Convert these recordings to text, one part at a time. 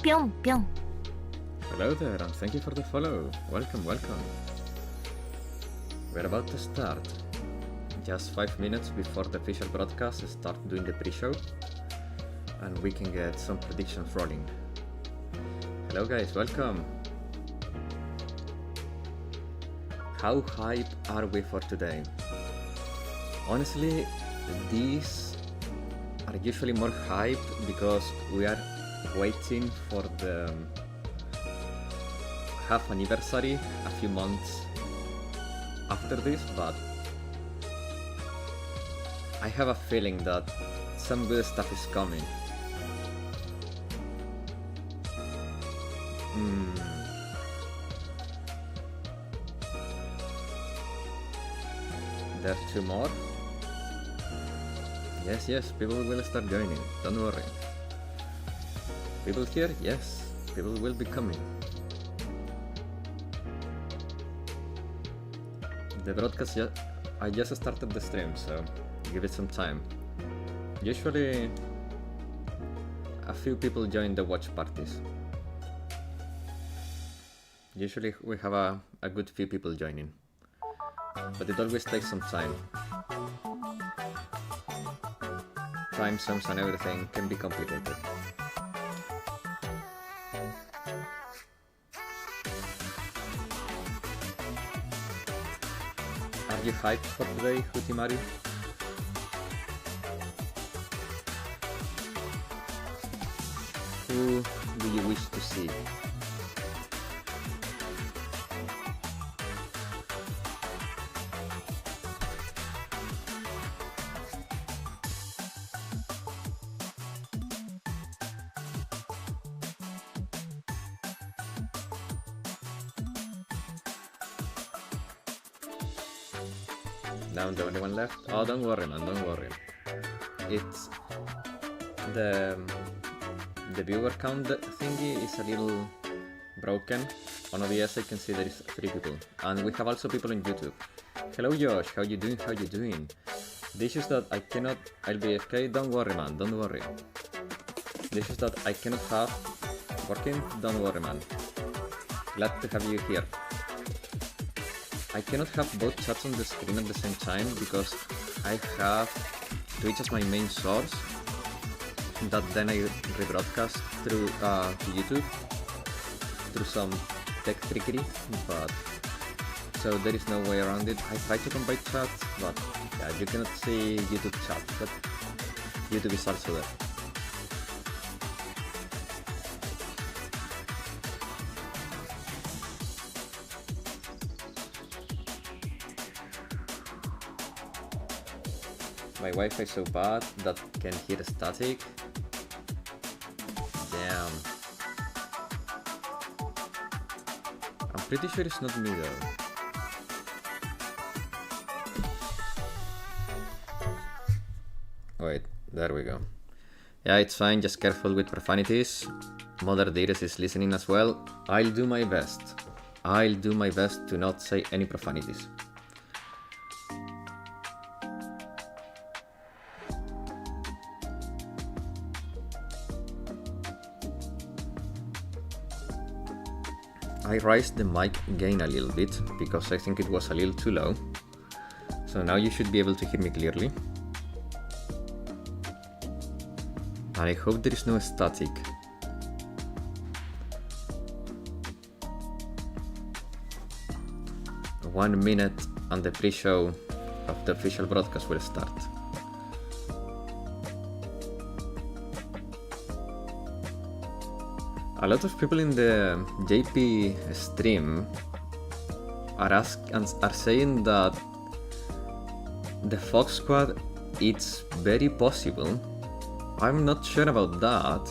뿅, 뿅. Hello there, and thank you for the follow. Welcome, welcome. We're about to start. Just 5 minutes before the official broadcast, start doing the pre-show, and we can get some predictions rolling. Hello guys, welcome. How hype are we for today? Honestly, these are usually more hype because we are waiting for the half anniversary a few months after this, but I have a feeling that some good stuff is coming. There are 2 more. Yes, people will start joining, don't worry. People here? Yes, people will be coming. The broadcast, I just started the stream, so give it some time. Usually, a few people join the watch parties. Usually we have a good few people joining, but it always takes some time. Time zones and everything can be complicated. Are you hyped for today, Hutimaru? Who do you wish to see? Now I'm the only one left. Oh, don't worry, man, don't worry. It's the viewer count thingy is a little broken. On OBS I can see there is 3 people, and we have also people on YouTube. Hello Josh, how you doing? How you doing? The issue is that I cannot. I'll be AFK. Don't worry, man. Don't worry. The issue is that I cannot have working. Don't worry, man. Glad to have you here. I cannot have both chats on the screen at the same time because I have Twitch as my main source that then I rebroadcast through to YouTube through some tech trickery, but so there is no way around it. I try to combine chats, but yeah, you cannot see YouTube chat, but YouTube is also there. My Wi-Fi is so bad that can hear static. Damn. I'm pretty sure it's not me though. Wait, there we go. Yeah, it's fine, just careful with profanities. Mother Dearest is listening as well. I'll do my best. I'll do my best to not say any profanities. I raised the mic gain a little bit because I think it was a little too low. So now you should be able to hear me clearly. And I hope there is no static. One minute and the pre-show of the official broadcast will start. A lot of people in the JP stream are saying that the Fox Squad, it's very possible. I'm not sure about that.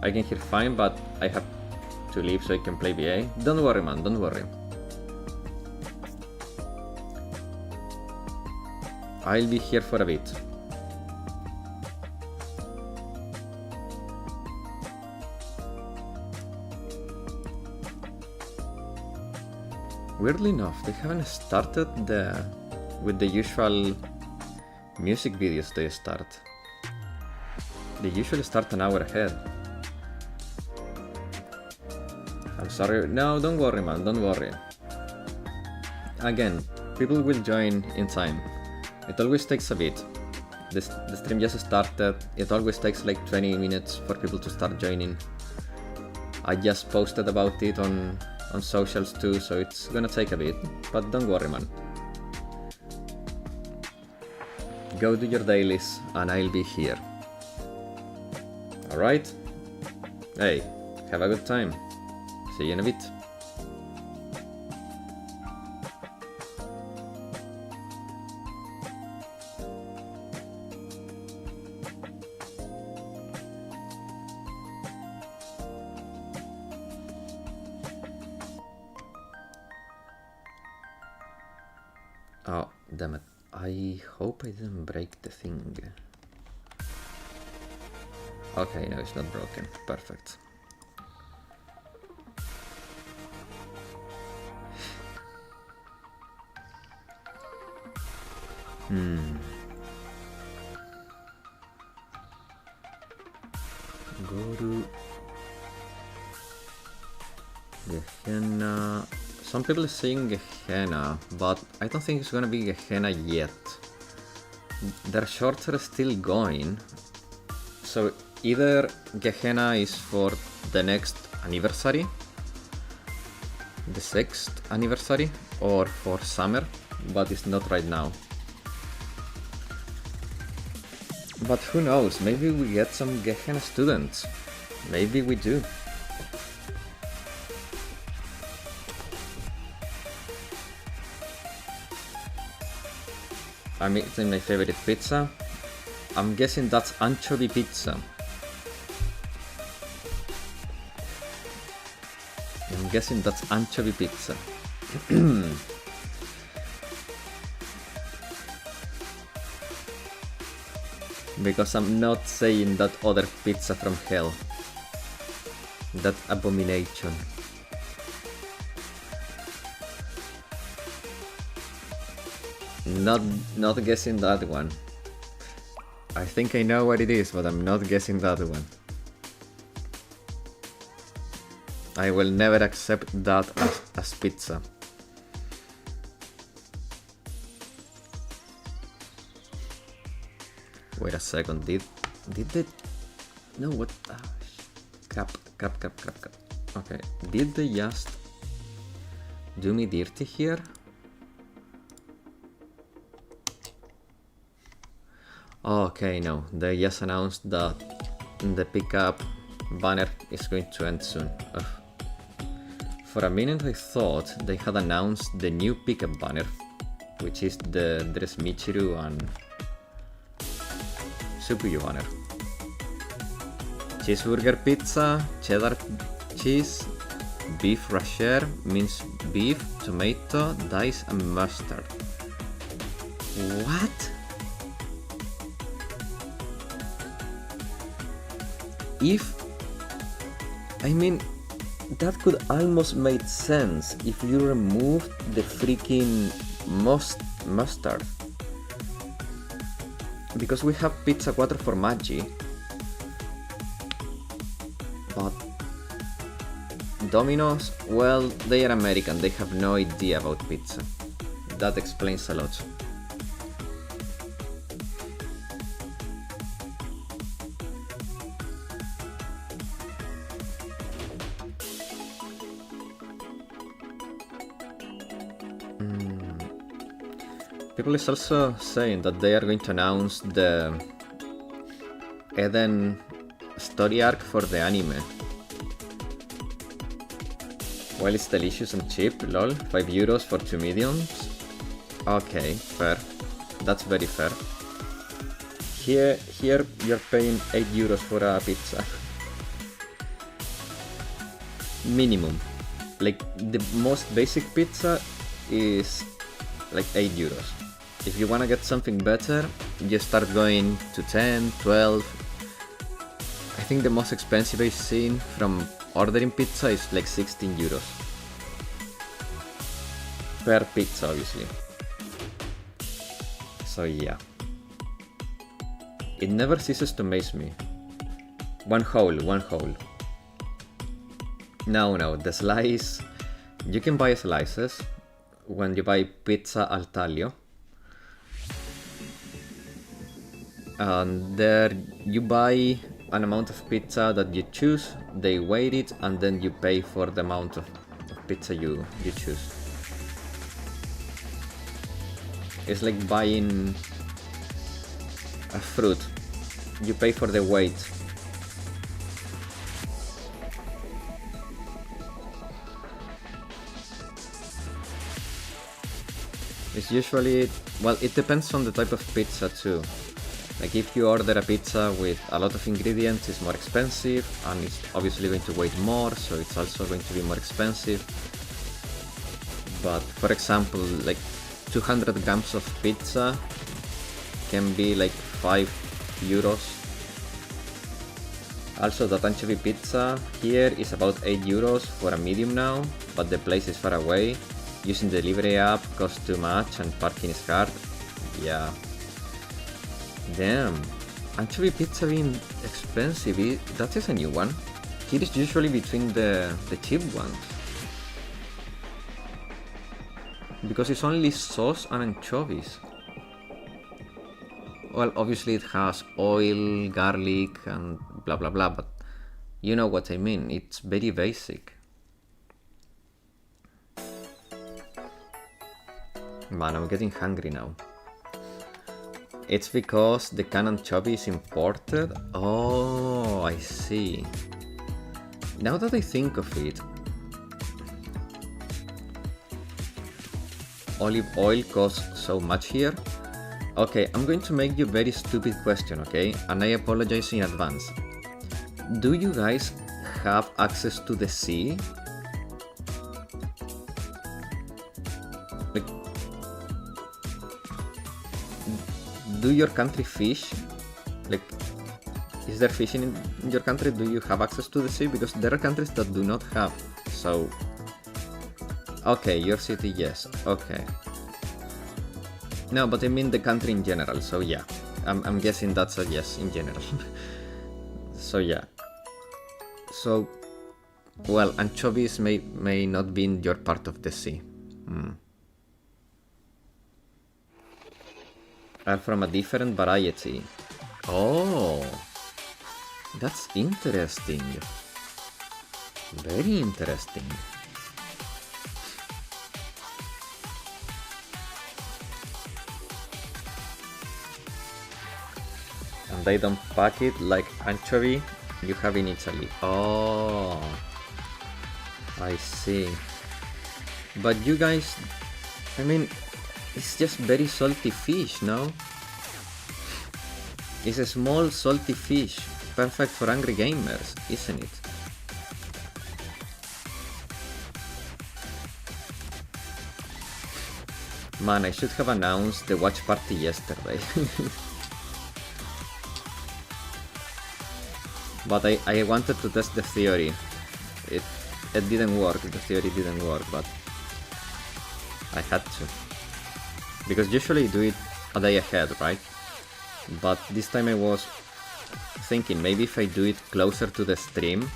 I can hear fine, but I have to leave so I can play BA. Don't worry, man, don't worry. I'll be here for a bit. Weirdly enough, they haven't started with the usual music videos they start. They usually start an hour ahead. I'm sorry. No, don't worry, man, don't worry. Again, people will join in time. It always takes a bit. The stream just started. It always takes like 20 minutes for people to start joining. I just posted about it on socials too, so it's gonna take a bit, but don't worry, man. Go do your dailies and I'll be here. Alright? Hey, have a good time. See you in a bit. Oh, damn it. I hope I didn't break the thing. Okay, no, it's not broken. Perfect. Go to Gehenna. Some people are saying Gehenna, but I don't think it's gonna be Gehenna yet. Their shorts are still going, so either Gehenna is for the next anniversary, the 6th anniversary, or for summer, but it's not right now. But who knows, maybe we get some Gehenna students. Maybe we do. I'm eating my favorite pizza. I'm guessing that's anchovy pizza. I'm guessing that's anchovy pizza. Because I'm not saying that other pizza from hell. That abomination. Not guessing that one. I think I know what it is, but I'm not guessing that one. I will never accept that as pizza. Wait a second, did they... No, what... Crap. Okay, did they just do me dirty here? Okay, no, they just announced that the pickup banner is going to end soon. Ugh. For a minute I thought they had announced the new pickup banner, which is the Dress Michiru and Sukuyu banner. Cheeseburger pizza, cheddar cheese, beef rasher, minced beef, tomato, dice and mustard. What? I mean, that could almost make sense if you removed the freaking mustard. Because we have pizza quattro formaggi. But Domino's, well, they are American, they have no idea about pizza. That explains a lot. People is also saying that they are going to announce the Eden story arc for the anime. While it's delicious and cheap, lol, 5 euros for 2 mediums. Okay, fair. That's very fair. Here you're paying 8 euros for a pizza. Minimum. Like, the most basic pizza is like 8 euros. If you wanna get something better, you start going to 10, 12. I think the most expensive I've seen from ordering pizza is like 16 euros. Per pizza, obviously. So yeah. It never ceases to amaze me. One hole. No, the slice... You can buy slices when you buy pizza al taglio. And there you buy an amount of pizza that you choose, they weigh it, and then you pay for the amount of pizza you choose. It's like buying a fruit. You pay for the weight. It's usually, well, it depends on the type of pizza too. Like if you order a pizza with a lot of ingredients, it's more expensive, and it's obviously going to weigh more, so it's also going to be more expensive. But for example, like 200 grams of pizza can be like 5 euros. Also, that anchovy pizza here is about 8 euros for a medium now, but the place is far away. Using the delivery app costs too much and parking is hard. Yeah. Damn. Anchovy pizza being expensive, that is a new one. Here is usually between the cheap ones. Because it's only sauce and anchovies. Well, obviously it has oil, garlic and blah blah blah, but you know what I mean, it's very basic. Man, I'm getting hungry now. It's because the canned anchovy is imported? Oh, I see. Now that I think of it, olive oil costs so much here. Okay, I'm going to make you a very stupid question, okay? And I apologize in advance. Do you guys have access to the sea? Like, do your country fish? Like, is there fishing in your country? Do you have access to the sea? Because there are countries that do not have. So, okay, your city, yes. Okay. No, but I mean the country in general. So yeah, I'm guessing that's a yes in general. So yeah. So, well, anchovies may not be in your part of the sea. Are from a different variety. Oh, that's interesting. Very interesting. And they don't pack it like anchovy you have in Italy. Oh, I see. But you guys, I mean, it's just very salty fish, no? It's a small salty fish, perfect for angry gamers, isn't it? Man, I should have announced the watch party yesterday. But I wanted to test the theory. It didn't work, the theory didn't work, but I had to. Because usually I do it a day ahead, right? But this time I was thinking maybe if I do it closer to the stream,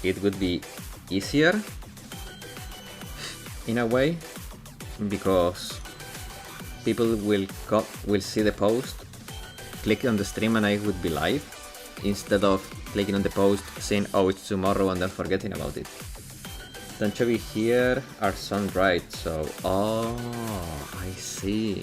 it would be easier in a way, because people will see the post, click on the stream and I would be live, instead of clicking on the post, saying oh it's tomorrow and then forgetting about it. The anchovy here are sun-dried, so oh, I see.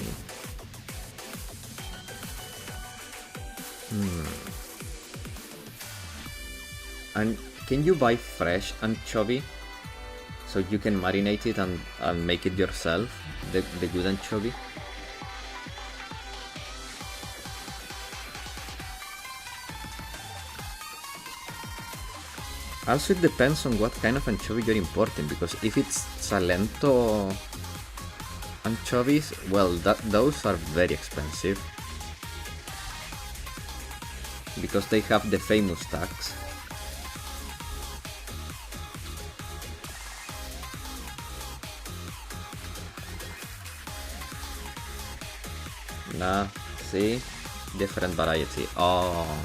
And can you buy fresh anchovy? So you can marinate it and make it yourself, the good anchovy? Also, it depends on what kind of anchovy you're importing, because if it's Salento anchovies, well, those are very expensive. Because they have the famous tax. Nah, see? Different variety. Oh.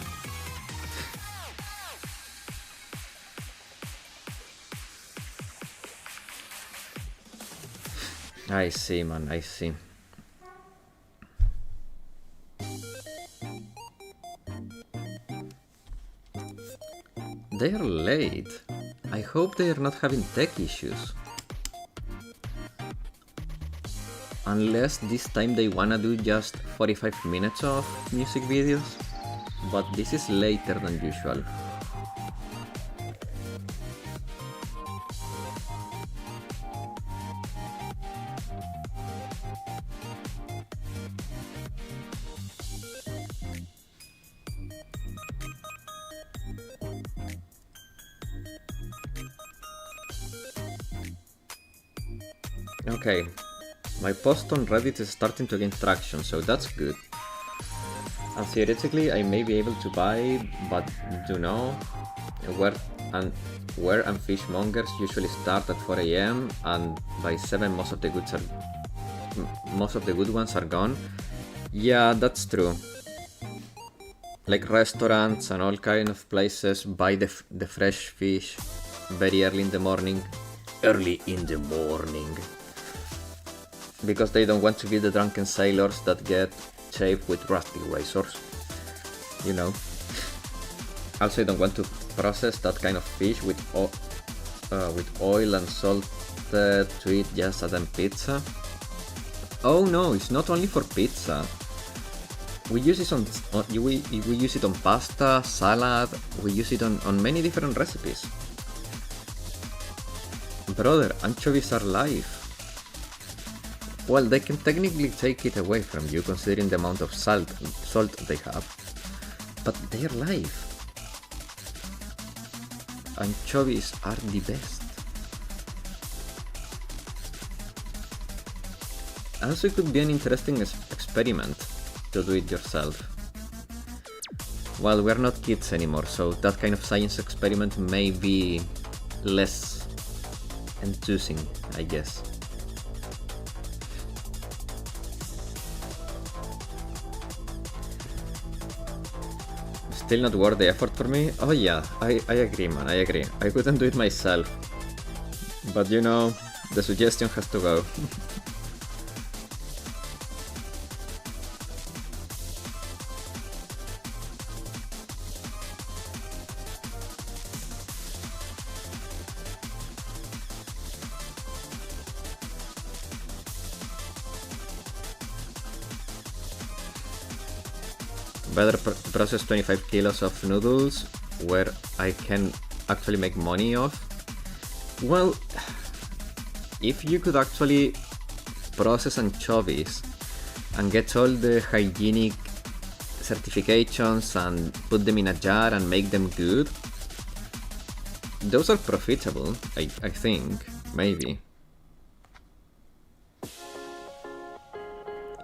I see, man, I see. They're late. I hope they're not having tech issues. Unless this time they wanna do just 45 minutes of music videos. But this is later than usual. Okay, my post on Reddit is starting to gain traction, so that's good. And theoretically I may be able to buy, but do know where and fishmongers usually start at 4 AM, and by 7 most of the good ones are gone. Yeah, that's true. Like restaurants and all kind of places buy the fresh fish very early in the morning. Early in the morning. Because they don't want to be the drunken sailors that get shaved with rusty razors. You know. Also, I don't want to process that kind of fish with oil and salt to eat just as on pizza. Oh no, it's not only for pizza. We use it we use it on pasta, salad. We use it on many different recipes. Brother, anchovies are life. Well, they can technically take it away from you considering the amount of salt they have, but they're live. Anchovies are the best. Also, it could be an interesting experiment to do it yourself. Well, we're not kids anymore, so that kind of science experiment may be less enthusing, I guess. Still not worth the effort for me? Oh yeah, I agree, man, I agree. I couldn't do it myself. But you know, the suggestion has to go. Better process 25 kilos of noodles where I can actually make money off. Well, if you could actually process anchovies and get all the hygienic certifications and put them in a jar and make them good, those are profitable, I think, maybe.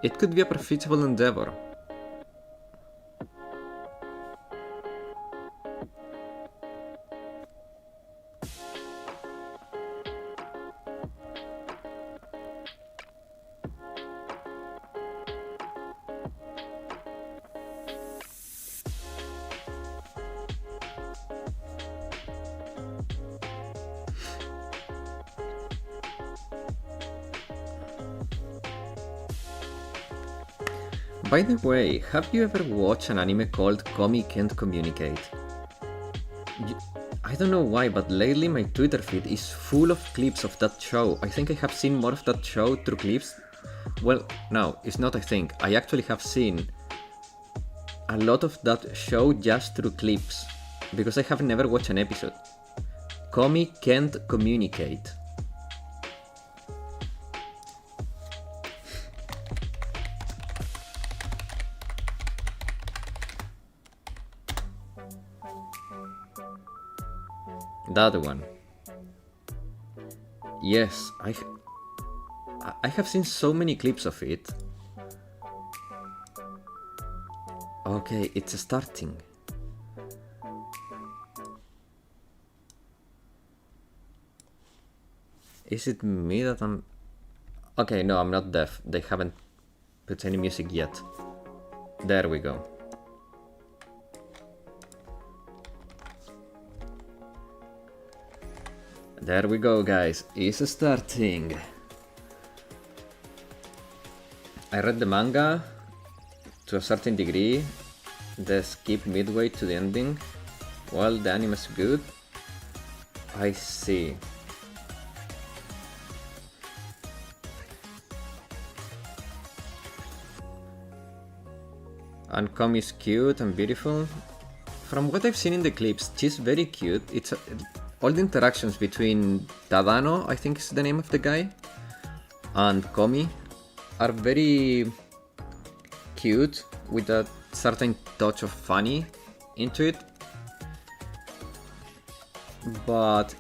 It could be a profitable endeavor. By the way, have you ever watched an anime called Komi Can't Communicate? I don't know why, but lately my Twitter feed is full of clips of that show. I think I have seen more of that show through clips. Well, no, it's not I think. I actually have seen a lot of that show just through clips. because I have never watched an episode. Komi can't communicate. That one. Yes, I have seen so many clips of it. Okay, it's starting. Is it me that I'm... Okay, no, I'm not deaf. They haven't put any music yet. There we go. There we go, guys. It's starting. I read the manga to a certain degree. They skip midway to the ending. Well, the anime's good. I see. And Komi is cute and beautiful. From what I've seen in the clips, she's very cute. It's all the interactions between Tadano, I think is the name of the guy, and Komi are very cute with a certain touch of funny into it. But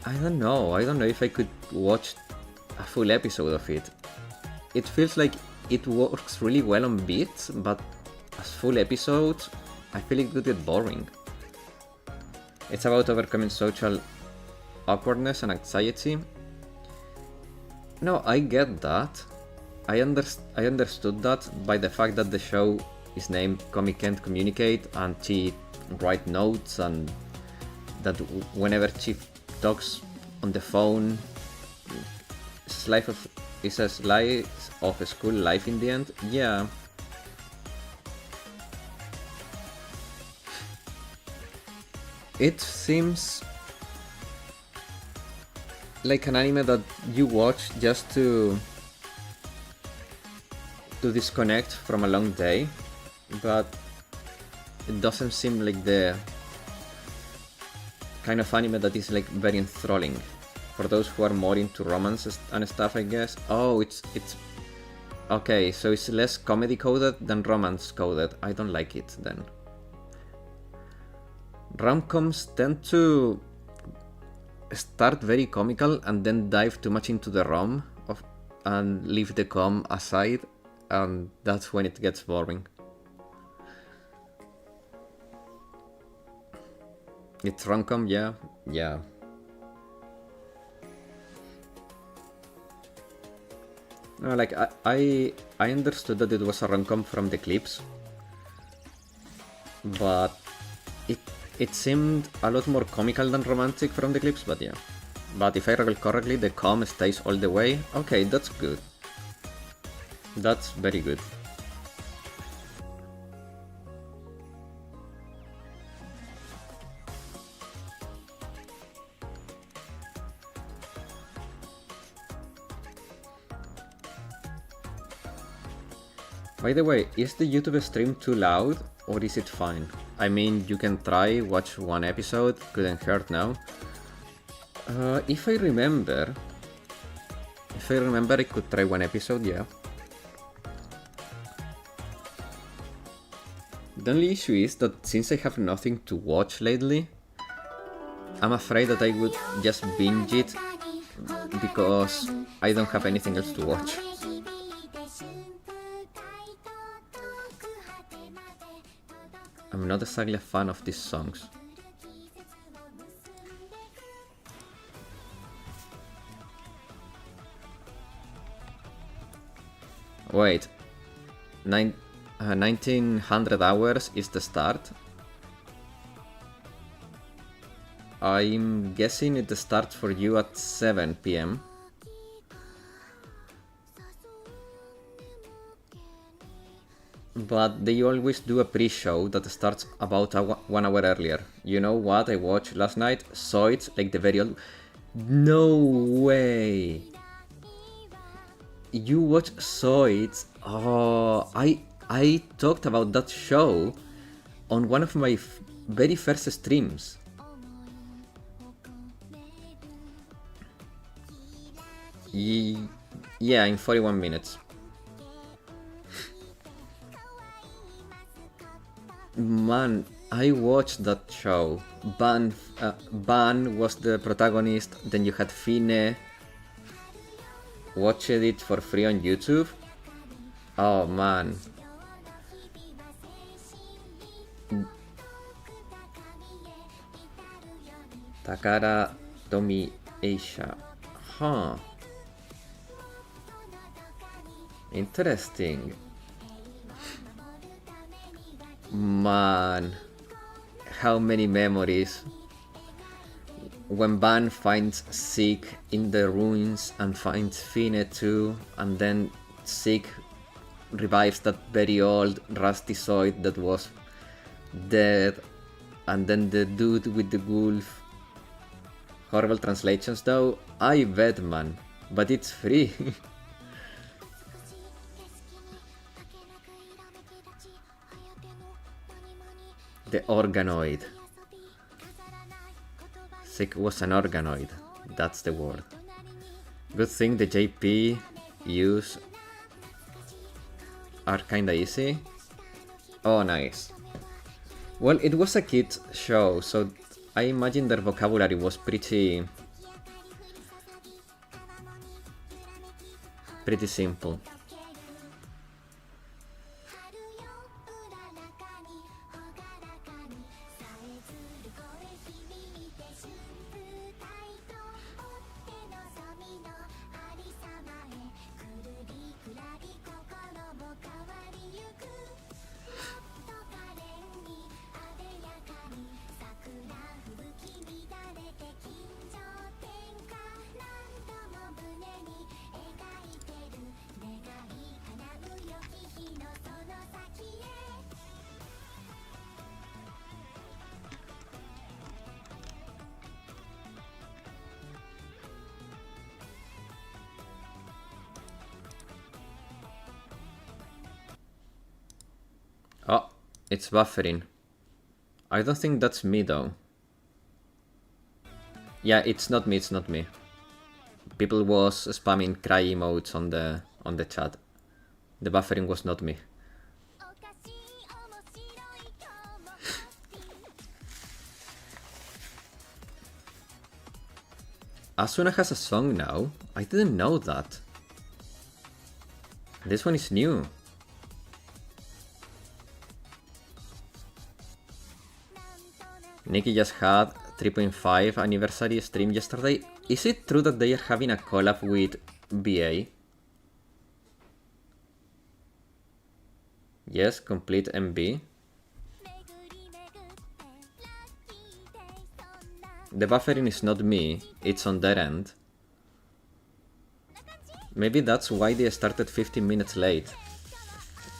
I don't know if I could watch a full episode of it. It feels like it works really well on beats, but as full episodes, I feel it could get boring. It's about overcoming social awkwardness and anxiety. No, I get that. I understood that by the fact that the show is named Komi Can't Communicate and she writes notes, and that whenever she talks on the phone, it's a slice of a school life in the end. Yeah. It seems like an anime that you watch just to disconnect from a long day, but it doesn't seem like the kind of anime that is like very enthralling for those who are more into romance and stuff, I guess. Oh, it's okay, so it's less comedy coded than romance coded. I don't like it then. Rom-coms tend to start very comical and then dive too much into the rom and leave the com aside, and that's when it gets boring. It's rom-com, yeah. No, like I understood that it was a rom-com from the clips, but it seemed a lot more comical than romantic from the clips, but yeah. But if I recall correctly, the com stays all the way. Okay, that's good. That's very good. By the way, is the YouTube stream too loud or is it fine? I mean, you can try, watch one episode, couldn't hurt now. If I remember, I could try one episode, yeah. The only issue is that since I have nothing to watch lately, I'm afraid that I would just binge it because I don't have anything else to watch. I'm not exactly a fan of these songs. Wait, 1900 hours is the start? I'm guessing it starts for you at 7 PM. But they always do a pre-show that starts about 1 hour earlier. You know what I watched last night? Saw it, like the very old... No way! You watch Saw It? Oh, I talked about that show on one of my very first streams. Yeah, in 41 minutes. Man, I watched that show. Ban was the protagonist, then you had Fine. Watched it for free on YouTube. Oh man. Takara Tomi Aisha. Huh. Interesting. Man, how many memories. When Ban finds Zeke in the ruins and finds Fine too, and then Zeke revives that very old rusty Zoid that was dead, and then the dude with the wolf. Horrible translations though, I bet man, but it's free. The organoid. Zeke was an organoid, that's the word. Good thing the JP use are kinda easy. Oh nice. Well, it was a kids show, so I imagine their vocabulary was pretty simple. Oh, it's buffering. I don't think that's me though. Yeah, it's not me, it's not me. People was spamming cry emotes on the chat. The buffering was not me. Asuna has a song now? I didn't know that. This one is new. Nikki just had 3.5 anniversary stream yesterday. Is it true that they are having a collab with BA? Yes, complete MB. The buffering is not me, it's on their end. Maybe that's why they started 15 minutes late.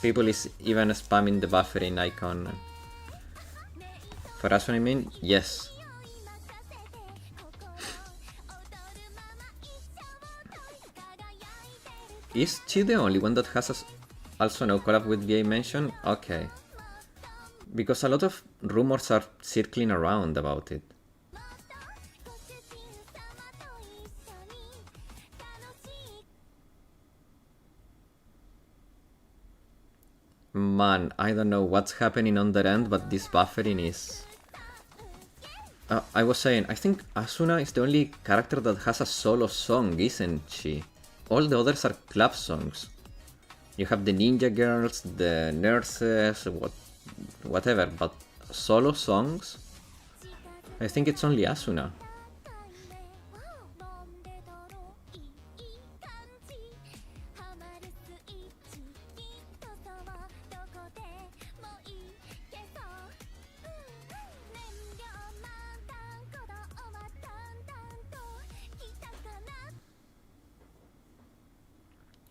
People is even spamming the buffering icon. For us, what I mean, yes. Is she the only one that has also no collab with VA mention? Okay. Because a lot of rumors are circling around about it. Man, I don't know what's happening on their end, but this buffering is... I was saying, I think Asuna is the only character that has a solo song, isn't she? All the others are club songs. You have the ninja girls, the nurses, whatever, but solo songs? I think it's only Asuna.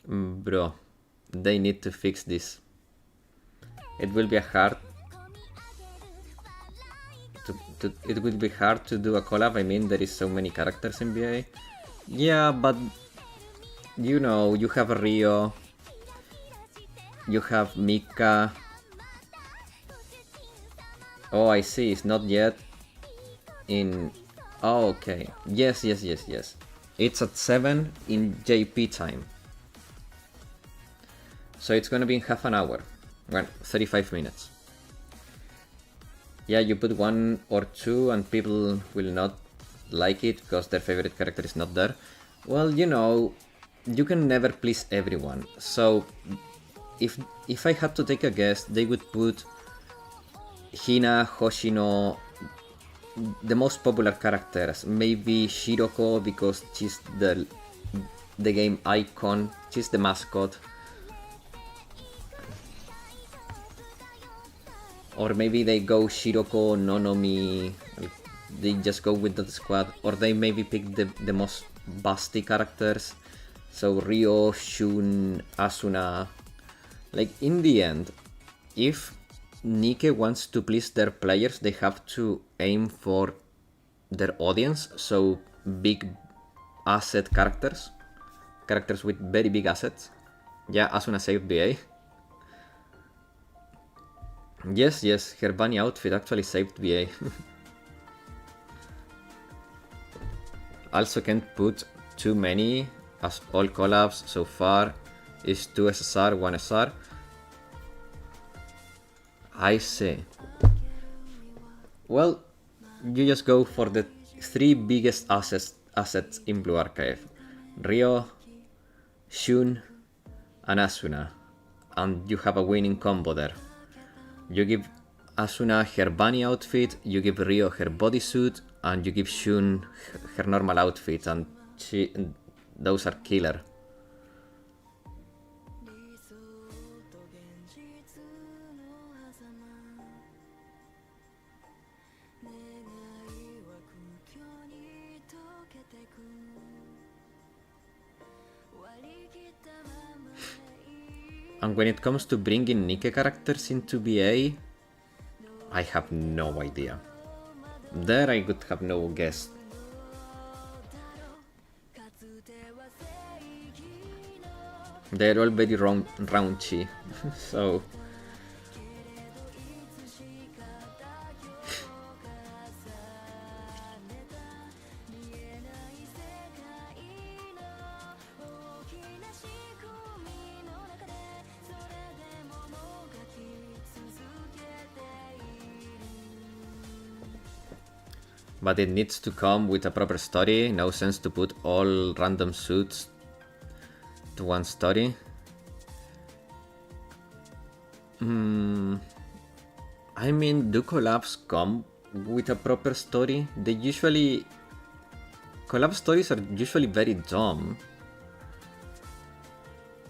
Bro, they need to fix this. It will be hard to do a collab. I mean, there is so many characters in BA. Yeah, but you know, you have Rio, you have Mika, Oh, I see. It's not yet in... Oh, okay. Yes. It's at 7 in JP time. So it's gonna be in half an hour. Well, 35 minutes. Yeah, you put 1 or 2 and people will not like it because their favorite character is not there. Well, you know, you can never please everyone. So if I had to take a guess, they would put Hina, Hoshino, the most popular characters. Maybe Shiroko because she's the game icon, she's the mascot. Or maybe they go Shiroko, Nonomi, they just go with the squad. Or they maybe pick the most busty characters. So Ryo, Shun, Asuna. Like, in the end, if Nikke wants to please their players, they have to aim for their audience. So big asset characters. Characters with very big assets. Yeah, Asuna saved BA. Yes, her bunny outfit actually saved BA. Also can't put too many, as all collabs so far is 2 SSR, 1 SR. I see. Well, you just go for the 3 biggest assets in Blue Archive. Ryo, Shun, and Asuna. And you have a winning combo there. You give Asuna her bunny outfit, you give Ryo her bodysuit, and you give Shun her normal outfit, and those are killer. And when it comes to bringing Nikke characters into BA, I have no idea. There I would have no guess. They're all very raunchy, so... But it needs to come with a proper story, no sense to put all random suits to one story. I mean, do collabs come with a proper story? Collab stories are usually very dumb.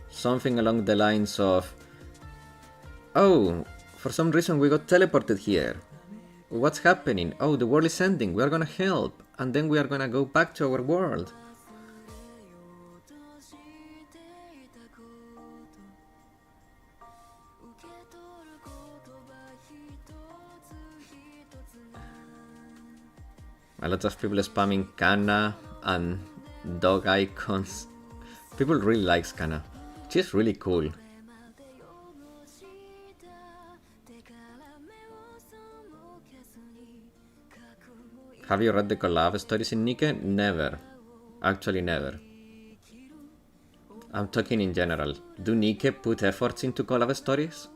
Something along the lines of, oh, for some reason we got teleported here. What's happening? Oh, the world is ending, we are gonna help, and then we are gonna go back to our world. A lot of people spamming Kana and dog icons. People really like Kana. She's really cool. Have you read the collab stories in Nikke? Never. Actually, never. I'm talking in general. Do Nikke put efforts into collab stories?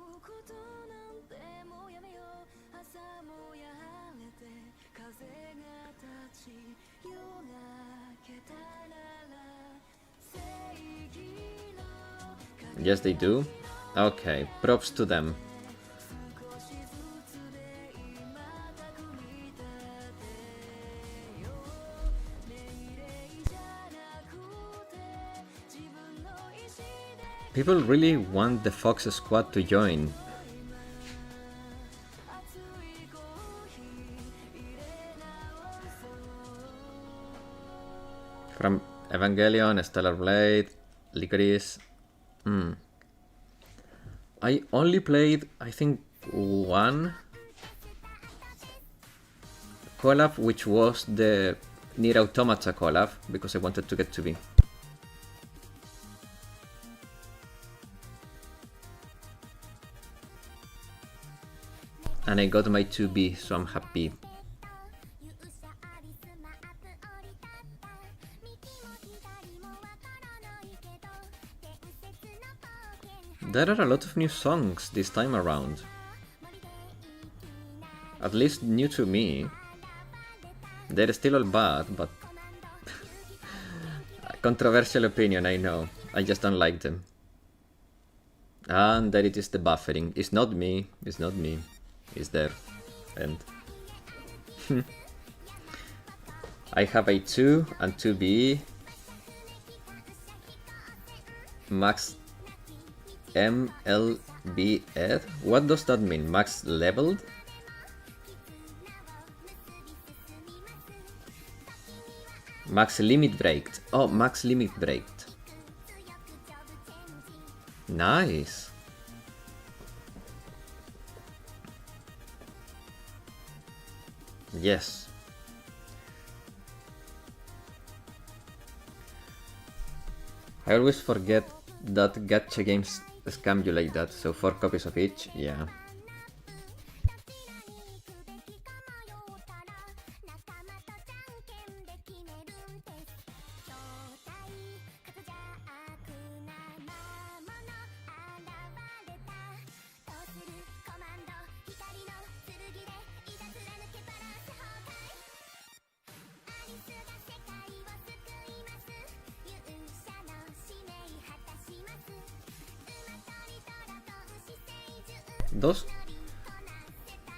Yes, they do? Okay, props to them. People really want the Fox squad to join. From Evangelion, Stellar Blade, Licorice. I only played, I think, one collab, which was the Nier Automata collab, because I wanted to get to be. And I got my 2B, so I'm happy. There are a lot of new songs this time around. At least new to me. They're still all bad, but... Controversial opinion, I know. I just don't like them. And there it is, the buffering. It's not me, it's not me. It's there. And... I have a 2 and 2B. Max MLBF? What does that mean? Max leveled? Max limit breaked. Oh, max limit breaked. Nice. Yes. I always forget that gacha games scam you like that, so 4 copies of each, yeah.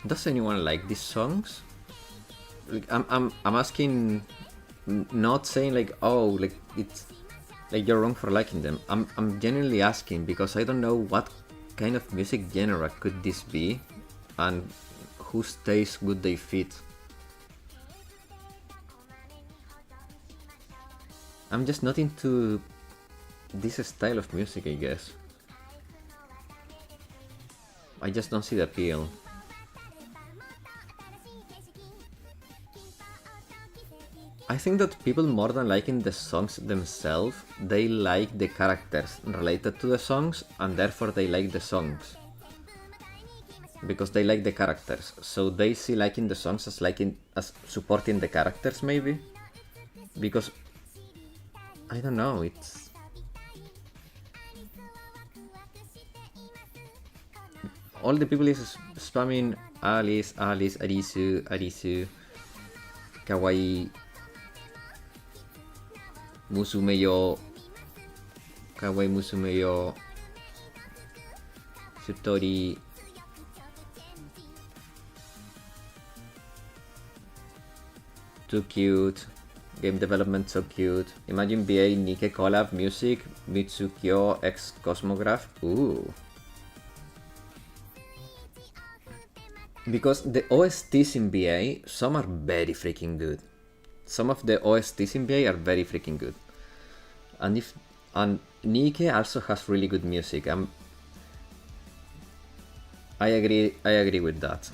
Does anyone like these songs? Like, I'm asking, not saying like, oh, like it's like you're wrong for liking them. I'm genuinely asking because I don't know what kind of music genre could this be, and whose taste would they fit. I'm just not into this style of music, I guess. I just don't see the appeal. I think that people, more than liking the songs themselves, they like the characters related to the songs, and therefore they like the songs. Because they like the characters, so they see liking the songs as supporting the characters, maybe? Because I don't know, it's... all the people is spamming Alice, Alice, Arisu, Arisu, Kawaii, Musume yo, Kawaii Musume yo, Sutori, too cute, game development so cute. Imagine BA Nike collab music, Mitsukyo x Cosmograph. Ooh. Because the OSTs in BA, some are very freaking good. Some of the OSTs in BA are very freaking good. And Nike also has really good music. I agree with that.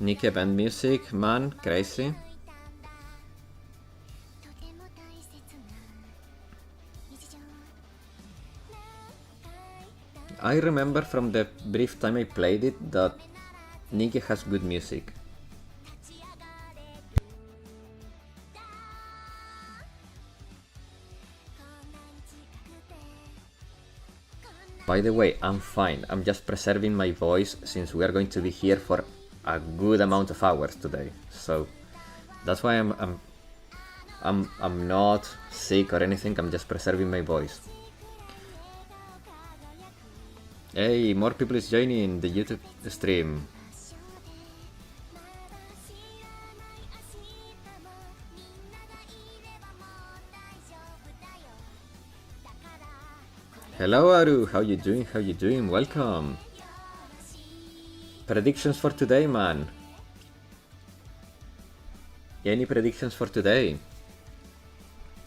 Nike band music, man, crazy. I remember from the brief time I played it that Nike has good music. By the way, I'm fine. I'm just preserving my voice since we are going to be here for a good amount of hours today. So that's why I'm not sick or anything. I'm just preserving my voice. Hey, more people is joining the YouTube stream. Hello Aru, how you doing? How you doing? Welcome. Predictions for today, man. Any predictions for today?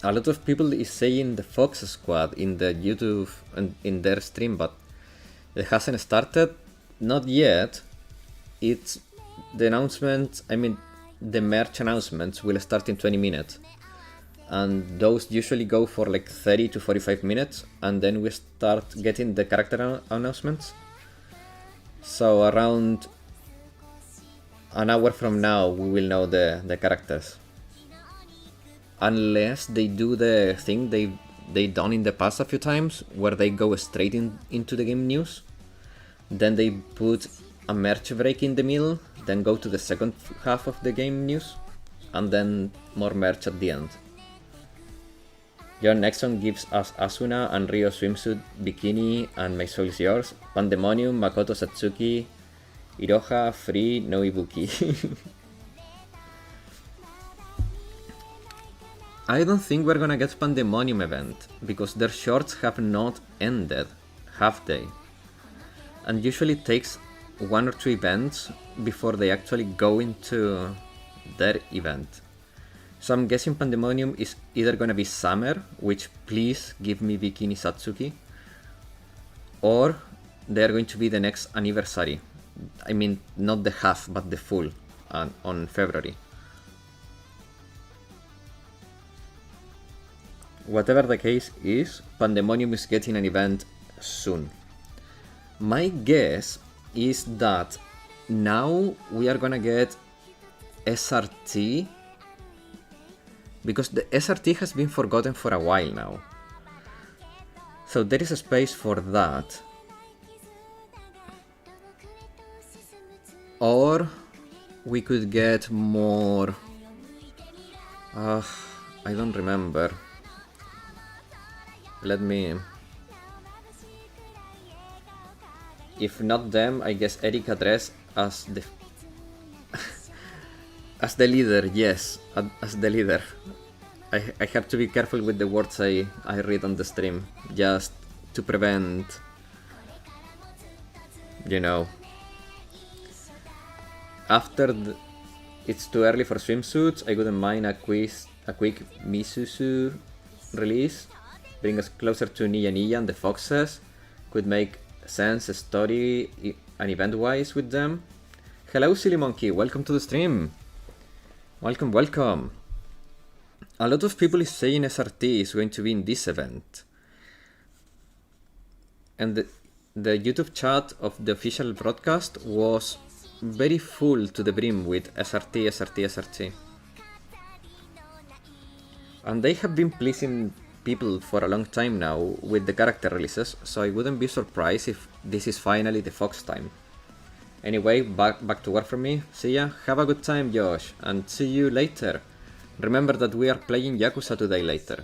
A lot of people is saying the Fox Squad in the YouTube and in their stream, but it hasn't started. Not yet. It's the announcements, I mean, the merch announcements will start in 20 minutes. And those usually go for like 30 to 45 minutes, and then we start getting the character announcements. So around an hour from now, we will know the characters. Unless they do the thing they done in the past a few times, where they go straight into the game news. Then they put a merch break in the middle, then go to the second half of the game news, and then more merch at the end. John Nexon gives us Asuna and Rio swimsuit, bikini, and My Soul is Yours. Pandemonium, Makoto Satsuki, Iroha, Free, no Ibuki. I don't think we're gonna get Pandemonium event, because their shorts have not ended, have they? And usually it takes 1 or 2 events before they actually go into their event. So I'm guessing Pandemonium is either gonna be summer, which please give me Bikini Satsuki, or they're going to be the next anniversary. I mean, not the half, but the full, on February. Whatever the case is, Pandemonium is getting an event soon. My guess is that now we are gonna get SRT, because the SRT has been forgotten for a while now. So there is a space for that. Or we could get more... I don't remember. Let me... If not them, I guess Erika Dress as the... as the leader, yes, as the leader. I have to be careful with the words I read on the stream, just to prevent, you know. After it's too early for swimsuits, I wouldn't mind a quick Misuzu release. Bring us closer to Niya Niya and the Foxes. Could make sense story and event-wise with them. Hello Silly Monkey, welcome to the stream. Welcome, welcome. A lot of people is saying SRT is going to be in this event. And the YouTube chat of the official broadcast was very full to the brim with SRT, SRT, SRT. And they have been pleasing people for a long time now with the character releases, so I wouldn't be surprised if this is finally the Fox time. Anyway, back to work for me. See ya, have a good time Josh, and see you later. Remember that we are playing Yakuza today later.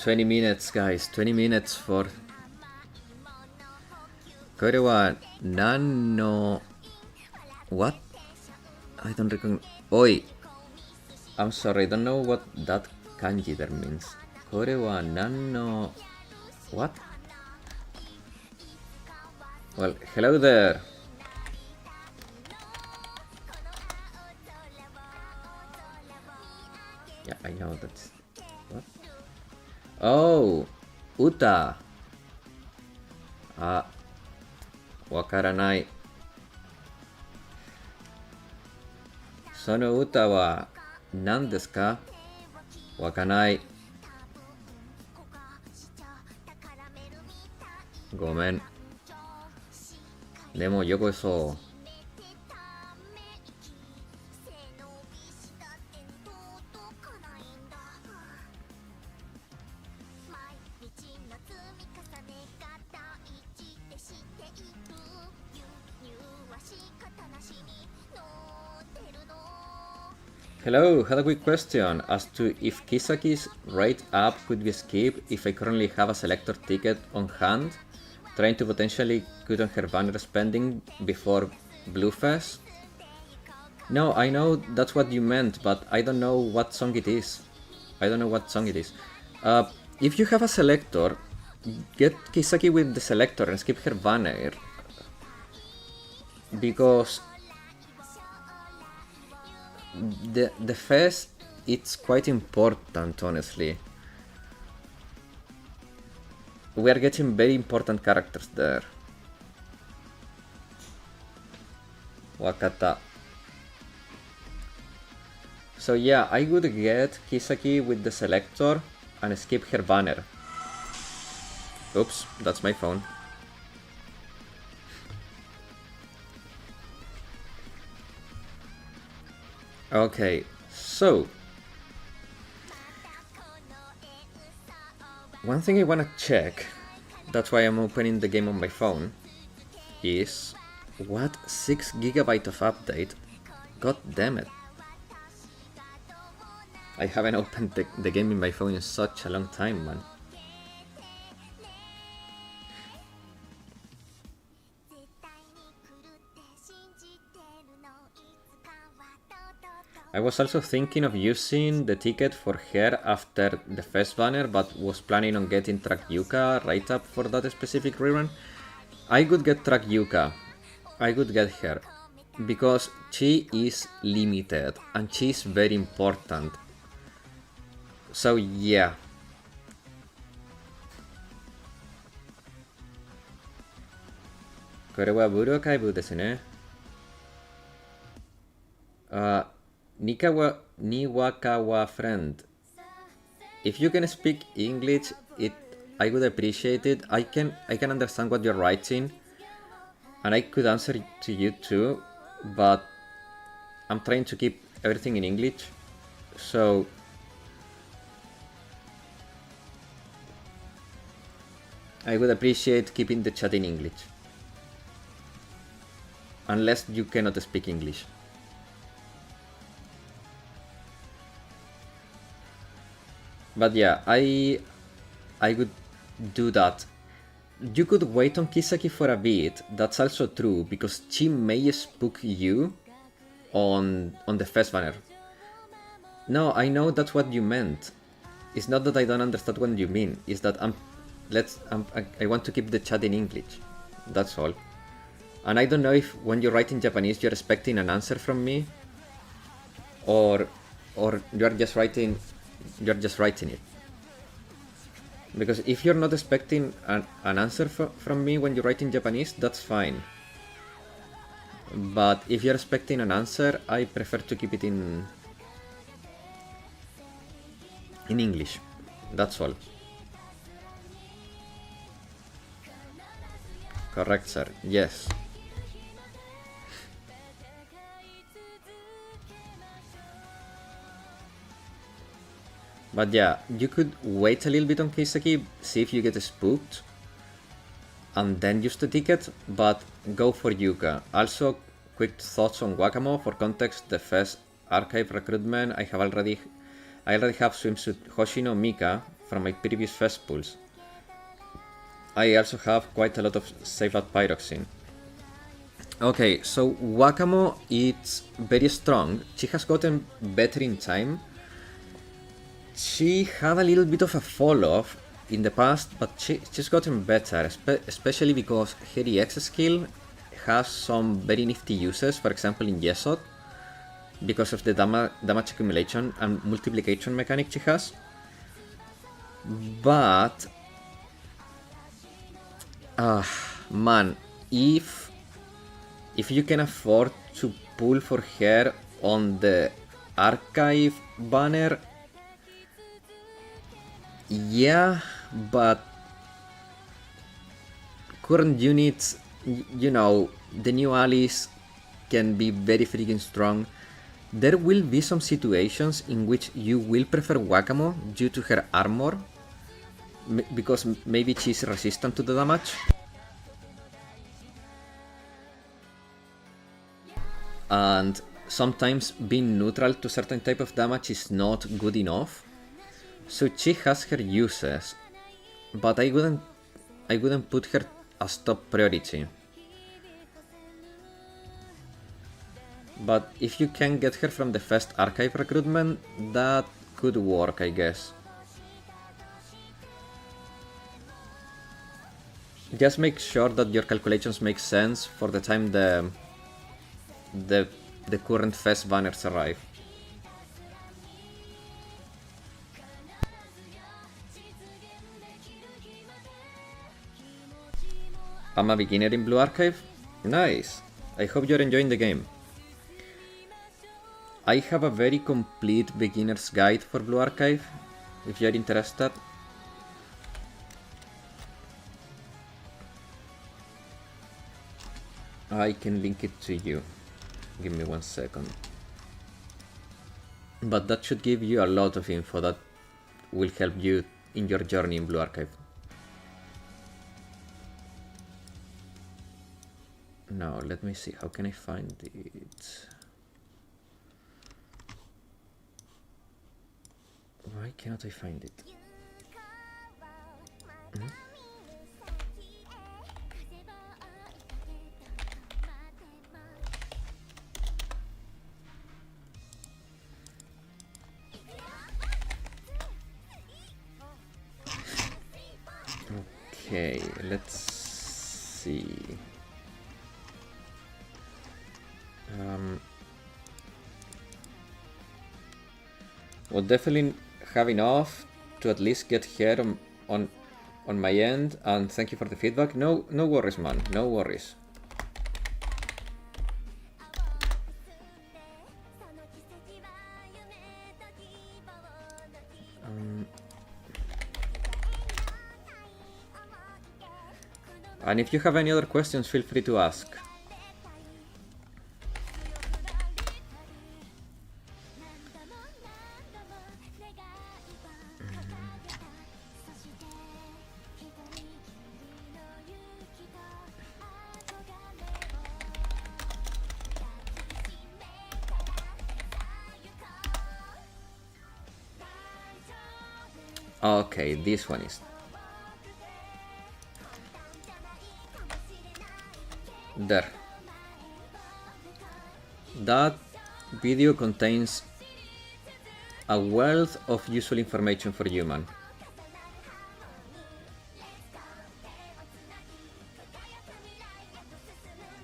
$20 minutes, guys. 20 minutes for... これは何の... What? I don't recognize... Oi! I'm sorry, I don't know what that kanji there means. これは何の... What? Well, hello there! Yeah, I know that's... What? Oh! Uta! あ、わからない。その歌は何ですか？わからない。ごめん。でもよこそ。Hello, had a quick question as to if Kisaki's rate up could be skipped if I currently have a selector ticket on hand, trying to potentially cut on her banner spending before Bluefest. No, I know that's what you meant, but I don't know what song it is. I don't know what song it is. If you have a selector, get Kisaki with the selector and skip her banner. Because the fest, it's quite important, honestly. We are getting very important characters there. Wakata. So yeah, I would get Kisaki with the selector and skip her banner. Oops, that's my phone. Okay, so one thing I wanna check, that's why I'm opening the game on my phone, is what 6 GB of update? God damn it. I haven't opened the game in my phone in such a long time, man. I was also thinking of using the ticket for her after the first banner, but was planning on getting Track Yuka right up for that specific rerun. I could get Track Yuka. I could get her. Because she is limited and she is very important. So yeah. これはブルーカイブですね。Niwakawa friend. If you can speak English, I would appreciate it. I can understand what you're writing, and I could answer to you too, but I'm trying to keep everything in English, so I would appreciate keeping the chat in English, unless you cannot speak English. But yeah, I would do that. You could wait on Kisaki for a bit, that's also true, because she may spook you on the first banner. No, I know that's what you meant. It's not that I don't understand what you mean, it's that I want to keep the chat in English. That's all. And I don't know if when you write in Japanese you're expecting an answer from me, or you're just writing it. Because if you're not expecting an answer from me when you write in Japanese, that's fine. But if you're expecting an answer, I prefer to keep it in English. That's all. Correct, sir. Yes. But yeah, you could wait a little bit on Kisaki, see if you get spooked, and then use the ticket, but go for Yuka. Also, quick thoughts on Wakamo. For context, the first archive recruitment, I already have swimsuit Hoshino Mika from my previous first pulls. I also have quite a lot of save at Pyroxene. Okay, so Wakamo, it's very strong. She has gotten better in time. She had a little bit of a fall off in the past, but she's gotten better, especially because her EX skill has some very nifty uses, for example in Yesod, because of the damage accumulation and multiplication mechanic she has. But man, if you can afford to pull for her on the archive banner, yeah, but current units, you know, the new allies can be very freaking strong. There will be some situations in which you will prefer Wakamo due to her armor, because maybe she's resistant to the damage. And sometimes being neutral to certain type of damage is not good enough. So she has her uses, but I wouldn't put her as top priority. But if you can get her from the first archive recruitment, that could work, I guess. Just make sure that your calculations make sense for the time the current fest banners arrive. I'm a beginner in Blue Archive? Nice! I hope you're enjoying the game. I have a very complete beginner's guide for Blue Archive, if you're interested. I can link it to you. Give me 1 second. But that should give you a lot of info that will help you in your journey in Blue Archive. Now, let me see, how can I find it? Why cannot I find it? Okay, let's see. We'll definitely have enough to at least get here on my end, and thank you for the feedback. No worries, man, no worries. And if you have any other questions, feel free to ask. Okay, this one is there. That video contains a wealth of useful information for you, man.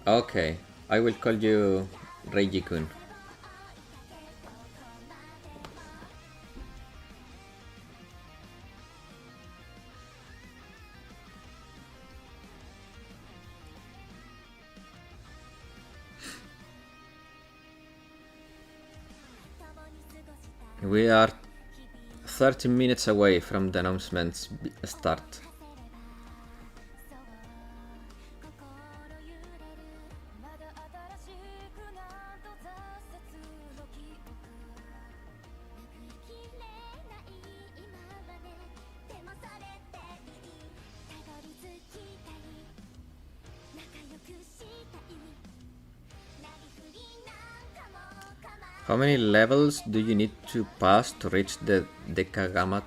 Okay, I will call you Reiji-kun. We are 30 minutes away from the announcements start. How many levels do you need to pass to reach the Decagrammaton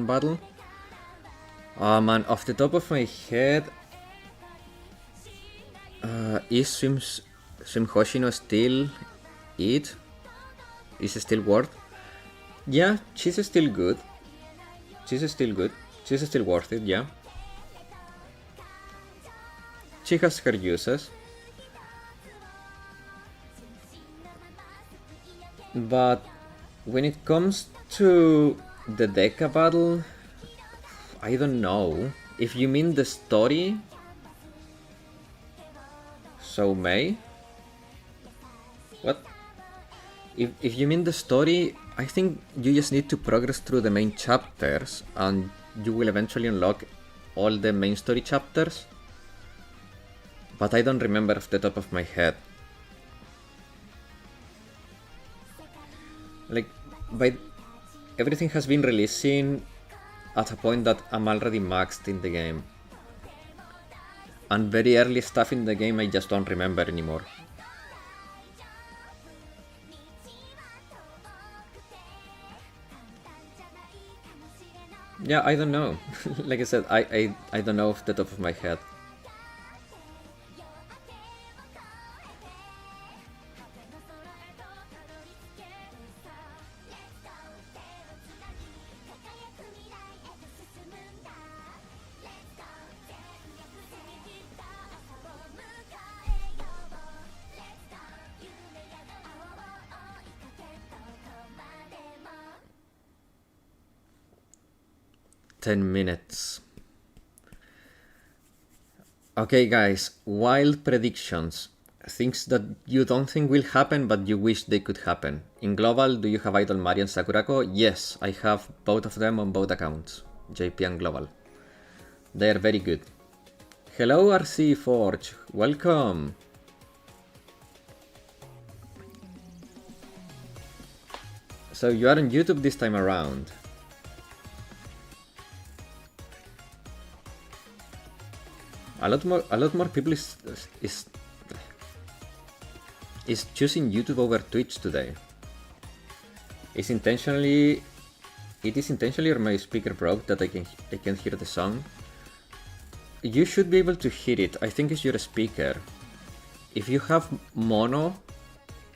battle? Man, off the top of my head, is Swim Hoshino still it? Is it still worth? Yeah, she's still good. She's still good. She's still worth it, yeah. She has her uses. But when it comes to the Deca battle, I don't know. If you mean the story, so May? What? If you mean the story, I think you just need to progress through the main chapters and you will eventually unlock all the main story chapters. But I don't remember off the top of my head. Like, everything has been releasing at a point that I'm already maxed in the game. And very early stuff in the game I just don't remember anymore. Yeah, I don't know. Like I said, I don't know off the top of my head. 10 minutes. Okay, guys, wild predictions. Things that you don't think will happen, but you wish they could happen. In global, do you have Idol Mari and Sakurako? Yes, I have both of them on both accounts, JP and global. They are very good. Hello, RC Forge. Welcome. So you are on YouTube this time around. A lot more people is choosing YouTube over Twitch today. It is intentionally or my speaker broke that I can hear the song. You should be able to hear it. I think it's your speaker. If you have mono,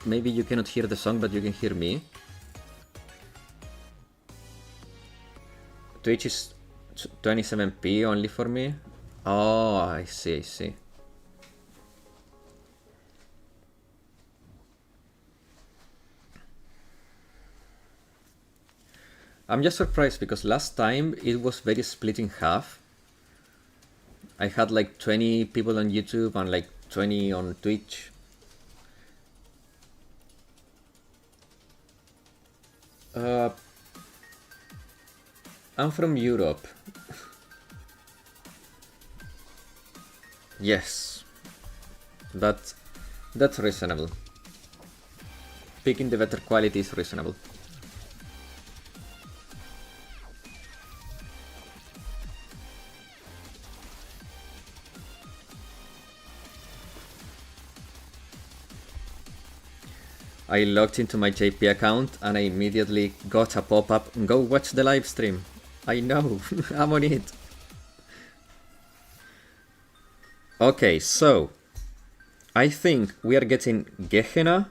maybe you cannot hear the song, but you can hear me. Twitch is 27p only for me. Oh, I see. I'm just surprised because last time it was very split in half. I had like 20 people on YouTube and like 20 on Twitch. I'm from Europe. Yes, that's reasonable. Picking the better quality is reasonable. I logged into my JP account and I immediately got a pop-up, go watch the live stream. I know, I'm on it. Okay, so I think we are getting Gehenna,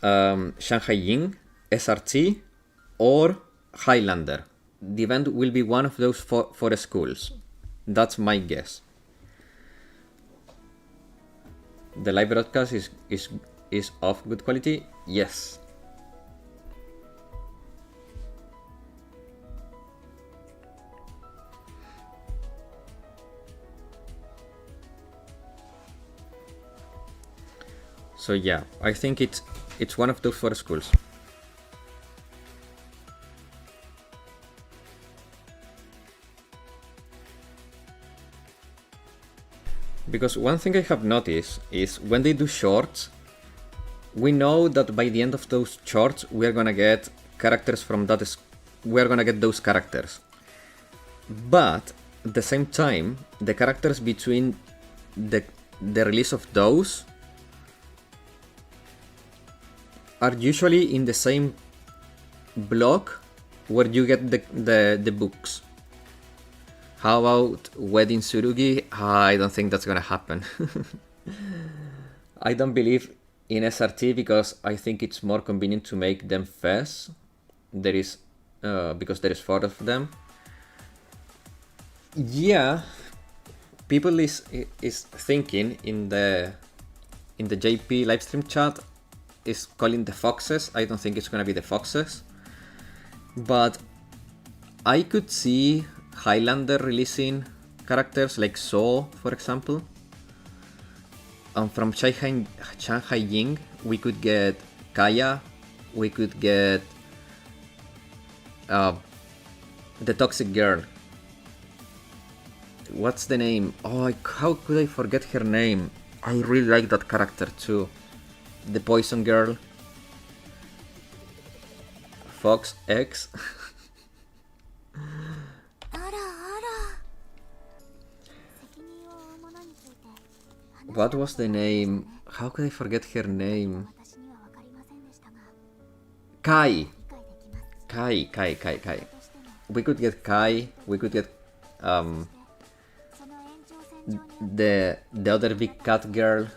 Shanghai Ying, SRT, or Highlander. The event will be one of those four schools. That's my guess. The live broadcast is of good quality? Yes. So yeah, I think it's one of those four schools. Because one thing I have noticed is when they do shorts, we know that by the end of those shorts we're gonna get characters from that we're gonna get those characters. But at the same time, the characters between the release of those are usually in the same block where you get the books. How about Wedding Tsurugi? I don't think that's gonna happen. I don't believe in SRT because I think it's more convenient to make them fast. Because there is 4 of them. Yeah, people is thinking in the JP livestream chat is calling the foxes. I don't think it's gonna be the foxes, but I could see Highlander releasing characters like So, for example. And from Shanghai Ying, we could get Kaya, we could get the Toxic Girl. What's the name? Oh, how could I forget her name? I really like that character too. The Poison Girl. Fox X. What was the name? How could I forget her name? Kai. We could get Kai. We could get the other big cat girl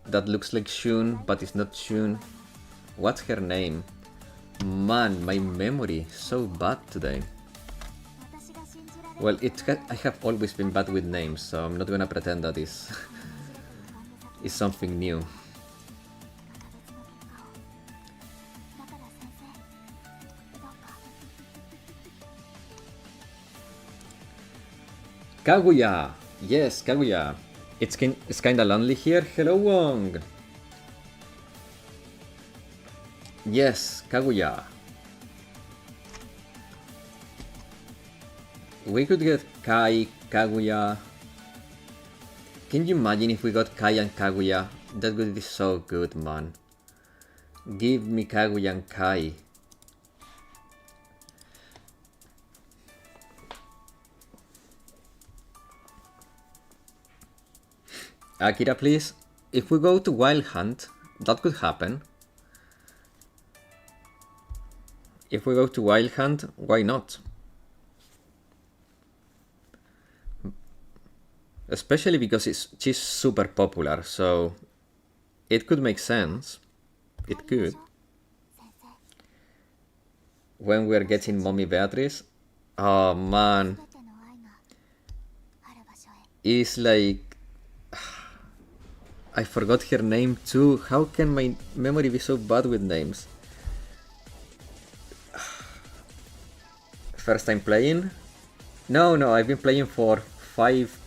that looks like Shun but is not Shun. What's her name? Man, my memory so bad today. Well, I have always been bad with names, so I'm not gonna pretend that is something new. Kaguya! Yes, Kaguya. It's kinda lonely here. Hello, Wong! Yes, Kaguya. We could get Kai, Kaguya. Can you imagine if we got Kai and Kaguya? That would be so good, man. Give me Kaguya and Kai. Akira, please. If we go to Wild Hunt, that could happen. If we go to Wild Hunt, why not? Especially because she's super popular, so it could make sense. It could. When we're getting Mommy Beatrice, oh man, it's like I forgot her name too. How can my memory be so bad with names? First time playing? No, I've been playing for 5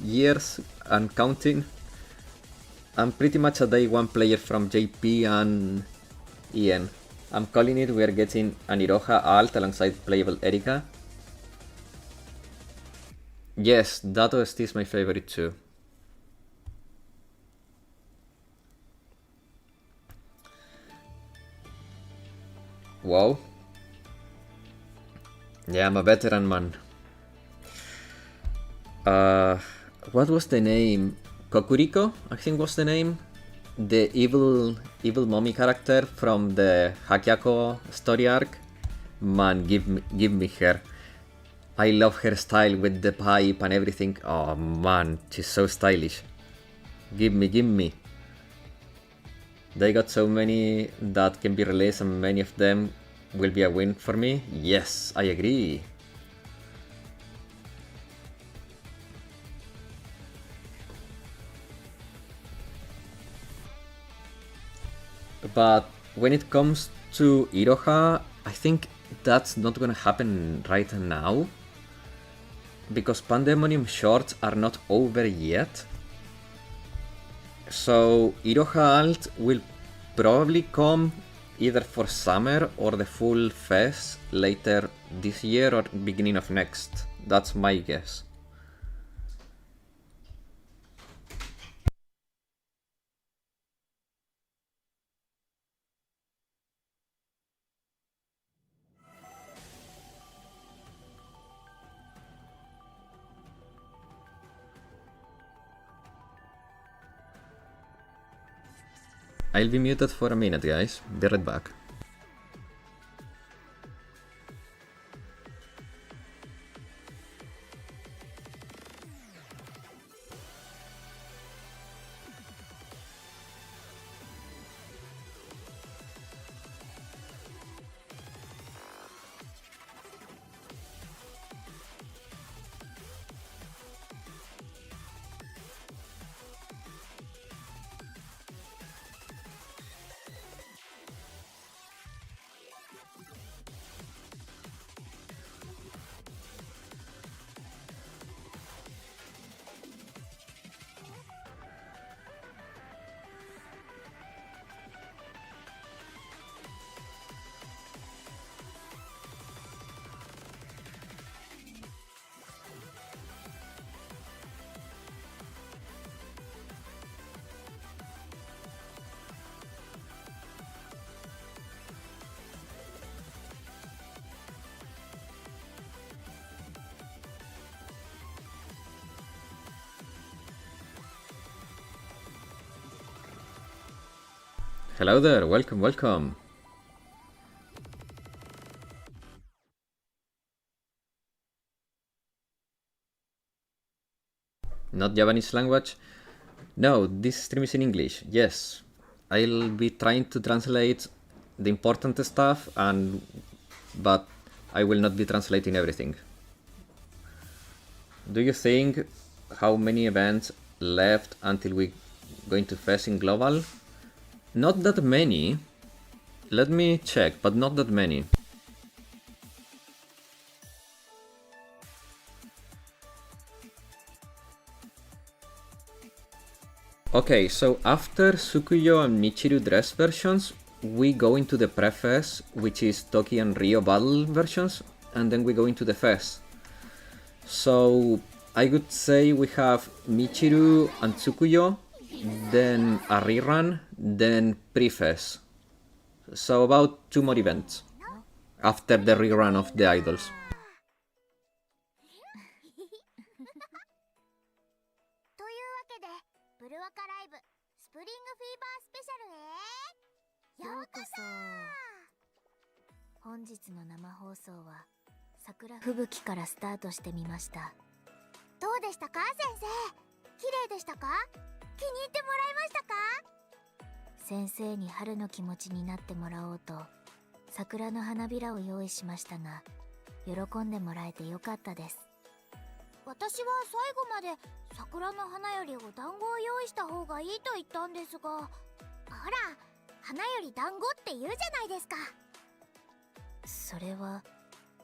years and counting. I'm pretty much a day one player from JP and Ian. I'm calling it we're getting an Iroha alt alongside playable Erika. Yes, that OST is my favorite too. Wow. Yeah, I'm a veteran, man. What was the name? Kokuriko, I think was the name. The evil mommy character from the Hakyako story arc. Man, give me her. I love her style with the pipe and everything. Oh man, she's so stylish. Give me. They got so many that can be released and many of them will be a win for me. Yes, I agree. But when it comes to Iroha, I think that's not gonna happen right now. Because Pandemonium shorts are not over yet. So Iroha alt will probably come either for summer or the full fest later this year or beginning of next. That's my guess. I'll be muted for a minute, guys. Be right back. Hello there, welcome. Not Japanese language? No, this stream is in English, yes. I'll be trying to translate the important stuff, but I will not be translating everything. Do you think how many events left until we going to fest in global? Not that many. Let me check, but not that many. Okay, so after Tsukuyo and Michiru dress versions, we go into the pre-fest, which is Toki and Ryo battle versions, and then we go into the fest. So I would say we have Michiru and Tsukuyo, then a rerun, then pre-fest. So about 2 more events after the rerun of the idols. というわけでブルワカライブスプリングフィーバースペシャルへようこそ。本日の生放送は桜吹雪からスタートしてみました。どうでしたか先生？綺麗でしたか？気に入ってもらえましたか？先生に春の気持ちになってもらおうと桜の花びらを用意しましたが、喜んでもらえてよかったです。私は最後まで桜の花よりお団子を用意した方がいいと言ったんですが、ほら、花より団子って言うじゃないですか。それは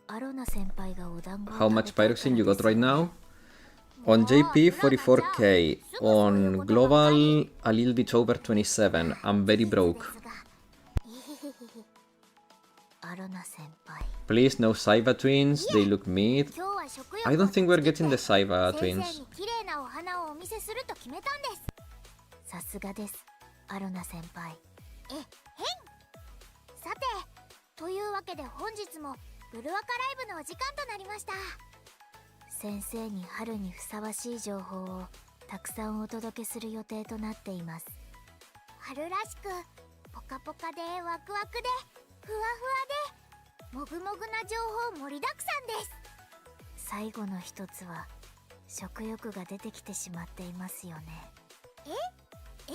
アロナ先輩がお団子を How much pyroxene you got right now? On JP 44k, on global a little bit over 27. I'm very broke. アロナ先輩 Please no Saiba twins, they look mid. I don't think we're getting the Saiba twins. 綺麗なお花をお見せすると決めたんです。さすがです、アロナ先輩。へん。さて、というわけで本日もブルワカライブのお時間となりました。先生に春にふさわしい情報をたくさんお届けする予定となっています。春らしくポカポカでワクワクでふわふわでもぐもぐな情報盛りだくさんです。最後の一つは食欲が出てきてしまっていますよね。えへ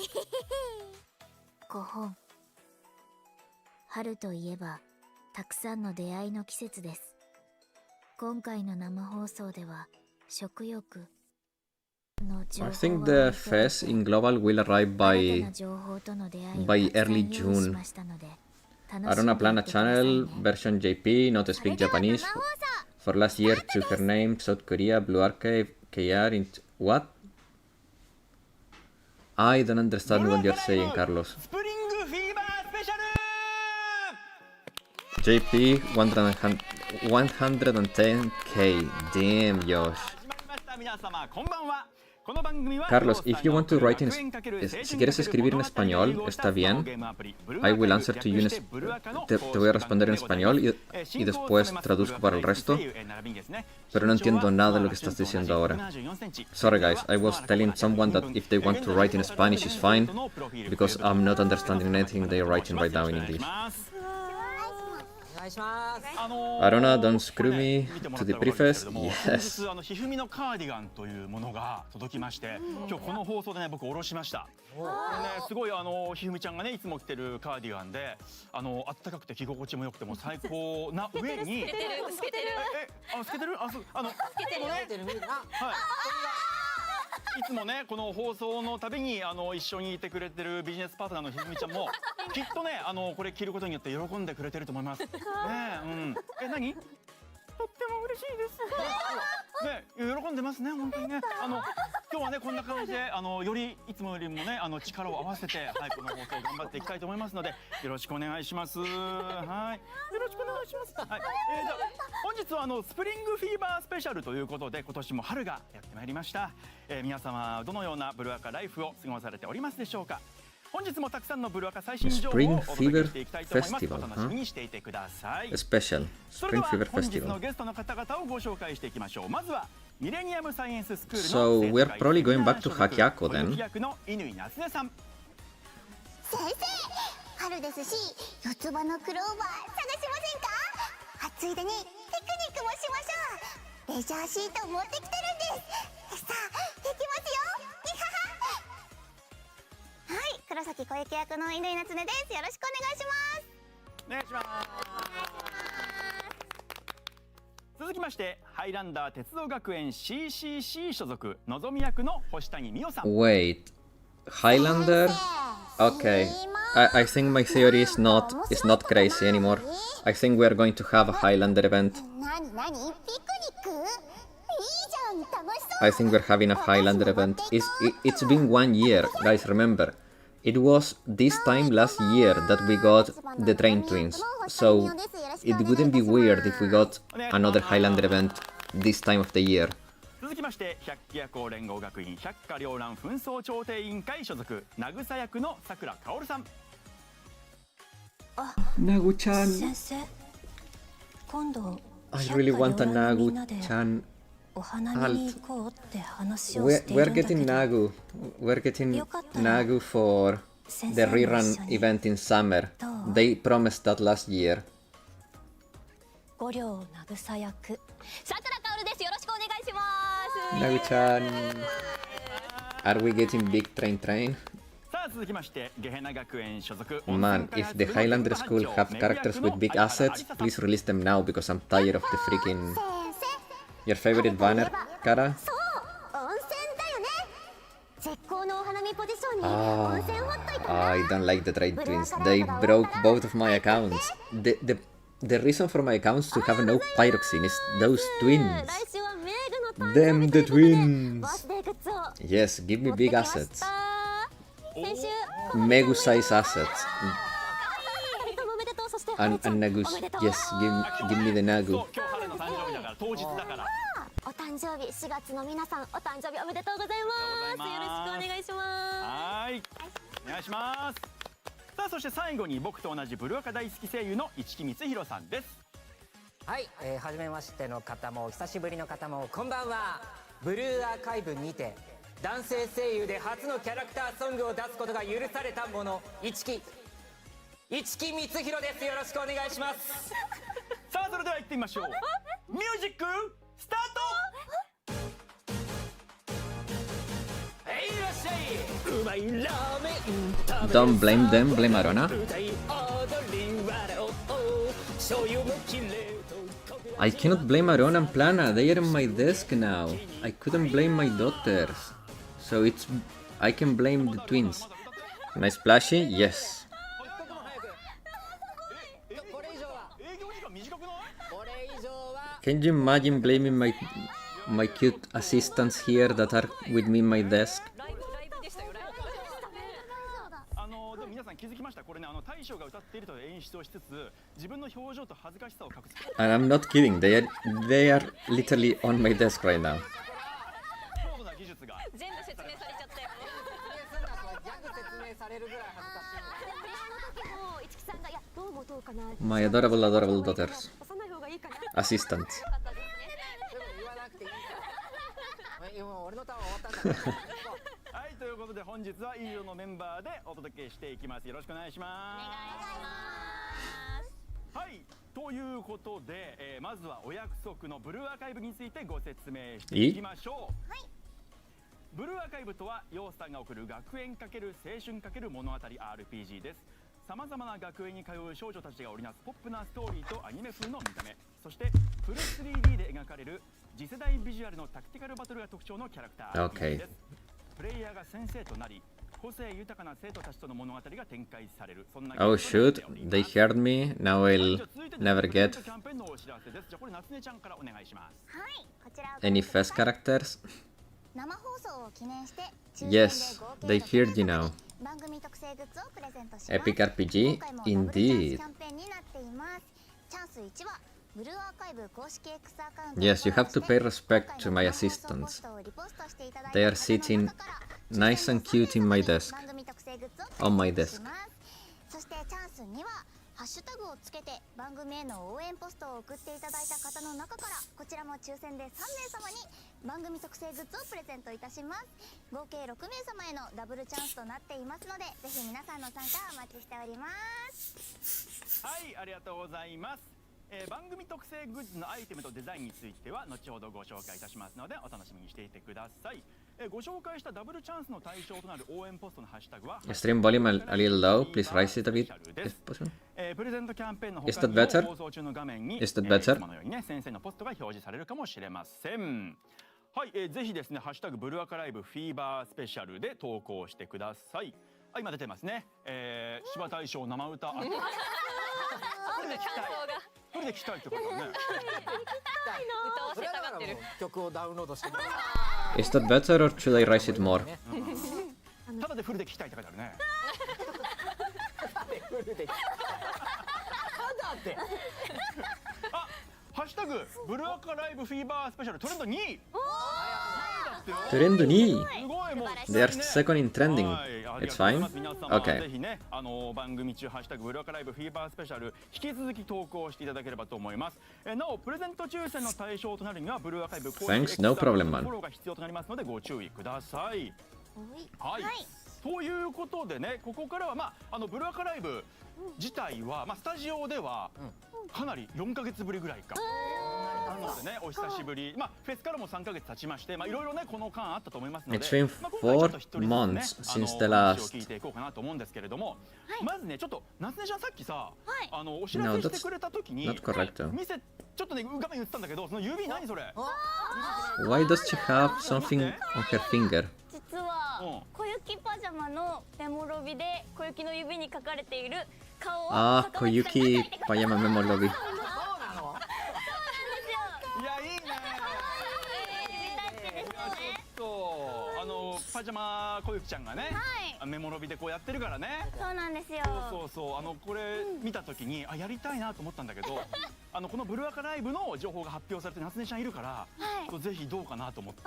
へへ。5本。春といえばたくさんの出会いの季節です。今回の生放送では食欲の情報 I think the fest in global will arrive by early June. I don't plan a channel version JP, not speak Japanese. For last year, to her name, South Korea, Blue Archive, KR, what? I don't understand what you're saying, Carlos. JP 110k. Damn, Josh. Carlos, if you want to write in... Si quieres escribir en español, está bien. I will answer to you te voy a responder en español y después traduzco para el resto. Pero no entiendo nada de lo que estás diciendo ahora. Sorry guys, I was telling someone that if they want to write in Spanish is fine, because I'm not understanding anything they're writing right now in English. Arona, don't screw me to the prefest. Yes. ひふみのカーディガンというものが届きまして、今日この放送でね僕おろしました。すごいひふみちゃんがねいつも着てるカーディガンで、あったかくて着心地も良くても最高な上に。透けてる。透けてる？透けてる見るな。はい。いつもねこの放送のたびに一緒にいてくれてるビジネスパートナーのひふみちゃんもきっとねこれ着ることによって喜んでくれてると思います。ねえ、何？とっても嬉しいです。ね、喜んでますね本当にね。今日はねこんな感じでよりいつもよりもね力を合わせてはいこの放送頑張っていきたいと思いますのでよろしくお願いします。はい、よろしくお願いします。はい。じゃあ本日はスプリングフィーバースペシャルということで今年も春がやってまいりました。皆様どのようなブルワカライフを過ごされておりますでしょうか。本日もたくさんのブルワカ最新情報をお届けしていきたいと思います。お楽しみにしていてください。Special それで Spring は Fever 本日 Festival. のゲストの方々をご紹介していきましょう。まずはミレニアムサイエンススクール So の we're probably going back to Hakiako then. 役の乾夏音さん。先生、春ですし四つ葉のクローバー探しませんか？ついでにテクニックもしましょう。レジャーシート持ってきてるんです。さあ行きますよ。はい、黒崎小雪役の乾夏音です。よろしくお願いします。お願いします。続きましてハイランダー鉄道学園 CCC 所属のぞみ役の星谷美代さん。 Wait, Highlander? Okay, I think my theory is not crazy anymore. I think we are going to have a Highlander event. なにピクニック？いいじゃん I think we're having a Highlander event. It's been 1 year, guys. Remember, it was this time last year that we got the Train Twins, so it wouldn't be weird if we got another Highlander event this time of the year. 続きまして百鬼夜行連合学院百花繚乱紛争調停委員会所属渚役のさくらかおるさん。 Nagu-chan. 先生、今度 I really want a Nagu-chan お花見に行こうって話をしている We're んだけど、 getting Nagu. We're getting Nagu for the rerun event in summer. They promised that last year. 五両渚役さくらかおるです。よろしくお願いします。 Nagu-chan. Are we getting big train? さあ続きましてゲヘナ学園所属 Man, if the Highlander school have characters with big assets, please release them now because I'm tired of the freaking... Your favorite banner, Kara? 温泉だよね。絶好のお花見ポジションに温泉掘っといた。 I don't like the Trade Twins. They broke both of my accounts. The reason for my accounts to have no pyroxene is those twins. 来週はメグの Them the twins. バースデーグッズを Yes, give me big assets. 先週 Megu size assets. 二人ともおめでとう。そして And Nagu. Yes, give me the Nagu. 今日春の誕生日だから当日だからお誕生日4月の皆さんお誕生日おめでとうございます。よろしくお願いしまはい、お願いします。さあそして最後に僕と同じブルアカ大好き声優の市木光弘さんです。はい、初めましての方も久しぶりの方もこんばんは。ブルーアーカイブにて男性声優で初のキャラクターソングを出すことが許された者、市木光弘です。よろしくお願いします。さあそれでは行ってみましょう。ミュージックスタート。いらっしゃい。うまいラーメン Don't blame them, blame Arona. 歌い踊り笑おう。醤油もきれいと I cannot blame Arona and Plana. They are on my desk now. I couldn't blame my daughters. So I can blame the twins. Can I splashy? Yes. これ以上は営業時間短くない？これ以上は Can you imagine blaming my cute assistants here that are with me in my desk? でも皆さん気づきました？これね大将が歌っているという演出をしつつ自分の表情と恥ずかしさを隠す。 And I'm not kidding. They are literally on my desk right now. 高度な技術が。全部説明されちゃったよ。ギャグ説明されるぐらい恥ずかしい。もう市木さんがいやどうもどうかな。 My adorable daughters. 押さない方がいいかな。 Assistants. でも言わなくていいから。今俺のターン終わったんだから。はい、ということで本日は以上のメンバーでお届けしていきます。よろしくお願いします。はい、ということで、まずはお約束のブルーアーカイブについてご説明していきましょう。はい、ブルーアーカイブとはヨウさんが送る学園×青春×物語 RPG です。さまざまな学園に通う少女たちが織りなすポップなストーリーとアニメ風の見た目、そしてフル 3D で描かれる次世代ビジュアルのタクティカルバトルが特徴のキャラクター RPG です。プレイヤーが先生となり個性豊かな生徒たちとの物語が展開される。そんな Oh shoot, they heard me. Now I'll never get キャンペーンのお知らせです。じゃあこれ夏音ちゃんからお願いします。はい、こちら any fest characters. 生放送を記念して Yes, they heard you now. 番組特製グッズをプレゼントします。 Epic RPG, 今回も indeed. ダブルチャンスキャンペーンになっています。チャンス1はブルーアーカイブ公式 X アカウント Yes, you have to pay respect to my assistants. They are sitting nice and cute in my desk. On my desk. そしてチャンス2はハッシュタグをつけて番組への応援ポストを送っていただいた方の中からこちらも抽選で3名様に番組特製グッズをプレゼントいたします。合計6名様へのダブルチャンスとなっていますのでぜひ皆さんの参加お待ちしております。はい、ありがとうございます。番組特製グッズのアイテムとデザインについては後ほどご紹介いたしますのでお楽しみにしていてください。ご紹介したダブルチャンスの対象となる応援ポストのハッシュタグは Stream volume a little low. Please raise it a bit if possible. プレゼントキャンペーンの Is 他 that にも better? 放送中の画面に Is that better? いつものようにね先生のポストが表示されるかもしれません。はい、ぜひですねハッシュタグブルアカライブフィーバースペシャルで投稿してください。あ、今出てますね。芝大将生歌。これで聞きたい。フルで聴きたいってことだね。歌わせたがってる。曲をダウンロードしてもら Is that better or should I raise it more? ただでフルで聴きたいって書いてあるね。フルでただってあ、ハッシュタグブルアカライブフィーバースペシャルトレンド2位。Trend 2. すごいもう。 They are second in trending. はい、あり It's がとうござい fine. ます。皆様 Okay. ぜひね、番組中ハッシュタグブルアカライブフィーバースペシャル引き続き投稿していただければと思います。なおプレゼント抽選の対象となるにはブルアカライブ公式 Thanks, no problem, man. フォローが必要となりますのでご注意ください。はい。ということでね、ここからはブルアカライブ自体はスタジオではかなり4ヶ月ぶりぐらいか。なのでね、お久しぶり。フェスからも3ヶ月経ちまして、いろいろねこの間あったと思いますので、 It's been 4 months since the last. 聞いていこうかなと思うんですけれども、まずねちょっと夏音ちゃんさっきさ、お知らせしてくれた時に Not correct. ちょっとね画面映ったんだけど、その指何それWhy does she have something on her finger? 実は小雪パジャマのメモロビで小雪の指に書かれている顔を Ah, Koyuki Pajama Memo Lobby. いやいいね。パジャマ小雪ちゃんがね、メモロビでこうやってるからね。そうなんですよ。そうこれ見た時にやりたいなと思ったんだけど、このブルアカライブの情報が発表されて夏音ちゃんいるから、ぜひどうかなと思って。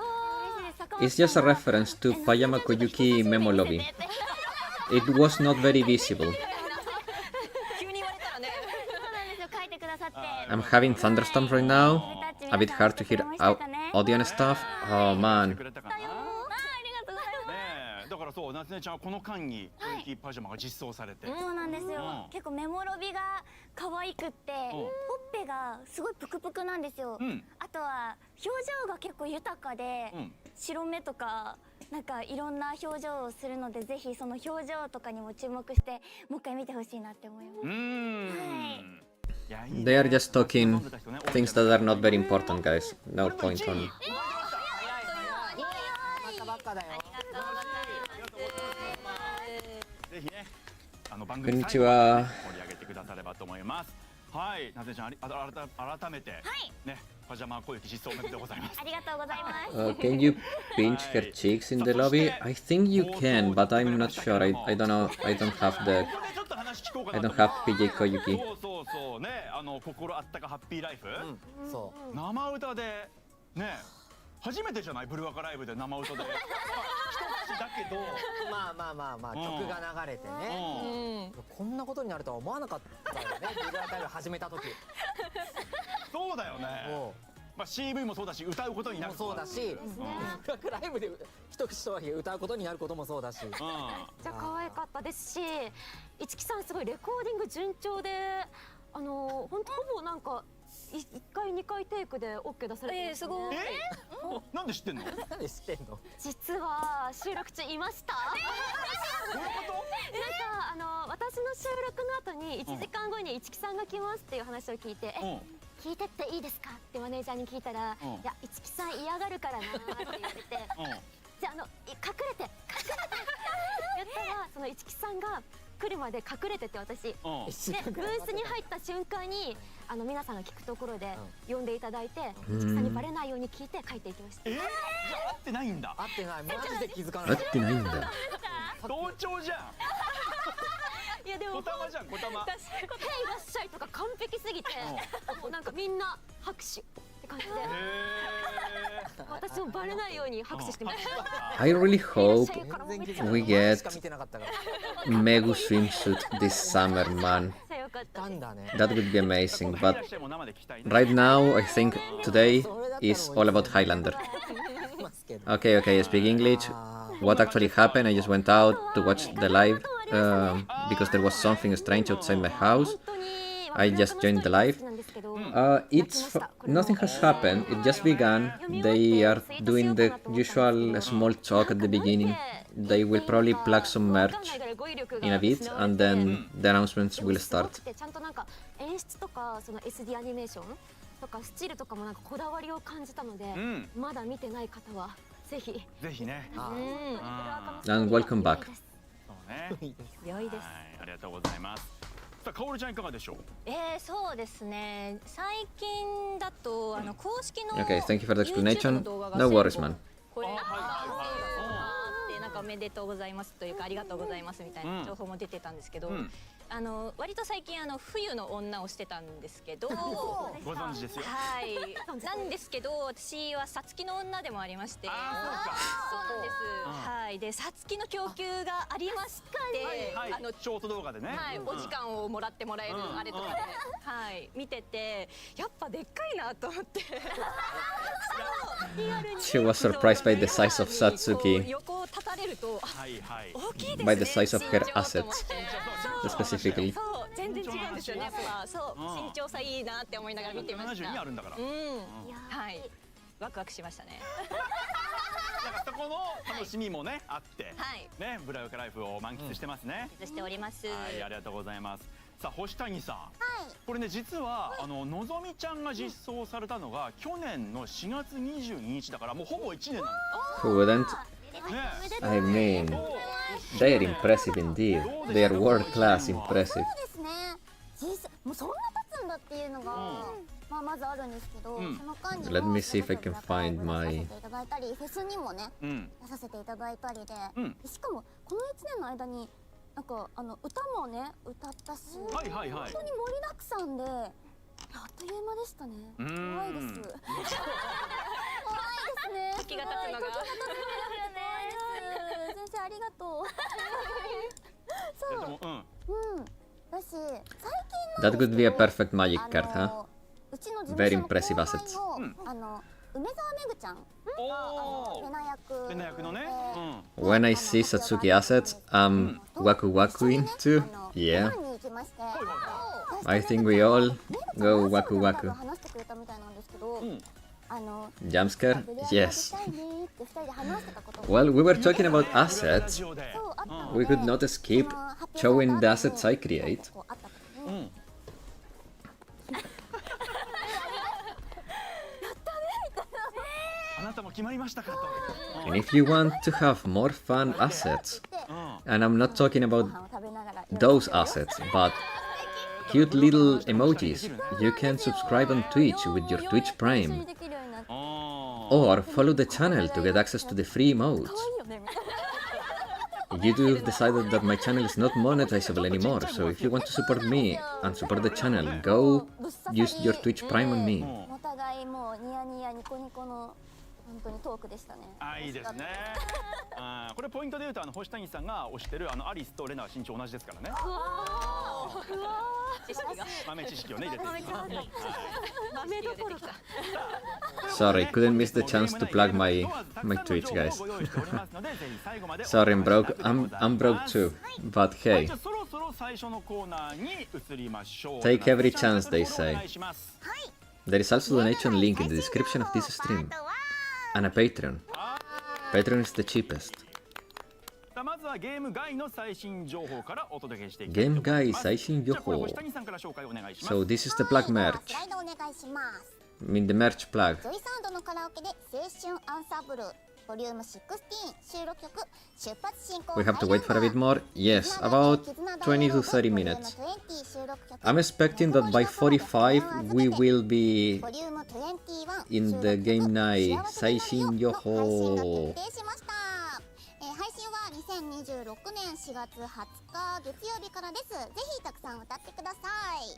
It's just a reference to Pajama Koyuki Memo Lobby. It was not very visible. 急に言われたらね。そうなんですよ、書いてくださって。 I'm having thunderstorms right now. A bit hard to hear audio and stuff. Oh man. くれたかな。だからそう、夏音ちゃんはこの間に小雪パジャマが実装されて、そうなんですよ。結構メモロビが可愛くって、ほっぺがすごいプクプクなんですよ。あとは表情が結構豊かで、白目とかなんかいろんな表情をするので、ぜひその表情とかにも注目してもう一回見てほしいなって思います。 They are just talking things that are not very important, guys. No point on. ばっかだよぜひね、番こん組にちは盛り上げてくださればと思います。はい、夏音ちゃん改めてね、パジャマ小雪実装おめでとうございます。ありがとうございます。Can you pinch her cheeks in the lobby? I think you can, but I'm not sure. I don't know. I don't have the. ちょっと話聞こうか I な don't と have PJ Koyuki. そうね、心あったかハッピーライフ、そう生歌でね、初めてじゃない、ブルアカライブで生歌で一口だけど、まあ曲が流れてね、こんなことになるとは思わなかったよね。ブルアカライブ始めた時そうだよね。CV もそうだし、歌うことになるもそうだし、ブルアカライブで一口とはいえ歌うことになることもそうだし、じゃあ可愛かったですし、一木さんすごいレコーディング順調で、本当ほぼなんか1回2回テイクで OK 出されてますね。すごい。なんで知ってんの？なんで知ってんの？実は収録中いました。なんか私の収録の後に1時間後に一木さんが来ますっていう話を聞いて、聞いてっていいですかってマネージャーに聞いたら、いや一木さん嫌がるからなって言われて、じゃあ隠れて言ったら、その一木さんが来るまで隠れてて、私でブースに入った瞬間に皆さんが聞くところで呼んでいただいて、一木さんにバレないように聞いて帰っていきました。じゃあ会ってないんだ。合ってない、マジで気づかない。合ってないんだ。同調じゃん。いやでも小玉じゃん、小玉。「へいらっしゃい」とか完璧すぎて、もうなんかみんな拍手って感じで、私もバレないように拍手してました。 I really hope we get しか見てなかったから。 Megu swimsuit this summer, man. よかったなんだね。 That would be amazing. But right now, I think today is all about Highlander. ますけど。 Okay, I speak English. What actually happened? I just went out to watch the live because there was something strange outside my house. I just joined the live. Nothing has happened. It just began. They are doing the usual small talk at the beginning. They will probably plug some merch in a bit, and then the announcements will start. ちゃんとなんか演出とかその SD アニメーションとかスチールとかもなんかこだわりを感じたので、まだ見てない方はぜひね。And welcome back. そうね。良いです。ありがとうございます。さあ、かおるちゃんいかがでしょう。そうですね。最近だと公式の Okay, thank you for the YouTube の explanation. 動画が No 1000 worries, 本 man. これはいはいでなんかおめでとうございますというかありがとうございますみたいな情報も出てたんですけど、割と最近冬の女をしてたんですけど、ご存知ですよ。はい。なんですけど私はさつきの女でもありまして、そうなんです。はい。でさつきの供給がありまして、ショート動画でね。はい。お時間をもらってもらえるあれとかで、はい見ててやっぱでっかいなと思って。She was surprised by the size of Satsuki, 横を立たれると大きいですね。 by the size of her assets, specifically. そう全然違うんですよね。やっぱそう身長差いいなって思いながら見てました。72あるんだから。はいワクワクしましたね。なんかそこの楽しみもねあって、はいねブラウカライフを満喫してますね。しております。はい、ありがとうございます。さあ星谷さん、これね実はのぞみちゃんが実装されたのが去年の4月22日だからもうほぼ1年なん Who wouldn't? ですね。 I mean, they are impressive indeed. They are world class impressive. そうですね。もうそんな経つんだっていうのが、まあまずあるんですけど、その間に Let me see if I can find my 出させていただいたり、フェスにもね、出させていただいたりで、しかもこの1年の間になんか歌もね歌ったし、本当に盛りだくさんで、あっという間でしたね。怖いです。怖いですね。時が経つのが。先生ありがとう。そう。だし最近 That could be a perfect magic card, huh? うちの Very impressive assets. 梅沢めぐちゃんがレナ役のね。When I see Satsuki assets, I'm waku wakuing too. Yeah. I think we all go waku waku. 話してくれたみたいなんですけど、Jump scare? Yes. Well, we were talking about assets. We could not escape showing the assets I create. あなたも決まりましたかと。 And if you want to have more fun assets, and I'm not talking about those assets, but cute little emojis, you can subscribe on Twitch with your Twitch Prime. Or follow the channel to get access to the free emotes. YouTube decided that my channel is not monetizable anymore, so if you want to support me and support the channel, go use your Twitch Prime on me. お互いもうニヤニヤニコニコの本当にトークでしたね。いいですね。これポイントで言うと星谷さんが推してるアリスとレナは身長同じですからね。豆知識をね入れて。豆どころか。 Sorry, couldn't miss the chance to plug my Twitch, guys. Sorry, I'm broke. I'm broke too. But hey, take every chance, they say. There is also a donation link in the description of this stream. And a Patreon. Patreon is the cheapest. まずはゲーム外の最新情報からお届けしていきゲーム外最新情報。星谷さんから紹介お願いします。 So this is the plug merch. スライドお願いします。 I mean the merch plug. ジョイサウンドのカラオケで青春アンサンブルボリューム16収録曲出発進行 We have to wait for a bit more. Yes, about 20 to 30 minutes. I'm expecting that by 45 we will be in the game night 最新情報。配信は2026年4月20日月曜日からです。ぜひたくさん歌ってください。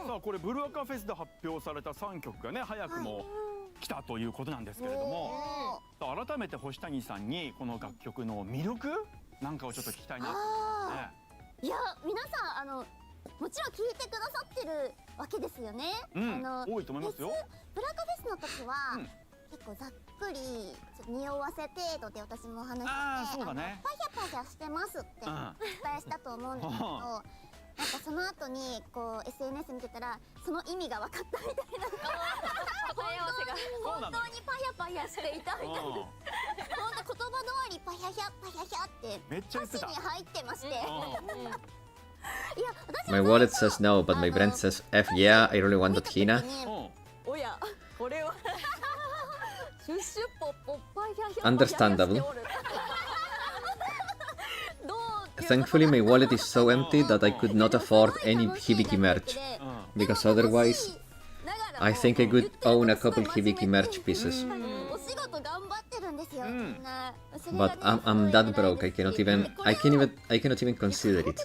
さあこれブルアカフェスで発表された3曲がね早くも来たということなんですけれども、改めて星谷さんにこの楽曲の魅力なんかをちょっと聞きたいなと思いますね。いや皆さんもちろん聞いてくださってるわけですよね。多いと思いますよ。ブラカフェスの時は、結構ざっくり匂わせ程度で私もお話して、パヒャパヒャしてますってお伝えしたと思うんですけど、なんかその後にこう SNS 見てたらその意味が分かったみたいな答え合わせが本当にパヒャパヒャしていたみたいな本当言葉通りパヒャヒャパヒャヒャって歌詞に入ってまして。My wallet says no, but my brain says F yeah, I really want that Hina. おやこれは Understandable. thankfully my wallet is so empty that I could not afford any Hibiki merch. Because otherwise, I think I could own a couple Hibiki merch pieces. But I'm that broke, I cannot even consider it.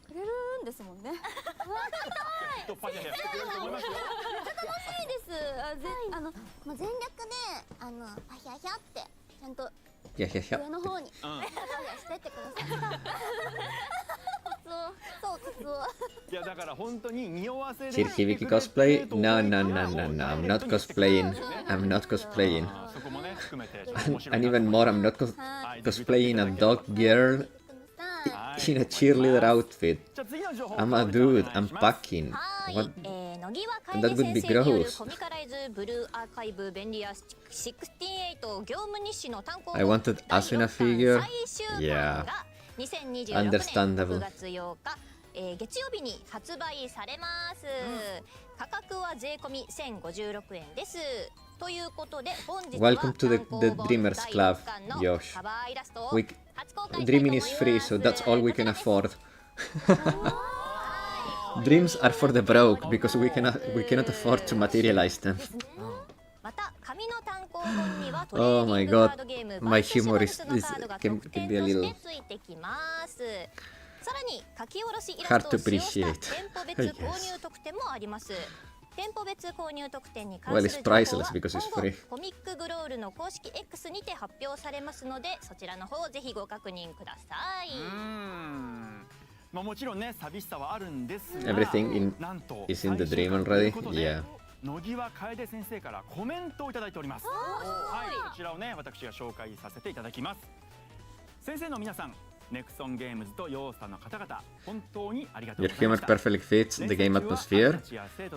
くれるんですもんね。突破でやってくれると思いますよ。いいです。もう全力でパヒャヒャってちゃんと上の方にパヒャしてってください。そうコツを。いやだから本当に匂わせで。Did Hibiki cosplay? No, I'm not cosplaying. I'm not cosplaying. そこもね含めて。And even more, I'm not cosplaying a dog girl in a cheerleader outfit. I'm a dude, I'm packing. What? That would be gross. I wanted Asuna figure. Yeah. Understandable. 月曜日に発売されます。価格は税込み1056円です。ということで本日は Welcome to the Dreamers Club, Josh. Dreaming is free, so that's all we can afford. Dreams are for the broke because we cannot afford to materialize them. Oh my god, my humor can be a little hard to appreciate. Well, it's priceless because it's free. コミックグロールの公式 X にて発表されますので、そちらの方ぜひご確認ください。まあもちろんね寂しさはあるんですが、 Everything is in the dream already. Yeah. 野際楓先生からコメントをいただいております。はい、こちらをね私が紹介させていただきます。先生の皆さん、ネクソンゲームズとヨースタの方々、本当にありがとう Your ございま humor した。 perfectly fits the game atmosphere.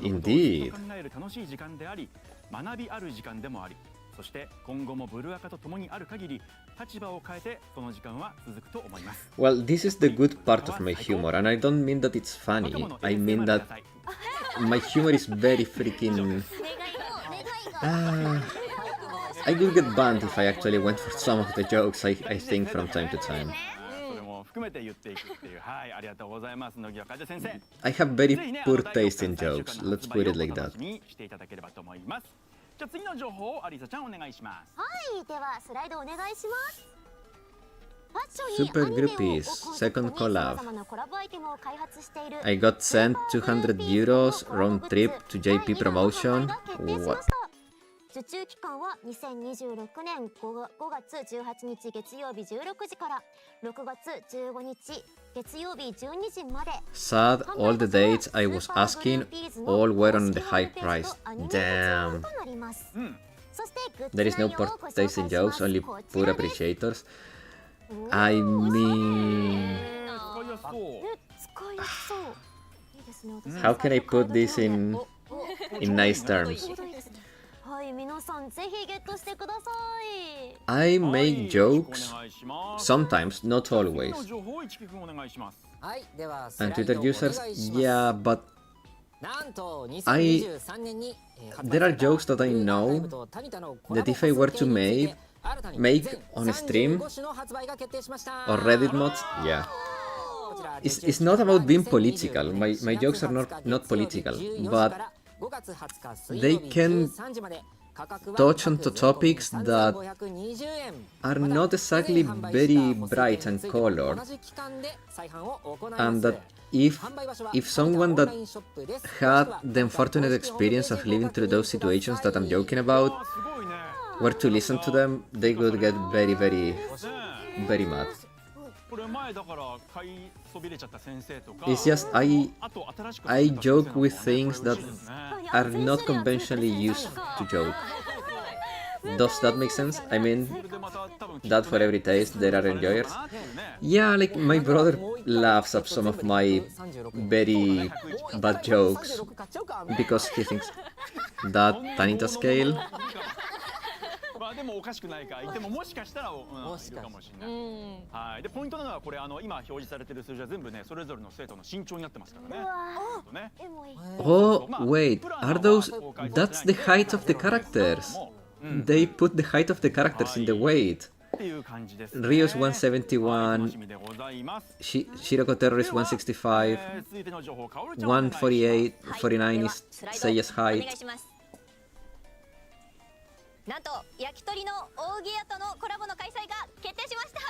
Indeed. 考える楽しい時間であり、学びある時間でもあり、そして今後もブルアカと共にある限り立場を変えてその時間は続くと思います。 Well, this is the good part of my humor, and I don't mean that it's funny. I mean that my humor is very freaking... I could get banned if I actually went for some of the jokes I think from time to time. それも含めて言っていくっていう、はい、ありがとうございます。野際楓先生。 I have very poor taste in jokes. Let's put it like that. していただければと思います。じゃあ次の情報をアリサちゃんお願いします。はい、ではスライドお願いします。 Super Groupies, second collab. I got sent 200 euros round trip to JP Promotion. What? 受注期間は2026年5月18日月曜日16時から6月15日月曜日12時まで。 Sad, all the dates I was asking, all were on the high price. Damn. There is no poor taste in jokes, only poor appreciators. I mean... How can I put this in nice terms? I make jokes sometimes, not always. And Twitter users, yeah, but there are jokes that I know that if I were to make on stream or Reddit mods, yeah. It's not about being political. My jokes are not political, but they can touch onto topics that are not exactly very bright and colored, and that if someone that had the unfortunate experience of living through those situations that I'm joking about were to listen to them, they would get very, very, very mad. It's just I joke with things that are not conventionally used to joke. Does that make sense? I mean, that for every taste there are enjoyers. Yeah, like my brother laughs at some of my very bad jokes because he thinks that Tanita scale. でもおかしくないかいてももしかしたらいるかもしれない。はい。でポイントなのはこれ今表示されている数字は全部ねそれぞれの生徒の身長になってますからね。Oh wait, are those? That's the height of the characters. They put the height of the characters in the weight. っていう感じですね。 Rio's 楽 171, しみでございます。 Shiroko Terrorist 165, 続いての情報、かおるちゃんお願いします。 148, はい、 49で is はスライド say yes お願 height. いします。なんと焼き鳥の扇屋とのコラボの開催が決定しました。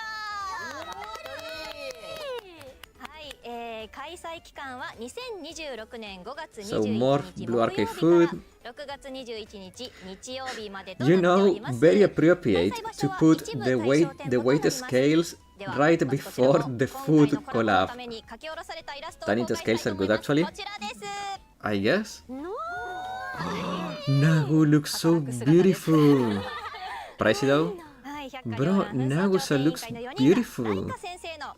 はい、開催期間は2026年5月 So 21 more 日 Blue 木曜 Arcade 日から food. 6月21日日曜日までと You なってお know, ります。 very appropriate 開催場所 to は put 一部 the 対 weight 象店 the ごとにな weight ります scales では right まずこちらの before the 今回 food のコラボの collab. ために書き下ろされたイラストを Danny, 公 the 開したい scales と are 思い good ます。 actually. こちらです。 I guess. の Nagu looks so beautiful. Pricey though? はい、Bro, Nagusa looks beautiful.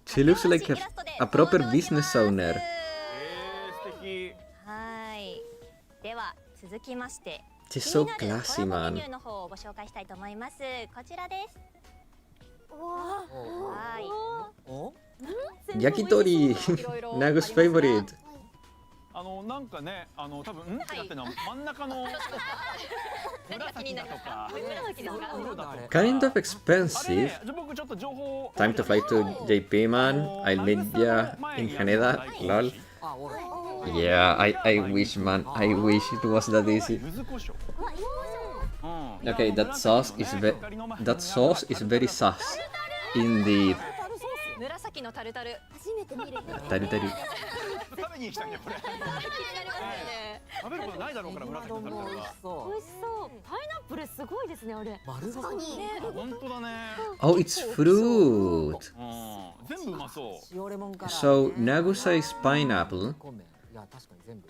She looks like a proper business owner. 素敵。はい。では続きまして、 She's 気 so になる classy, コラボメ man. ニューの方をご紹介したいと思います。こちらです。はい。お Yakitori, Nagu's favorite. なんかね、多分ってなってるのは真ん中の紫だとか。黒だとか。 Kind of あれ expensive. ね、じゃあ僕ちょっと情報を。 Time to fly to JP, man. I'll meet ya in Haneda. Lol. あ、おる Yeah, I wish, man. I wish it was that easy. 柚子胡椒。Okay, that sauce is very sus. Indeed. 紫のタルタル。初めて見る。タルタル。食べに行きたいねこれ。気になりますよね。食べることないだろうから紫のタルタルは。そ美味しそう。パイナップルすごいですねあれ。う丸ごと本当だね。 Oh, it's fruit. 全部うまそう。塩レモンから So, Nagusa is pineapple. 米いや確かに全部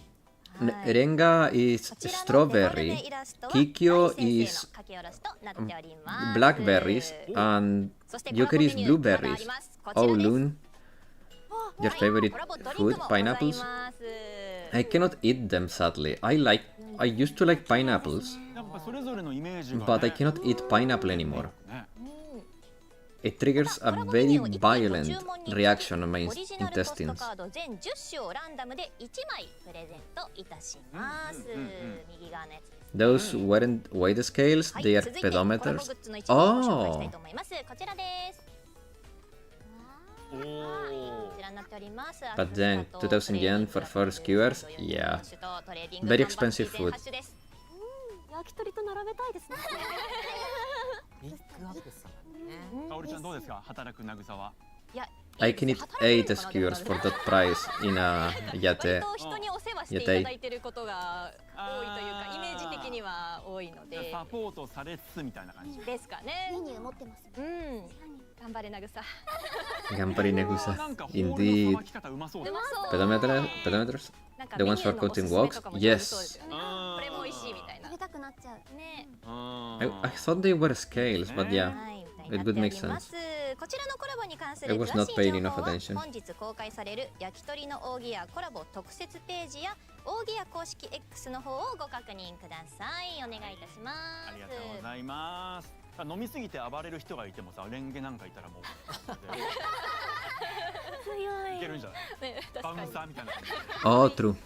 Renga is こちらのデフォル strawberry. メイラストは Kikyo 大先生 is の書き下ろしとなっております。 blackberries. And そしてコラボ Yukari メ is ニューまだあ blueberries. りますこち Oh, らです Loon. Your はい favorite コラボドリン food? クもござい Pineapples? ます I cannot eat them, sadly. I used to like pineapples, やっぱそれぞれのイメージがね。 but I cannot eat pineapple anymore. ね。 It triggers a コラボメニ very ューを一点ご violent 注文に reaction on my オリジナルポスト intestines. カード全10種をランダムで1枚プレゼントいたします右側のやつです Those weren't weight scales, はい they are 続いてコラボグ pedometers. ッズの一部をご紹介したいと思いますこちらですおおこ。ちらになっております But then, 2000 yen for 4 skewers? Yeah. Very expensive food. 焼き鳥と並べたいですね。ビッグアップさんねかおりちゃんどうですか働く渚は。いや I can eat 8 skewers for that price in a 割 yate. と人にお世話していただいてることが多いというかイメージ的には多いのでサポートされつつみたいな感じ。ですかねメニュー持ってます。うん頑張れなぐさ Gampari なん Negusa. かホールの Indeed. さばき方うまそうだ。うまそう Pedometers? なんか The メ ones ニュ for ーのおす coating すめ walks? とかも上手そうです Yes. よねこれも美味しいみたいな食べたくなっちゃう。ね I thought they were scales, but yeah. はい、 It would make sense. こちらのコラボに関する I 詳 was し not い paying 情 enough 報は attention. 本日公開される焼き鳥の扇屋コラボ特設ページや扇屋公式 X の方をご確認くださいお願いいたしますありがとうございます。飲みすぎて暴れる人がいてもさ、レンゲなんかいたらもういけるんじゃない？ね確バウかにンサーみたいな感じ。 Oh, true.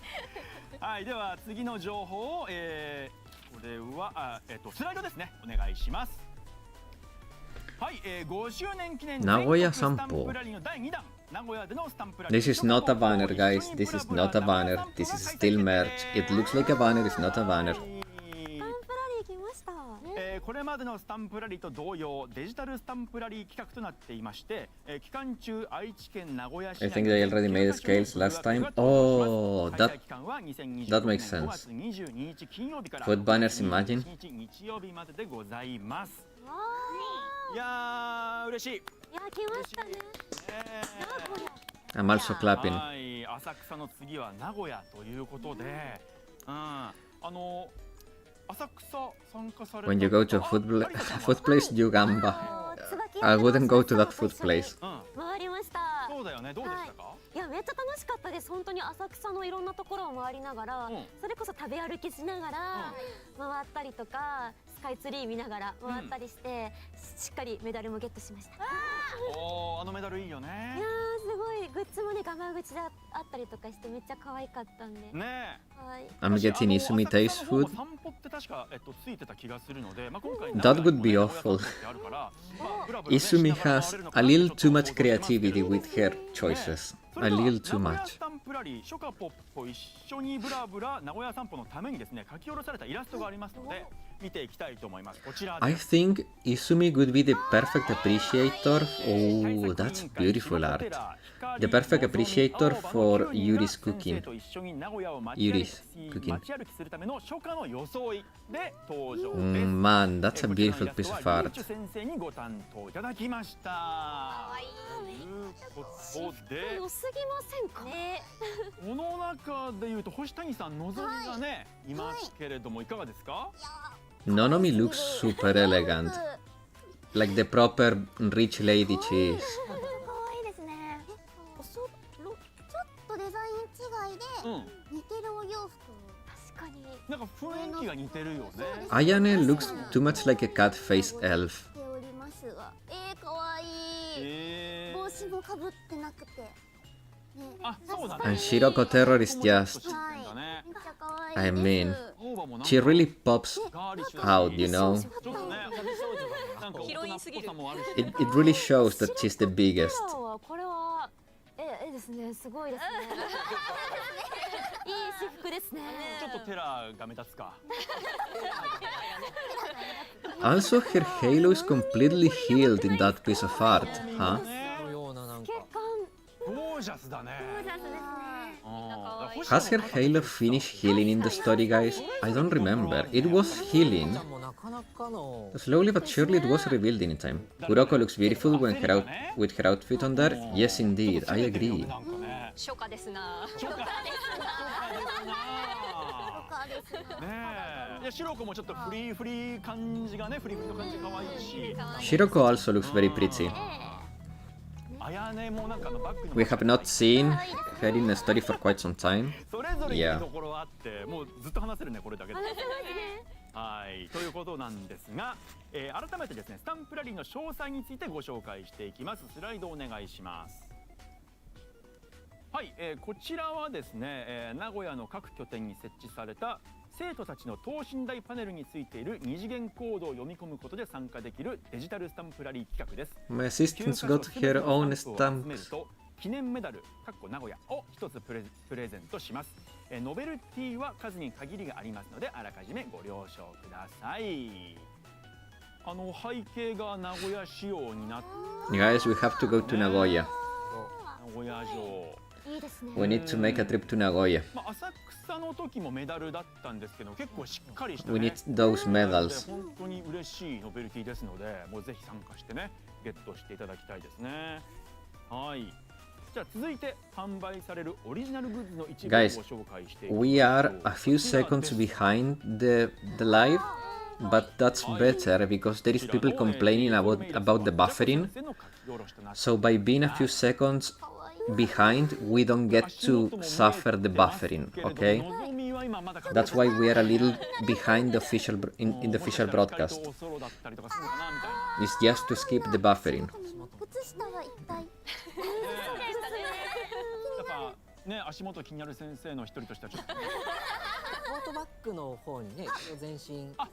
はい、では次の情報を、これはスライドですね。お願いします。はい、5周年記念名古屋全国散歩スタンプラリーの第2弾。名古屋でのスタンプラリー This is not a banner, guys. This is not a banner. This is still merch. It looks like a banner, it's not a banner. スタンプラリー来ました。これまでのスタンプラリーと同様デジタルスタンプラリー企画となっていまして、期間中愛知県名古屋市 I think they already made scales last time. Oh, that makes sense. 5月22日金曜日から Food banners, imagine. 21日日曜日まででございますわいやー嬉しい、ーいや来ましたね。I'm also clapping. はい浅草の次は名古屋ということで、浅草参加された When you go to a food place, you gamba. I wouldn't go to that food place. 回りました。そうだよねどうでしたか、いやめっちゃ楽しかったです。本当に浅草のいろんなところを回りながら、それこそ食べ歩きしながら回ったりとか、スカイツリー見ながら回ったりして、しっかりメダルもゲットしました。いやおーあのメダルいいよねーすごいグッズもねガマ口であったりとかしてめっちゃ可愛かったんで。ねはい。 I'm getting Izumi taste food. 散歩って確かついてた気がするので、まあ今回 That would be awful. Izumi has a little too much creativity with her choices. A little too 名古屋 much. スタンプラリー初夏ポッポ一緒にブラブラ名古屋散歩のためにですね書き下ろされたイラストがありますので見ていきたいと思います。こちら I です。 think Izumi would be the perfect appreciator. Oh, that's beautiful art. The perfect appreciator for Yuri's cooking. Yuri's cooking. Man, that's a beautiful piece of art. 先生にご担当いただきました。可愛い。ということで、良すぎませんか？ね。この中でいうと星谷さん、のぞみがね、いますけれどもいかがですか？ Nonomi looks super elegant. Like the proper rich lady she is. 可愛いですね。ちょっとデザイン違いで似てるお洋服。確かに。なんか雰囲気が似てるよね。 Ayane looks too much like a cat-faced elf. しておりますが、可愛い。帽子もかぶってなくて。あ、そうだね。 And Shiroko Terror is just... はい。めっちゃ可愛い。 I mean, she really pops out, you know? ちょっとね、なんかヒロインすぎる。 It really shows that she's the biggest. これはですね、すごいですね。いい私服ですね。ちょっとテラが目立つか。 Also, her halo is completely healed in that piece of art, huh? ゴージャスだね。 Has her halo finished healing in the story, guys? I don't remember. It was healing. Slowly but surely it was revealed in time. Kuroko looks beautiful when with her outfit on there. Yes, indeed, I agree. 初夏ですな。ねえ、いや白子もちょっとフリー感じがね、フリーの感じ可愛いし。 Shiroko also looks very pretty. あやねもなんかバッグに We have not seen her in a story for quite some time. それぞれいいところあって、もうずっと話せるねこれだけで。はい、ということなんですが、改めてですね、スタンプラリーの詳細についてご紹介していきます。スライドお願いします。はい、こちらはですね、名古屋の各拠点に設置された生徒たちの等身大パネルについている二次元コードを読み込むことで参加できるデジタルスタンプラリー企画です。 My assistant's got her own stamps. 記念メダル名古屋を一つプレゼントします。ノベルティは数に限りがありますのであらかじめご了承ください。背景が名古屋仕様になって、 Guys, we have to go to Nagoya. 名古屋城。 いいですね。 We need to make a trip to Nagoya. 浅草の時もメダルだったんですけど、結構しっかりした、ね、 We need those medals. 本当に嬉しいノベルティですので、もうぜひ参加してね、ゲットしていただきたいですね。はい。じゃあ続いて販売されるオリジナルグッズの一部をご紹介していきましょう。 We are a few seconds behind the live, but that's better because there is people complaining about the buffering. So by being a few seconds behind, we don't get to suffer the buffering, okay? That's why we are a little behind the official in the official broadcast. It's just to skip the buffering. 靴下は一体。ね、足元気になる先生の一人としてはちょっと。トートバッグの方にね、全身。あ、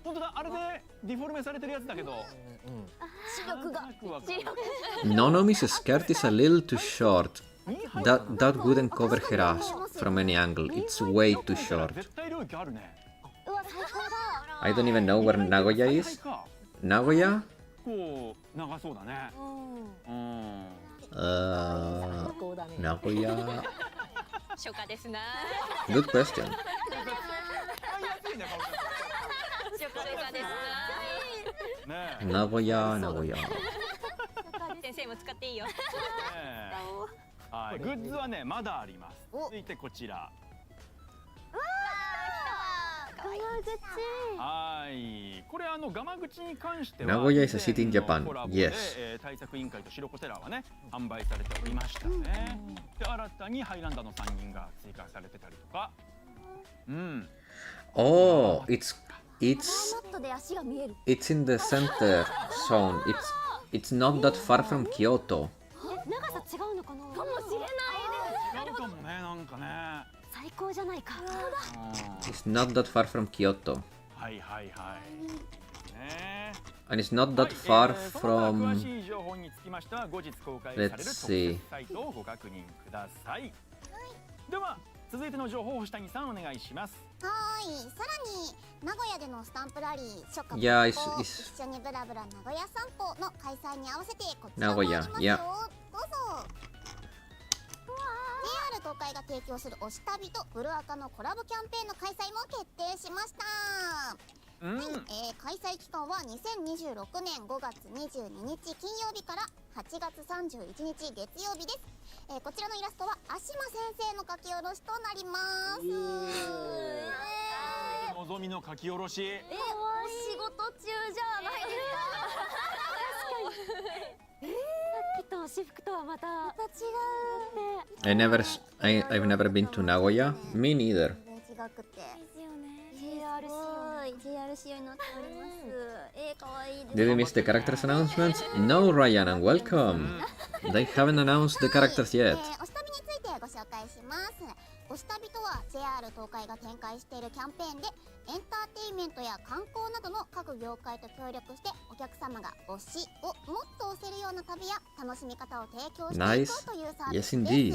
本当だ、あれでディフォルメされてるやつだけど。視力が。 Nonomi's skirt is a little too short. That wouldn't cover her ass from any angle. It's way too short. 絶対領域あるね。うわ、最高だ。 I don't even know where Nagoya is. Nagoya? こう長そうだね。Nagoya. 初夏ですな。 Good question. 初夏ですね。 Nagoya. 先生も使っていいよ。はい、グッズはねまだあります。続いてこちら。はい、これガマ口に関しては Nagoya is a city in Japan. コラボ Yes. で対策委員会と白子テラーはね販売されておりましたね。で新たにハイランダーの3人が追加されてたりとか。Oh, it's マットで足が見える。 in the center zone. It's not that far from Kyoto. 長さ違うのかな。かもしれない違うかもね、なんかね。最高じゃないか。 It's not that far from Kyoto. はいはいはい。ね。 And it's not that はい far その他 from... 詳しい情報につきましては後日公開される特 Let's 設 see. サイトをご確認ください。では続いての情報を星谷さんお願いします。はーい、さらに名古屋でのスタンプラリー初夏 Yeah, 一 it's 緒にブラブラ名古屋散歩の開催に合わせてこちら名古屋もありますよ。 Yeah. どうぞ。JR 東海が提供する推し旅とブルアカのコラボキャンペーンの開催も決定しました。うん。はい、開催期間は2026年5月22日金曜日から8月31日月曜日です。こちらのイラストは芦間先生の書き下ろしとなります。のぞみの書き下ろし。お仕事中じゃないですか。確かに。さっきと私服とはまた違う。I've never been to Nagoya. Me neither. 全然違くて。JR すごい JR 仕様になっております。可愛いです。 Did we miss the characters announcements? No, Ryan, and welcome. They haven't announced the characters yet. 推し旅についてご紹介します。推し旅とは JR 東海が展開しているキャンペーンでエンターテインメントや観光などの各業界と協力してお客様が推しをもっと推せるような旅や楽しみ方を提供していこうというサービス Yes, です。 indeed.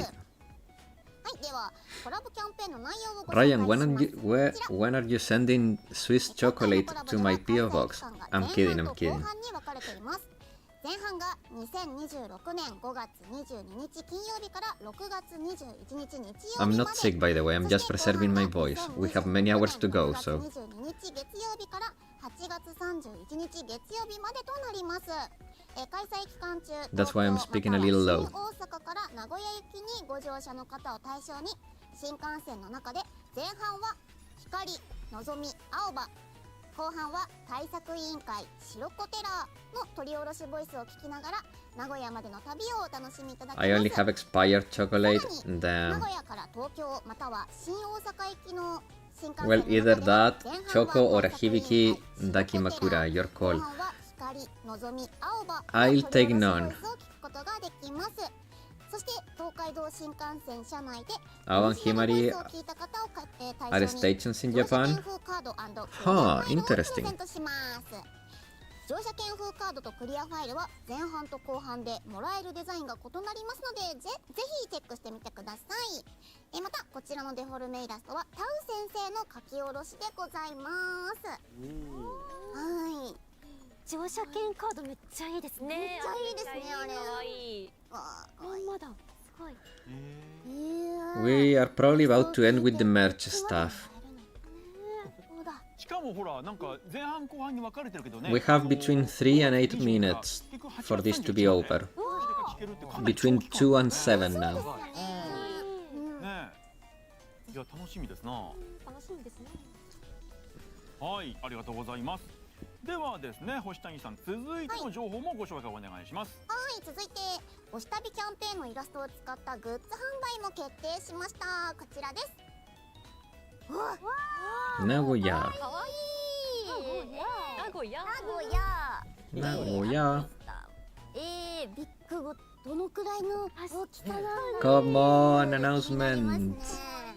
はい、ではコラボキャンペーンの内容をご紹介します。 Ryan, when are you sending Swiss chocolate to my PO box? I'm kidding, I'm 後 kidding. 半に分かれています。前半が2026年5月22日金曜日から6月21日日曜日まで。 I'm not sick, by the way. I'm just preserving my voice. We have many hours to go, so... 22日月曜日から8月31日月曜日までとなります。開催期間中、 That's why I'm speaking a little low. 新大阪から名古屋行きにご乗車の方を対象に新幹線の中で前半は光、のぞみ、青葉、後半は対策委員会白子テラーの取り下ろしボイスを聞きながら名古屋までの旅をお楽しみいただけます。 I only have expired chocolate. さらに Damn. 名古屋から東京または新大阪行きの新幹線 Well, の中 either で that, 前半は Choco or 対策委員会 Hibiki 白子テラー Dakimakura, your 後 call. 半は光、のぞみ、青葉 I'll の take 取り下ろし none. ボイスを聞くことができます。そして東海道新幹線車内で Awan オリジナルボイ Himari スを聞いた方を対 are 象に stations in 乗車 Japan? 券風カード&クリアフ Huh, ァイルをプレゼ interesting. ントします。乗車券風カードとクリアファイルは前半と後半でもらえるデザインが異なりますのでぜひチェックしてみてください。またこちらのデフォルメイラストはタウ先生の書き下ろしでございます。はい、乗車券カードめっちゃいいですね。めっちゃいいですねあれ。可愛い。わあかわいい。まだすごい。We are probably about to end with the merch stuff. そうだ。しかもほらなんか前半後半に分かれてるけどね。 We have between 3 and 8 minutes for this to be over. Between 2 and 7 now. ねえ。いや楽しみですな。楽しみですね。はいありがとうございます。ではですね星谷さん続いての情報もご紹介お願いします。はい、続いて推し旅キャンペーンのイラストを使ったグッズ販売も決定しました。こちらです。うわ、 Nagoya. かわいい。名古屋。名古屋。 Nagoya. ビッグゴどのくらいの大きさなんだ。 Come on, 気になりますね announcements. はい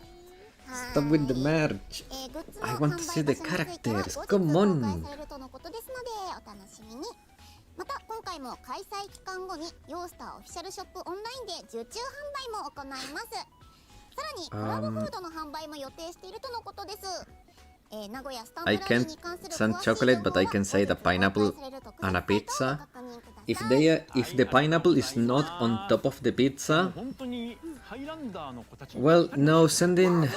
Stop with the merch. グッズの I 販 want 売 to 場 see the 所については characters. 後日 Come 公 on. 開されるとのことですのでお楽しみに。また今回も開催期間後にヨースターオフィシャルショップオンラインで受注販売も行います。さらにコラボフードの販売も予定しているとのことです。名古屋スタンプ I ラリー can't に関する send 詳しい情報 chocolate, は but I can say the 後日公開 pineapple される特設 on a サイトを pizza. ご確認ください。 If the pineapple is not on top of the pizza, 本当にハイランダーの子たち。 well, no, sending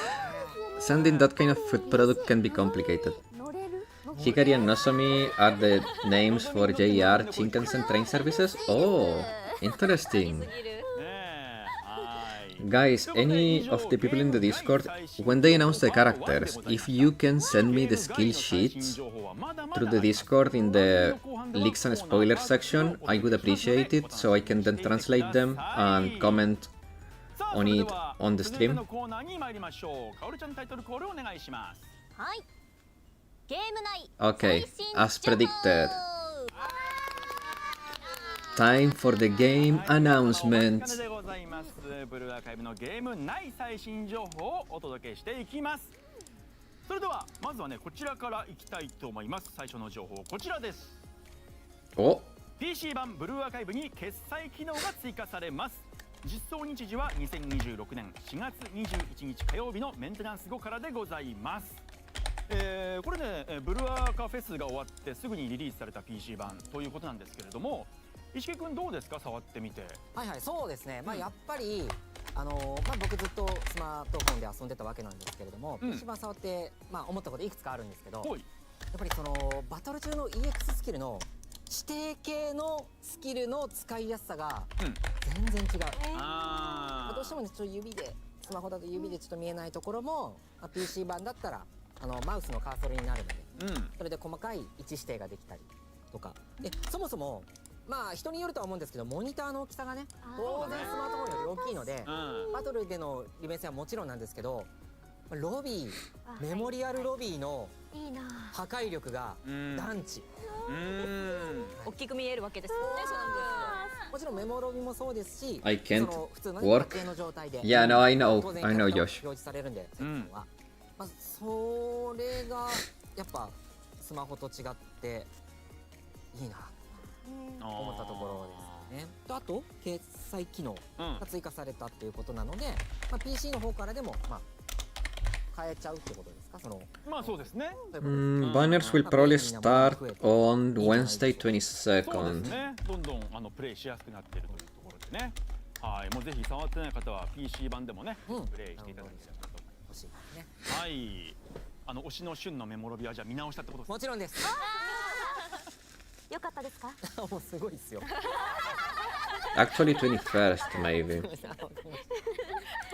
that kind of food product can be complicated. 乗れる？ Hikari and Nozomi are the names for JR Shinkansen train services. Oh, interesting. ねえはい。 Guys, any of the people in the Discord, when they announce the characters, if you can send me the skill sheets through the Discord in the leaks and spoilers section, I would appreciate it, so I can then translate them and comment on it on the stream. コーナーに参りましょう。かおるちゃんタイトルコールお願いします。はい。ゲーム内 Okay, 最新 as 情報 predicted. time for the game お待ち announcement. かねでございます。ブルーアーカイブのゲーム内最新情報をお届けしていきます。それではまずはねこちらからいきたいと思います。最初の情報こちらです。 Oh, PC 版ブルーアーカイブに決済機能が追加されます。実装日時は2026年4月21日火曜日のメンテナンス後からでございます。これねブルーアーカフェスが終わってすぐにリリースされた PC 版ということなんですけれども、石毛くんどうですか、触ってみて。はいはい、そうですね。まあやっぱり僕ずっとスマートフォンで遊んでたわけなんですけれども、PC 版触って思ったこといくつかあるんですけど、やっぱりそのバトル中の EX スキルの指定系のスキルの使いやすさが全然違う。どうしてもねちょっとスマホだと指でちょっと見えないところも、PC 版だったらマウスのカーソルになるので、それで細かい位置指定ができたりとかで、そもそもまあ人によるとは思うんですけど、モニターの大きさがね当然スマートフォンより大きいので、バトルでの利便性はもちろんなんですけど、ロビーメモリアルロビーの破壊力が段地。大きく見えるわけですもんね、その分。もちろんメモロビもそうですし、 I can't 普通の work. 家庭の状態で Yeah, no, I 当 know, 然 I know, 表 Josh. 示されるんで、はそれがやっぱスマホと違っていいなと思ったところですね。とあと決済機能が追加されたっていうことなので、PC の方からでも変えちゃうってことですか。そのまあそうですね。Banners will probably start on Wednesday そうです 22nd. ね。どんどんプレイしやすくなっているというところでね。はい、もうぜひ触ってない方は PC 版でもね、プレイしていただければと思います。欲しいですね。はい。推しの旬のメモロビはじゃあ見直したってことですか。もちろんです。よかったですか？もうすごいですよ。Actually 21st, maybe.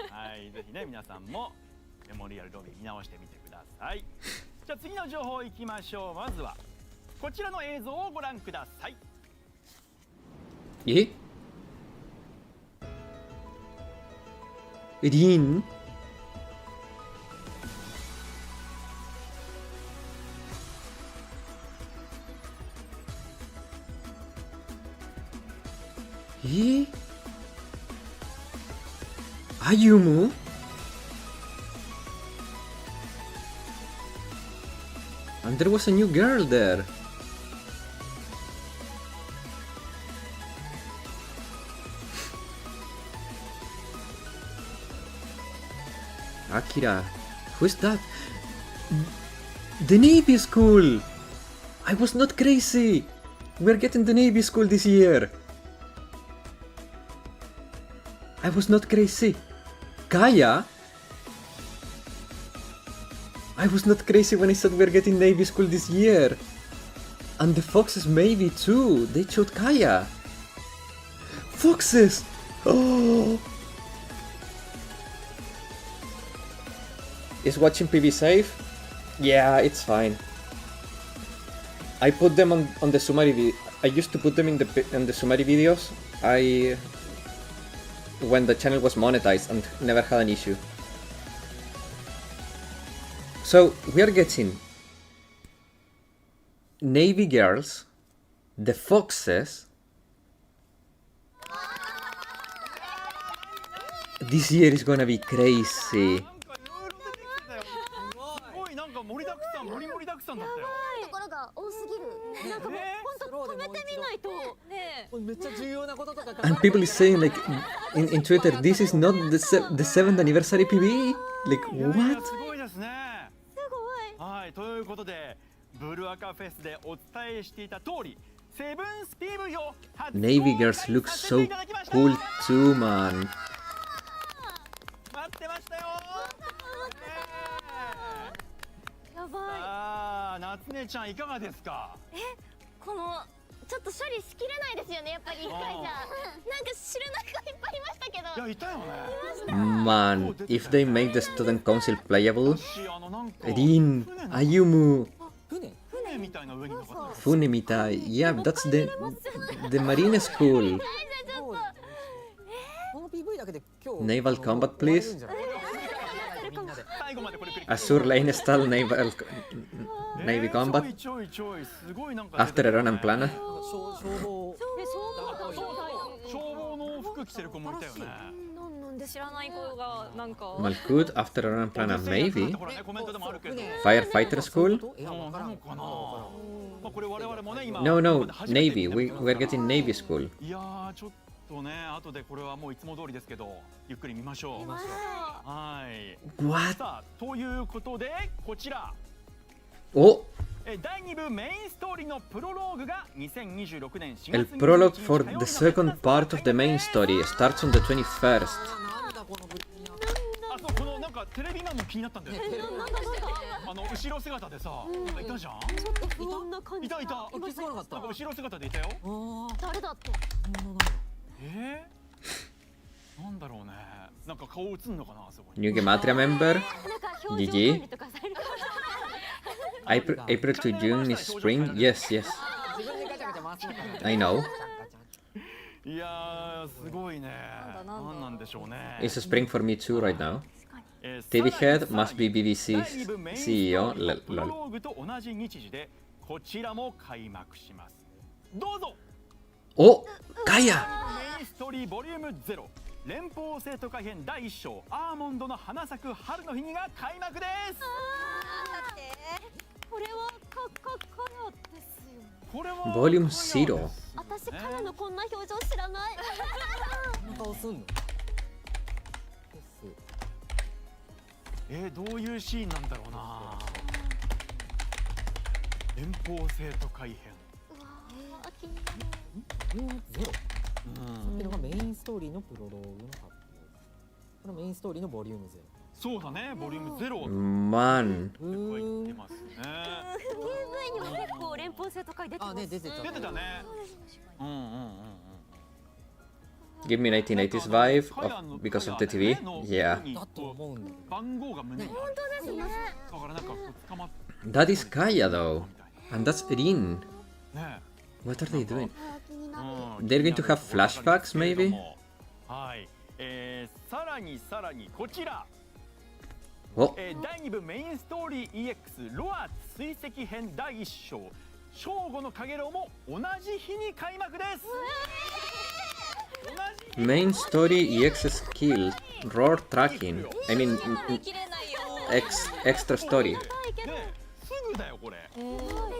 はい、ぜひね皆さんもメモリアルロビー見直してみてください。じゃあ次の情報いきましょう。まずはこちらの映像をご覧ください。Eh? Rin? Eh? Ayumu? And there was a new girl there. Akira. Who's that? The Navy School! I was not crazy! We're getting the Navy School this year! I was not crazy! Kaya? I was not crazy when I said we're getting Navy School this year! And the Foxes maybe too! They chose Kaya! Foxes! Oh! Is watching PV safe? Yeah, it's fine. I put them on the summary. I used to put them in the summary videos. When the channel was monetized and never had an issue. So we are getting Navy girls, the Foxes. This year is gonna be crazy. 盛りだくさん、盛りだくさんだったよ。ところが多すぎる。なんかもう本当止めてみないとね。めっちゃ重要なこととか。And people is saying like in Twitter, this is not the 7th anniversary PvE. Like what? すごいですね。すごい。はい、ということでブルアカフェスでお伝えしていた通り、セブンス PV を初公開 Navy girls look させ so ていただきました。 cool too, man. 待ってましたよ。やばい。ああ、夏音ちゃんいかがですか。このちょっと処理しきれないですよね、やっぱり一回じゃ。なんか知らない子いっぱいいましたけど。いや、いたよね。Man, if they make the student council playable, Rin, Ayumu, 船みたいな上に乗っかってる。 Fune mitai. Yeah, that's the marine school. この PV だけで今日 Naval combat, please. かも最後までこれ繰り Azur lane stall naval Navy combat ちょいちょいすごいなんか after a run and plan. 消防の服着てる子もいたよね。知らない子がなんか Malkud after a run and plan. Maybe ほらねコメントでもあるけど。 firefighter school. なのかな。まあこれ我々もね今 No, no, Navy. We're getting Navy school. いやーちょっとね後でこれはもういつも通りですけどゆっくり見ましょう。はい。 What? さあということでこちら。 Oh, 第2部メインストーリーのプロローグが2026年4 el 月 prologue for the second part of the main story starts on the 21st. あそうこのなんかテレビマンも気になったんだよね。後ろ姿でさ、なんかいたじゃん。いたいた。なんか後ろ姿でいたよ。誰だって。なんだろうね。なんか顔映んのかなあそこに。 New Gematria member. GG. April to June is spring. Yes, yes. I know. いやーすごいね。なんなんでしょうね。 It's a spring for me too right now. TV head must be BBC CEO. プロローグと同じ日時でこちらも開幕します。どうぞ。 Oh, Gaia! メインストーリーボリューム0連邦生徒会編第1章アーモンドの花咲く春の日にが開幕です。これはカヤですよ。これは Volume 0. 私カヤのこんな表情知らない。こんな顔すんの？どういうシーンなんだろうな。連邦生徒会編。気になる。ゼロ。っていうのがメインストーリーのプロローグの発表。これメインストーリーのボリュームゼロ。そうだね、ボリューム0 Man. と言ってますね。 PV にも結構連邦生徒会出てます。出てた。出てたね。Give me 1980s vibe because of the TV. Yeah. だと思うんだけど。番号が胸にある。本当ですね。だからなんか捕まっ That is Gaia though. And that's Rin. ね。 What are they doing? 気になる。 They're going to have flashbacks maybe? はい。さらにこちら。 Oh, 第2部メインストーリー EX ロア追跡編第1章正午の陽炎も同じ日に開幕です。 main story EX skill. Roar tracking. I mean, 切れないよ。 extra story. ね、すぐだよこれ。そう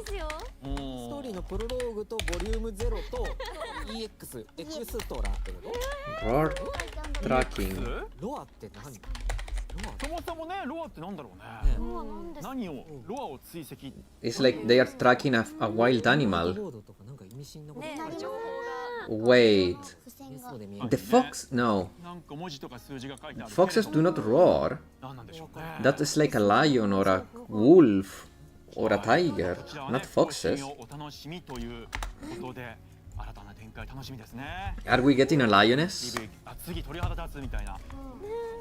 ですよ。ストーリーのプロローグとボリュームゼロと EX エクストラってこ Roar tracking. と？ロアって何？そもそもね、ロアってなんだろうね。何をロアを追跡。 It's like they are tracking a wild animal. ボードとかなんか意味深なこと。情報 Wait. 付箋が。 The fox? No. なんか文字とか数字が書いてある。 Foxes do not roar. なんなんでしょうね。 That is like a lion or a wolf or a tiger, こちらはね not foxes. お楽しみということで新たな展開楽しみですね。 Are we getting a lioness? 次鳥肌立つみたいな。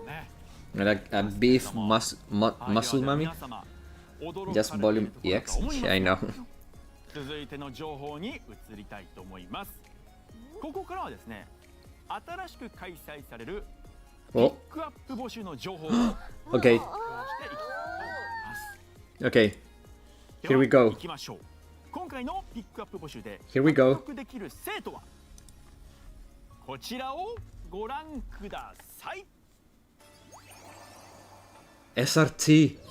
ね。 Like a beef muscle mummy? Just volume EX? Yeah, I know. 続いての情報に移りたいと思います。ここからはですね、新しく開催されるピッ Oh, クアップ募集の情報を okay. していきたいと思います。 Okay. では Here we go. 行きましょう。今回のピックアップ募集で Here we go. 獲得できる生徒はこちらをご覧ください。 SRT. よかっ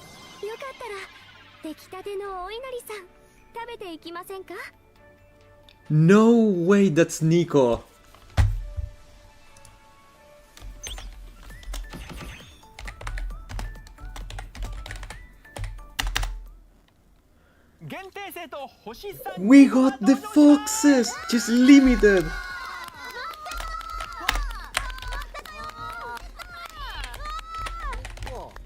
たら出来たてのお稲荷さん食べていきませんか？ No way, that's Nico. 限定生徒星さん We got the foxes! Just limited!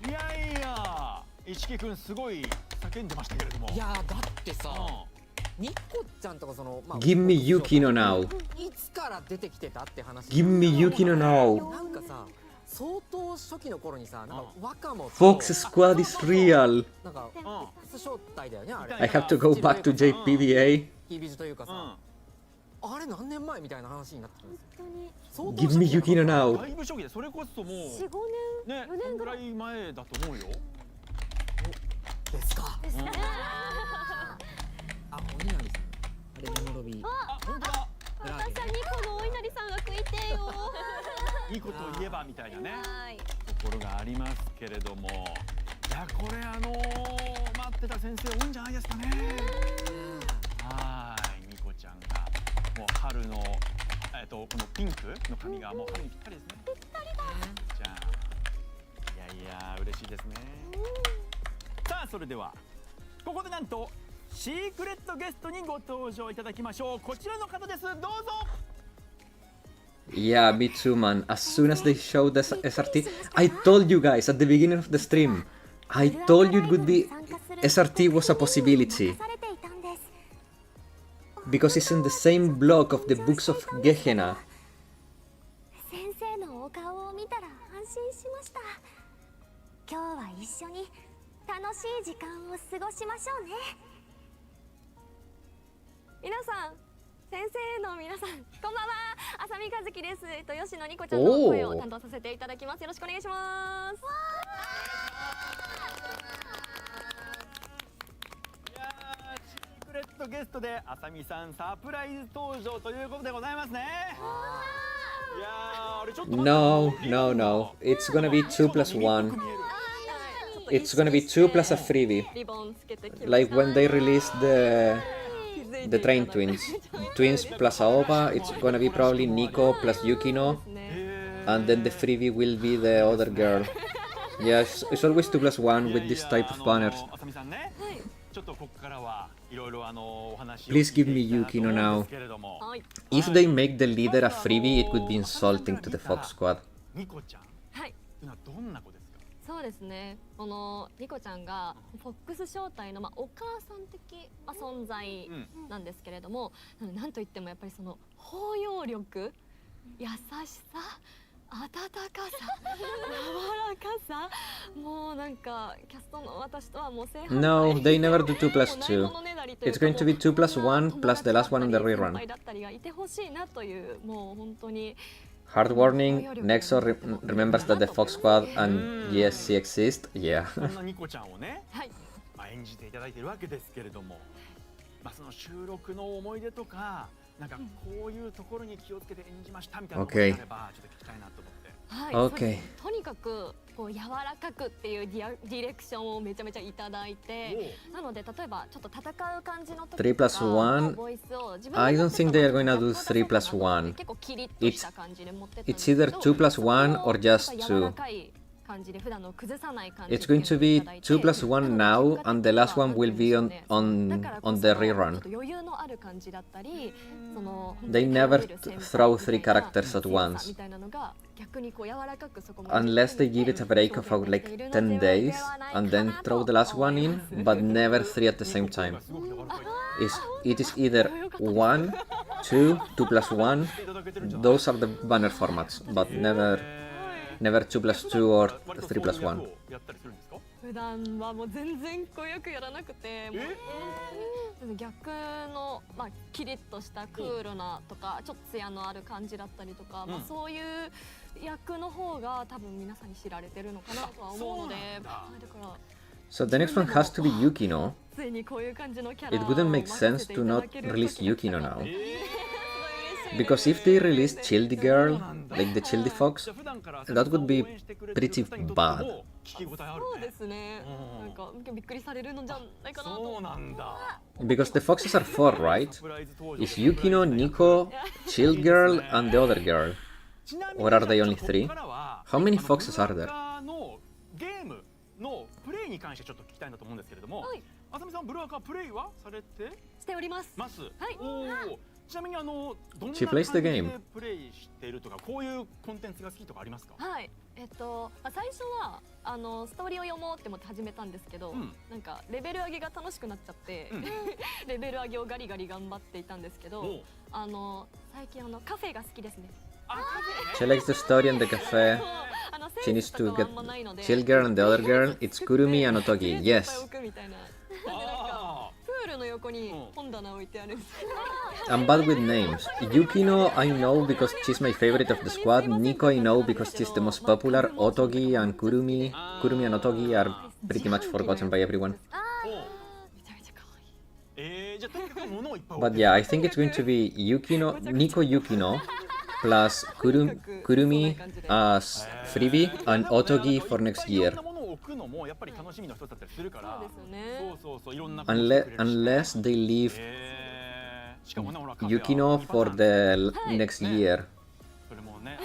いやいや一木くんすごい叫んでましたけれども。いやーだってさ、ニッコちゃんとかその、まあ、 Give me Yukino now. いつから出てきてたって話。 Give me Yukino now. なんかさ、相当初期の頃にさ、なんかワカモと Fox Squad is real. なんか初招待だよねあれ。 I have to go back to JPBA. キービジというかさ、あれ何年前みたいな話になってくるんですよ。本当に相当 Give me 初期 Yukino なの now. だいぶ初期で、それこそもう4、5年ね、 4年ぐらいそんぐらい前だと思うよ。ですか。ですね。あ、お稲荷さん。あれメモロビー。あ、本当だ。私はニコのお稲荷さんが食いてえよ。いいことを言えばみたいなね。はい。ところがありますけれども、いやこれ待ってた先生多いんじゃないですかね。はい、ニコちゃんがもう春のこのピンクの髪がもう春にぴったりですね。ぴったりだ。じゃあいや嬉しいですね。さあそれではここでなんとシークレットゲストにご登場いただきましょう。こちらの方です。どうぞ。Yeah, me too, man. As soon as they showed the SRT, I told you guys at the beginning of the stream. I told you it would be SRT was a possibility because it's in the same block of the books of Gehenna. 先生のお顔を見たら安心しました。今日は一緒に楽しい時間を過ごしましょうね。皆さん、先生の皆さん、こんばんは。浅見和樹です。吉野ニコちゃんの声を担当させていただきます。よろしくお願いします。いやー、シークレットゲストであさみさんサプライズ登場ということでございますね。いやー、あれちょっと待って No, no, no. It's gonna be 2 plus 1. It's gonna be 2 plus a freebie. リボンつけてきました。 Like when they released the train twins. Twins plus Aoba, it's gonna be probably Nico plus Yukino. And then the freebie will be the other girl. Yeah, it's always 2 plus 1 with this type of banners. あさみさんね、ちょっとここからはいろいろお話を Please give 聞 me いていきたいなと Yukino 思うん now. ですけれども、はい。 If they make the leader a freebie, it would be insulting to the Fox Squad. ニコちゃんはい。というのはどんな子ですか。そうですね。このニコちゃんがフォックス正体のお母さん的存在なんですけれども、なんといってもやっぱりその包容力、優しさ、温かさ、柔らかさ、もうなんかキャストの私とはもう正反対。 No, they never do 2 plus 2. It's going to be 2 plus 1 plus the last one in the rerun. だったりがいてほしいなという、もう本当に。 Hard warning, Nexo remembers that the Fox Squad and yes, she exists. Yeah. そんなニコちゃんをね、はい。演じていただいているわけですけれども、その収録の思い出とか、なんかこういうところに気をつけて演じましたみたいなことがあればちょっと聞きたいなと思って。はい、 Okay. とにかくこう柔らかくっていうディレクションをめちゃめちゃいただいて、なので例えばちょっと戦う感じの時3 plus 1. ボイスを自分で I don't think they are going to do 3 plus 結1. 構キリッとした感じで持ってたんで It's すけど either 2 plus 1 or just 柔ら 2. かい感じで普段の崩さない感じ It's going to be 2 plus 1 now, and the last one will be on the rerun. 余裕のある感じだったり、その They never throw 3 characters at once. みたいなのが逆にこう柔らかくそこまで Unless they give it a break of like 10 days and then throw the last one in, but never 3 at the same time. It is either 1, 2, 2 plus 1. Those are the banner formats, but never 2 plus 2 or 3 plus 1. 普段はもう全然こうよくやらなくて、もう逆のキリッとしたクールなとかちょっと艶のある感じだったりとか、そういう役の方が多分皆さんに知られてるのかなとは思うので、だから So the next one has to be Yukino. ついにこういう感じのキャラ It wouldn't make sense to not release Yukino now. Because if they release Childy Girl, like the Childy Fox, that would be pretty bad. そうですね。なんかびっくりされるのじゃないかなと。そうなんだ。 Because the foxes are 4, right? Is Yukino, Nico, Chill Girl, and the other girl? Or are they only 3? How many foxes are there? ゲームのプレイに関してちょっと聞きたいなと思うんですけれども、あさみさんブルアカプレイはされてしております。ます。はい。ちなみにどんな She 感 plays じ the で game. プレイしているとか、こういうコンテンツが好きとかありますか？はい。最初はストーリーを読もうって思って始めたんですけど、なんかレベル上げが楽しくなっちゃって、レベル上げをガリガリ頑張っていたんですけど、最近カフェが好きですね。She likes the story and the cafe. She needs to get Chill Girl and the other girl. It's Kurumi and Otogi. Yes. プールの横横に本棚置いてあるんです。 I'm bad with names. Yukino I know because she's my favorite of the squad. Nico I know because she's the most popular. Otogi and Kurumi and Otogi are pretty much forgotten by everyone. めちゃめちゃ可愛い。じゃあとにかく物をいっぱい But yeah, I think it's going to be Nico Yukino plus Kurumi as freebie and Otogi for next いろ year. んなものを置くのもやっぱり楽しみの一つだったりするから。そうですよね。そういろんな Unless they leave しかもねほらカフェは Yukino for the next year. それもね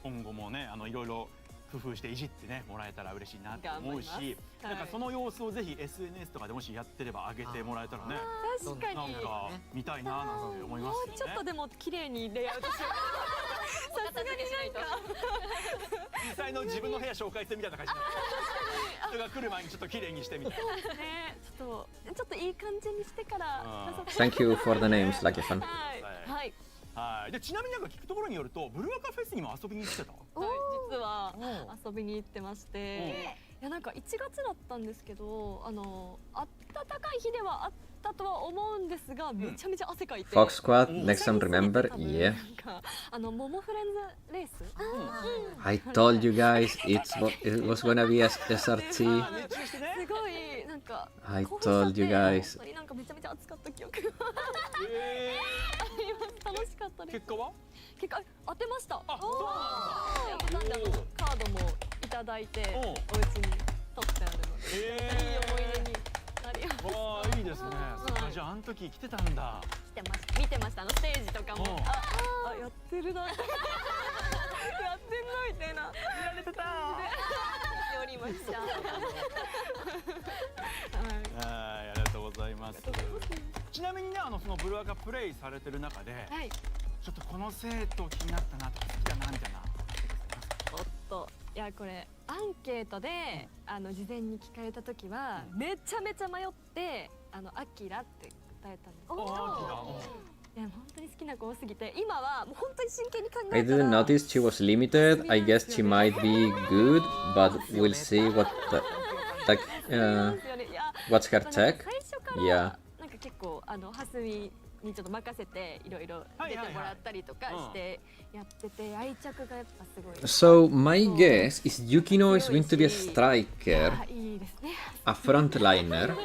今後もねいろいろ工夫していじってねもらえたら嬉しいなと思うし、なんかその様子をぜひ SNS とかでもしやってれば上げてもらえたらね、確かに。なんか見たいななんて思いまもすよね。うちょっとでも綺麗にレイアウトしよう。さすがになんか。実際の自分の部屋紹介してみたいな感じで人が来る前にちょっと綺麗にしてみて。ね、ちょっといい感じにしてから。 Thank you for the names, Lucky Fan. はい。はい。でちなみになんか聞くところによるとブルワカフェスにも遊びに行ってた。実は遊びに行ってまして、いやなんか1月だったんですけど、暖かい日ではあったとは思うんですが、めちゃめちゃ汗かいて。 Fox Squad, next time remember, yeah. モモフレンズレース。 I told you guys it was gonna be a SRT. すごいなんか I 興奮しちゃって told you guys. 本当になんかめちゃめちゃ暑かった記憶があります。楽しかったです。結果は？結果当てました。あ、そうなんだ。なんでカードもいただいてお家に取ってあるので、いい思い出になりました。わあいいですね。じゃああの時来てたんだ。来てました。見てました。ステージとかもやってるな。やってんなみたいな。見られてた。おりました。はい、ありがとうございます。ちなみにねそのブルワカプレイされてる中で、ちょっとこの生徒気になったなとか好きだなみたいな。おっと、いやこれアンケートで事前に聞かれた時はめちゃめちゃ迷ってアキラって答えたんですけど、いや本当に好きな子多すぎて今はもう本当に真剣に考え I たら didn't notice she was limited. I guess she might be good, but we'll see what's her tech. 最初から Yeah. なんか結構ハスミにちょっと任せていろいろ出てもらったりとかしてやってて愛着がやっぱすごい。 So my guess is Yukino is going to be a striker, いいですね。 a frontliner.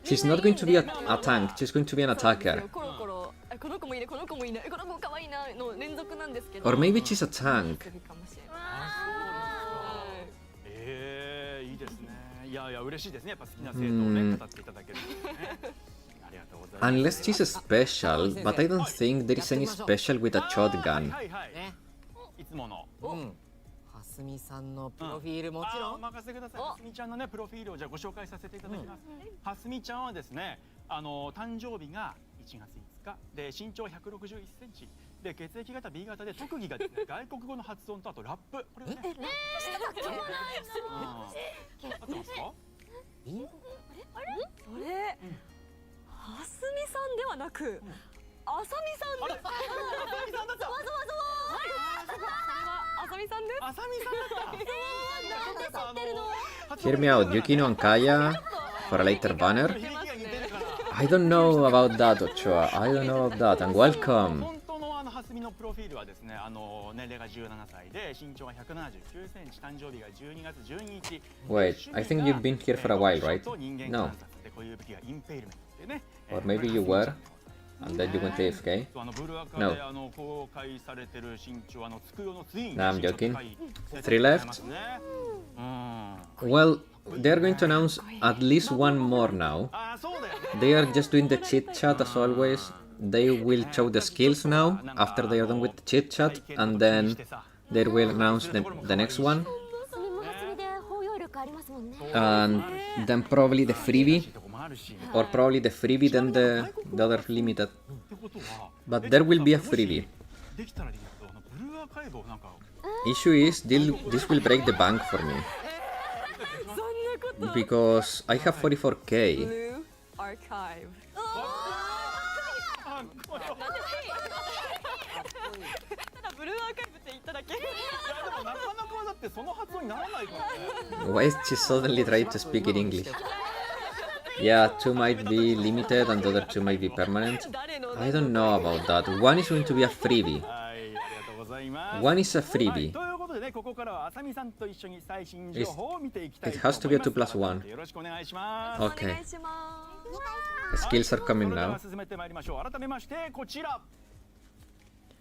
She's not going to be a tank. She's going to be an attacker. コロコロこの子もいいね、この子もいいね、この子可愛いなの連続なんですけど。 Or maybe she's a tank. かもしれない。いいですね。いや嬉しいですね。やっぱ好きな生徒をね語っていただける。ありがとうございます。 Unless she's a special, but I don't think there is any special with a shotgun. いつもの。はすみさんのプロフィールもちろん。任せてください。はすみちゃんのねプロフィールをじゃあご紹介させていただきます。はすみちゃんはですね、誕生日が1月5日で身長161センチで血液型 B 型で特技がですね外国語の発音とあとラップ。これね。合ってますか？あれ？はすみさんではなく、あさみさんです。あさみさんだった。あさみさんです。あさみさんだった。 Hear me out, Yukino and Kaya for a later banner. I don't know about that, Ochoa. I don't know about that. And welcome. 本当のはすみのプロフィールはですね、年齢が17歳で身長が179センチ、誕生日が12月12日。 Wait, I think you've been here for a while, right? No. Or maybe you were, and then you went AFK? No. Nah, I'm joking. 3 left? Well, they're going to announce at least one more now. They are just doing the chit chat as always. They will show the skills now after they are done with the chit chat, and then they will announce the next one. And then probably the freebie, or probably the freebie then the other limited. But there will be a freebie. Issue is this will break the bank for me, because I have 44k. Blue Archive。ただブルーアーカイブって言っただけ。いやでもなかなかだってその発音にならないからね。 Why is she suddenly trying to speak in English? い Yeah, 2 might be limited and the other 2 might be permanent. I don't know about that. One is going to be a freebie. はい、ありがとうございます。 One is a はい、 freebie. ということでね、ここからはあさみさんと一緒に最新情報を見ていきたいと It 思い has ます。 to be a 2 plus 1. よろしくお願いします。 Okay. お願いします The skills are そ coming れでは now. 進めてまいりましょう。改めましてこちら。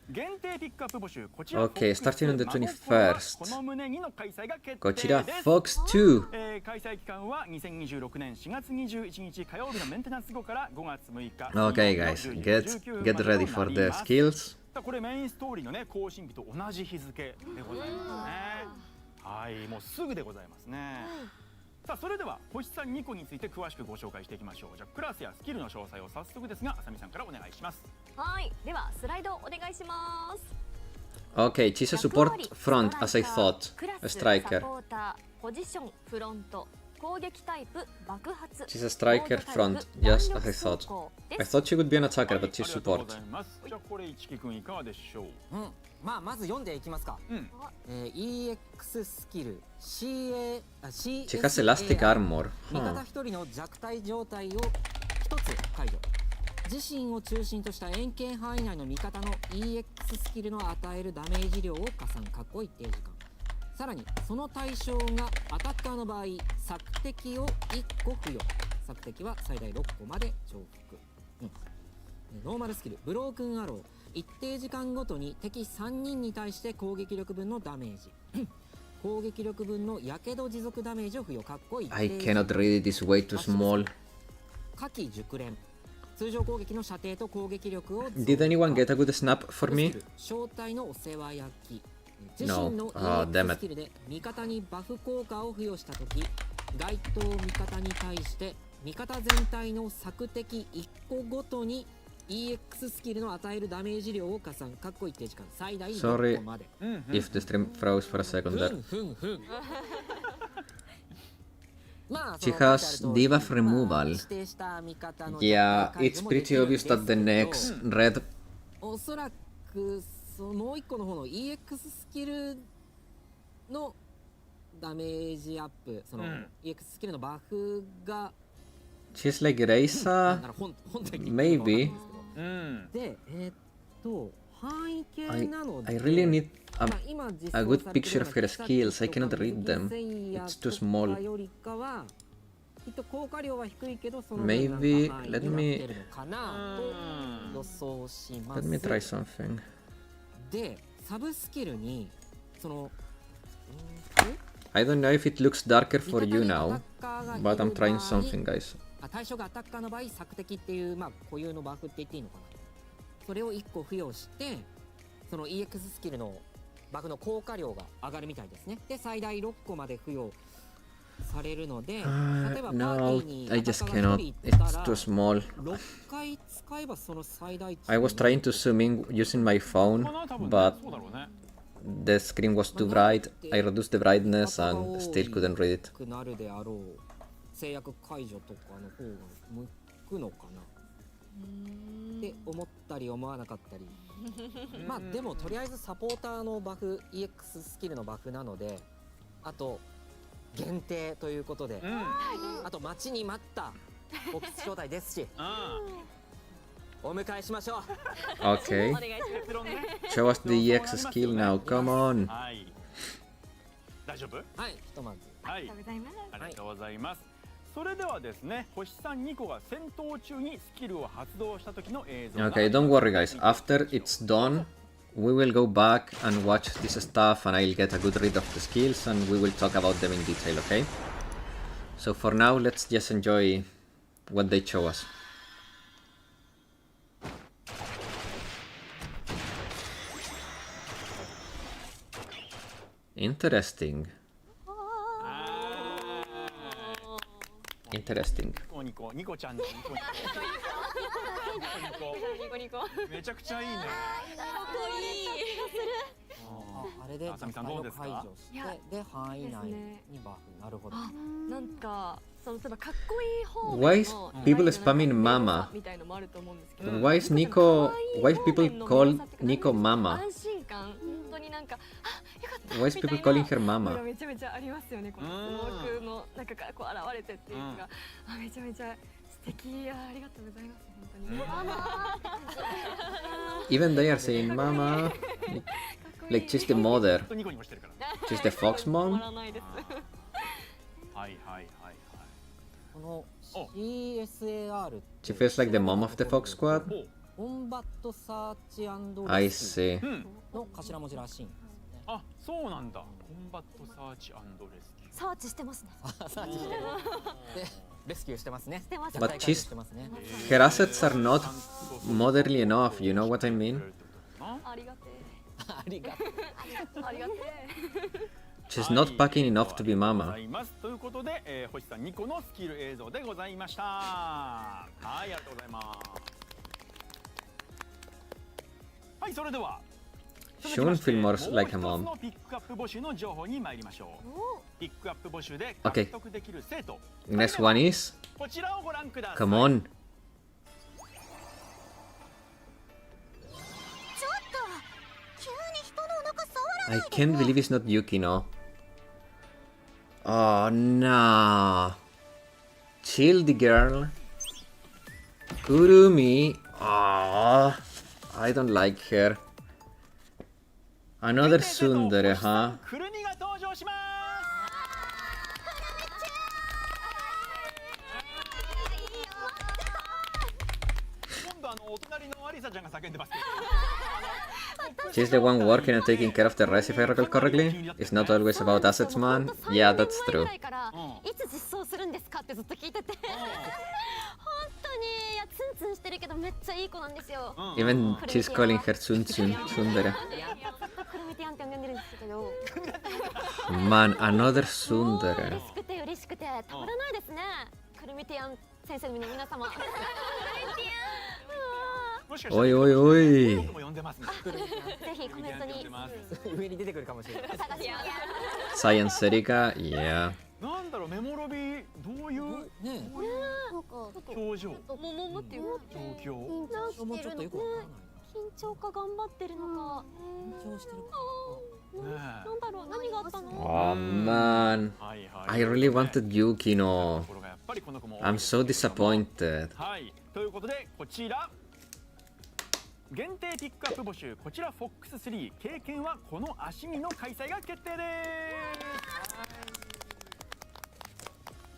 限定ピックアップ募集。こちら。 Okay, starting on the 21st. この胸にの開催が決定です。こちら Fox 2. 開催期間は2026年4月21日火曜日のメンテナンス後から5月6日。 Okay, guys, get ready for the skills. これメインストーリーのね更新日と同じ日付でございますね。はい、もうすぐでございますね。さあそれでは星さん2個について詳しくご紹介していきましょう。じゃあクラスやスキルの詳細を早速ですがあさみさんからお願いします。はいではスライドお願いします Okay, she's a support front as I thought. クラ A ス striker. サポーターポジションフロント攻撃タイプ爆発 She's a striker front, just as I thought. I thought she would be an attacker, but she's ありがとうご support. ざいます。じゃあこれ一木くんいかがでしょう。まあまず読んでいきますか。うん。EX スキル CA She has elastic armor. 味方 Huh. 一人の弱体状態を一つ解除。自身を中心とした円形範囲内の味方の EX スキルの与えるダメージ量を加算一定時間。さらにその対象がアタッカーの場合索敵を1個付与。索敵は最大6個まで重複。ノーマルスキルブロークンアロー一定時間ごとに敵3人に対して攻撃力分のダメージ攻撃力分のやけど持続ダメージを付与I cannot read it, it's way too small. 火器熟練通常攻撃の射程と攻撃力を Did anyone get a good snap for me? 正体のお世話焼き No. 自身の Ah, damn EX it. スキルで味方にバフ効果を付与したとき該当味方に対して味方全体の索敵1個ごとに EX スキルの与えるダメージ量を加算一定時間最大6個まで If the stream froze for a second there. まあ She has debuff removal. 指定した味方の Yeah, it's pretty obvious that the next red おそらくもう一個の方の EX スキルのダメージアップその、EX スキルのバフが she's like Reisa. Maybe. で範囲系なので I really need 今 a good picture of her skills. I cannot read them. It's too small. よりかはきっと効果量は低いけどその Maybe 範囲 let になっ me てるのかなと予想しま let す me try something. でサブスキルにその I don't know if it looks darker for you now, but I'm trying something, guys. 対象がアタッカーの場合索敵っていう固有のバフって言っていいのかなそれを1個付与してその EX スキルのバフの効果量が上がるみたいですねで最大6個まで付与されるので例えばパーティ No, ーに I アタ just ッカーが cannot. 1人いた It's ら too small. 6回使えばその最大値 I was trying to zoom in using my phone, 多分ね but そうだろうね。 the screen was too bright. I reduced the brightness and still couldn't read it. くなるであろう制約解除とかの方が向くのかなって思ったり思わなかったりまあでもとりあえずサポーターのバフ EX スキルのバフなのであと限定ということで、あと待ちに待ったオフィス招待ですしお迎えしましょう Okay. お願いします Show us the EX skill now. Come on. はい。大丈夫？はいひとまずはい。ありがとうございますありがとうございます。それではですね、星さん2個が戦闘中にスキルを発動した時の映像が Okay, don't worry, guys. After it's done, we will go back and watch this stuff, and I'll get a good read of the skills, and we will talk about them in detail, okay? So for now, let's just enjoy what they show us. Interesting. Interesting. ニコニコちゃんのニコニコニコニコめちゃくちゃいいね。あれであさみさんどうですか解除してで範囲内にバフなるほどなんかその例えばかっこいい方 Why is people spamming mama? みたいのもあると思うんですけど Why is Nico? Why people call Nico Mama? 安心感本当になんかあよかっ Why is people calling her が mama? めちゃめちゃありますよね。このスモークの中からこう現れてっていうのが、あ、めちゃめちゃ素敵。ありがとうございます。本当に。 Even they are saying mama. Like she's the mother. ニコニコしてるから She's the fox 止ま mom. らないです。はいはいはいはい。この CSAR って She feels like the mom of the fox squad. コンバットサーチ&レ I スキュ see. うんーの頭文字らしいんですよね。あ、そうなんだ。コンバットサーチ&レスキュー。サーチしてますね。サーチしてる。で、レスキューしてますね。してます。 But 解 she's してますね。 her assets are not motherly enough. You know what I mean? ありがてありがとう。え。ありがてえ。 She's not packing enough to be ご mama. ざいますということで、星さん2個のスキル映像でございました。はい、ありがとうございます。はい、それでは Shouldn't feel more like a もう mom. 一つのピックアップ募集の情報に参りましょう。ピックアップ募集で Okay. 獲得できる生徒、 Next one is. こちらをご覧ください。 Come on. ちょっと急に人のお腹触ら I ないで can't believe it's not Yukino. Oh no. Chill the girl. Kurumi. Oh, I don't like her. Another tsundere, huh? くるみが登場します。今度お隣のアリサちゃんが叫んでますけど。 She's the one working and taking care of the rest, if I recall correctly. It's not always about assets, man. Yeah, that's 3 true. 年前ぐらいからいつ実装するんですかってずっと聞いてて、本当にいやツンツンしてるけどめっちゃいい子なんですよ。 Even she's calling her Tsun Tsun Tsundere. クルミティアンって呼んでるんですけど、 Man, another 嬉 tsundere. しくて嬉しくてたまらないですね。クルミティアン先生の皆様。もしかしたら Oi, oi, oi. 僕も呼んでますね。ぜひコメントに呼んでます上に出てくるかもしれない。探します。 Science Erika, yeah. なんだろう、メモロビーどういうねなんか表情、もももっていう状況。え、もうちょっとよくわからないな。緊張か頑張ってるのか、緊張してるか。なんだろう、何があったの？ Oh man. はいはい。 I really wanted Yukino. ところがやっぱりこの子も多い I'm so disappointed. はい、ということでこちら限定ピックアップ募集、こちら FOX3 経験はこの足にの開催が決定で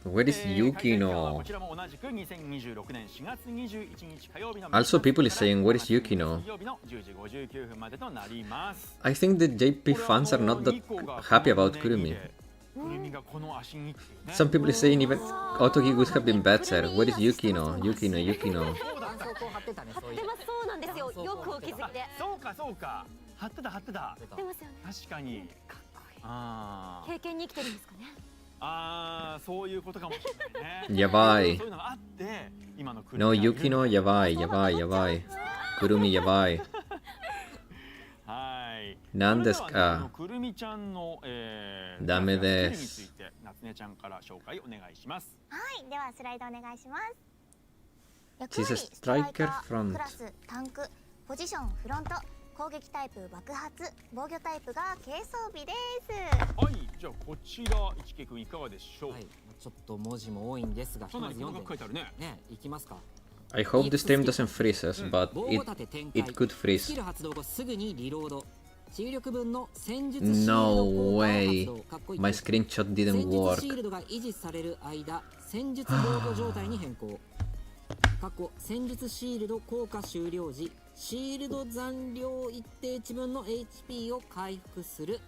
す。 Where is 開催日はこ Yukino? ちらも同じく2026年4月21日火曜日の Also, people is saying, where is Yukino? 水曜日の10時59分までとなります。 I think the JP fans are not that happy about Kurumi. くるみがこの足にっていうね。 Some people is saying even Otogi would have been better. Where is Yukino? Yukino, Yukino. 絆創膏貼ってたね、そういう。でもそうなんですよ。よくお気づいて。そうかそうか。貼ってた貼ってた。出ますよね。確かに。かっこいい。あー経験に生きてるんですかね。あー、そういうことかもしれないね。やばいそういうのがあって今のくるみ No, がいる Yukino, yabai, yabai, yabai. Kurumi, yabai. はい。何ですかそれではね、くるみちゃんの、ダメですスキルについて夏音ちゃんから紹介お願いします。はい、ではスライドお願いします。 She's a 役割ストライカ striker ー front. クラスタンクポジションフロント攻撃タイプ爆発防御タイプが軽装備です。はい、じゃあこちら一慶くんいかがでしょう。はい、ちょっと文字も多いんですが、かなり細まず読んでかく書いてあるね。ね、いきますか。 I hope the stream doesn't freeze us, but 防護盾展開 it could ス freeze. キル発動後すぐにリロード。治癒力分の戦術シールド No 効果を発 way. 動。かっこいい。 My screenshot 戦 didn't 術シ work. ールドが維持される間、戦術防御状態に変更。過去戦術シールド効果終了時、シールド残量一定値分の HP を回復する。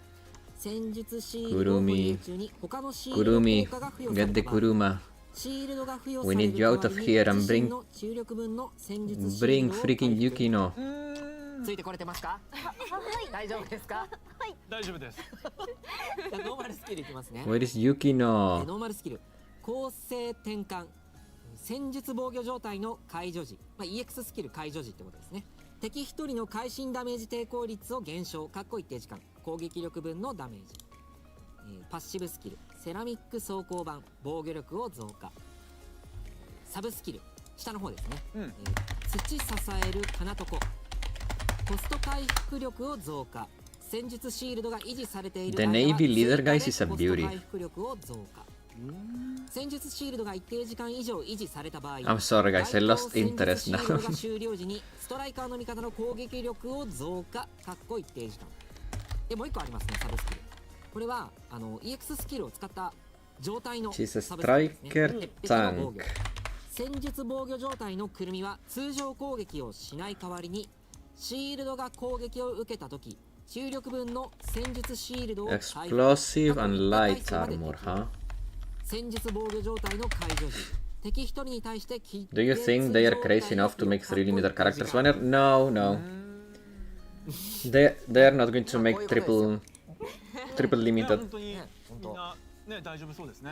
戦術シールドを保有中に他のシールド Kurumi, 効果が付与さ get れ the た場合、 Kuruma. シールドが付与 We され need る you out 代 of わりに here and 自身 bring- の治癒力分の戦術シー Bring ルドを freaking 回復。 Yukino. ついてこれてますか？大丈夫ですか？大丈夫です。じゃあノーマルスキルいきますね。 Where is ノ Yukino? ーマルスキル構成転換戦術防御状態の解除時、EX スキル解除時ってことですね。敵1人の会心ダメージ抵抗率を減少かっこ一定時間攻撃力分のダメージ、パッシブスキルセラミック装甲板防御力を増加。サブスキル下の方ですね、土支える金床コスト回復力を増加。戦術シールドが維持されている The 間は Navy leader, 追加で guys, is a コスト beauty. 回復力を増加。戦術シールドが一定時間以上維持された場合、 I'm sorry, guys, I lost 戦術 interest シールド now. が終了時にストライカーの味方の攻撃力を増加かっこ一定時間で、もう一個ありますね、サブスキル。これはEX スキルを使った状態の She's a サブスキルですね。 striker 鉄壁の防御 tank. 戦術防御状態のくるみは通常攻撃をしない代わりにシールドが攻撃を受けたとき注力分の戦術シールドを回復 Explosive and light armor, huh? 戦術防御状態の解除時敵一人に対して Do you think they are crazy enough to make 3 limiter characters banner? No, no. They are not going to make triple limited. 本当にみんなね大丈夫そうですね。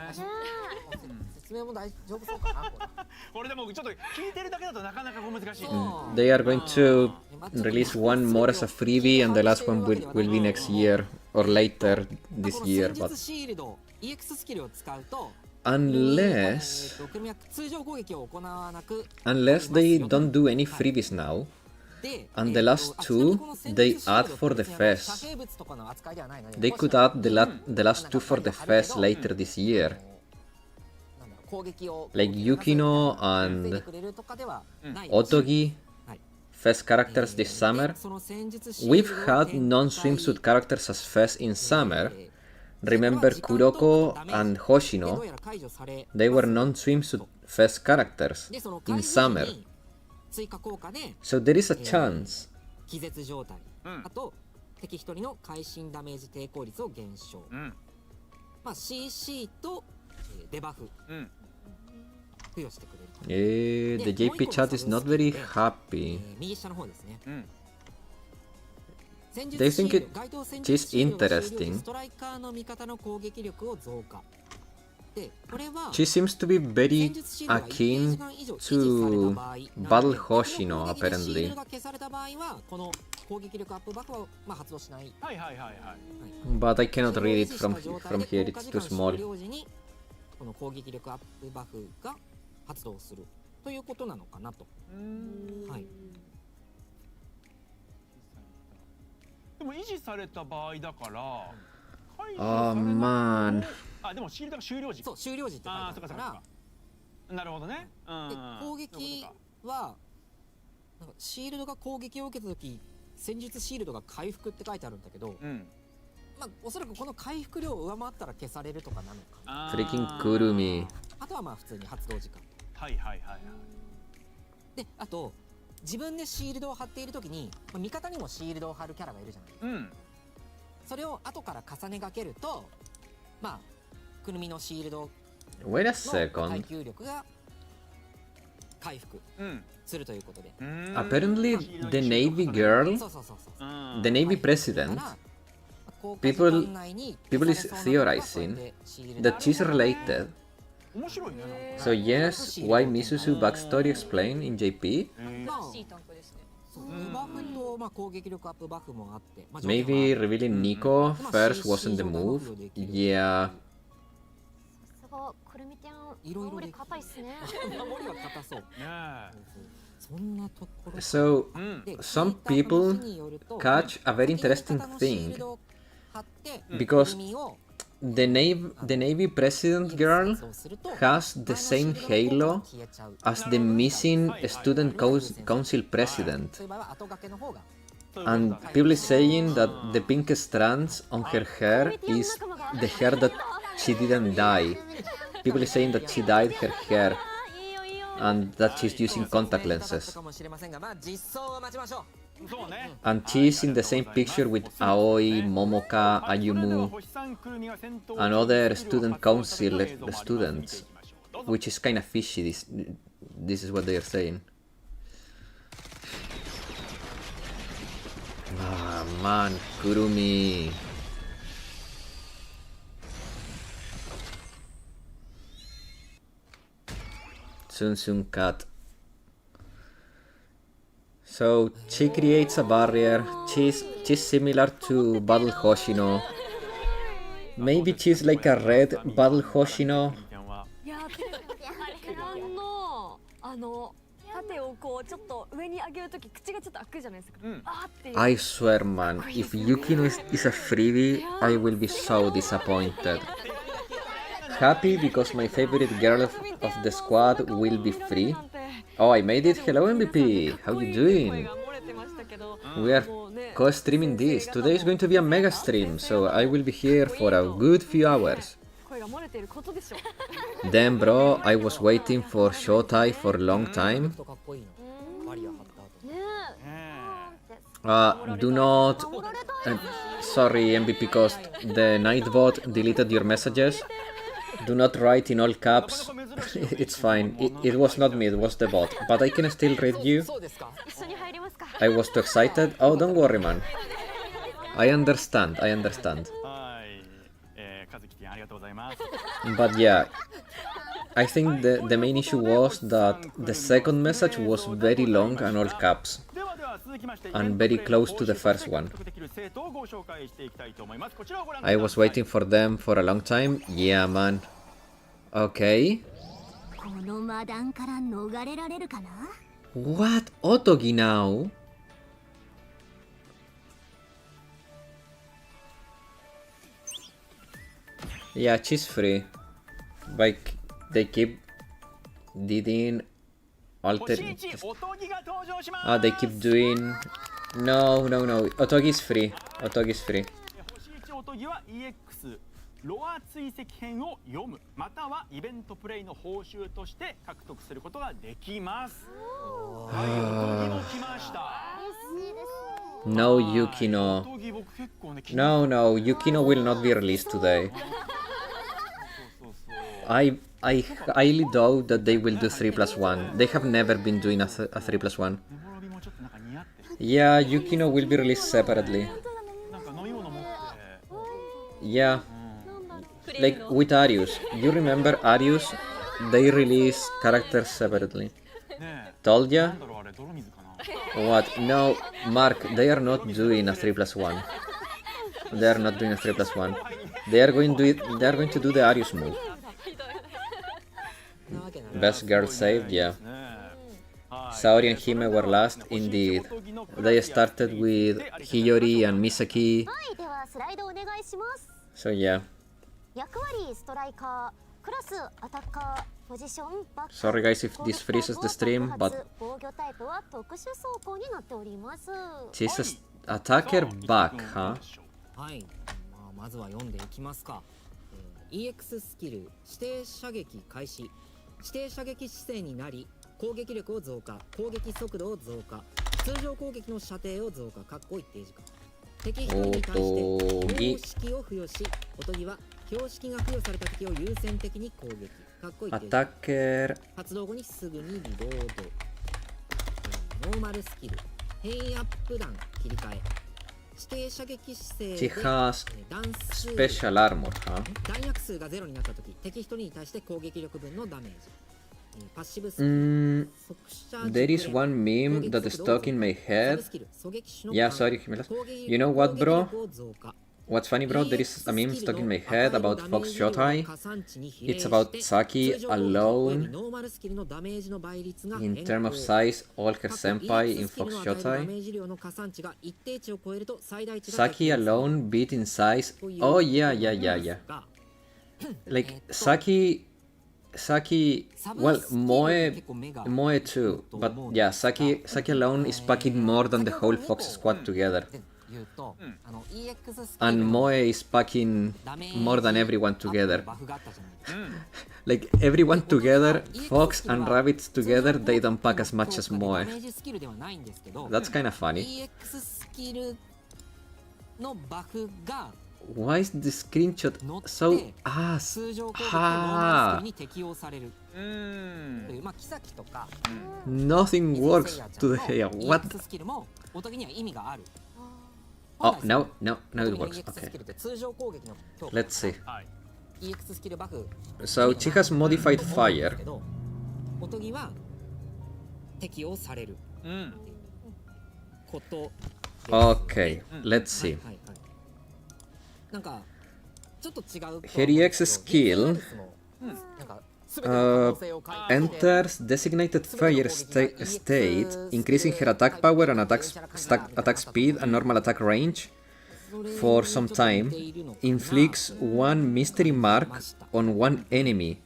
説明も大丈夫そうかなこれ。これでもちょっと聞いてるだけだとなかなか難しい。 They are going to release one more as a freebie, and the last one will be next year or later this year. 戦 But 術シールド EX スキルを使うと unless くるみは通常攻撃を行わなく they don't do any freebies now, で and the last two they add for the fest. 遮蔽物とかの扱いではないので They could add the last two for the fest later this year, なんだろう攻撃を like Yukino 防い and でくれるとかではない Otogi. はい Fest characters this summer. その戦術シールド We've had non-swimsuit characters as Fest in summer. Remember Kuroko and Hoshino? They were non-swimsuit Fest characters でその in 解除時 summer. に追加効果で So there is a chance. 気絶状態、あと敵一人の会心ダメージ抵抗率を減少、まあ CC とデバフ付与してくれる。 The JP chat is not very happy. 右下の方ですね。 They think it is interesting. ストライカーの味方の攻撃力を増加。で、これは She seems to be very akin to Battle Hoshino, apparently. シールドが消された場合はこの攻撃力アップバフをまあ発動しない。はいはいはいはい。 But I cannot read it from here, it's too small. この攻撃力アップバフが発動するということなのかなと。はい。でも維持された場合だから解除 Oh されなくても man. あでもシールドが終了時。そう終了時って書いてあああるかそっかそっからなるほどね。で攻撃はなんかシールドが攻撃を受けた時戦術シールドが回復って書いてあるんだけど、まあおそらくこの回復量を上回ったら消されるとかなのかな。Freaking Kurumi. あとはまあ普通に発動時間。はいはいはいはい。であと自分でシールドを貼っている時に、まあ、味方にもシールドを貼るキャラがいるじゃないですか。それを後から重ねがけるとまあくるみのシールド Wait a の second. 耐久力が回復するということで。 Apparently, the Navy girl, そうそうそうそう。 the Navy president, people is theorizing that she's related. 面白いね。 So yes, why Misuzu backstory explained in JP? シータンクですね。2バフと、まあ、攻撃力アップバフもあって、まあ、 Maybe revealing Nico first wasn't the move. Yeah. さすがくるみちゃん守り硬いっすね。守りは硬そう。そんなところ。 So some people catch a very interesting thing because the Navy president girl has the same halo as the missing student council president. And people is saying that the pink strands on her hair is the hair that she didn't dye. People is saying that she dyed her hair and that she's using contact lenses. And she's in the same picture with Aoi, Momoka, Ayumu, and other student council students, which is kind of fishy. This is what they are saying. Ah man, Kurumi. Sun Cat. So she creates a barrier. She's similar to Battle Hoshino. Maybe she's like a red Battle Hoshino. いや、キャラのキャ盾をこうちょっと上に上げるとき口がちょっと開くじゃないですか。あーっていう。 I swear, man, if Yukino is a freebie, I will be so disappointed. Happy because my favorite girl of the squad will be free. Oh, I made it. Hello, MVP. How you doing? We are co-streaming this. Today is going to be a mega stream, so I will be here for a good few hours. Damn, bro, I was waiting for Shotai for a long time. Do not... sorry, MVP Cost. The Nightbot deleted your messages. Do not write in all caps. It's fine. It was not me, it was the bot. But I can still read you. I was too excited. Oh, don't worry, man. I understand, I understand. But yeah, I think the main issue was that the second message was very long and all caps. And very close to the first one. I was waiting for them for a long time. Yeah, man. Okay. What? Otogi now? Yeah, she's free. Like, they keep didn't alter. Ah, they keep doing. No. Otogi is free. Otogi is free. ロア追跡編を読むまたはイベントプレイの報酬として獲得することができます。はい、おとぎも来ました。No, Yukino. No, Yukino will not be released today. I highly doubt that they will do 3+1. They have never been doing a 3+1. Yeah, Yukino will be released separately. Yeah. Like with Arius. You remember Arius? They release characters separately. Told ya? What? No, Mark, they are not doing a 3+1. They are not doing a 3+1. They are going to do the Arius move. Best girl saved, yeah. Saori and Hime were last, indeed. They started with Hiyori and Misaki. So yeah. Sorry guys if this freezes the stream, but she's an attacker back, huh? はい、まずは読んでいきますか。EX スキル指定射撃開始。指定射撃姿勢になり、攻撃力を増加、攻撃速度を増加、通常攻撃の射程を増加、かっこ一定時間。敵一人に対して標識を付与し、おとぎは標識が付与された敵を優先的に攻撃。かっこいい。アタッカー。発動後にすぐにリロード。ノーマルスキル。変異アップ弾切り替え。指定射撃姿勢で She has special armor, huh? 弾薬数がゼロになった時、敵一人に対して攻撃力分のダメージ。パッシブスキル。There is one meme that is stuck in my head. Yeah, sorry, you know what, bro? What's funny, bro? There is a meme stuck in my head about Fox Shotai. It's about Saki alone in terms of size, all her senpai in Fox Shotai. Saki alone beat in size. Oh yeah. Like Saki, well, Moe too, but yeah, Saki alone is packing more than the whole Fox squad together. And Moe is packing more than everyone together. Like everyone together, Fox and Rabbits together, they don't pack as much as Moe. That's kind of funny. Why is the screenshot so Nothing works today. What? Oh, now it works. Okay. Let's see. So she has modified fire. Okay, let's see. Her EX skill enters designated fire state, increasing her attack power and attack speed and normal attack range for some time, inflicts one mystery mark on one enemy,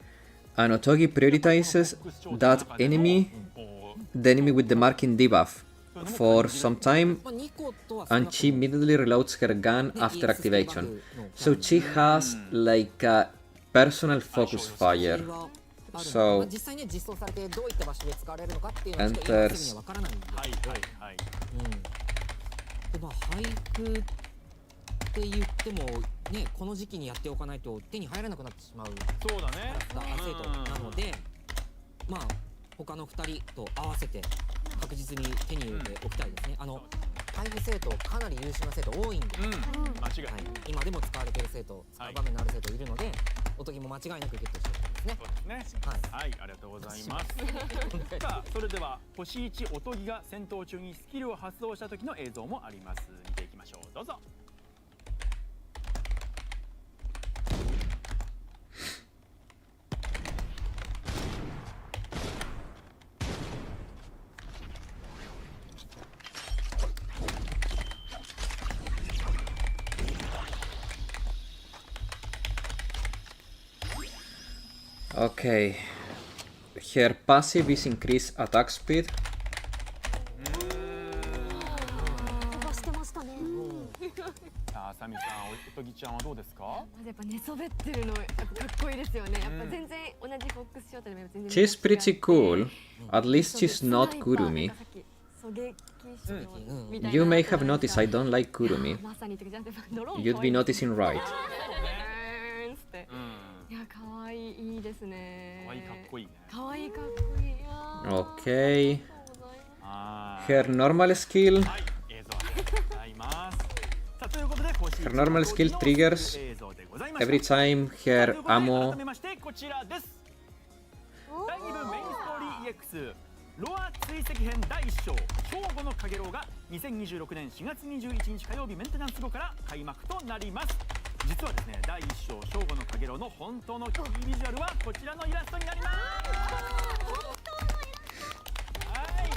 and Otogi prioritizes that enemy, the enemy with the marking debuff, for some time, and she immediately reloads her gun after activation. So she has like a personal focus fire. So enters はいはいはい。でまあ俳句って言ってもねこの時期にやっておかないと手に入らなくなってしまうそうだね。キャラクター生徒なので、まあ他の2人と合わせて確実に手に入れておきたいですね。配布生徒かなり優秀な生徒多いんで、間違いない。今でも使われている生徒、使う場面のある生徒いるので、おとぎも間違いなくゲットしておきたいですね。そうですね。はい、ありがとうございます。さあ、それでは星1おとぎが戦闘中にスキルを発動した時の映像もあります。見ていきましょう。どうぞ。Okay. Her passive is increased attack speed. 飛ばしてましたね。あさみさん、おとぎちゃんはどうですか？まずやっぱ寝そべってるのやっぱかっこいいですよね。やっぱ全然同じフォックスショートでも全然。 She's pretty cool. At least she's not Kurumi. You may have noticed I don't like Kurumi. You'd be noticing right. いや可愛いいいですね。可愛いかっこいいね。可愛いかっこいい。Okay. Her normal skill. はい、映像ありがとうございます。さあということで星 Her normal skill triggers 映像でございました。 every time her ということで ammo. 改めましてこちらです。第2部メインストーリー EX ロア追跡編第1章正午のかげろうが2026年4月21日火曜日メンテナンス後から開幕となります。実はですね、第1章正午のかげろうの本当のキービジュアルはこちらのイラストになります。はい。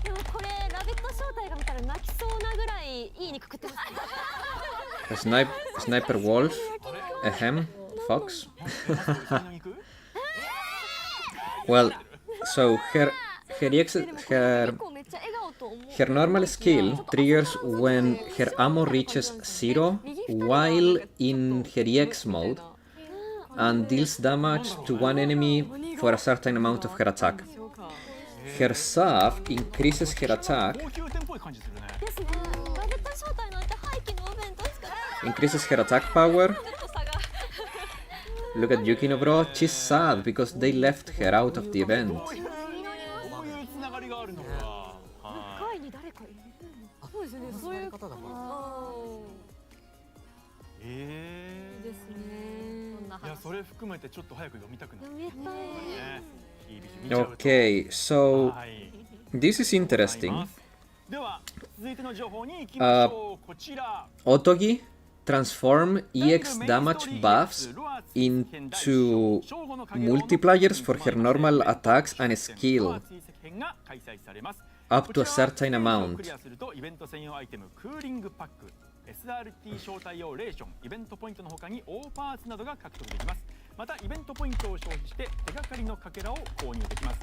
でもこれラビット正体が見たら泣きそうなぐらいいい肉食ってますね。Sniper wolf. Ahem. Fox. Well, so her normal skill triggers when her ammo reaches 0 while in her EX mode and deals damage to one enemy for a certain amount of her attack. Her sub increases her attack, 高級店っぽい感じするね。ですね。ラビット正体なんて廃棄のお弁当しかない。 increases her attack power. Look at Yukino bro, she's sad because they left her out of the event. こういうつながりがあるのか。会に誰かいる。そうですね。そういう方だからですね。いや、それ含めてちょっと早く読みたくなる。読みたい。ね。いいビジュ見ちゃうと Okay, so はい。 this is interesting. では続いての情報に行きましょう。こちら。 Otogi transform EX damage buffs into multipliers for her normal attacks and skill up to a certain amount. クリアするとイベント専用アイテムクーリングパック、SRT 招待用レーション、イベントポイントの他に大パーツなどが獲得できます。またイベントポイントを消費して手がかりのかけらを購入できます。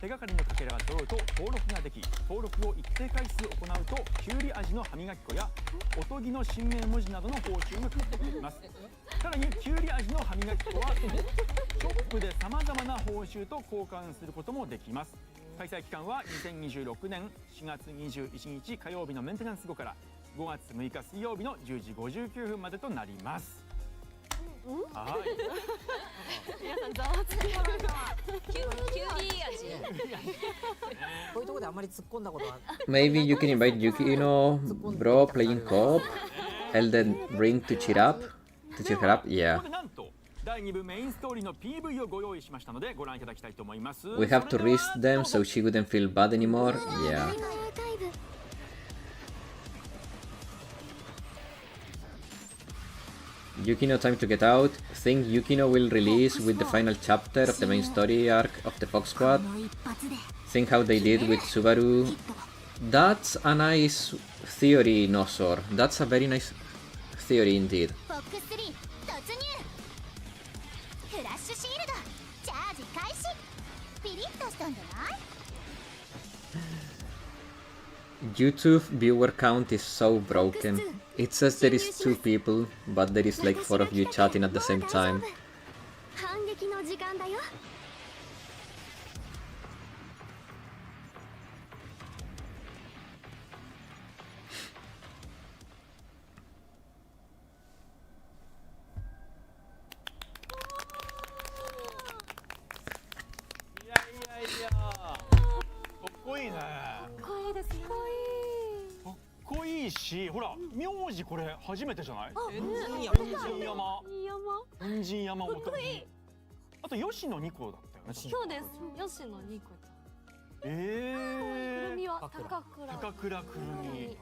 手がかりのかけらが揃うと登録ができ、登録を一定回数行うとキュウリ味の歯磨き粉やおとぎの新名文字などの報酬が獲得できます。さらにキュウリ味の歯磨き粉はショップでさまざまな報酬と交換することもできます。開催期間は2026年4月21日火曜日のメンテナンス後から5月6日水曜日の10時59分までとなります。はい。皆さんざわつきます。キュウリ味。こういうところであんまり突っ込んだことは Maybe you can invite Yukino bro playing co-op, Elden Ring to cheer up, to cheer her up. Yeah. ここでなんと第2部メインストーリーの PV をご用意しましたのでご覧いただきたいと思います。 We have to risk them so she wouldn't feel bad anymore. Yeah. Yukino Time to Get Out. Think Yukino will release with the final chapter of the main story arc of the Fox Squad. Think how they did with Subaru. That's a nice theory, Nosor. That's a very nice theory indeed. ボックス3突入。フラッシュシールドチャージ開始。ピリッとしたんじゃない？ YouTube viewer count is so broken. It says there is 2 people, but there is like 4 of you chatting at the same time. 反撃の時間だよ。いやかっこいいね。かっこいいですね。かっこいいし、ほら名字これ初めてじゃない？うん天神山。天神山音。あと吉野2個だったよね。そうです。吉野ニコちゃん。くるえみは高倉。高倉くるみ。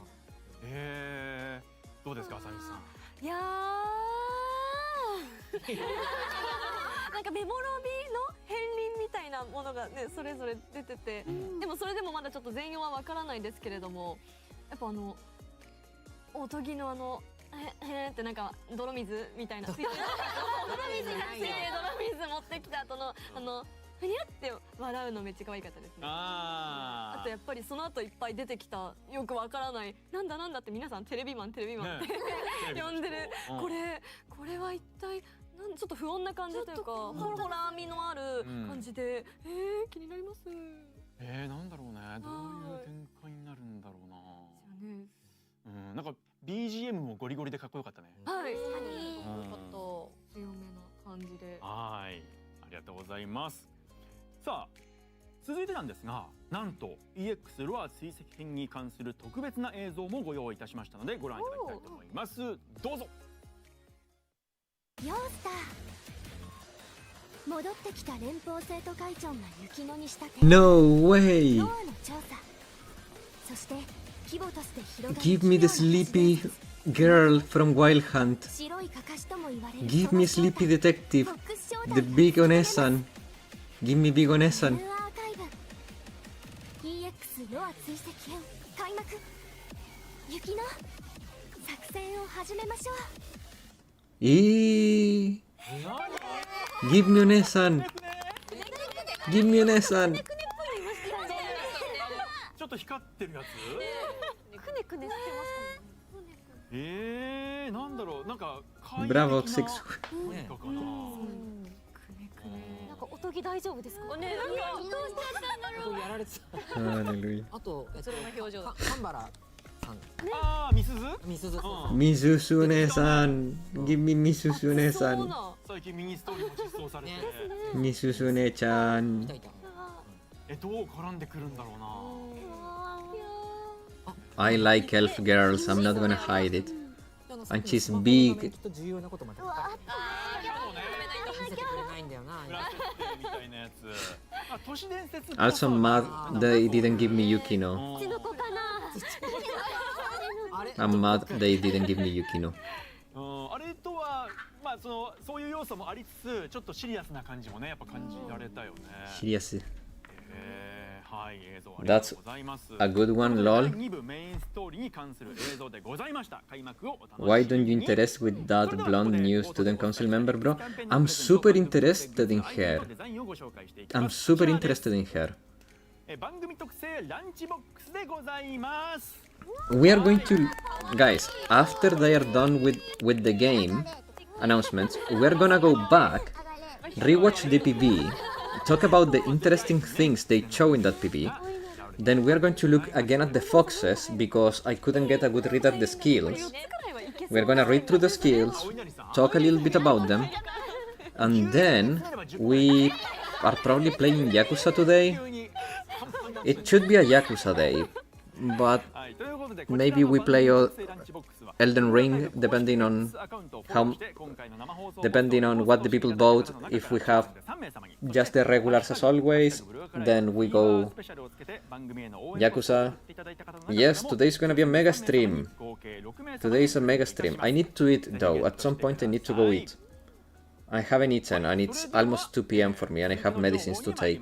どうですか、あさみさん。いやなんかメモロビの片鱗みたいなものがねそれぞれ出てて、でもそれでもまだちょっと全容はわからないですけれども、やっぱおとぎのへってなんか泥水みたいな泥水がついて泥水持ってきた後のふにゃって笑うのめっちゃ可愛かったですね。あとやっぱりその後いっぱい出てきたよくわからないなんだって皆さんテレビマンって呼んでるこれは一体ちょっと不穏な感じというかホラー味のある感じで気になります。なんだろうね、どういう展開になるんだろうな。なんか BGM もゴリゴリでかっこよかったね。はい、ちょっと強めな感じで。はい、ありがとうございます。さあ続いてなんですが、なんと EX ロア追跡編に関する特別な映像もご用意いたしましたのでご覧いただきたいと思います。どうぞ。ヨースター戻ってきた連邦生徒会長が雪乃にした手 No way! ノアの調査、そして規模として広がる Give me the sleepy girl from Wild Hunt. 白いかかしとも言われる Give me sleepy detective. フォックス商 The 団 big Onesan. Give me big ブル Onesan. ーアーカイブ EX ロア追跡編開幕。雪乃作戦を始めましょう。Give me Onesan. Give me Onesan. ちょっと光ってるやつ。くねくねしてましたね。なんだろう、なんか Bravo 6. 何かかな。なんかおとぎ大丈夫ですか？ね、なんかどうしたんだろう。やられてた。 Hallelujah. あとそれの表情だ。神原さん、ああ、みすず。みすず。 Misusu Onesan. Give me Misusu そう Onesan. な。最近ミニストーリーも実装されて、 Misusu One-chan. いたいた。どう絡んでくるんだろうな。 I like elf girls. I'm not gonna hide it. And she's big. きっと重要なことまで分かって見せてくれないんだよな。裏設定みたいなやつ。あ、都市伝説。 Also mad they didn't give me Yukino. の子かな。あれ？ I'm mad they didn't give me Yukino. あれとはまあそういう要素もありつつ、ちょっとシリアスな感じもねやっぱ感じられたよね。 Serious. はい、映像ありがとうございます。 A good one, lol. 2部メインストーリーに関する映像でございました。開幕をお楽しみに。 Why don't you interest with that blonde new student council member, bro? I'm super interested in her. I'm super interested in her. 番組特製ランチボックスでございます。 We are going to, guys, after they are done with the game announcements, we're gonna go back, rewatch the PV, talk about the interesting things they show in that PV. Then we're going to look again at the foxes because I couldn't get a good read at the skills. We're gonna read through the skills, talk a little bit about them, and then we are probably playing Yakuza today. It should be a Yakuza day, but maybe we play Elden Ring, depending on what the people vote. If we have just the regulars as always, then we go Yakuza. Yes, today is gonna be a mega stream. Today is a mega stream. I need to eat though. At some point I need to go eat. I haven't eaten and it's almost 2 p.m. for me and I have medicines to take.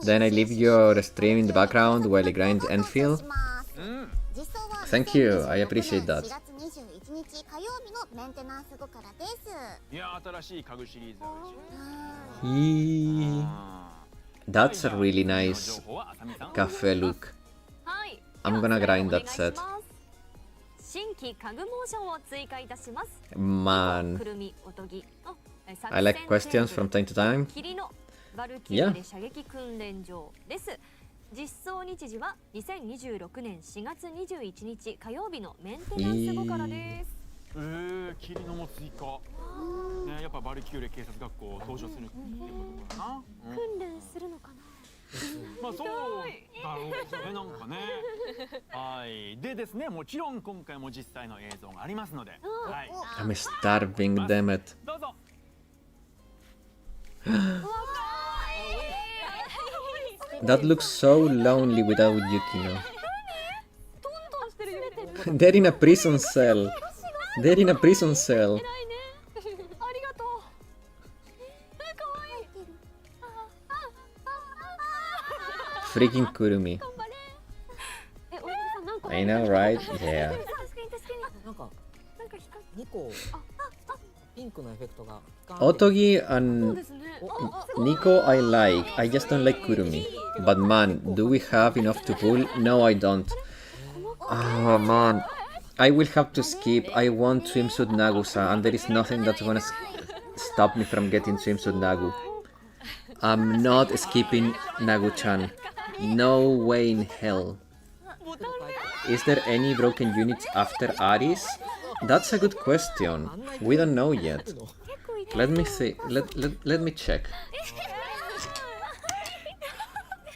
Then I leave your stream in the background while I grind Enfield. Thank you, I appreciate that. That's a really nice cafe look. I'm gonna grind that set. Man, I like questions from time to time. Yeah. 実装日時は2026年4月21日火曜日のメンテナンス後からです。霧のも追加。ね、やっぱバルキューレ警察学校を登場するってことかな。訓練するのかな。まあそうだろうね、なんかね。はい。でですね、もちろん今回も実際の映像がありますので。はい。I'm starving, damn it. どうぞ。That looks so lonely without Yukino. They're in a prison cell. They're in a prison cell. Freaking Kurumi. I know, right? Yeah. Otogi and Nico I like, I just don't like Kurumi. But man, do we have enough to pull? No, I don't. Oh man, I will have to skip. I want Swimsuit Nagusa and there is nothing that's gonna stop me from getting Swimsuit Nagu. I'm not skipping Nagu-chan. No way in hell. Is there any broken units after Aris? That's a good question. We don't know yet. Let me see. Let me check.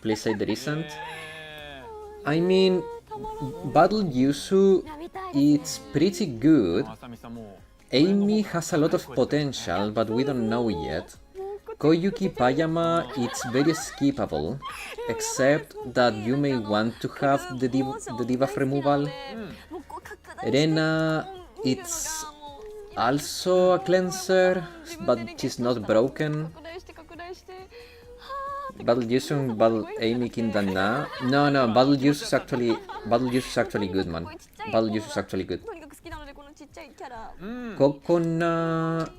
Please say there isn't. I mean, Battle Yuzu, it's pretty good. Amy has a lot of potential, but we don't know yet. Koyuki Payama, it's very skippable, except that you may want to have the debuff removal. Rena, it's also a cleanser, but she's not broken. Battle Yuzu and Battle Amy Kindana. No, Battle Yuzu is actually good, man. Battle Yuzu is actually good. Kokona,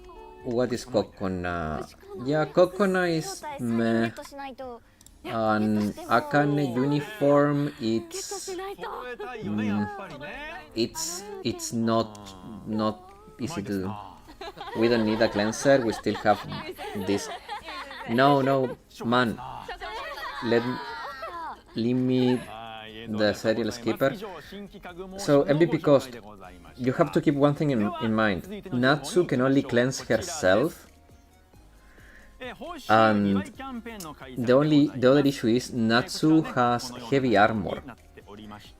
what is Kokona? Yeah, Kokona is meh. And Akane uniform, it's not easy to do. We don't need a cleanser, we still have this. No, man. Let me the serial skipper. So MVP cost. You have to keep one thing in mind. Natsu can only cleanse herself. And the other issue is Natsu has heavy armor.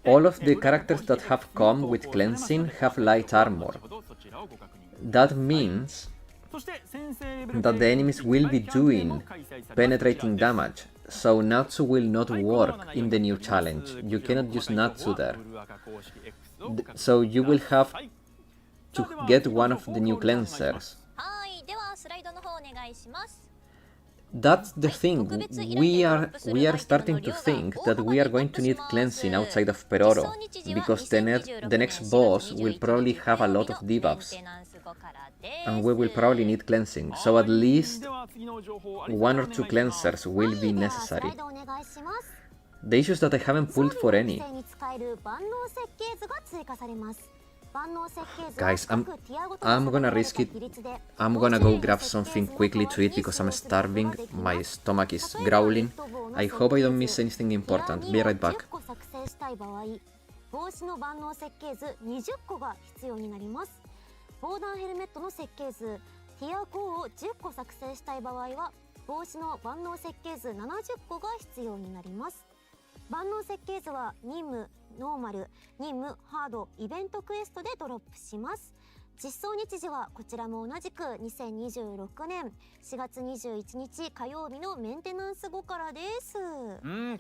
All of the characters that have come with cleansing have light armor. That means that the enemies will be doing penetrating damage, so Natsu will not work in the new challenge. You cannot use Natsu there. So you will have to get one of the new cleansers. That's the thing, we are starting to think that we are going to need cleansing outside of Peroro, because the next boss will probably have a lot of debuffs, and we will probably need cleansing, so at least 1 or 2 cleansers will be necessary. The issue is that I haven't pulled for any. Guys, I'm gonna risk it. I'm gonna go grab something quickly to eat because I'm starving. My stomach is growling. I hope I don't miss anything important. Be right back. 防弾ヘルメットの設計図ティア4を10個作成したい場合は帽子の万能設計図70個が必要になります。万能設計図は任務ノーマル、任務ハード、イベントクエストでドロップします。実装日時はこちらも同じく2026年4月21日火曜日のメンテナンス後からです。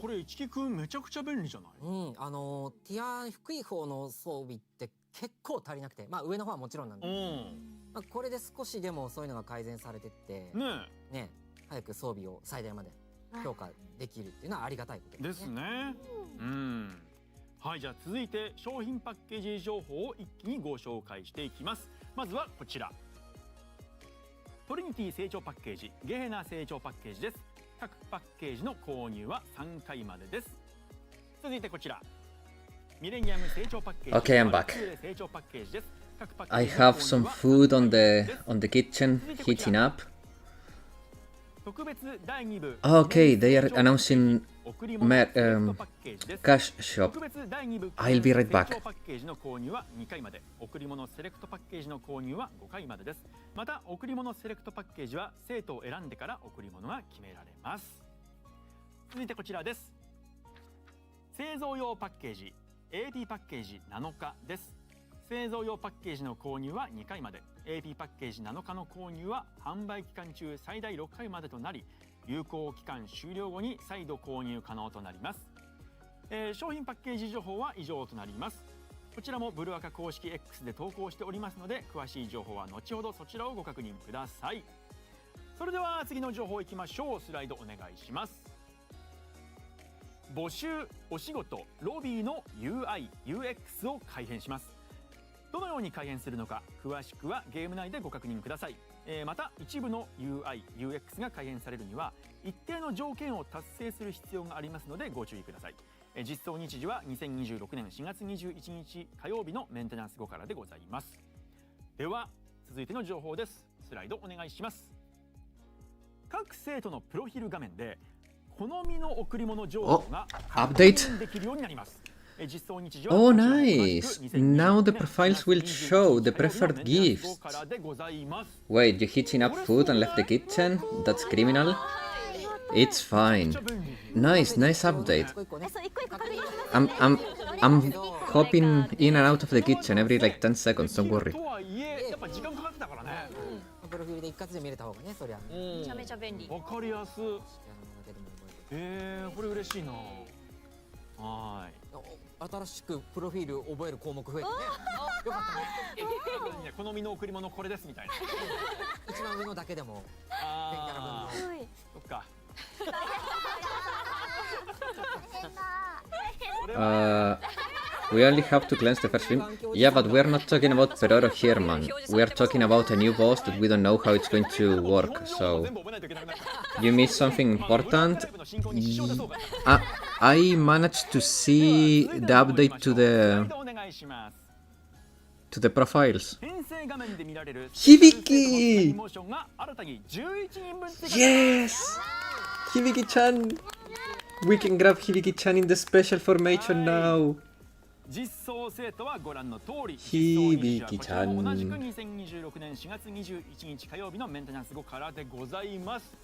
これ一木くんめちゃくちゃ便利じゃない？ティア低い方の装備って結構足りなくて、まあ上の方はもちろんなんで、まあ、これで少しでもそういうのが改善されてってね、早く装備を最大まで強化できるっていうのはありがたいことですね。はい、じゃあ続いて商品パッケージ情報を一気にご紹介していきます。まずはこちら、トリニティ成長パッケージ、ゲヘナ成長パッケージです。各パッケージの購入は3回までです。続いてこちら、ミレニアム成長パッケージ、Okay, I'm back. 成長パッケージです。 I have some food on the kitchen, heating up. 特別第2部 Okay, they are announcing cash shop. I'll be right back. パッケージの購入は2回まで、贈り物セレクトパッケージの購入は5回までです。また贈り物セレクトパッケージは生徒を選んでから贈り物が決められます。続いてこちらです。製造用パッケージ AP パッケージ7日です。製造用パッケージの購入は2回まで、 AP パッケージ7日の購入は販売期間中最大6回までとなり、有効期間終了後に再度購入可能となります。商品パッケージ情報は以上となります。こちらもブルアカ公式 X で投稿しておりますので、詳しい情報は後ほどそちらをご確認ください。それでは次の情報いきましょう。スライドお願いします。募集お仕事ロビーの UI、UX を改変します。どのように改変するのか詳しくはゲーム内でご確認ください。また一部の UI、UX が改変されるには一定の条件を達成する必要がありますのでご注意ください。実装日時は2026年4月21日火曜日のメンテナンス後からでございます。では続いての情報です。スライドお願いします。各生徒のプロフィール画面で好みの贈り物情報が確認できるようになります。Oh, nice! Now the profiles will show the preferred gifts. Wait, you heating up food and left the kitchen? That's criminal? It's fine. Nice update. I'm hopping in and out of the kitchen every like 10 seconds, don't worry. プロフィールで一括で見れた方がね、そりゃめちゃめちゃ便利。わかりやす。これ嬉しいな。はい。新しくプロフィール覚える項目増えてね。よかったね。好みの贈り物これですみたいな。一番上のだけでも便利な分。そっか。We only have to cleanse the first stream. Yeah, but we're not talking about Peroro here, man. We're talking about a new boss that we don't know how it's going to work, so... You missed something important? I managed to see the update to the profiles. Hibiki! Yes! Hibiki-chan! We can grab Hibiki-chan in the special formation now. 実装生徒はご覧の通り、Hibiki-chan。同じく2026年4月21日火曜日のメンテナンス後からでございます。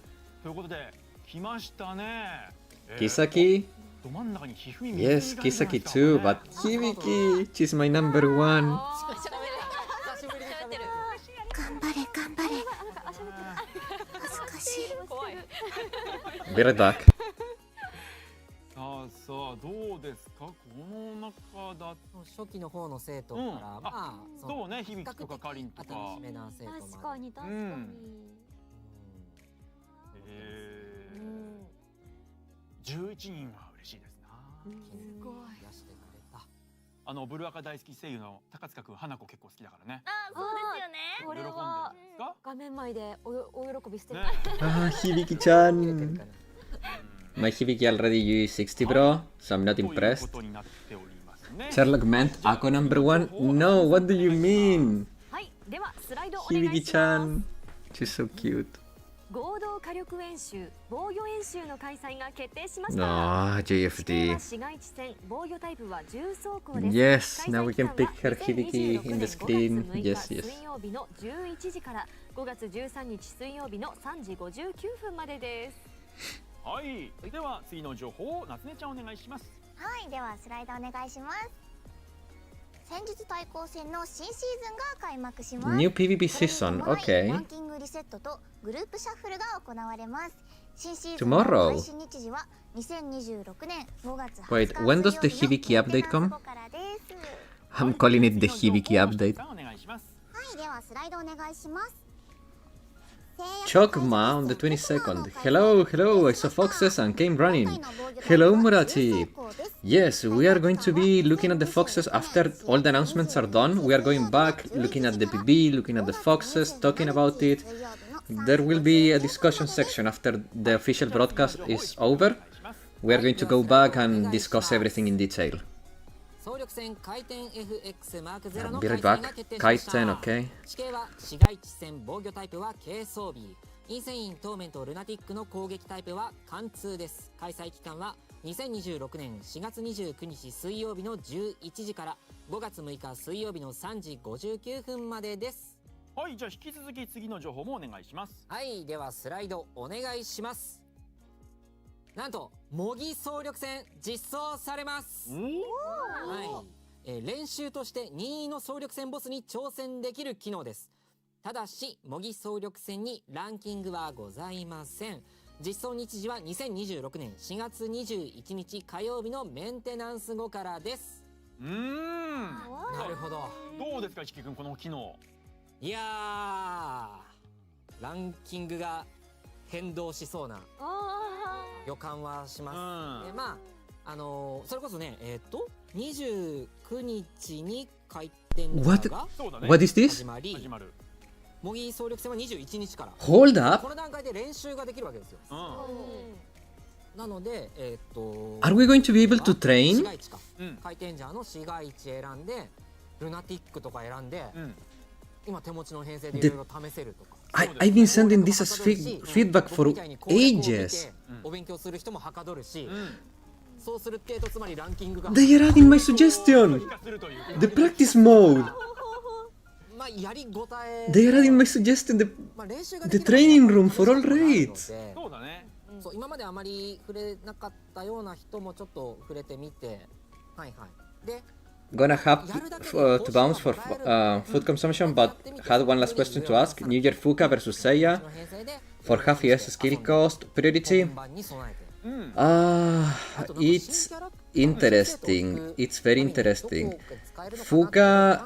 ということで来ましたね。Kisaki? ど真ん中にひふみ。Yes, Kisaki too, but Hibiki, she's my number one. 頑張れ頑張れ。恥ずかしい。Be right back. さあどうですか、この中だと初期の方の生徒から、まあそうね、響とかかりんとか楽しめな生徒も確かに確かに。11人は嬉しいですな。すごい癒してくれた。ブルアカ大好き声優の高塚くん、花子結構好きだからね。そうですよね。これは画面前でお喜びしてる。Hibiki-chan. My Hibiki already used 60 bro, so I'm not impressed. Sherlock meant Ako number one? No, what do you mean? Hibiki-chan, she's so cute. 合同火力演習、防御演習の開催が決定しました。Ah, JFD. 市街地戦、防御タイプは重装甲です。Yes, now we can pick her Hibiki in the screen. Yes, yes. 水曜日の11時から5月13日水曜日の3時59分までです。はい、では次の情報を夏音ちゃんお願いします。はい、ではスライドお願いします。戦術対抗戦の新シーズンが開幕します。 New PvP それに season, 伴い okay. ランキングリセットとグループシャッフルが行われます。新シーズン Tomorrow. の配信日時は2026年5月20日 Wait, when does the 水曜日の Hibiki update メンテナンス come? 後からです。 I'm calling it the Hibiki update. お願いします。はい、ではスライドお願いします。 Chokma on the 22nd. Hello, hello, I saw foxes and came running. Hello, Murachi. Yes, we are going to be looking at the foxes after all the announcements are done. We are going back, looking at the PB, looking at the foxes, talking about it. There will be a discussion section after the official broadcast is over. We are going to go back and discuss everything in detail. 総力戦回転 FX マーク0の Be 回 right 転が決定 back. しました Kaiten, okay? 地形は市街地戦防御タイプは軽装備、インセイントーメントルナティックの攻撃タイプは貫通です。開催期間は2026年4月29日水曜日の11時から5月6日水曜日の3時59分までです。はい、じゃあ引き続き次の情報もお願いします。はい、ではスライドお願いします。なんと模擬総力戦実装されます。はい、練習として任意の総力戦ボスに挑戦できる機能です。ただし模擬総力戦にランキングはございません。実装日時は2026年4月21日火曜日のメンテナンス後からです。ななるほど。どうですか、石木君、この機能。いやー、ランキングが変動しそうな予感はします。まあそれこそね、29日に回転が What is this? 始まり、模擬総力戦は21日から。 Hold up. この段階で練習ができるわけですよ。なので、Are we going to be able to 市 train? 街地か、回転ジャーの市街地選んで、ルナティックとか選んで、今手持ちの編成でいろいろ試せるとか。I've been sending this as feedback for ages. お勉強する人もはかどるし、そうするってつまりランキングが They are adding my suggestion. The practice mode. まあやりごたえ They are adding my suggestion. The training room for all raids. そうだね。そう、今まであまり触れなかったような人もちょっと触れてみて、はいはい。で Gonna have to bounce for food consumption, but had one last question to ask. New Year Fuka versus Seiya for half yes skill cost priority. It's interesting. It's very interesting. Fuka,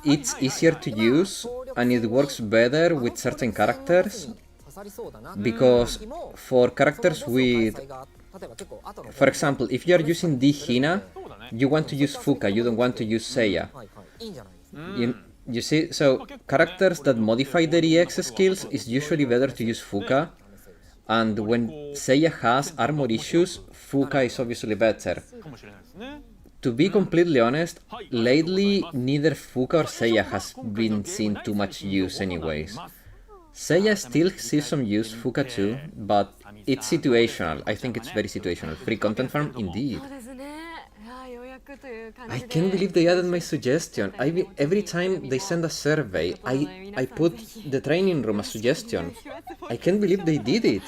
it's easier to use and it works better with certain characters because for characters with, for example, if you are using D Hina, you want to use Fuka, you don't want to use Seiya. You see, so characters that modify their EX skills is usually better to use Fuka, and when Seiya has armor issues, Fuka is obviously better. To be completely honest, lately neither Fuka or Seiya has been seen too much use anyways. Seiya still sees some use, Fuka too, but it's situational. I think it's very situational. Free content farm indeed. I can't believe they added my suggestion. Every time they send a survey, I put the training room as suggestion. I can't believe they did it.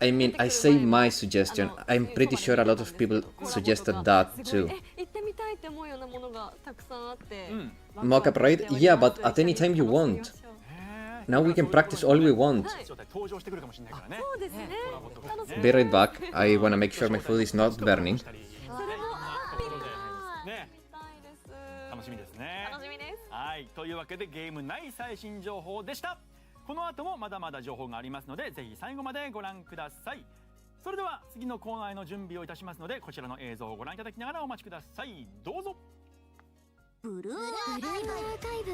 I mean, I say my suggestion. I'm pretty sure a lot of people suggested that too. Mockup raid? Yeah, but at any time you want. Now we can practice all we want. Be right back. I wanna make sure my food is not burning. 楽しみですね。はい、というわけでゲーム内最新情報でした。この後もまだまだ情報がありますので、ぜひ最後までご覧ください。それでは次のコーナーへの準備をいたしますので、こちらの映像をご覧いただきながらお待ちください。どうぞ。ブルーアーカイブ。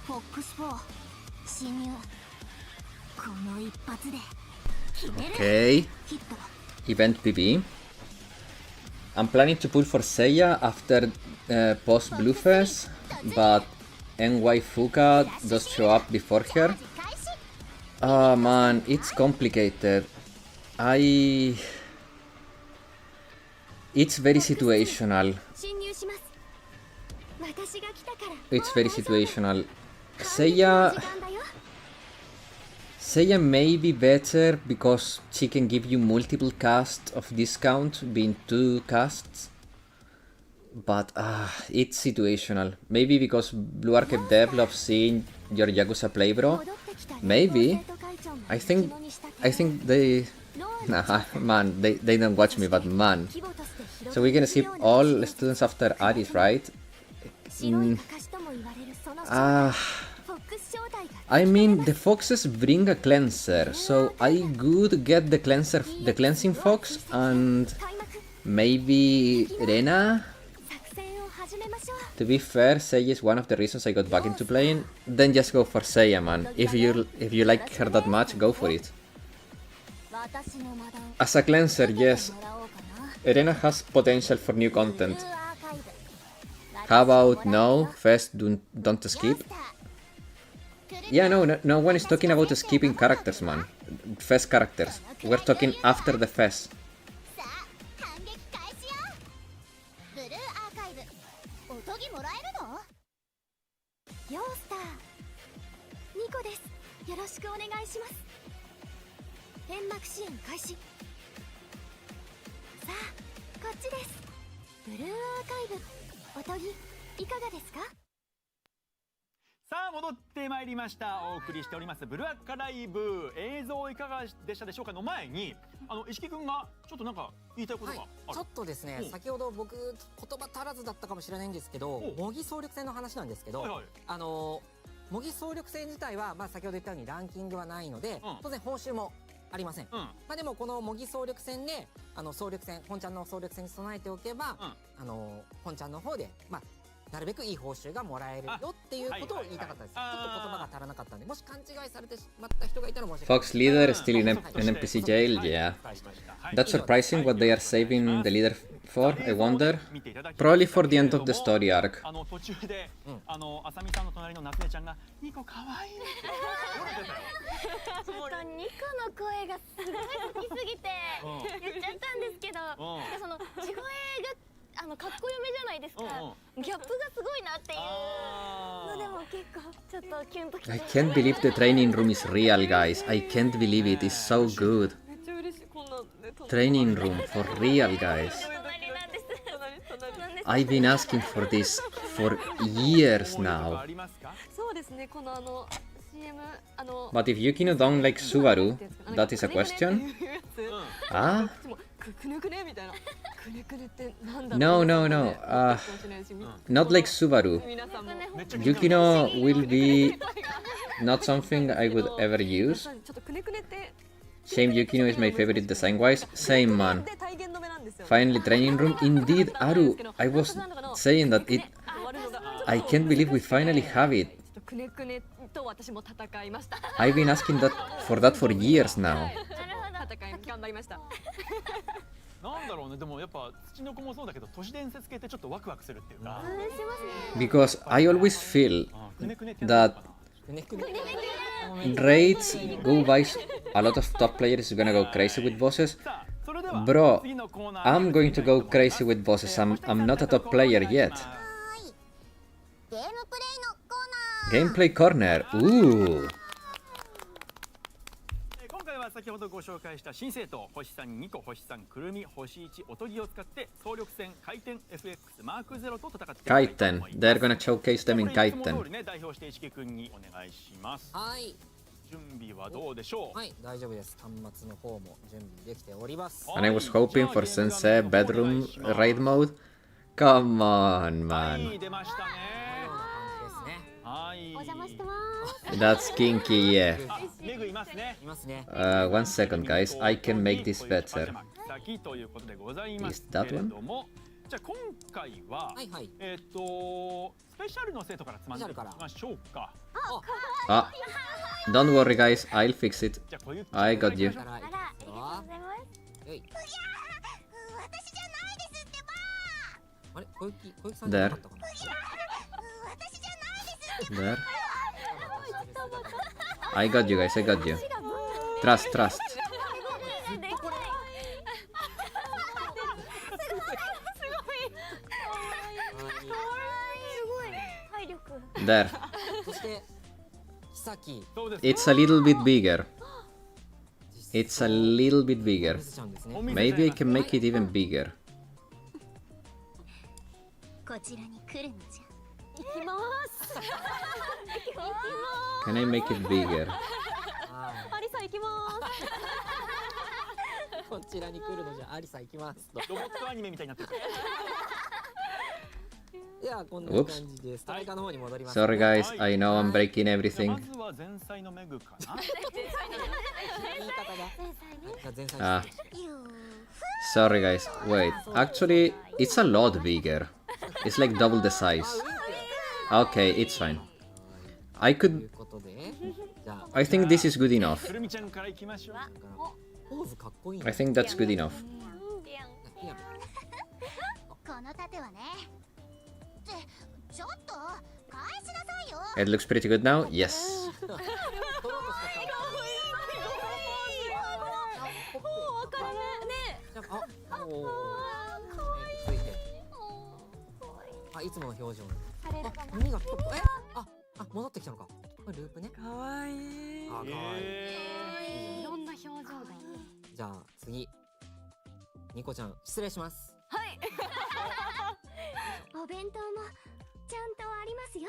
フォックス4侵入。この一発で決める。 Okay. Event PB. I'm planning to pull for Seiya after post Blueface, but NY Fuka does show up before her. Oh man, it's complicated. It's very situational. It's very situational. Seiya may be better because she can give you multiple casts of discount, being 2 casts. But it's situational. Maybe because Blue Arcade Dev loves seeing your Yakuza play, bro. Maybe. I think they... Nah, man, they don't watch me, but man. So we're gonna skip all students after Aris, right? I mean, the foxes bring a cleanser, so I would get the cleansing fox, and maybe Rena? To be fair, Seiya is one of the reasons I got back into playing. Then just go for Seiya, man. If you like her that much, go for it. As a cleanser, yes. Rena has potential for new content. How about no? First, don't skip. Yeah, no one is talking about skipping characters, man. Fest characters. We're talking after the fest. Sa あ戻ってまいりました。お送りしておりますブルアカライブ、映像いかがでしたでしょうかの前に、石木くんがちょっとなんか言いたいことがある。ちょっとですね、先ほど僕言葉足らずだったかもしれないんですけど、模擬総力戦の話なんですけど、模擬総力戦自体は先ほど言ったようにランキングはないので、当然報酬もありません。でもこの模擬総力戦で総力戦、本ちゃんの総力戦に備えておけば、本ちゃんの方でなるべくいい報酬がもらえるよっていうことを言いたかったです。ちょっと言葉が足らなかったんで、もし勘違いされてしまった人がいたら申し訳ない。Fox leader still in NPC jail, yeah. That's surprising what they are saving the leader for, I wonder. Probably for the end of the story arc. 途中であさみさんの隣の夏目ちゃんがニコ可愛いってニコの声がすごい好きすぎて言っちゃったんですけど、その地声がかっこよめじゃないですか。ギャップがすごいなっていうのでも結構ちょっとキュンときて。 I can't believe the training room is real, guys. I can't believe it. It's so good. Training room for real, guys. I've been asking for this for years now. そうですね、このCM But if Yukino don't like Subaru, that is a question? Ah? No, not like Subaru. Yukino will be not something I would ever use. Shame Yukino is my favorite design-wise. Same, man. Finally, training room. Indeed, Aru, I was saying that it... I can't believe we finally have it. I've been asking for that for years now. なんだろうね、でもやっぱ土の子もそうだけど都市伝説系ってちょっとワクワクするっていうか。Because I always feel that raids go by, a lot of top players is gonna go crazy with bosses. Bro, I'm going to go crazy with bosses. I'm not a top player yet. Gameplay corner. Ooh. 今回は先ほどご紹介した新生徒星3、2個星3、くるみ星1、おとぎを使って総力戦回転 FX マーク0と戦っていきたいと思います。 Kaiten. They're gonna showcase them in Kaiten. 代表して石木くんにお願いします。はい。準備はどうでしょう？はい、大丈夫です。端末の方も準備できております。 And I was hoping for Sensei bedroom raid mode. Come on, は man. い、出ましたね。はい。お邪魔してます。 That's kinky, yeah. メグいますね。いますね。One second, guys. I can make this better. ということでございま Is す that けれ one? ども、じゃあ今回ははいはい。スペシャルの生徒からつまんでいきましょうか。 Ah, don't worry, guys. I'll fix it. じゃあ小雪 I got you. からいきますよ。よい。あれ、小雪さんじゃなかったかな。 There. I got you, guys. I got you. Trust, trust. There. そして崎 It's a little bit bigger. It's a little bit bigger. 見せちゃうんですね。 Maybe I can make it even bigger. こちらに来るのじゃ。行きます行きま Can I make it bigger? はすアリさん行きますいこちらに来るのじゃアリサ行きますと。ロボットアニメみたいになってる。ではこんな感じでストライカーの方に戻ります。 Sorry guys, I know I'm breaking じゃあ everything. まずは前菜のメグかな。言い方が。じゃあ前菜 Ah, です。 sorry guys. Wait, actually, it's a lot bigger. It's like double the size. Okay, it's fine. I とい could. うことで、じゃあ I think this is good enough. くるみちゃんからいきましょう。ポーズかっこいいね。 I think that's good enough. いやこの盾はね。ってちょっと返しなさいよ。 It looks pretty good now. Yes. 取ろうとしたから分かるねじゃあおおついていつもの表情耳がちょっと戻ってきたのか。これループね。かわいいかわいい。いろんな表情がじゃあ次ニコちゃん失礼します。はいお弁当もちゃんとありますよ。いい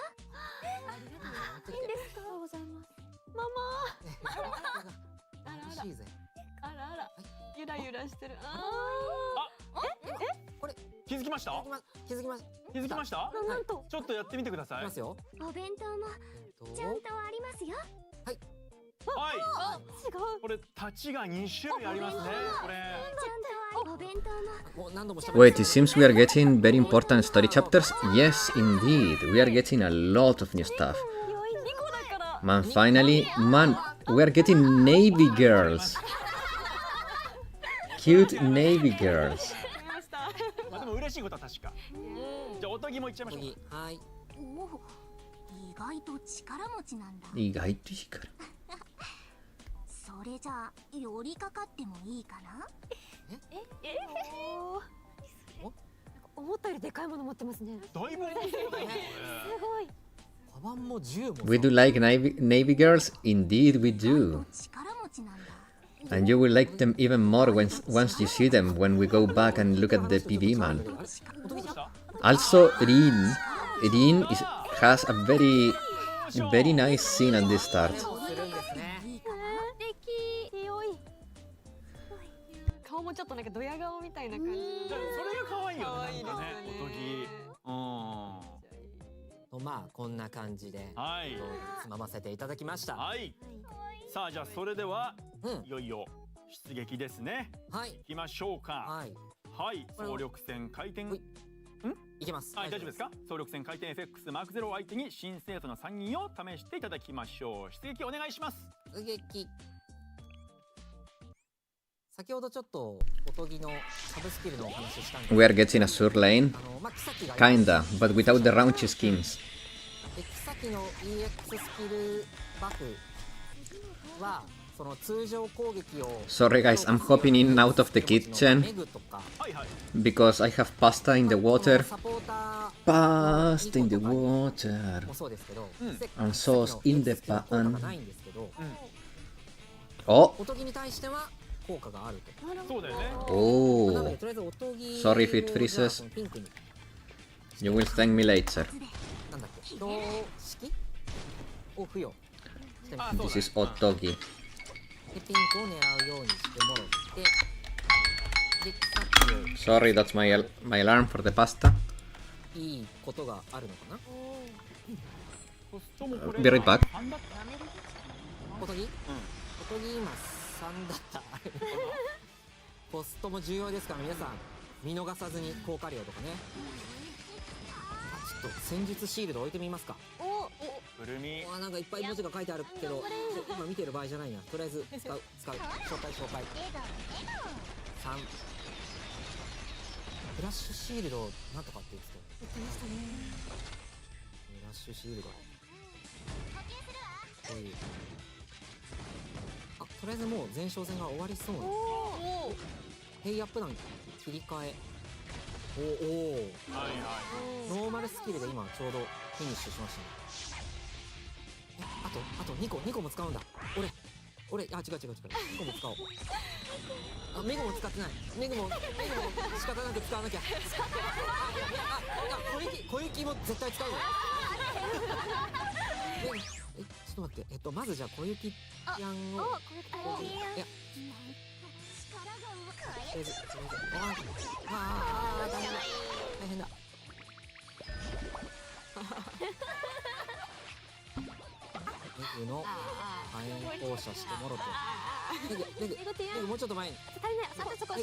んですか。ありがとうございます。ママ楽しいぜ。あらあらゆらゆらしてる。これ気づきました？気づきました。気づきました？なんとちょっとやってみてください。いきますよ。お弁当もちゃんとありますよ。はい。違うこれ立ちが2種類ありますね。これ。ちゃんとお弁当ももう何度も Wait, it seems we are getting very important story chapters. Yes, indeed. We are getting a lot of new stuff. 2個だから Man, finally, man, we are getting navy girls. Cute navy girls. まあでも嬉しいことは確か。じゃあおとぎもいっちゃいましょう。次はい。おお、意外と力持ちなんだ。意外といいから。それじゃあ寄りかかってもいいかな。思ったよりでかいもの持ってますね。だいぶ重そうだよね。すごい。カバンも銃も。 We do like navy girls? Indeed, we do. 力持ちなんだ。 And you will like them even more once you see them when we go back and look at the PV man. Also, Rin has a very nice scene at the start. するんですね。強い。顔もちょっとなんかドヤ顔みたいな感じ。じゃあそれが可愛いよね。可愛いですよねなんかねおとぎ。とまあこんな感じではい。つまませていただきました。はい。さあじゃあそれではうんいよいよ出撃ですね。はい行きましょうか。はいはい。総力戦回転。ほいいきます。はい、大丈夫ですか？総力戦回転 FX マーク0を相手に新生徒の3人を試していただきましょう。出撃お願いします。出撃。先ほどちょっとおとぎのサブスキルのお話ししたんですけど We are getting a sur lane. まあ、キサキが Kinda, but without the raunchy skins. でキサキの EX スキルバフはその通常攻撃を Sorry guys, I'm hopping in and out of the kitchen メグとか because I have pasta in the water. サポーター Pasta in the water. もそうですけど、 And sauce in the キサキの pan. 効果がないんですけど、 Oh, おとぎに対しては効果があると。そうだよね。なの oh. でとりあえずおとぎ Sorry if it を freezes. じゃあこのピンクに You will thank me later. なんだっけ標識を付与してみて、 This is Otogi. でピンクを狙うようにしてもらってでキサキを Sorry, that's my alarm for the pasta. いいことがあるのかな。コストもこれ Be right back. 3だった。おとぎ、おとぎ今3だったコストも重要ですから皆さん見逃さずに効果量とかね。ちょっと戦術シールド置いてみますか。くるみ。なんかいっぱい文字が書いてあるけど今見てる場合じゃないな。とりあえず使う紹介3フラッシュシールドなんとかって言ってたよ。フラッシュシールドこういうとりあえずもう前哨戦が終わりそうなヘイアップ弾切り替えノーマルスキルで今ちょうどフィニッシュしましたね。ああと2個も使うんだ。俺、あ、違う。2個も使おう。あ、メグも使ってない。メグも仕方なく使わなきゃ。小雪も絶対使うよ。ちょっと待って、まずじゃあ小雪ちゃんを。いや、ダメだ。大変だ。メグの火炎放射してもろて。メグもうちょっと前に。足りない。あとそこ。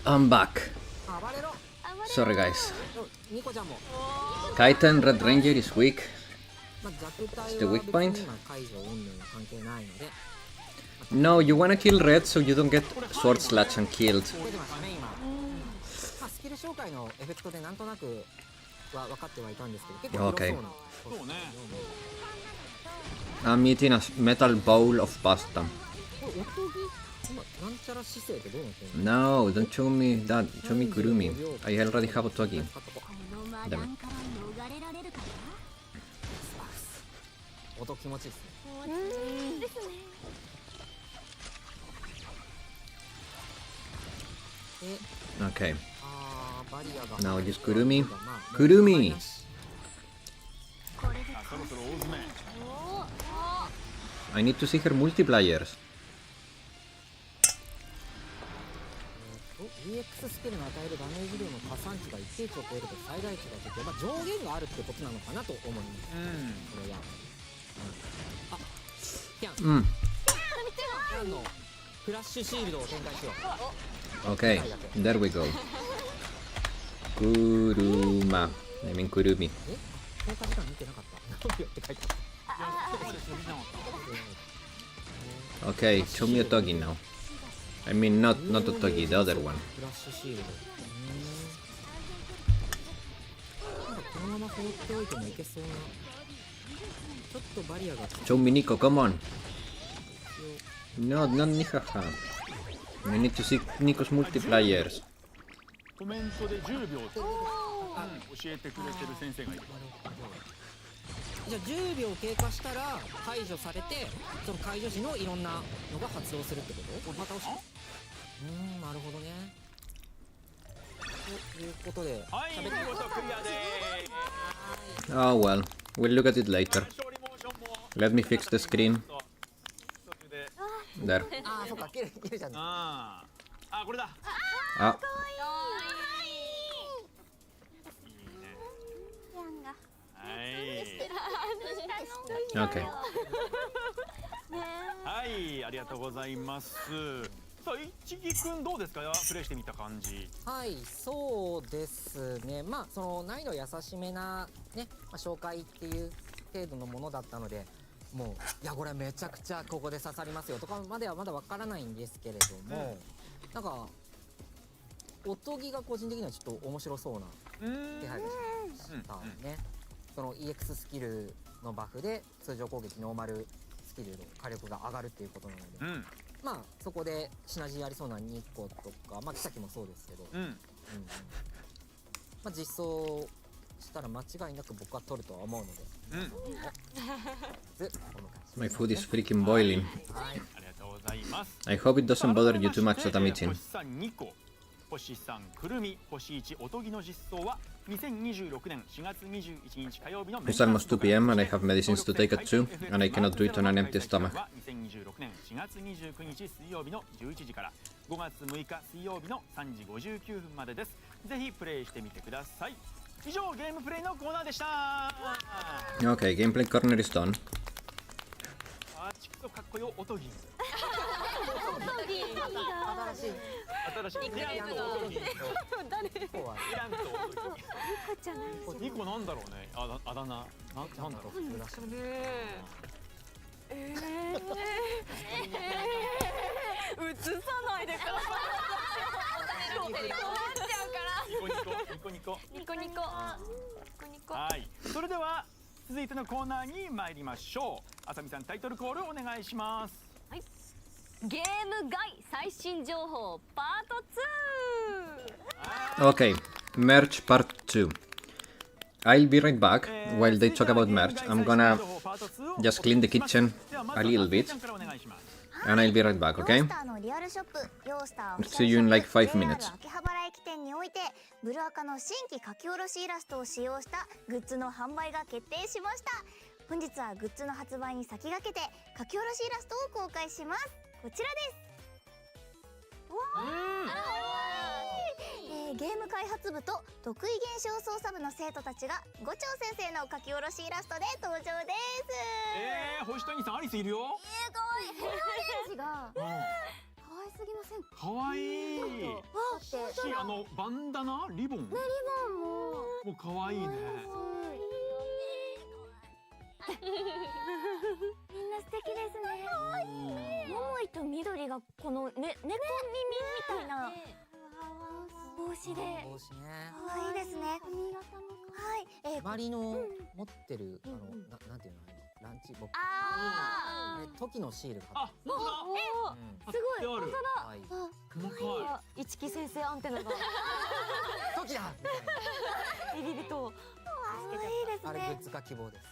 I'm back. 暴れろ。 Sorry guys. ニコちゃんも。 Kaiten Red Ranger is weak. まあ、弱体 the は weak 別 point? に今解除云々は関係ないので。 No, you wanna kill Red so you don't get sword slash and killed. 出てましたね今。まあスキル紹介のエフェクトでなんとなくは分かってはいたんですけど、結構広そうな。そうね。 I'm eating a metal bowl of pasta. これおとぎ今なんちゃら姿勢ってどうなってるの？ No, don't show me that. Show me Kurumi. I already have Otogi. この魔ダメ弾から逃れられるかな。音気持ちいいですね。ですね。 Okay. バリアが Now use Kurumi. まあ Kurumi! あ、そろそろ大詰め。 I need to see her multipliers. EX スキルの与えるダメージ量の加算値が一定値を超えると最大値が出て、まあ、上限があるってことなのかなと思います。これは。あ、キャン。キ Mm. ャンのフラッシュシールドを展開しよう。 Okay, there we go. Kuruma. I mean Kurumi. 評価時間見てなかった。何秒って書いてある。 Okay, show me Otogi now. I mean not Otogi, the other one. フラッシュシールド。なんかこのまま放っておいてもいけそうな。ちょっとバリアが。 Show me Nico, come on. No, not Nihaha. I need to see Nico's multipliers. コメントで10秒って教えてくれてる先生がいる。じゃあ10秒経過したら解除されて、その解除時のいろんなのが発動するってこと？また押し。なるほどね。ということで、はい、見事クリアでーす。 Oh well, we'll look at it later. 勝利モーションも Let me fix the screen. 途中で There. ああ、そっか、切れちゃった。あーあ、これだ。 Ah, いいね。ヤンが。はい。 okay. はい、ありがとうございます。さあ、一木くんどうですか？プレイしてみた感じ。はい、そうですね。まあその難易度優しめなね、まあ、紹介っていう程度のものだったので、もういやこれめちゃくちゃここで刺さりますよとかまではまだわからないんですけれども、なんかおとぎが個人的にはちょっと面白そうな手配がしましたね。その EX スキルのバフで通常攻撃ノーマルスキルの火力が上がるっていうことなので、まあそこでシナジーありそうな2個とか、まあキサキもそうですけど、まあ実装したら間違いなく僕は取るとは思うので、My food is freaking boiling. ありがとうございます。 I hope it doesn't bother you too much that I'm eating. 星さん2個、星さんくるみ、星1おとぎの実装は2026年4月21日火曜日の It's almost 2 p.m. and I have medicines to take at 2, and I cannot do it on an empty stomach. 2026年4月29日水曜日の11時から5月6日水曜日の3時59分までです。ぜひプレイしてみてください。以上ゲームプレイのコーナーでした。 Okay, gameplay corner is done. あ、ちくそかっこよおとぎ。新しいニランとおとぎ。誰？ニランとおとぎ。ニコなんだろうね。あだ名なんだろう。映さないでください。ニコニコ。はい。それでは続いてのコーナーに参りましょう。あさみさんタイトルコールお願いします。ゲーム外最新情報パート Okay, merch part 2. I'll be right back while they talk about merch. I'm gonna just clean the kitchen a little bit, and I'll be right back, okay? See you in like 5 minutes. 秋葉原駅店においてブルアカの新規書き下ろしイラストを使用したグッズの販売が決定しました。本日はグッズの発売に先駆けて書き下ろしイラストを公開します。こちらです。ゲーム開発部と得意現象操作部の生徒たちが五条先生の書き下ろしイラストで登場です。星谷さんアリスいるよ。かわいい。このアレンジが可愛すぎませんか？可愛い。し、バンダナ、リボン。ね、リボンも可愛いね。みんな素敵ですね。可愛い。桃井と緑がこの猫耳みたいな帽子で。帽子ね。可愛いですね。はい。周りの持ってるなんていうのランチボックス。あれ時のシールあ、本当だ。すごい。本当だ。細かい。一木先生アンテナが時だ。ビビビと。可愛いですね。あれグッズ化希望です。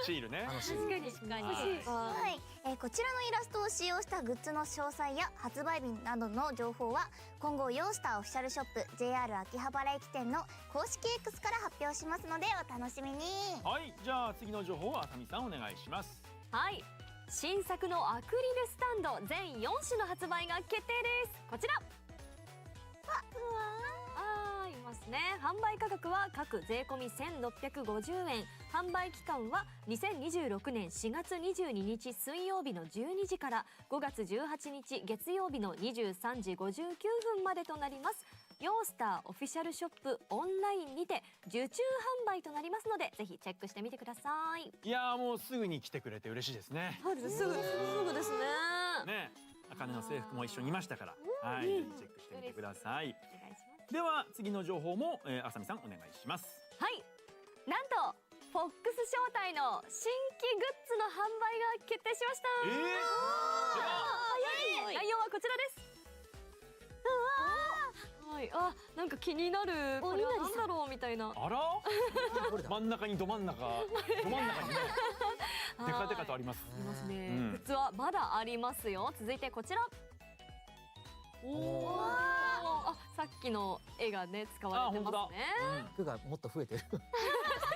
シールね。確かに。はい。こちらのイラストを使用したグッズの詳細や発売日などの情報は今後ヨースターオフィシャルショップ JR 秋葉原駅店の公式 X から発表しますのでお楽しみに。はい、じゃあ次の情報はあさみさんお願いします。はい。新作のアクリルスタンド全4種の発売が決定です。こちら。いますね。販売価格は各税込み1650円。販売期間は2026年4月22日水曜日の12時から5月18日月曜日の23時59分までとなります。ヨースターオフィシャルショップオンラインにて受注販売となりますのでぜひチェックしてみてください。いやーもうすぐに来てくれて嬉しいですね。そうです。すぐですね。ね、茜の制服も一緒にいましたから、はい、ぜひチェックしてみてください。お願いします。では次の情報もあさみさんお願いします。はい。なんとフォックス招待の新規グッズの販売が決定しました。早い。内容はこちらです。はい。なんか気になる。これは何だろうみたいな。あら？真ん中にど真ん中にね。デカデカとあります。ありますね。グッズはまだありますよ。続いてこちら。さっきの絵がね使われてますね。服がもっと増えてる。確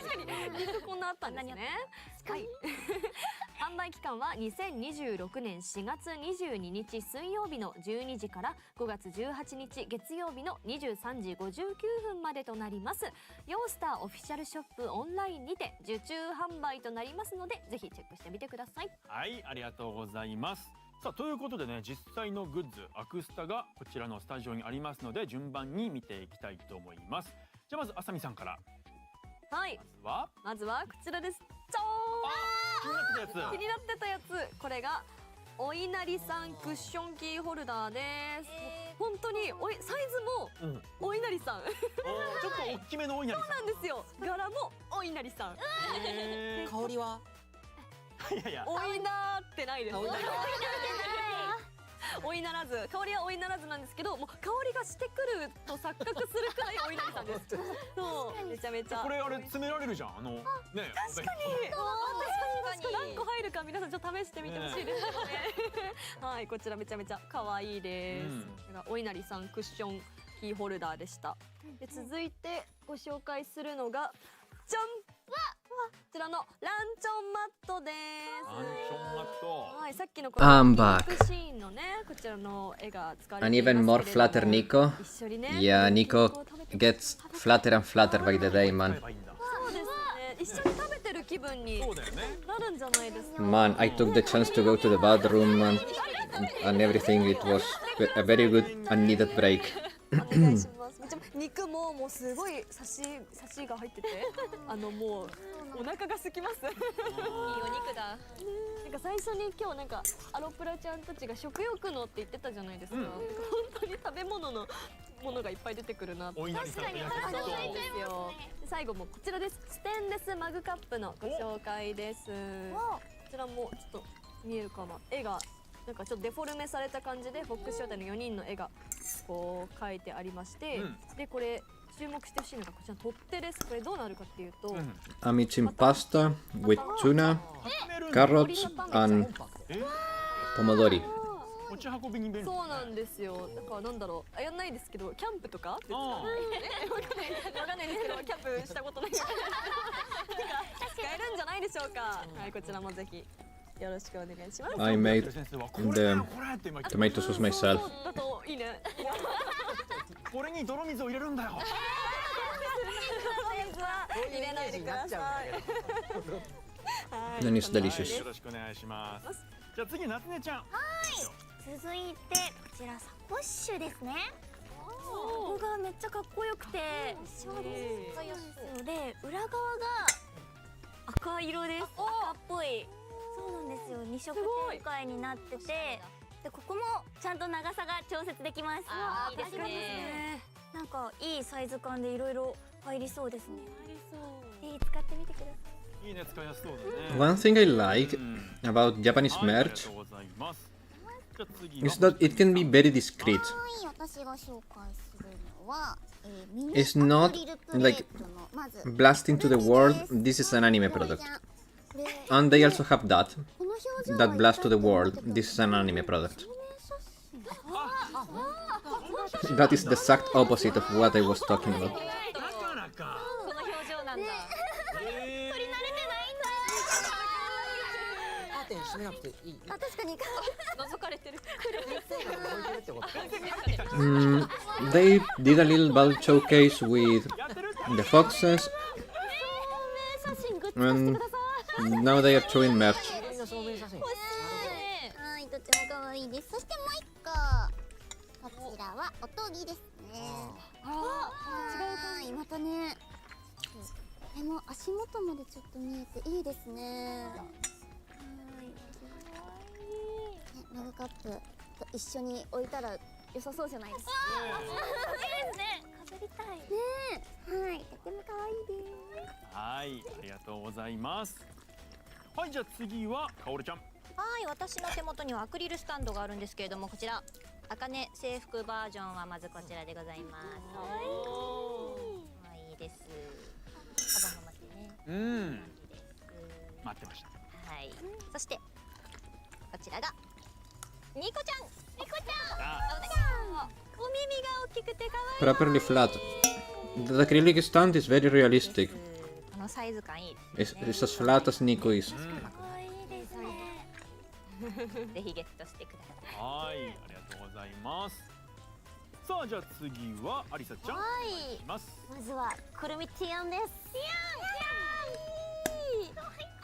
かに肉こんなあったんですね。はい。販売期間は2026年4月22日水曜日の12時から5月18日月曜日の23時59分までとなります。ヨースターオフィシャルショップオンラインにて受注販売となりますのでぜひチェックしてみてください。はい、ありがとうございます。さあということでね、実際のグッズアクスタがこちらのスタジオにありますので順番に見ていきたいと思います。じゃあまずあさみさんから。はい。まずはこちらです。じゃーん。気になってたやつ。これがお稲荷さんクッションキーホルダーです。本当にサイズもお稲荷さん。ちょっと大きめのお稲荷さん。そうなんですよ。柄もお稲荷さん。香りは？いやおいなってないです。おいならず、香りはおいならずなんですけど、もう香りがしてくると錯覚するくらいお稲荷さんです。そう、めちゃめちゃ。これあれ詰められるじゃん。ね。確かに。何個入るか皆さんちょっと試してみてほしいですよね。はい、こちらめちゃめちゃ可愛いです。これがお稲荷さんクッションキーホルダーでした。で続いてご紹介するのがじゃん。こちらのランチョンマットです。ランチョンマット。はい、さっきのI'm back. シーンのね、こちらの絵が使われ And ています even けれども。 more flatter Nico. 一緒にね。Yeah, Nico gets flatter and flatter by the day, man. そうですね。一緒に食べてる気分になるんじゃないですか。Man, I took the chance to go to the bathroom and everything. It was a very good and needed break. お願いします。肉ももうすごいサシが入ってて、もうお腹が空きます。いいお肉だ。なんか最初に今日なんかアロプラちゃんたちが食欲のって言ってたじゃないですか。本当に食べ物のものがいっぱい出てくるな。確かにそうですよ。最後もこちらです。ステンレスマグカップのご紹介です。こちらもちょっと見えるかな。絵がなんかちょっとデフォルメされた感じでフォックス招待の4人の絵がこう描いてありまして、でこれ注目してほしいのがこちらの取っ手です。これどうなるかっていうと、Amichin pasta with tuna, carrots, and pomodori. 持ち運びに便利。そうなんですよ。だからなんだろう、やんないですけど、キャンプとか？わかんないですけど、キャンプしたことない。使えるんじゃないでしょうか。はい、こちらもぜひよろしくお願いします。 I made the tomato sauce myself. だといいね。これに泥水を入れるんだよ。入れないでください。 Then it's delicious. よろしくお願いします。じゃあ次夏音ちゃん。続いてこちらサコッシュですね。ここがめっちゃかっこよくて、そうですで裏側が赤色です。赤っぽい。そうなんですよ。二色展開になってて、でここもちゃんと長さが調節できます。いいですね。なんかいいサイズ感でいろいろ入りそうですね。ぜひ使ってみてください。いいね、使いやすそうだね。 One thing I like about Japanese はい、ありが merch とうございます。じゃあ次 is that it can be very discreet. はい、私が紹介するのは、ミニ It's not アクリルプレー like トのまず blast into the world. This is an anime product. これ And they also have that. この表情は That blast to the world. This is an anime product. That is the exact opposite of what I was talking about. だからか。この表情なんだ。カーテン閉めなくていい。あ、確かに覗かれてる。先生が置いてるってこと。 They did a little battle showcase with やってる？ the foxes, 写真グッズ化してください。 and now they are showing merch. みんな証明写真。はい、とても可愛いです。そしてもう一個、こちらはおとぎですね。違うまたね。でも足元までちょっと見えていいですね。はい。マグカップと一緒に置いたら良さそうじゃないですか。いいですね。飾りたい。ね、はい、とても可愛いです。はい、ありがとうございます。はい、じゃあ次はかおるちゃん。はい、私の手元にはアクリルスタンドがあるんですけれども、こちら茜制服バージョンはまずこちらでございます。可愛いです。カバンも待ってね。うん。です。待ってました。はい。そしてこちらがニコちゃん。ニコちゃん。あお耳が大きくて可愛い。 Properly flat. The acrylic stand is very realistic. このサイズ感いいですね。 It's as flat as Nico is. 可愛いですね。ぜひゲットしてください。はい、ありがとうございます。さあ、じゃあ次はアリサちゃん。はいいきます。まずはくるみティアンです。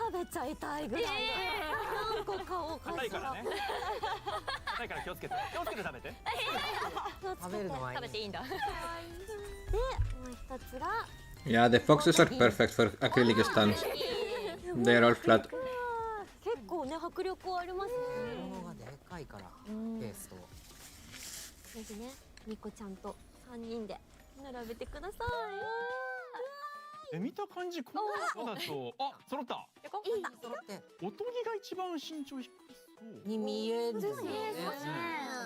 食べちゃいたいぐらい。何個買おうかしら。硬いからね。硬いから気をつけて。気をつけて食べて。食べるのはいい食べていいんだ。で、もう一つが Yeah, the foxes are perfect for acrylic stands. They are all flat. 結構ね迫力ありますね。物がでかいからケースと。ぜひね、ニコちゃんと3人で並べてください。見た感じこの子だと、あ、揃った。揃っておとぎが一番身長低そう。に見えるんですよね。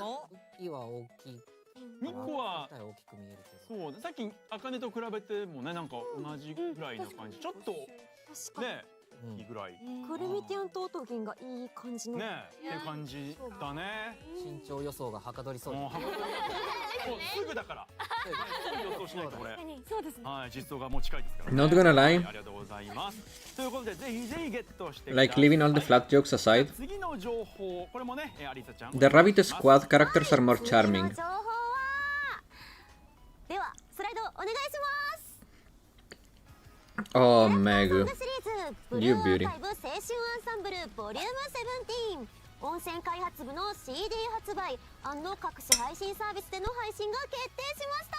おウッキーは大きい。ニコは大きく見えるけど。そう、さっき茜と比べてもね、なんか同じぐらいな感じ。ちょっと確かに。ね、いいぐらい。くるみティアンとオトギンがいい感じの。ね、っていう感じだね。身長予想がはかどりそうもうすぐだから。すぐ予想しないとこれ。そうですね。はい、実装がもう近いですから。 Not gonna lie. ありがとうございます。ということで、ぜひぜひゲットして。 Like leaving all the flat jokes aside, 次の情報、これもね、アリサちゃん。 the Rabbit Squad characters are more charming. 情報はではスライドお願いします。 Oh, Megu. シリーズブル You ーアー beauty. カイブ青春アンサンブルボリューム17。温泉開発部の CD 発売&各種配信サービスでの配信が決定しました。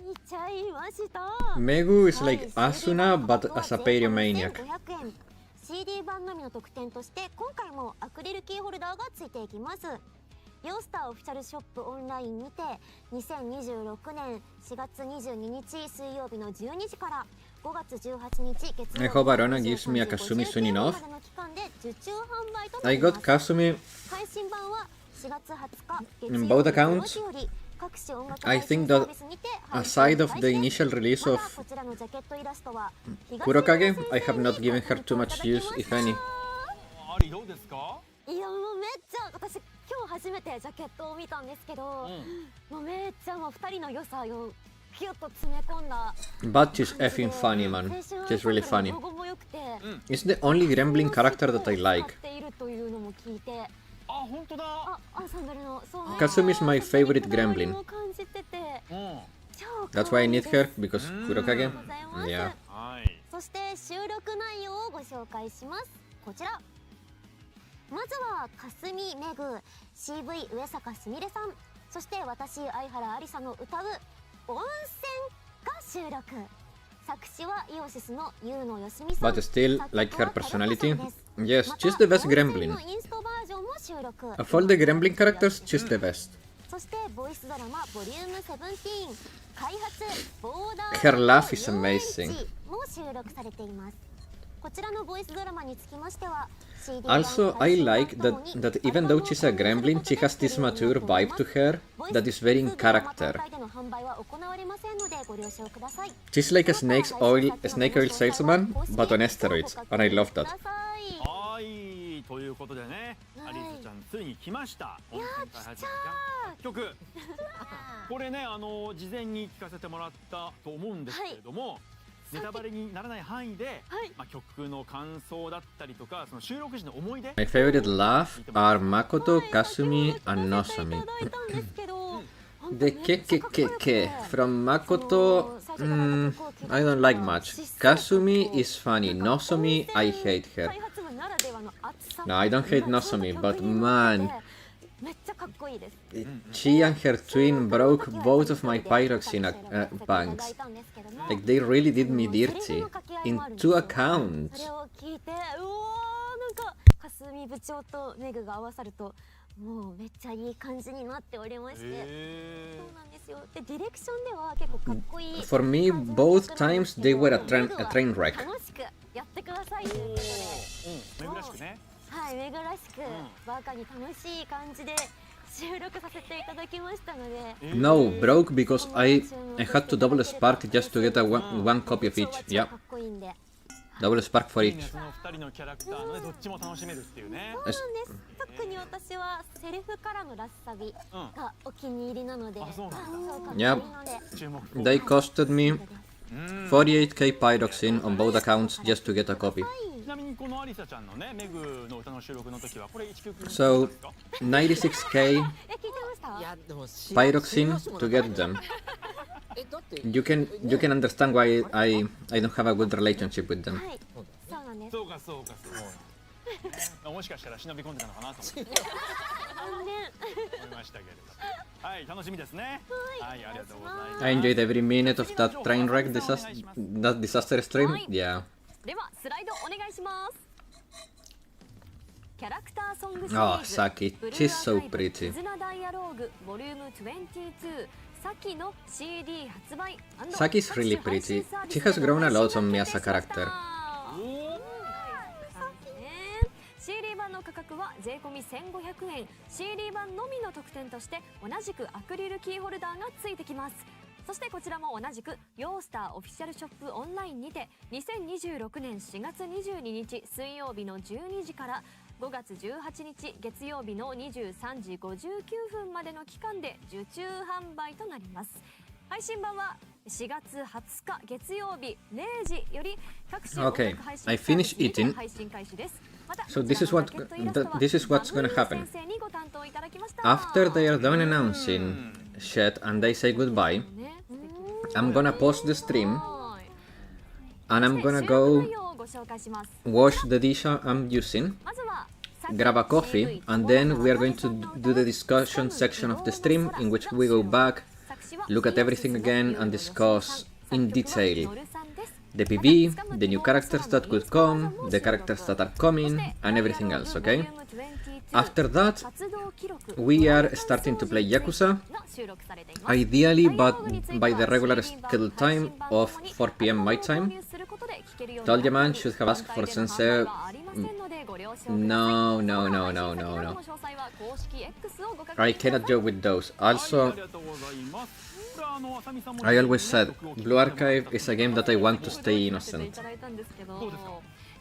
見ちゃいました。 Megu is like Asuna but as a pyromaniac. CD 版のみの特典として今回もアクリルキーホルダーがついていきます。ヨースターオフィシャルショップオンラインにて2026年4月22日水曜日の12時から5月18日月曜 I hope Arona gives me a Kasumi soon enough. までの期間で受注販売とな I りま got す。 Kasumi 配信版は In both accounts, I think that aside of the initial release of Kurokage, I have not given her too much use, if any. アリどうですか？いやもうめっちゃ私今日初めてジャケットを見たんですけど、もうめっちゃもう2人の良さをギュッと詰め込んだ。 But she's effing funny, man. She's really funny. It's the only Gremlin character that I like. あ、本当だ。アンサンブルのそうね。 Kasumi is my favorite Gremlin. 感じてて。 That's why I need her, because Kurokage. Yeah. はい。そして収録内容をご紹介します。こちら。まずはかすみめぐ CV 上坂すみれさん、そして私相原ありさの歌う温泉が収録。作詞はイオシスのユウノヨシミさん。 But still, like her personality. Yes, she's the best Gremlin. インストバージョンも収録。 Of all the Gremlin characters, she's the best. そしてボイスドラマボリューム17開発ボーダー Her laugh is amazing. も収録されています。こちらのボイスドラマにつきましては Also, I like that even though she's a Gremlin, she has this mature vibe to her that is very in character. She's like a snake oil salesman, but on steroids, and I love that. はい、ということでね、アリスちゃんついに来ました。温泉開発楽曲。これね、事前に聞かせてもらったと思うんですけれども。ネタバレにならない範囲で、まあ、曲の感想だったりとか、その収録時の思い出。 My favorite laugh are Makoto, Kasumi, and Nozomi. The ke from Makoto, I don't like much. Kasumi is funny. Nozomi, I hate her. No, I don't hate Nozomi, but man, she and her twin broke both of my pyroxene banks. Like, they really did me dirty. In 2 accounts. もうめっちゃいい感じになっておりまして、そうなんですよ。でディレクションでは結構かっこいい。 For me, both times they were a train wreck. 楽しくやってくださいということで、めぐらしくね。はい、めぐらしくバカに楽しい感じで収録させていただきましたので。 No, broke because I had to double spark just to get one copy of each. Yeah. Double spark for each. その2人のキャラクターのね、どっちも楽しめるっていうね。そうなんです。特に私はセリフからのラスサビがお気に入りなので。Yeah. They costed me 48k pyroxene on both accounts just to get a copy. ちなみにこのアリサちゃんのね、メグの歌の収録の時はこれ1曲 So 96k pyroxene to get them. You can understand why I don't have a good relationship with them. そうかそうかそう。もしかしたら忍び込んでたのかなと思いましたけれど。はい、楽しみですね。はい、ありがとうございます。 I enjoyed every minute of that train wreck disaster stream. Yeah. ではスライドお願いします。キャラクターソングシリ Oh, ーズ Saki, she's so pretty. 絆ダイアローグボリューム22サキの CD 発売 Saki's really pretty. She has grown a lot on me as a character. CD 版の価格は税込み1500円。 CD 版のみの特典として同じくアクリルキーホルダーがついてきます。そしてこちらも同じくヨースターオフィシャルショップオンラインにて2026年4月22日水曜日の12時から5月18日月曜日の23時59分までの期間で受注販売となります。配信版は4月20日月曜日0時より各種音楽配信サービスにて配信開始です。 So this is what's gonna happen. After they are done announcing shit and they say goodbye, I'm gonna pause the stream and I'm gonna go wash the dish I'm using, grab a coffee, and then we are going to do the discussion section of the stream in which we go back, look at everything again and discuss in detail the PV, the new characters that could come, the characters that are coming, and everything else, okay? After that, we are starting to play Yakuza, ideally but by the regular scheduled time of 4 PM my time. Toljaman should have asked for Sensei 了承ください。 No, no, その no, 配信 no, 先 no, など no. の詳細は公式 X をご確認 I ください。 cannot joke with those. あ Also, りがとうございます。これは浅見さんも I always said Blue Archive is a game that I want to stay い innocent. ただいたんですけど、どうですか？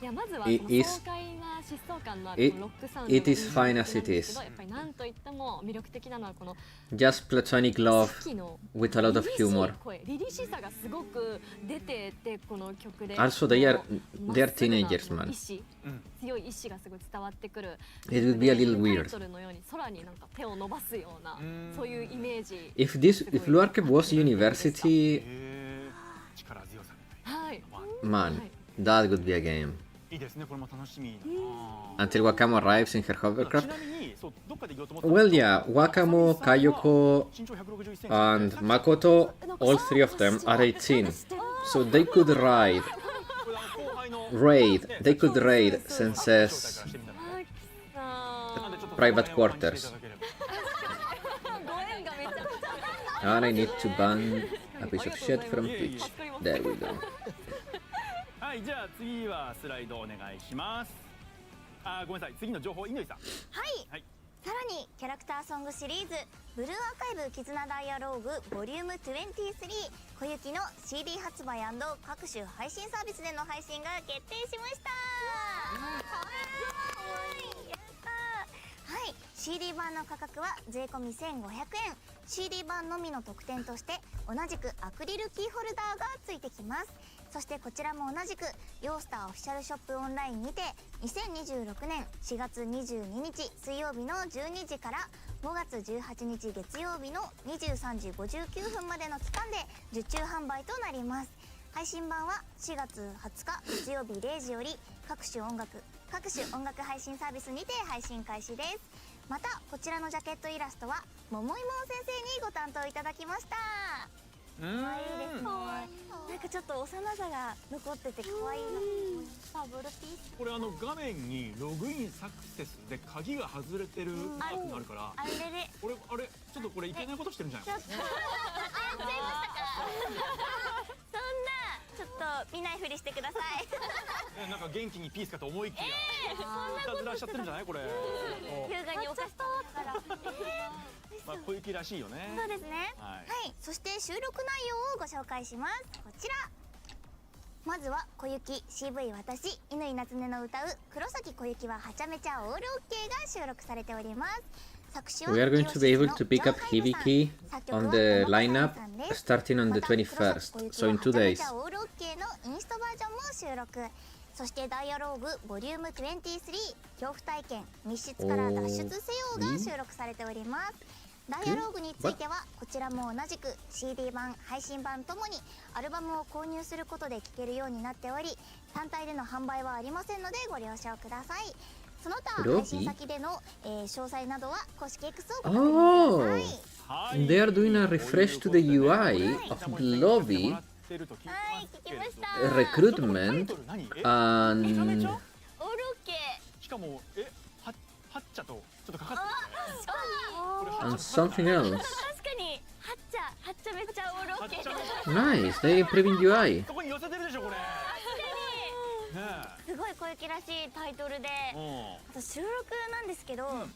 いやまずは It その is- 爽快な疾走感のある it- このロックサウンドが it is fine as 魅力 it なんですけ is. ど、やっぱりなんといっても魅力的なのはこの Just platonic love さっきの with a lot of 凛々しい humor. 声、凛々しさがすごく出ててこの曲で。 Also, they are この they are まっすぐな teenagers, man. 意志、強い意志がすごい伝わってくる。 It would be a little タ weird. イトルのように空になんか手を伸ばすようなそういうイメージ。 If Blue Archive was university, 力強さみたいな。はい。 man, that would be a game. いいですね。これも楽しみ。 Until Wakamo arrives in her ち hovercraft. なみにそうどっかで言おうと思った。 Well, yeah, Wakamo, Kayoko, 身長161センチ and Makoto, all three of them are 18. So they could raid they could raid Sensei's private quarters. And I need to ban a piece of shit from Twitch. There we go. はい、じゃあ次はスライドお願いします。あ、ごめんなさい。次の情報、乾さん。はい。さらにキャラクターソングシリーズブルーアーカイブ絆ダイアローグボリューム23小雪の CD 発売&各種配信サービスでの配信が決定しました。かわいい。やったー。はい、CD 版の価格は税込み1500円。 CD 版のみの特典として同じくアクリルキーホルダーがついてきます。そしてこちらも同じくヨースターオフィシャルショップオンラインにて2026年4月22日水曜日の12時から5月18日月曜日の23時59分までの期間で受注販売となります。配信版は4月20日月曜日0時より各種音楽配信サービスにて配信開始です。またこちらのジャケットイラストは桃井門先生にご担当いただきました。可愛いですね。なんかちょっと幼さが残ってて可愛いなと思いました。ブルピース。これ画面にログインサクセスで鍵が外れてるマークがあるから、あれで俺あれちょっとこれいけないことしてるんじゃない？ちょっとやっちゃいましたか。そんなちょっと見ないふりしてください。なんか元気にピースかと思いきや、いたずらしちゃってるんじゃないこれ。優雅にお菓子食べながら。まあ小雪らしいよね。そうですね。はい。そして収録内容をご紹介します。こちら。まずは小雪 CV 私乾夏音の歌う黒崎小雪ははちゃめちゃオールオッケーが収録されております。作詞は We are going to be able to pick up Hibiki on the lineup starting on the 21st, so in 2 days. オールオッケーのインストバージョンも収録。そしてダイアローグボリューム23恐怖体験密室から脱出せようが収録されております。ダイアローグについてはこちらも同じく CD 版配信版ともにアルバムを購入することで聴けるようになっており単体での販売はありませんのでご了承ください。その他配信先での、詳細などは公式 X をご確認ください。 They are doing a refresh to the UI of the lobby, はい、聞きました。 recruitment, and オールオッケー。しかもはっちゃとちょっとかかってるね。 and something else. 確かにはっちゃめっちゃオールオッケー。 Nice, they're improving UI. そこに寄せてるでしょこれ。すごい小雪らしいタイトルで、あと収録なんですけど、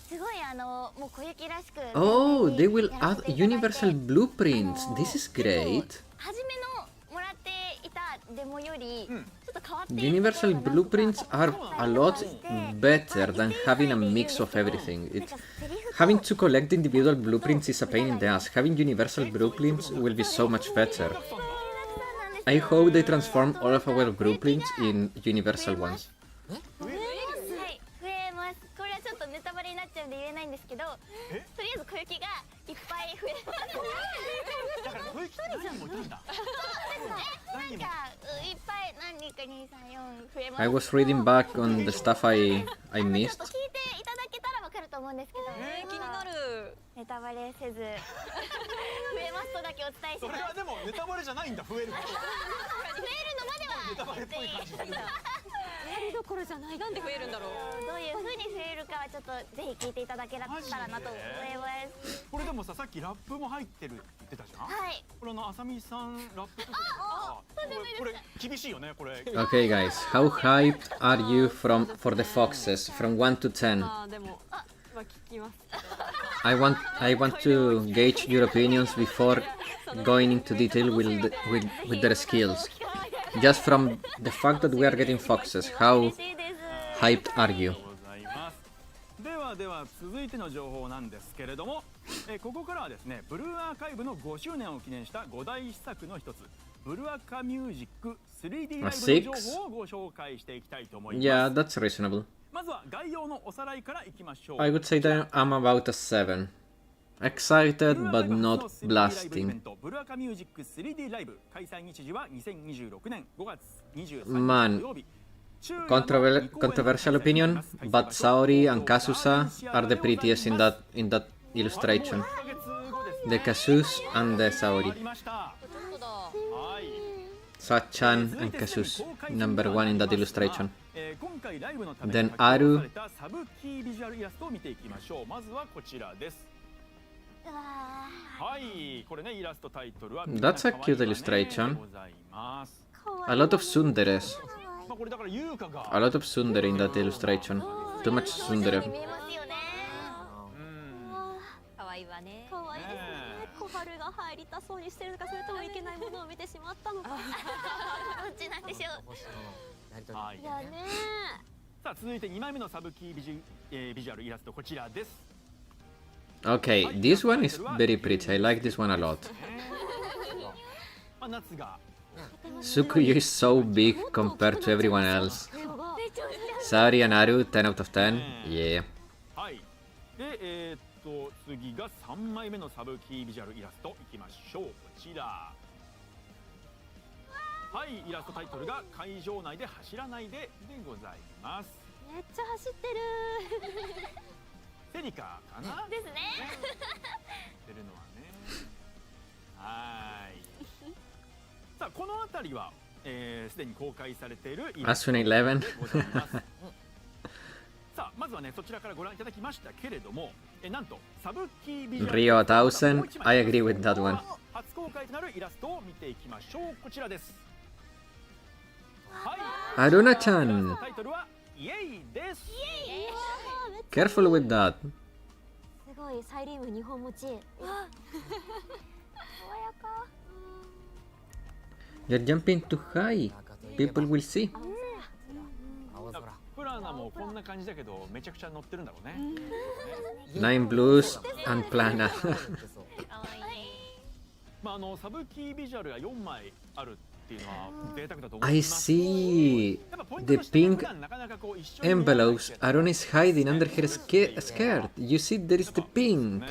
すごいもう小雪らしく。Oh, they will add universal blueprints. This is great. 初めのもらっていたデモよりちょっと変わっている。 Universal blueprints are a lot better than having a mix of everything. Having to collect individual blueprints is a pain in the ass. Having universal blueprints will be so much better. I hope they transform all of our blueprints in universal ones. はい、増えます。これはちょっとネタバレになっちゃうんで言えないんですけど、とりあえず小雪がいっぱい増えます。だから小雪って何人もいたんだ。なんかいっぱい何人か2、3、4増えます。 I was reading back on the stuff I ちょ missed. っと聞いていただけたらわかると思うんですけど、気になる。ネタバレせず増えますとだけお伝えします。それはでもネタバレじゃないんだ。増えること。増えるのまではネタバレっぽい感じだね。ワールドころじゃない。なんで増えるんだろう。どういう風に増えるかはちょっとぜひ聞いていただけたらなと思います。これでもさっきラップも入ってるって言ってたじゃん。はい。これあさみさんラップとかこれ厳しいよねこれ。 Okay, guys, how hyped are you for the foxes from 1 to 10? でもまあ聞きます。I want to gauge your opinions before going into detail with their skills. Just from the fact that we are getting foxes, how hyped are you? では続いての情報なんですけれども、ここからはですねブルーアーカイブの5周年を記念した5大試作の一つブルアカミュージック 3D ライブの情報をご紹介していきたいと思います。 Yeah, that's reasonable. まずは概要のおさらいからいきましょう。 I would say that I'm about a 7. Excited but not blasting. ブルアカミュージック 3D ライブ開催日時は2026年5月23日 Man, 土曜日。controversial opinion, but Saori and Kazusa are the prettiest in that illustration. The Kazus and the Saori. Sachan and Kazus, number 1 in that illustration. Then Aru. サブキービジュアルイラストを見ていきましょう。まずはこちらです。はい、これねイラストタイトルは That's a cute illustration. A lot of tsunderes. A lot of tsundere in that illustration. Too much tsundere. 可愛いわね。可愛いですね。小春が入りたそうにしてるのか、それともいけないものを見てしまったのか。どっちなんでしょう。はい。いやね。さあ続いて2枚目のサブキービジュアルイラストこちらです。 Okay, this one is very pretty. I like this one a lot. 夏が Sukuyu is so big compared to everyone else. Saori and Aru, 10 out of 10. Yeah. はい。で次が3枚目のサブキービジュアルイラストいきましょう。こちら。はい、イラストタイトルが会場内で走らないででございます。めっちゃ走ってる。セリカかなですね。出るのはね。はい。さあこの辺りはすでに公開されているイラストでございます。さあまずはねそちらからご覧いただきましたけれども、なんとサブキービジュアル Rio 1000. I agree with that one. 初公開となるイラストを見ていきましょう。こちらです。はい。 Aruna-chan. タイトルはイエイです。 Careful with that. すごいサイリウム2本持ち。爽やか。 You're jumping too high. People will see. プラナもこんな感じだけどめちゃくちゃ乗ってるんだろうね。 Nine blues and Plana. まあサブキービジュアルが4枚あるっていうのは贅沢だと思い I ます。 see. The pink envelopes Arun is hiding under her skirt. You see, there is the pink.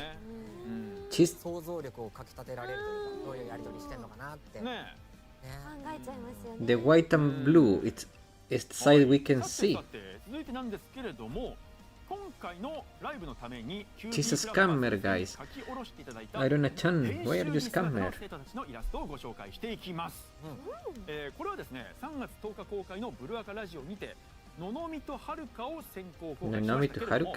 She's 想像力をかきたてられるというか、どういうやり取りしてんのかなって。ね考えちゃいますよね。 the white and blue. It's the side we can see. さて続いてなんですけれども、今回のライブのために She's a scammer, guys. 書き下ろしていただいた Aruna-chan, why are you 編集技術の scammer? 生徒たちのイラストをご紹介していきます。これはですね、3月10日公開のブルアカラジオにてののみとはるかを先行公開しましたけれども、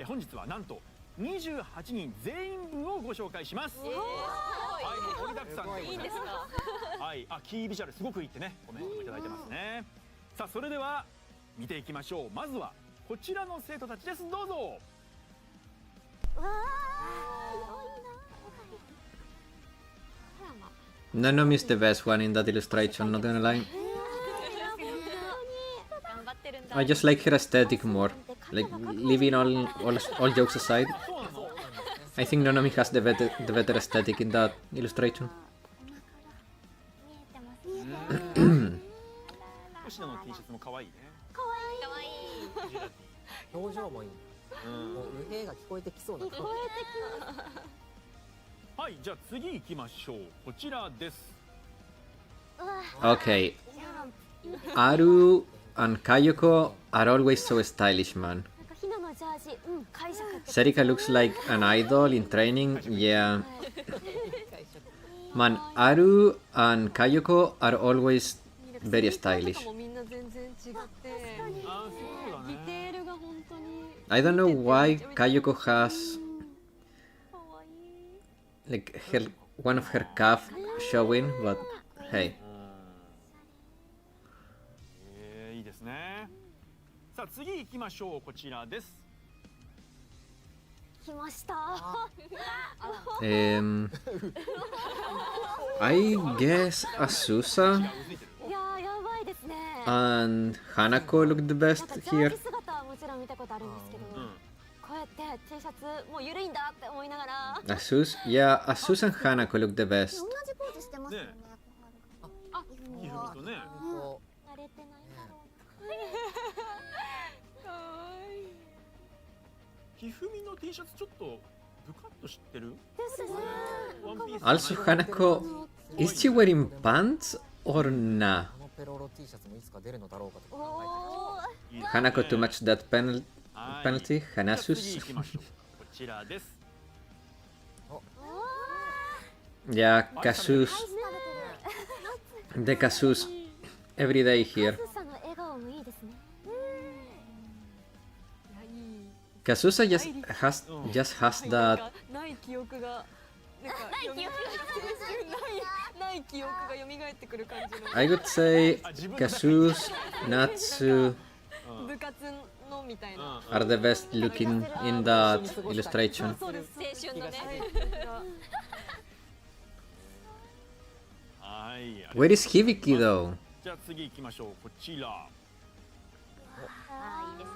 本日はなんと28人全員分をご紹介します。はい、もう盛りだくさんでございます。いいんですか？はい、キービジュアルすごくいいってね、コメントもいただいてますね。さあ、それでは見ていきましょう。まずはこちらの生徒たちです。どうぞ。Nanomi is the best one in that illustration, not gonna lie. 頑張ってるんだ。 I just like her aesthetic more. Like, leaving all jokes aside, I think Nanomi has the better aesthetic in that illustration. 星野の T シャツも可愛いね。可愛い。表情もいい。もううへが聞こえてきそうな。はい、じゃあ次行きましょう。こちらです。 Okay. Aru and Kayoko are always so stylish, man. なんかひなのジャージ、解釈って。 Serika looks like an idol in training. Yeah. Man, Aru and Kayoko are always very stylish. みんな全然違って。あ、そうだディテね。ールが本当に I don't know why Kayuko has 可愛い。 like one of her calf showing, but hey. いいですね。さあ次行きましょう。こちらです。来ました。 I guess Asusa いやー、やばいですね。 and Hanako look the なん best かジャー here. ジ姿はもちろん見たことあるんですけど、こうやって T シャツもう緩いんだって思いながら、 Yeah, Asusa and Hanako look the 同 best. じポーズしてますよね。ひふみとね。こ慣れてないんだろ可愛い。ひふみの T シャツちょっとブカッとしてる？うですね。ワンピース。 Also, Hanako, is she wearing pants or nah? のペロロ T シャツもいつか出るのだろうかとかお考ー、いいですね Hanako to match that penalty. はい penalty, じゃあ次 Hanasus. 行きましょう。こちらです。 Yeah, Kasus. The Kasus every day here. カズさんの笑顔もいいですね。いや、いい。 Kasusa just has なん that. かない記憶が。なんかない記憶が蘇ってくる感じの。 I would say Kasus, Natsu 部活のみたいな。 are the best looking in that illustration. そうです。青春のね。はい。 Where is Hibiki though? じゃあ次行きましょう。こちら。あー、いいですね。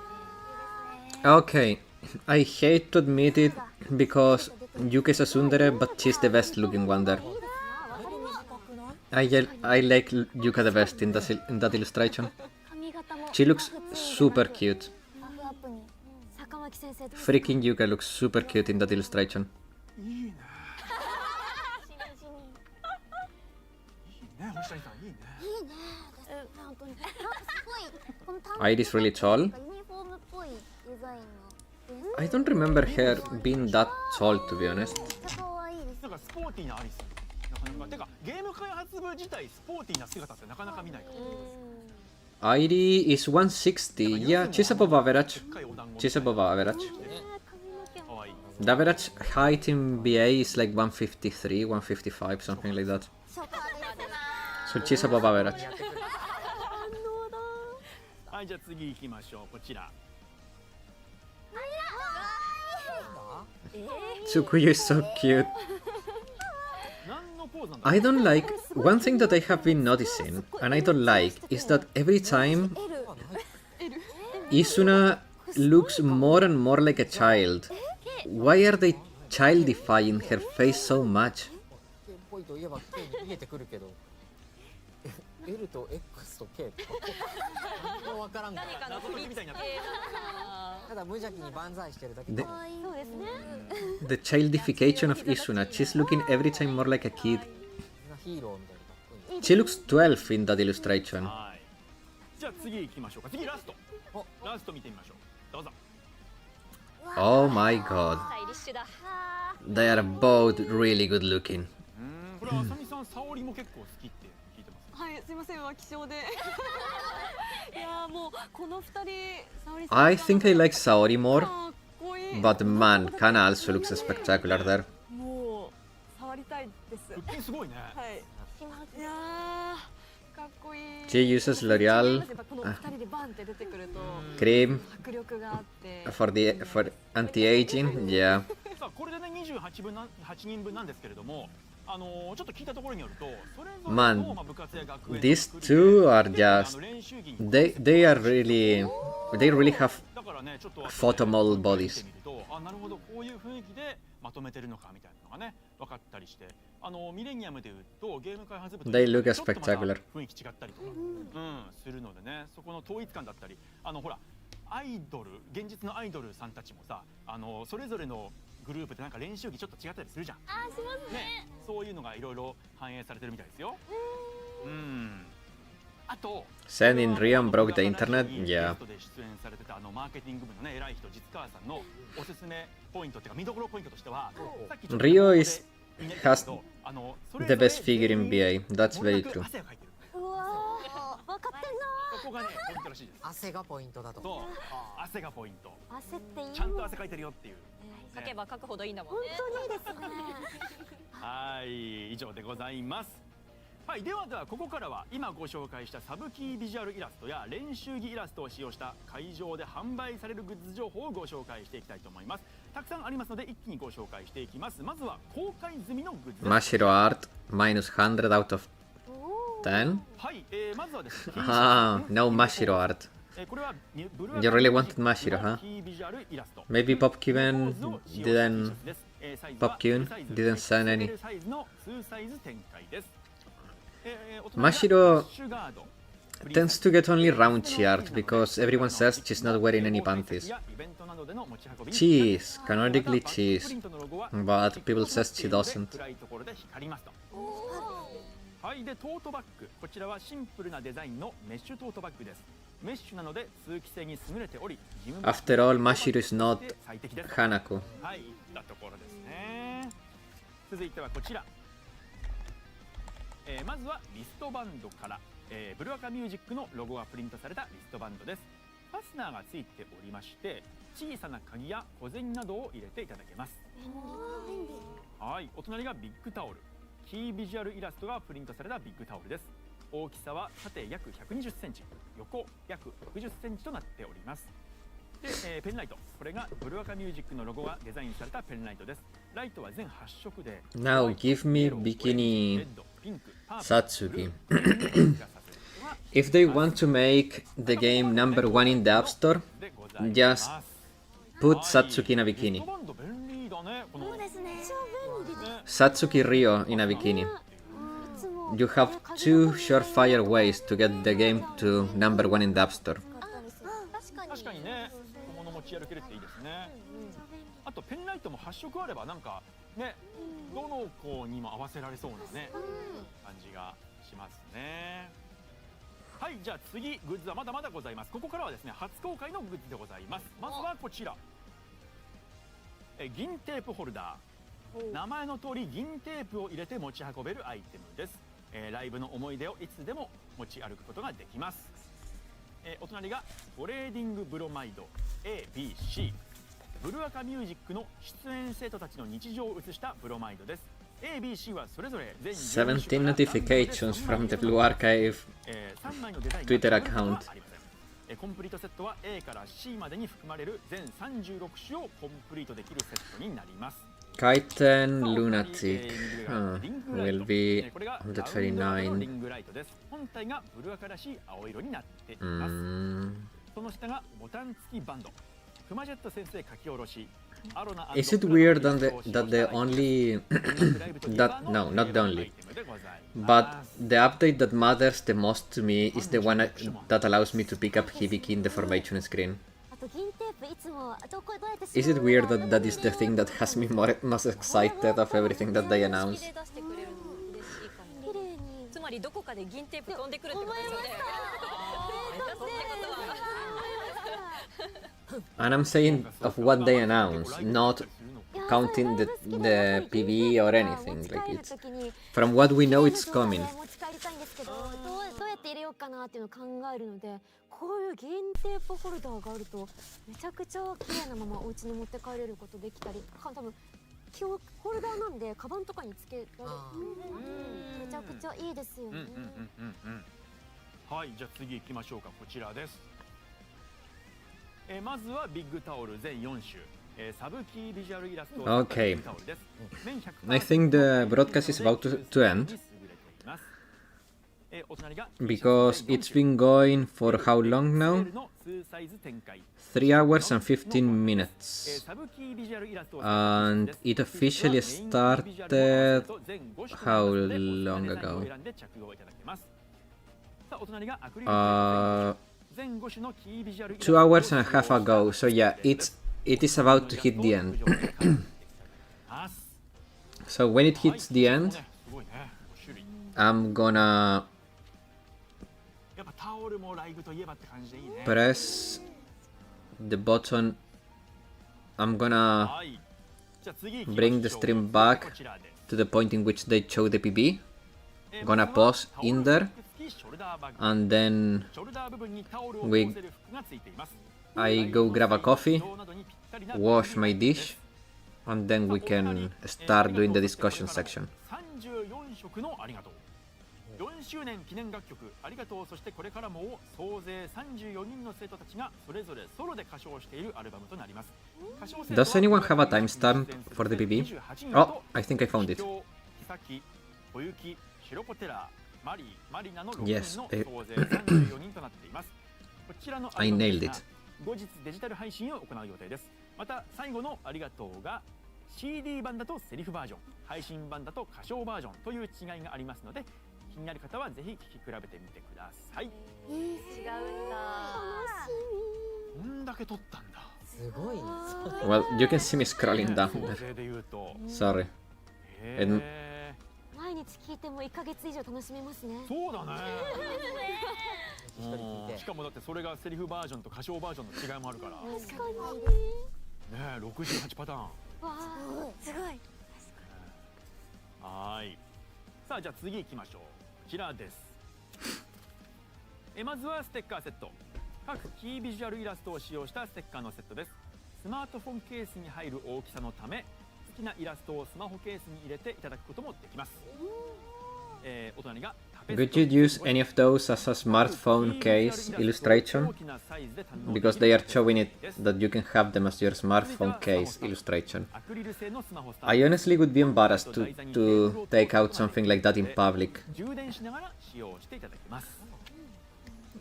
Okay, I hate to admit it because Yuki is a tsundere, but she's the best looking one there. I like Yuka the best in that illustration. 髪型も She looks super cute. ハーフアップに。坂巻先生どうですか？ Freaking Yuka looks super cute in that illustration. いいね。ね、星谷さんいいね。いいね。本当に。なんかすごいこの短 Iris really tall. ユニフォームっぽいデザインの。 I don't remember her being that tall, to be honest. めっちゃ可愛いです。なんかスポーティーなアリス。なかなか。てかゲーム開発部自体スポーティーな姿ってなかなか見ないから。 Iris is 160. Yeah, she's above average. でっかいお団子。 She's above average. 可愛い。 The average height in BA is like 153, 155, something like that. ショッカーです。 So she's above average. はい、じゃあ次行きましょう。こちら。 Tsukuyu is so cute. 何のポーズなんだ。 I don't like. One thing that I have been noticing, and I don't like, is that every time Isuna looks more and more like a child. Why are they childifying her face so much? K っぽいといえば K に見えてくるけど L と X と K とか何もわからんから何かの振り付けなのかただ無邪気に万歳してるだけでかわいいそうですね。 The childification of Isuna. She's looking every time more like a kid. ヒーローみたいなかっこいい She looks 12 in that illustration. はい。じゃあ次行きましょうか。次ラスト。ラスト見てみましょう。どうぞ。 Oh my god. スタイリッシュだ。 They are both really good looking. これあさみさん、沙織も結構好きって聞いてます。はい、すいません、は希少で。いやー、もうこの二人、沙織さん I think I like Saori more, かっこいい。 but man, Kana also looks spectacular there. もう触りたいです。腹筋すごいね。はい。いやー、かっこいい。 She uses L'Oreal やっぱこの二人でバンって出てくると cream 迫力があって。 for anti-aging. Yeah. さあこれでね8人分なんですけれども、ちょっと聞いたところによると、それぞれの Man, 部活や学園の these 作り two で are just 練習着に they really have だからね、ちょっと photo model bodies. 見てみると、あ、なるほど、こういう雰囲気でまとめてるのかみたいなのがね分かったりして、ミレニアムでいうとゲーム開発部と They look ちょっとまた spectacular. 雰囲気違ったりとか、するのでね、そこの統一感だったり、ほらアイドル、現実のアイドルさんたちもさ、それぞれのグループでなんか練習着ちょっと違ったりするじゃん。あー、しますね。そういうのがいろいろ反映されてるみたいですよ。あと Said in Rion broke the internet. ゲ Yeah. ストで出演されてたマーケティング部のね偉い人、実川さんのおすすめポイントっていうか見どころポイントとしては、さっきちょっと Rio is 見えたけど has the best figure in BA. That's very true. 汗をかいてる。うわー、わ分かってんな。ここがねポイントらしいです。汗がポイントだと。そう汗がポイント。汗っていいもん。ちゃんと汗かいてるよっていう。書けば書くほどいいんだもん本ね。当にいいですね。はい以上でございます。はい、ではここからは今ご紹介したサブキービジュアルイラストや練習着イラストを使用した会場で販売されるグッズ情報をご紹介していきたいと思います。たくさんありますので一気にご紹介していきます。まずは公開済みのグッズです。 Mashiro art minus 100 out of 10. はい、まずはですね Ah, no Mashiro art. これは You really wanted Mashiro, huh? キービジュアルイラスト Maybe Popkyven didn't Popkyven didn't send any. サイズの2サイズ展開です。Mashiro tends to get only raunchy art because everyone says she's not wearing any panties. She is, canonically she is, but people says she doesn't. はいでトートバッグ、こちらはシンプルなデザインのメッシュトートバッグです。メッシュなので通気性に優れており、 After all, Mashiro is not Hanako. はいいったところですね。続いてはこちら、まずはリストバンドから、ブルアカミュージックのロゴがプリントされたリストバンドです。ファスナーがついておりまして、小さな鍵や小銭などを入れていただけます。はい、お隣がビッグタオル、キービジュアルイラストがプリントされたビッグタオルです。大きさは縦約120センチ、横約60センチとなっております。で、ペンライト、これがブルアカミュージックのロゴがデザインされたペンライトです。ライトは全8色で Now give me Bikini Satsuki. If they want to make the game number 1 in the App Store, just put Satsuki in a bikini. そうですね。 Satsuki Ryo in a bikini. You have 2 surefire ways to get the game to number 1 in the App Store. 確かにね、小物持ち歩けるっていいですね。あとペンライトも8色あればなんかね、どの子にも合わせられそうなね感じがしますね。はい、じゃあ次グッズはまだまだございます。ここからはですね初公開のグッズでございます。まずはこちら、銀テープホルダー。名前の通り銀テープを入れて持ち運べるアイテムです。ライブの思い出をいつでも持ち歩くことができます。お隣がトレーディングブロマイド ABC、 ブルアカミュージックの出演生徒たちの日常を映したブロマイドです。 ABC はそれぞれ全17 notifications from the Blue Archive Twitter account. コンプリートセットは A から C までに含まれる全36種をコンプリートできるセットになります。Kaiten Lunatic will be on the 29. リングライトです。本体がブルアカらしい青色になっています。その下がボタン付きバンド。クマジェット先生書き下ろし。Is it weird that the only that no, not the only, but the update that matters the most to me is the one that allows me to pick up Hibiki in the formation screen? Is it weird that that is the thing that has me most excited of everything that they announce? つまりどこかで銀テープ飛んでくるってことですよね。 And I'm saying of what they announce, not counting the PvE or anything. Like it's from what we know, it's coming. 持ち帰りたいんですけど、どうやって入れようかなっていうのを考えるので、こういう銀テープホルダーがあるとめちゃくちゃ綺麗なままお家に持って帰れることできたり、多分ホルダーなんでカバンとかにつけられる。めちゃくちゃいいですよね。はい、じゃあ次行きましょうか。こちらです。まずはビッグタオル全4種、サブキービジュアルイラストを使ったビッグタオルです。 I think the broadcast is about to end because it's been going for how long now? 3 hours and 15 minutes, and it officially started how long ago? 2 hours and a half ago. So yeah, it is about to hit the end. So when it hits the end, I'm gonna press the button. I'm gonna bring the stream back to the point in which they show the PB. Gonna pause in there 付きショルダーバッグ。 and then ショルダー部分にタオルを We- 通せる服がついています。 I go grab a coffee, wash my dish, and then we can start doing the discussion section. 34色のありがとう。4周年記念楽曲ありがとう。そしてこれからも総勢34人の生徒たちがそれぞれソロで歌唱しているアルバムとなります。 Does anyone have a timestamp for the BB? Oh, I think I found it. さき、小雪、シロコテラ、マリー、マリナの6 Yes, 人の総勢34人となっています。こちらのア I ルバム nailed です it. が後日デジタル配信を行う予定です。また最後のありがとうが CD 版だとセリフバージョン、配信版だと歌唱バージョンという違いがありますので、気になる方はぜひ聴き比べてみてください。違うんだ。こんだけ撮ったんだ。すごい。 Well, you can see me scrolling down 総 there. 勢で言うと。 Sorry. へ毎日聞いても1ヶ月以上楽しめますね。ーそうだね。一人聞いてしかもだってそれがセリフバージョンと歌唱バージョンの違いもあるから。ね確かに。え、68パターン。わあ、すごい。はーい。さあじゃあ次行きましょう。こちらです。まずはステッカーセット。各キービジュアルイラストを使用したステッカーのセットです。スマートフォンケースに入る大きさのため、好きなイラストをスマホケースに入れていただくこともできます。お隣がタペス Would ト you リー use any of those as a smartphone case illustration? Because they are showing it that you can have them as your smartphone case illustration. アクリル製のスマホスタンド I honestly would be embarrassed to take out something like that in public, 充電しながら使用していただきます。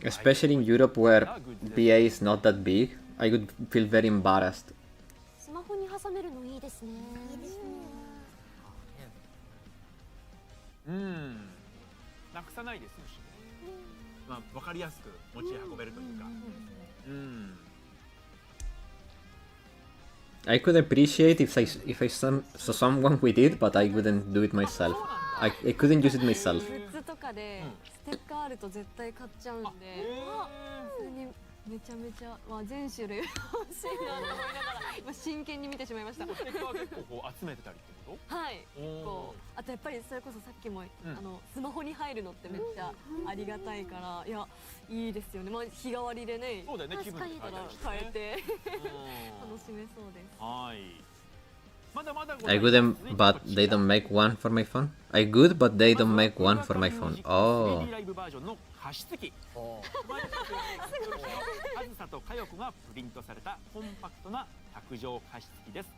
especially in Europe where BA is not that big. I would feel very embarrassed. スマホに挟めるのいいですね。なくさないですし、まあわかりやすく持ち運べるというか。I could appreciate if I saw someone with it, but I wouldn't do it myself. I couldn't use it myself. グッズとかでステッカーあると絶対買っちゃうんで、普通にめちゃめちゃ、まあ、全種類欲しいなと思いながら今真剣に見てしまいました。ステッカー結構こう集めてたりってこはいこうあとやっぱりそれこそさっきも、スマホに入るのってめっちゃありがたいから、いやいいですよね、まあ、日替わりでね、そうだよね、気分で変えたりしてね変えて楽しめそうです。はい。まだまだ I wouldn't, but they don't make one for my phone. I would, but they don't make one for my phone. Oh. 3D ライブバージョンの加湿器。あずさとかよこがプリントされたコンパクトな卓上加湿器です。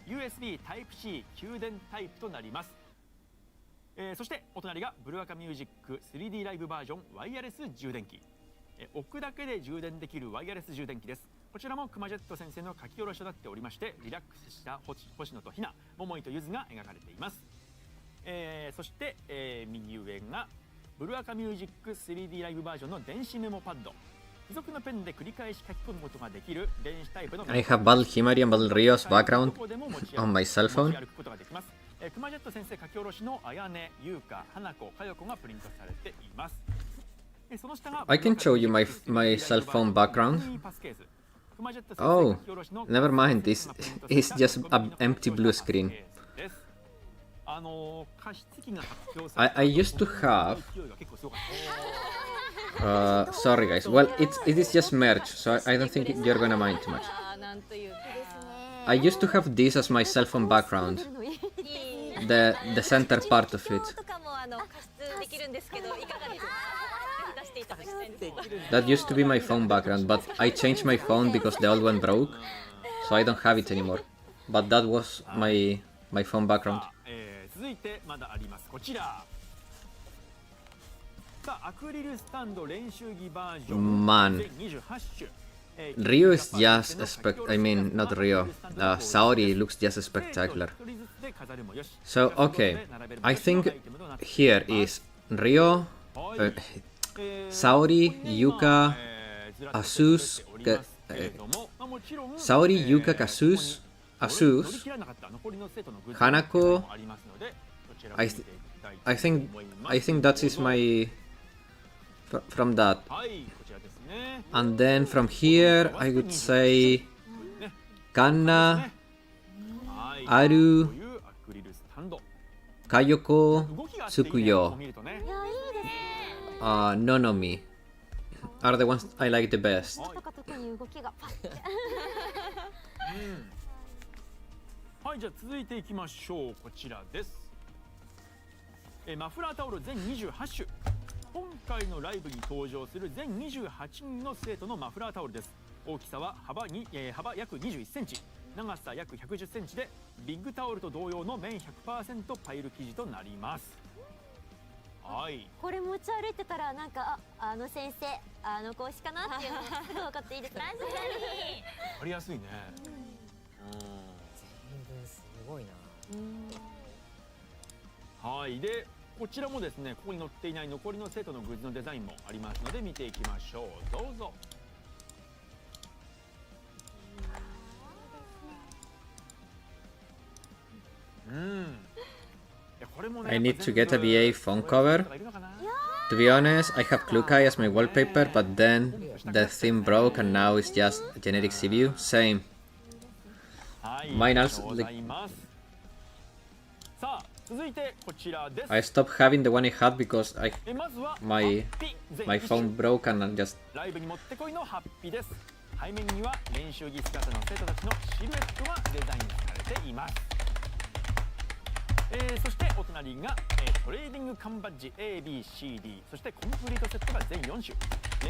USB Type-C 給電タイプとなります。そしてお隣がブルアカミュージック 3D ライブバージョンワイヤレス充電器。置くだけで充電できるワイヤレス充電器です。こちらもクマジェット先生の書き下ろしとなっておりまして、リラックスした星野とひな、桃井とゆずが描かれています。そして、右上がブルアカミュージック 3D ライブバージョンの電子メモパッド。付属のペンで繰り返し書き込むことができる電子タイプの I have Battle Himari and Battle Rio's background on my cell phone. クマジェット先生書き下ろしのあやね、ゆうか、はなこ、かよこがプリントされています。I can show you my cell phone background. Oh, never mind. This is just an empty blue screen. I used to have. Sorry guys. Well, it is just merch, so I don't think you're gonna mind too much. I used to have this as my cell phone background. The center part of it. That used to be my phone background, but I changed my phone because the old one broke, so I don't have it anymore. But that was my phone background. 続いてまだあります。こちら。さあ、アクリルスタンド練習着バージョン Man. 28種。Rio is just I mean, not Rio. Saori looks just spectacular. So, okay. I think here is Rio, Saori, Yuka, Asus, Saori, Yuka, Asus, Hanako. I think that is my from that. And then from here, I would say Kanna, Aru, Kayoko, Tsukuyo. Nonomi are the ones I like the best. とか特に動きがパッて。はい、じゃあ続いていきましょう。こちらです。マフラータオル全28種。今回のライブに登場する全28人の生徒のマフラータオルです。大きさは幅約21センチ、長さ約110センチで、ビッグタオルと同様の綿 100% パイル生地となります。はい。これ持ち歩いてたらなんかあの先生あの講師かなっていうのすぐ分かっていいですか？確かに。わかりやすいね。全部すごいな。はい。で、こちらもですね、ここに載っていない残りの生徒のグッズのデザインもありますので見ていきましょう。どうぞ。I need to get a VA phone cover. To be honest, I have Klukai as my wallpaper, but then the theme broke and now it's just a generic CPU. Same. Mine also. I stopped having the one I had because my phone broke and just. ライブにもってこいのハッピーです。背面には練習着姿の生徒たちのシルエットがデザインされています。そしてお隣が、トレーディング缶バッジ ABCD、 そしてコンプリートセットが全4種、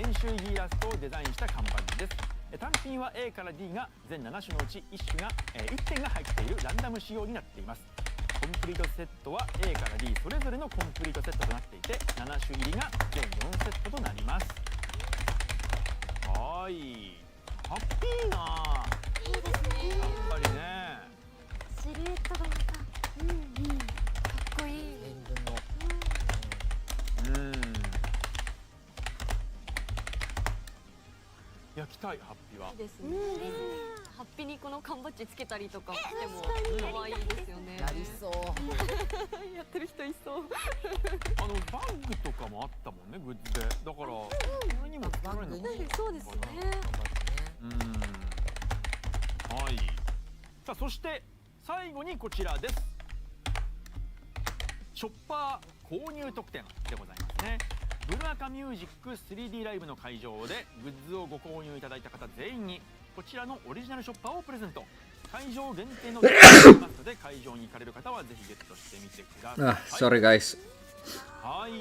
練習着イラストをデザインした缶バッジです。単品は A から D が全7種のうち1種が、1点が入っているランダム仕様になっています。コンプリートセットは A から D それぞれのコンプリートセットとなっていて、7種入りが全4セットとなります。はい、ハッピーなあ。いいですね。やっぱりね。シルエットがまた、かっこいい。焼きたいハッピーは。いいですね。ハッピーにこの缶バッジつけたりとかしても可愛いですよね。やりそう。やってる人いそう。バッグとかもあったもんね、グッズで。だからこれにも使われるのかな。そうですね。はい。さあそして最後にこちらです。ショッパー購入特典でございますね。ブルアカミュージック 3D ライブの会場でグッズをご購入いただいた方全員にこちらのオリジナルショッパーをプレゼント。会場限定の特典がありますので、会場に行かれる方はぜひゲットしてみてください。Sorry guys. はい。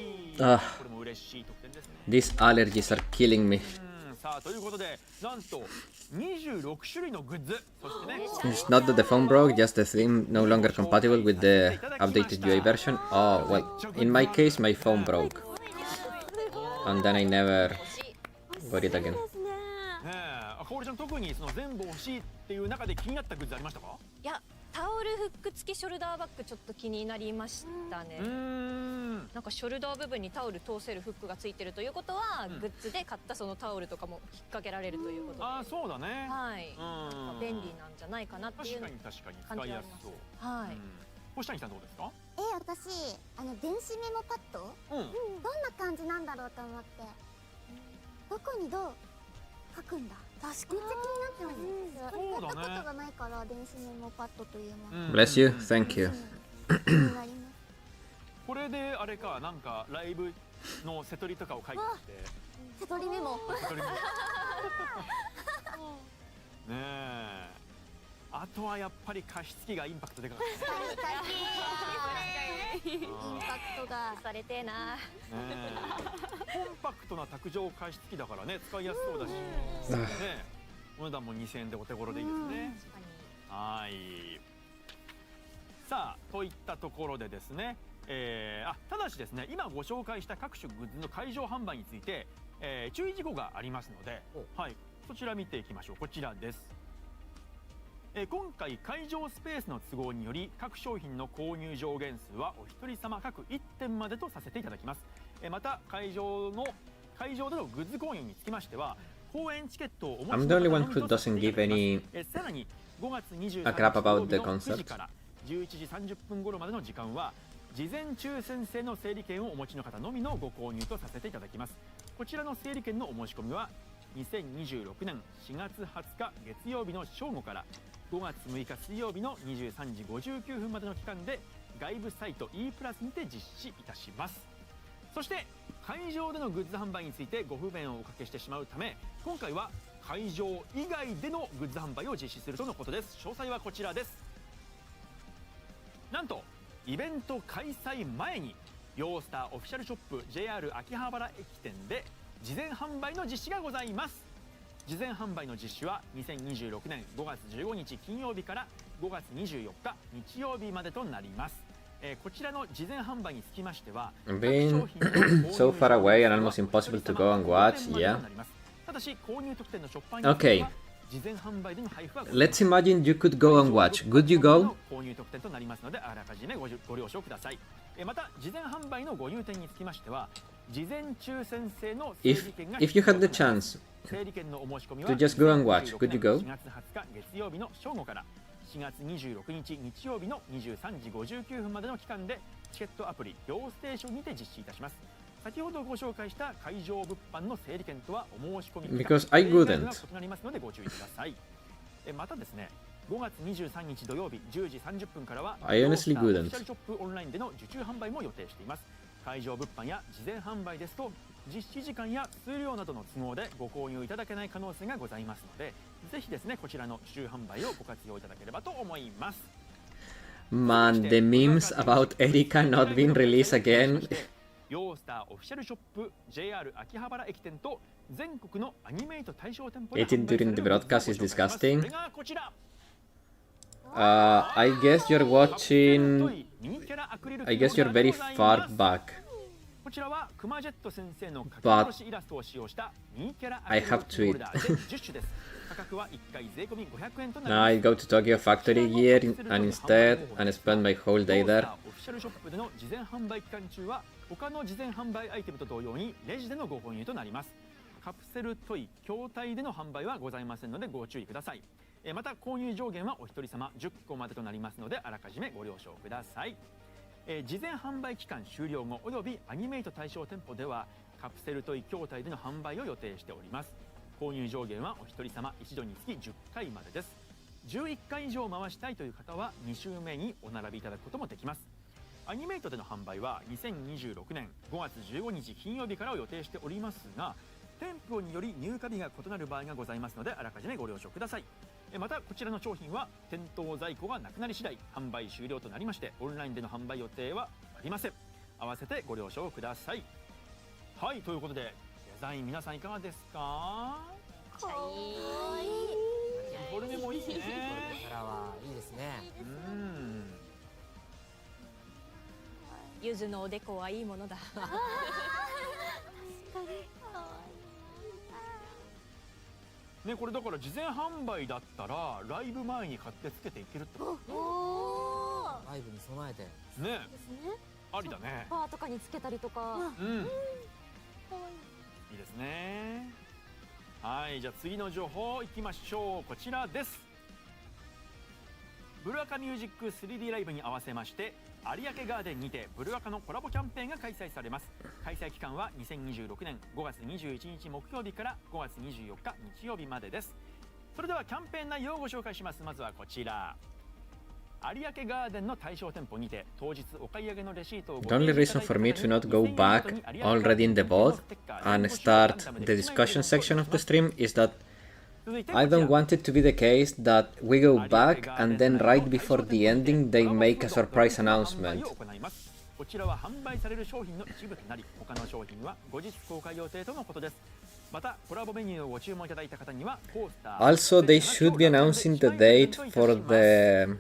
これも嬉しい特典ですね。These allergies are killing me. さあということで、なんと26種類のグッズ、そしてね。It's not that the phone broke, just the theme no longer compatible with the updated UI version. Oh well, in my case my phone broke. And then I never got it again. ねえ、かおりちゃん特にその全部欲しいっていう中で気になったグッズありましたか？いや、タオルフック付きショルダーバッグちょっと気になりましたね。なんかショルダー部分にタオル通せるフックがついてるということは、グッズで買ったそのタオルとかも引っ掛けられるということで。ああ、そうだね。はい。便利なんじゃないかなっていう確かに使いやすそう。はい。星谷さんどうですか？私電子メモパッド、どんな感じなんだろうと思って、どこにどう書くんだ、確かにめっちゃ気になってます。やったことがないから電子メモパッドというもの。Bless you, thank you. これであれか、なんかライブのセトリとかを書いてあって、セトリメモ。ねえ。あとはやっぱり加湿器がインパクトでかかった。インパクトがされてえな。コンパクトな卓上加湿器だからね、使いやすそうだし、ね、お値段も2000円でお手頃でいいですね。はい。さあといったところでですね、ただしですね、今ご紹介した各種グッズの会場販売について、注意事項がありますので、はい、そちら見ていきましょう。こちらです。今回会場スペースの都合により各商品の購入上限数はお一人様各1点までとさせていただきます。また会場でのグッズ購入につきましては公演チケットをお持ちの I'm the only one who doesn't give any さらに5月23 a crap about the 日の9 concept. 時から11時30分頃までの時間は事前抽選制の整理券をお持ちの方のみのご購入とさせていただきます。こちらの整理券のお申し込みは2026年4月20日月曜日の正午から5月6日水曜日の23時59分までの期間で外部サイト E プラスにて実施いたします。そして会場でのグッズ販売についてご不便をおかけしてしまうため、今回は会場以外でのグッズ販売を実施するとのことです。詳細はこちらです。なんとイベント開催前にヨースターオフィシャルショップ JR 秋葉原駅店で事前販売の実施がございます。事前販売の実施は2026年5月15日金曜日から5月24日日曜日までとなります。こちらの事前販売につきましては Being so far away and almost impossible to go and watch, yeah. ただし購入特典のショッパーに Okay. 事前販売での配布は Let's imagine you could go and watch. Would you go? 購入特典となりますのであらかじめご了承ください。また事前販売のご入店につきましては事前抽選制の整理券が If you had the chance 整理券のお申し込みは to just go and watch, could you go? 4月20日月曜日の正午から4月26日日曜日の23時59分までの期間でチケットアプリ両ステーションにて実施いたします。先ほどご紹介した会場物販の整理券とはお申し込み Because I wouldn't. が異なりますのでご注意ください。またですね5月23日土曜日10時30分からは I honestly オフィ wouldn't. シャルショップオンラインでの受注販売も予定しています。会場物販や事前販売ですと実施時間や数量などの都合でご購入いただけない可能性がございますので、ぜひですねこちらの受注販売をご活用いただければと思います。 Man, the memes about Erika not being released again. ヨースターオフィシャルショップ JR 秋葉原駅店と全国のアニメイト対象店舗で Eating 販売され during る the broadcast is グッズをご紹介します。 disgusting. それがこちら I guess you're watching. I guguess you're very far back. こちらはクマジェット先生の書き But 下ろしイラストを使用したミニキャラアク I リル have キー to ホルダーで10種です。価格は1回税込み500円となり Now ます。 I go to Tokyo Factory Gear and instead and spend my whole day there. オフィシャルショップでの事前販売期間中は他の事前販売アイテムと同様にレジでのご購入となります。カプセルトイ筐体での販売はございませんのでご注意ください。また購入上限はお一人様10個までとなりますのであらかじめご了承ください。事前販売期間終了後およびアニメイト対象店舗ではカプセルトイ筐体での販売を予定しております。購入上限はお一人様一度につき10回までです。11回以上回したいという方は2週目にお並びいただくこともできます。アニメイトでの販売は2026年5月15日金曜日からを予定しておりますが、店舗により入荷日が異なる場合がございますのであらかじめご了承ください。またこちらの商品は店頭在庫がなくなり次第販売終了となりましてオンラインでの販売予定はありません。合わせてご了承ください。はい、ということでデザイン皆さんいかがですか？かわいい。フォルメもいいね。これからはいいですね。ゆずのおでこはいいものだ。ね、これだから事前販売だったらライブ前に買ってつけていけるってことライブに備えて。ね。ありだね。バーとかにつけたりとか。うん。いいですね。はい、じゃあ次の情報いきましょう。こちらです。ブルアカミュージック 3D ライブに合わせまして有明ガーデンにてブルアカのコラボキャンペーンが開催されます。開催期間は2026年5月21日木曜日から5月24日日曜日までです。それではキャンペーン内容をご紹介します。まずはこちら。有明ガーデンの対象店舗にて当日お買い上げのレシートを The only reason for me to not go back already in the VOD and start the discussion section of the stream is that I don't want it to be the case that we go back and then right before the ending they make a surprise announcement. こちらは販売される商品の一部となり、他の商品は後日公開予定とのことです。またコラボメニューをご注文いただいた方にはコースター Also, they should be announcing the date for the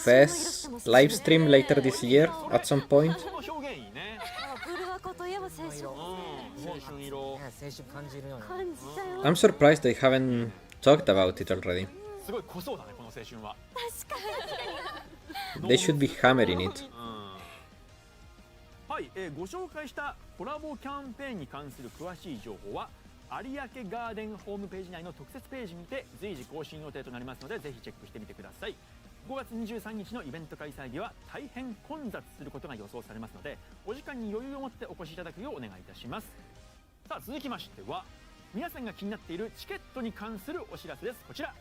Fest live stream later this year at some point. この表現いいね。ブルアカといえば青春。青春色。青春感じるような。感じちゃう。 I'm surprised they haven't talked about it already. すごい濃そうだねこの青春は。 They should be hammering it. はい、ご紹介したコラボキャンペーンに関する詳しい情報は有明ガーデンホームページ内の特設ページにて随時更新予定となりますのでぜひチェックしてみてください。5月23日のイベント開催日は大変混雑することが予想されますのでお時間に余裕を持ってお越しいただくようお願いいたします。さあ続きましては皆さんが気になっているチケットに関するお知らせです。こちら。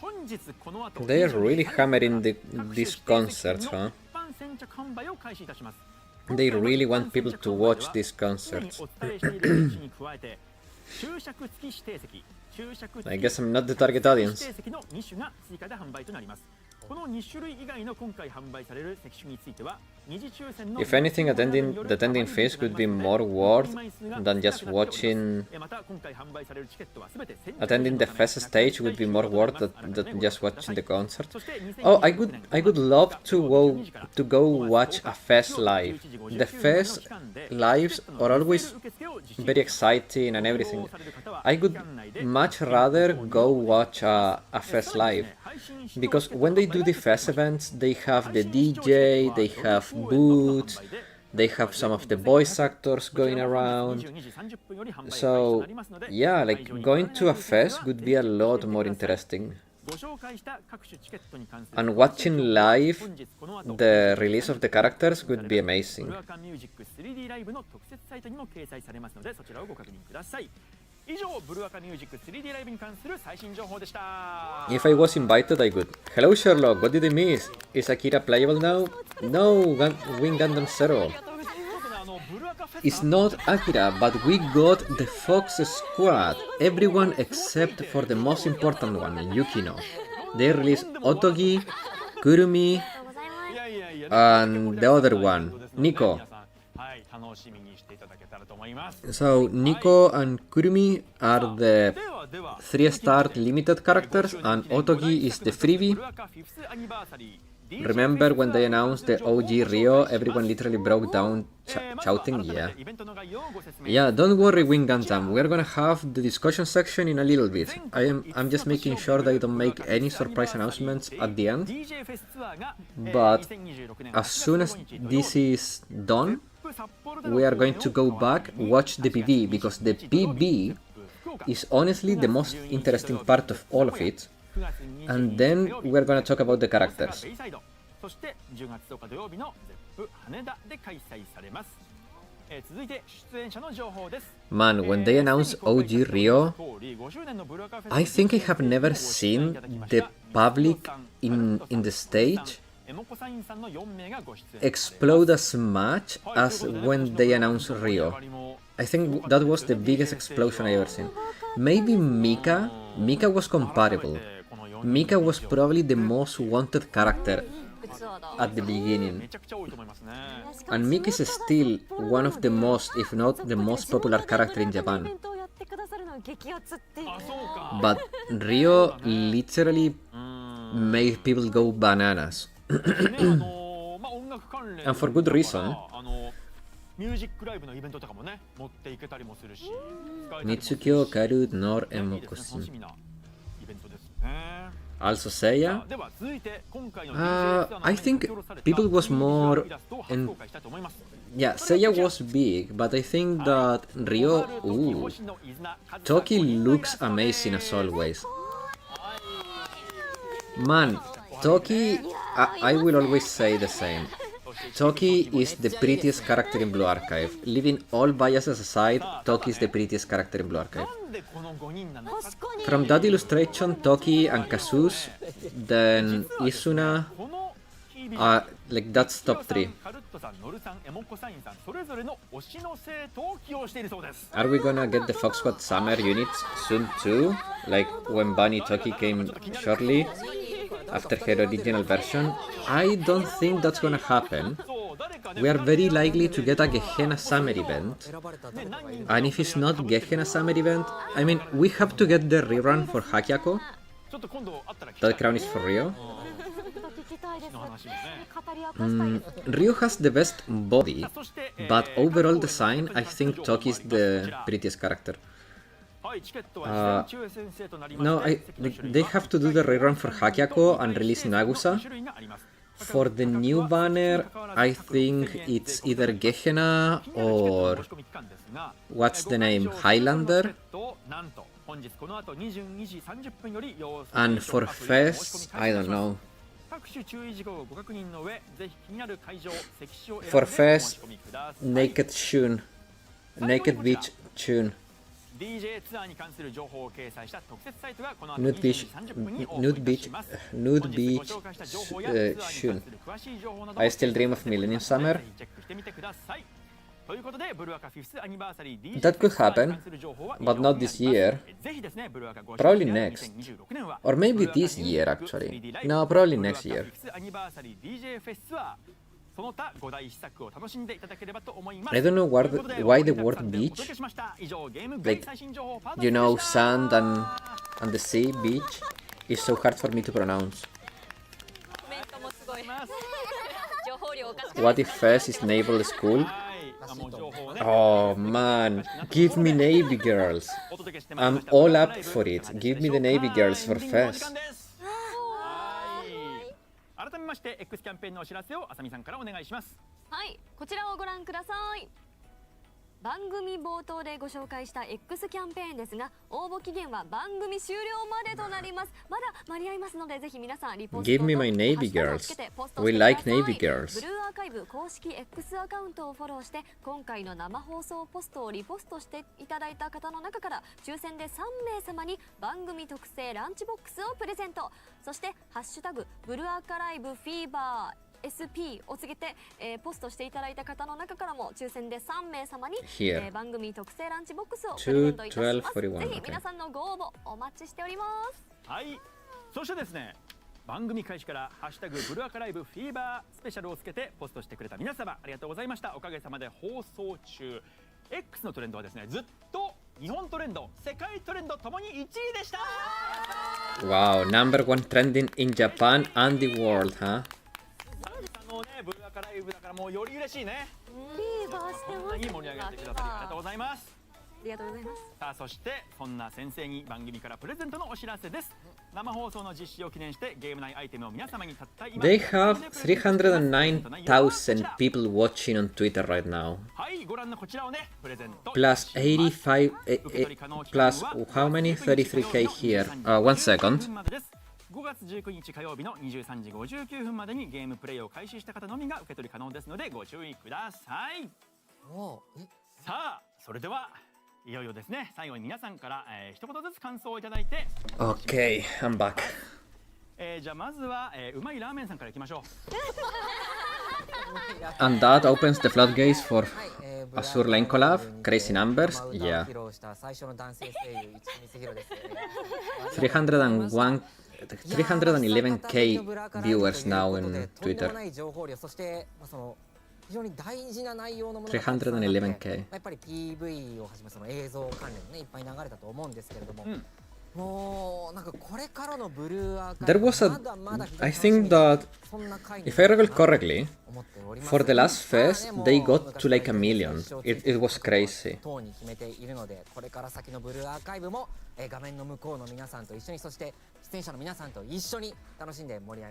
本日この後 They're really hammering these concerts, huh? 一般先着販売を開始いたします。they really want people to watch these concerts. I guess I'm not the target audience. この2種類以外の今回販売される席種については二次抽選の If anything, the attending fees could be more worth than just watching. Attending the fest stage would be more worth than just watching the concert. Oh, I would love to go watch a fest live. The fest lives are always very exciting and everything. I would much rather go watch a fest live. Because when they do the fest events, they have the DJ, they have booths, they have some of the voice actors going around. So yeah, like going to a fest would be a lot more interesting. And watching live the release of the characters would be amazing. If I was invited, I would. Hello Sherlock, what did I miss? Is Akira playable now? No, Wing Gundam Zero. It's not Akira, but we got the Fox Squad. Everyone except for the most important one, Yukino. They released Otogi, Kurumi, and the other one, Nico. So Nico and Kurumi are the 3-star limited characters and Otogi is the freebie. Remember when they announced the OG Rio, everyone literally broke down shouting, yeah. Yeah, don't worry Wing Gundam, we're gonna have the discussion section in a little bit. I'm just making sure that I don't make any surprise announcements at the end. But as soon as this is done, we are going to go back, watch the PV, because the PV is honestly the most interesting part of all of it. And then we're gonna talk about the characters. Man, when they announced OG Rio, I think I have never seen the public in the stage explode as much as when they announced Rio. I think that was the biggest explosion I ever seen. Maybe Mika was comparable. Mika was probably the most wanted character at the beginning. And Mika is still one of the most, if not the most popular character in Japan. But Rio literally made people go bananas. And for good reason. Mitsukyo Karu nor Emokosin. Also Seiya? I think people was more... Yeah, Seiya was big, but I think that Rio... Ooh. Toki looks amazing as always. Man, Toki... I will always say the same. Toki is the prettiest character in Blue Archive. Leaving all biases aside, Toki is the prettiest character in Blue Archive. From that illustration, Toki and Kazus, then Isuna, like that's top 3. Are we gonna get the Fox Squad Summer units soon too? Like when Bunny Toki came shortly after her original version? I don't think that's gonna happen. We are very likely to get a Gehenna Summer event. And if it's not Gehenna Summer event, I mean, we have to get the rerun for Hakyako. That crown is for Rio. Rio has the best body, but overall design, I think Toki is the prettiest character. No, they have to do the rerun for Hakyako and release Nagusa. For the new banner, I think it's either Gehenna or... what's the name? Highlander? And for Fest, I don't know. For Fest, Naked Shun. Naked Beach Shun. DJ ツアーに関する情報を掲載した特設サイトがこの後 Nude 20 beach, 時30分にオープン nude いた beach, します。 nude 本日 beach ご紹介した情報やツアーに関する詳しい情報など I still dream of Millennium Summer. ぜひチェックしてみてください。ということでブルアカ5th アニバーサリー DJ That could ツアー happen, に関する情報は以 but 上 not に this なります year. ぜひですねブルアカ Probably next. 2026年は Or maybe ブルアカ this ニュ year ー actually. 3D ライブ No, probably ブルア next カ year. 5th アニバーサリー DJ フェスツアーその他5大施策を楽しんでいただければと思います。 I don't know why the word beach. お届けしました以上ゲーム Like, 最新情報パート You know, でした sand and the sea, beach, is so hard for me to pronounce. コメントもすごい情報量おかしく What if FES is naval school? はいもう情報をね Oh man, give me Navy girls. お届けしてまいり I'm ました all up for it. Give me the Navy girls for エンディングのお時 FES. 間ですはい改めまして X キャンペーンのお知らせをあさみさんからお願いします。はいこちらをご覧ください。番組冒頭でご紹介した X キャンペーンですが応募期限は番組終了までとなります。まだ間に合いますのでぜひ皆さんリポスト Give me my と Navy ハッシュタグを girls. つけてポスト We してください like Navy girls. ブルーアーカイブ公式 X アカウントをフォローして今回の生放送ポストをリポストしていただいた方の中から抽選で3名様に番組特製ランチボックスをプレゼント。そしてハッシュタグブルーアーカライブフィーバーSP をつけて、ポストしていただいた方の中からも抽選で3名様に、 Here. 番組特製ランチボックスをプレゼントいたします。 21241ぜひ皆さんのご応募お待ちしております。はいそしてですね番組開始からハッシュタグブルアカライブフィーバースペシャルをつけてポストしてくれた皆様ありがとうございました。おかげさまで放送中 X のトレンドはですねずっと日本トレンド世界トレンドともに1位でした。 Wow, number one trending in Japan and the world, huh? ブルアカライブだからもうより嬉しいね。フィーバーしてます。こんなに盛り上げてくださりありがとうございます。ありがとうございます。さあそしてそんな先生に番組からプレゼントのお知らせです。生放送の実施を記念してゲーム内アイテムを皆様にたった今 They have 309,000 people watching on Twitter right now. はいご覧のこちらをねプレゼント Plus 85, plus how many? 33k here. One second. 5月19日火曜日の23時59分までにゲームプレイを開始した方のみが受け取り可能ですのでご注意ください。さあそれではいよいよですね最後に皆さんから、一言ずつ感想をいただいて Okay, I'm back. じゃあまずは、うまいラーメンさんからいきましょう。 And that opens the floodgates for Azure Lane collab. Crazy numbers, yeah. 311k viewers now in Twitter. 非常に大事な内容のものが 311k. やっぱり PV をはじめその映像関連のねいっぱい流れたと思うんですけれども、もうなんかこれからのブルーアーカイ There ブ was a. まだまだ I think that そんな回 if I recall correctly, 思っております for the last fest, まあ they ねもう got to like a million. It was crazy. 等に決めているので、これから先のブルーアーカイブも、画面の向こうの皆さんと一緒に、そして出演者の皆さんと一緒に楽しんで盛り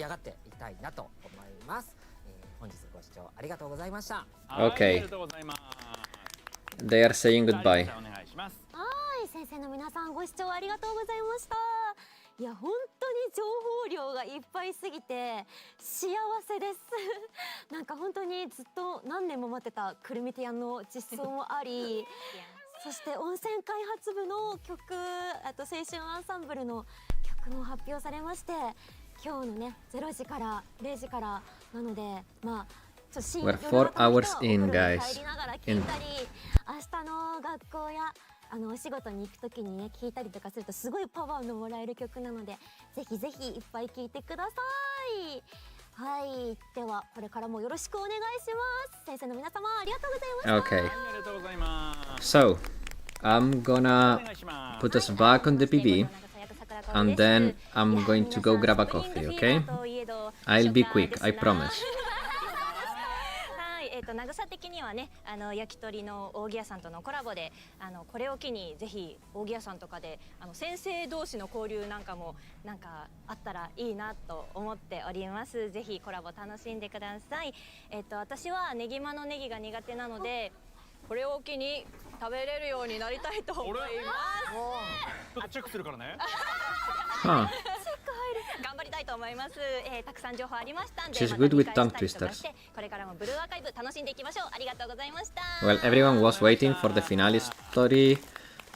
上がっていきたいなと思います。本日ご視聴ありがとうございました。はい Okay. ありがとうございます。 They are saying goodbye. お願いします。はい先生の皆さんご視聴ありがとうございました。いや本当に情報量がいっぱいすぎて幸せですなんか本当にずっと何年も待ってたクルミティアンの実装もありそして温泉開発部の曲あと青春アンサンブルの曲も発表されまして今日のね0時から0時からなのでまあちょっと深 We're 夜 4 hours お風呂 in, に guys. 入りながら聞いたり明日の学校やお仕事に行くときにね聞いたりとかするとすごいパワーのもらえる曲なのでぜひぜひいっぱい聴いてください。はいではこれからもよろしくお願いします。先生の皆様ありがとうございました。 Okay. ありがとうございます。 So, I'm お gonna 願いします。 put us back on the PB, and then I'm going to go grab a coffee, okay? I'll be quick, I promise. はい、慰的にはね、焼き鳥の扇屋さんとのコラボで、これを機にぜひ扇屋さんとかで、先生同士の交流なんかもなんかあったらいいなと思っております。ぜひコラボ楽しんでください。私はネギマのネギが苦手なので、これを機に食べれるようになりたいと思います。ちょっとチェックするからね。 Huh. 頑張りたいと思います。たくさん情報ありましたんで、 She's ま good た with 見返 tongue したりとか twisters. してこれからもブルーアーカイブ楽しんでいきましょう。ありがとうございました。 Well, everyone was waiting for the finale story.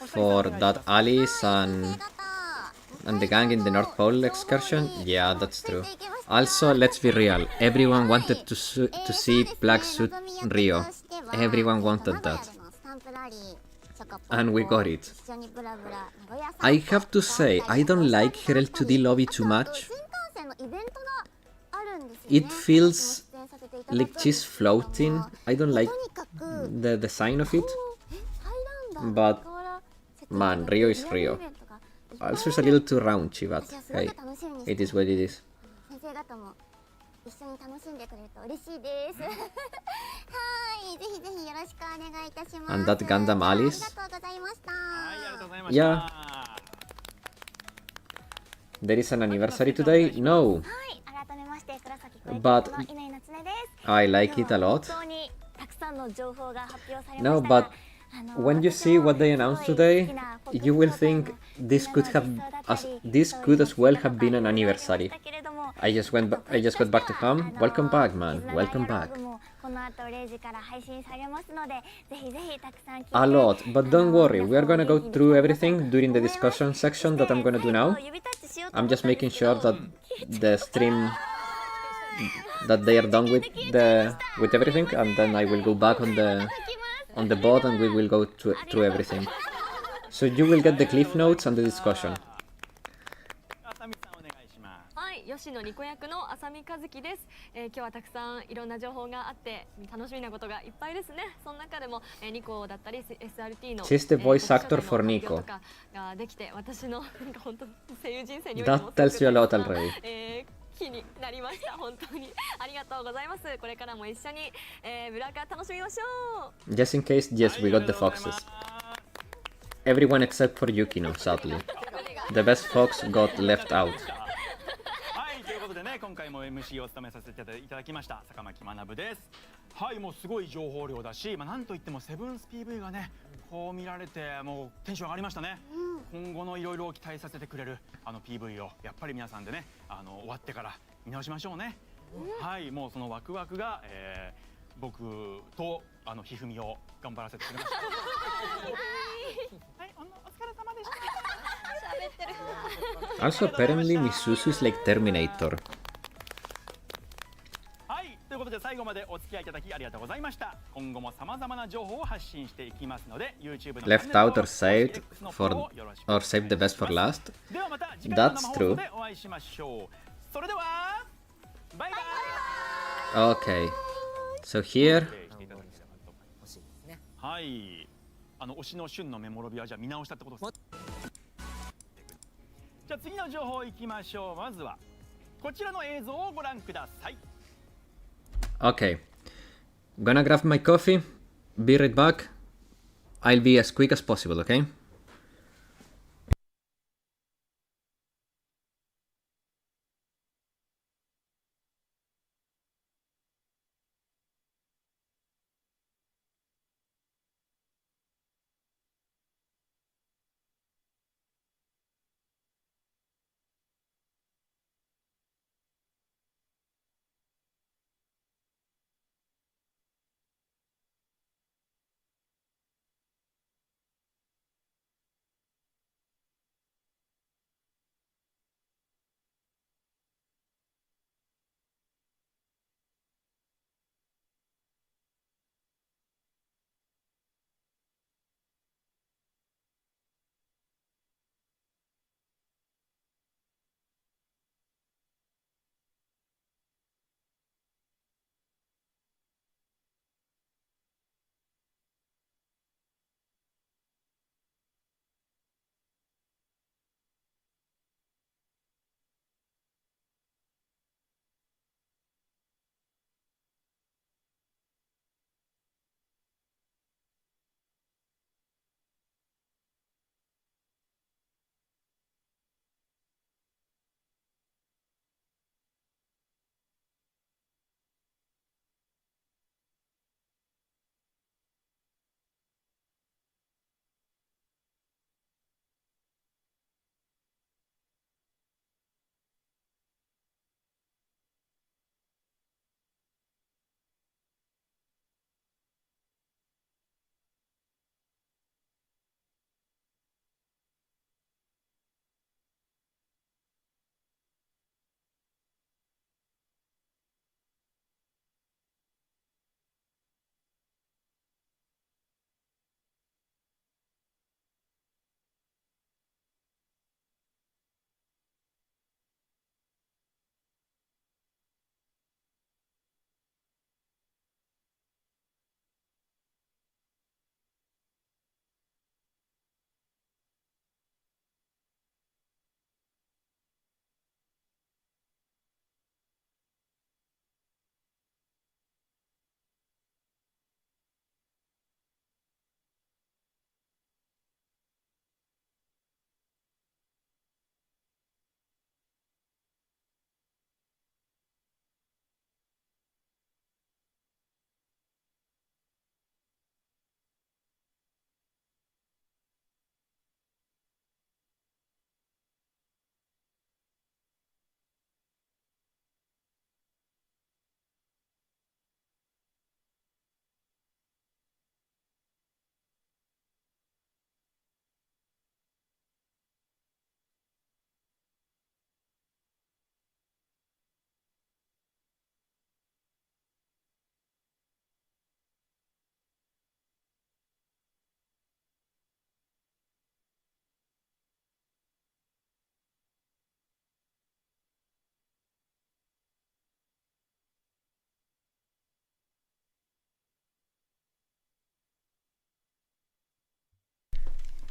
for that Alice and the gang in the North Pole excursion? Yeah, that's true. Also, let's be real. Everyone wanted to see Black Suit Rio. Everyone wanted that. And we got it. I have to say, I don't like her L2D lobby too much. It feels like she's floating. I don't like the design of it. But, man, Rio is Rio. Also, it's a little too raunchy, but hey, it is what it is. 先生方も一緒に楽しんでくれると嬉しいですはい、ぜひぜひよろしくお願いいたします And that Gundam Alice? ありがとうございました はい、ありがとうございました。 Yeah. There is an anniversary today? No. はい改めまして黒崎小雪 But の稲井夏音です I like it a lot. 本当にたくさんの情報が発表されました No, が but when you see what they announced today, you will think this could as well have been an anniversary. I just got back to home. Welcome back, man. Welcome back. この後0時から配信されますのでぜひぜひたくさん聞いて A lot, but don't worry, we are gonna go through everything during the discussion section that I'm gonna do now. I'm just making sure that the stream that they are done with everything, and then I will go back on the board and we will go through everything. So you will get the cliff notes and the discussion. あさみさんお願いします。はい、吉野ニコ役の浅見和樹です、今日はたくさんいろんな情報があって楽しみなことがいっぱいですね。その中でも、ニコだったり SRT の She's the voice actor for Nico. とかができて私のなんか本当声優人生に That tells you a lot already. 気になりました。本当にありがとうございます。これからも一緒に、ブラカ楽しみましょう。 Just in case, yes, we got the foxes. Everyone except for Yukino, sadly. The best fox got left out. はい、ということでね、今回も MC を務めさせていただきました坂巻学です。はい、もうすごい情報量だし、なんといってもセブンス PV がね、こう見られてもうテンション上がりましたね。今後のいろいろ期待させてくれるPV をやっぱり皆さんでね、終わってから見直しましょうね。はい、もうそのワクワクが、僕とひふみを頑張らせてくれました。はい、お疲れ様でした。喋ってる Also, apparently, Misuzu is like Terminator. はい、ということで最後までお付き合いいただきありがとうございました。今後も様々な情報を発信していきますので、YouTube の Left out or saved or saved the best for last? ではまた次回の That's 生放 true. 送でお会いしましょう。それではバイバイ。 Okay. So here, 欲しいですね。はい、推しの旬のメモロビはじゃあ見直したってことです。じゃあ次の情報いきましょう。まずはこちらの映像をご覧ください。 okay. Gonna grab my coffee. Be right back. I'll be as quick as possible, okay?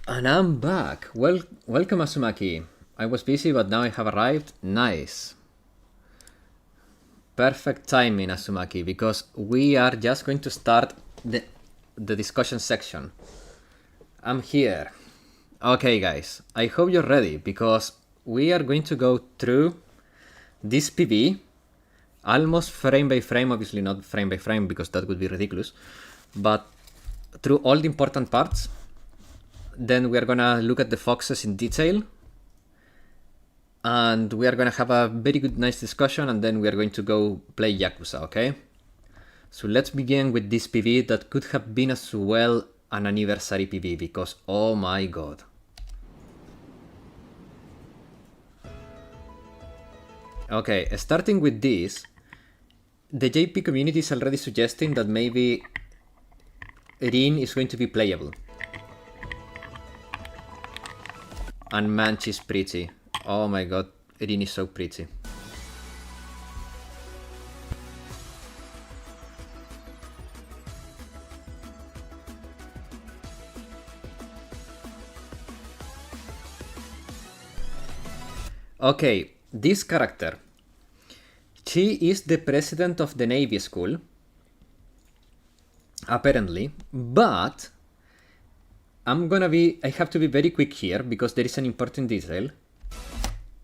And I'm back. Welcome, Asumaki. I was busy, but now I have arrived. Nice. Perfect timing, Asumaki, because we are just going to start the discussion section. I'm here. Okay, guys. I hope you're ready, because we are going to go through this PV, almost frame by frame, obviously not frame by frame, because that would be ridiculous, but through all the important parts. Then we are gonna look at the foxes in detail, and we are gonna have a very good, nice discussion, and then we are going to go play Yakuza, okay? So let's begin with this PV that could have been as well an anniversary PV, because oh my god. Okay, starting with this, the JP community is already suggesting that maybe Rin is going to be playable. And man, she's pretty. Oh my god, Rin is so pretty. Okay, this character. She is the president of the Navy School, apparently, but I have to be very quick here because there is an important detail.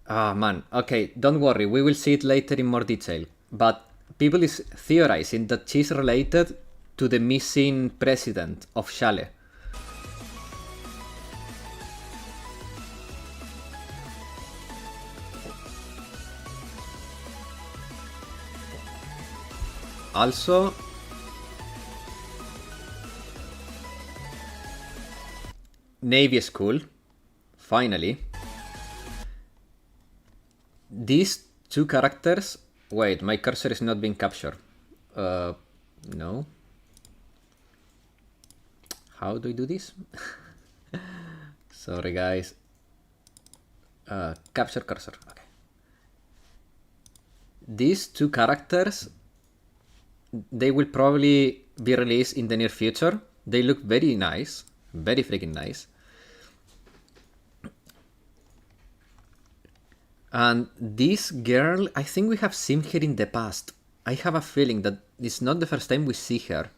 Ah, man. Okay, don't worry. We will see it later in more detail. But people is theorizing that she's related to the missing president of Chalet. Also, Navy School, finally. These two characters... Wait, my cursor is not being captured. No. How do I do this? Sorry, guys. Capture cursor, okay. These two characters, they will probably be released in the near future. They look very nice. Very freaking nice. And this girl, I think we have seen her in the past. I have a feeling that it's not the first time we see her.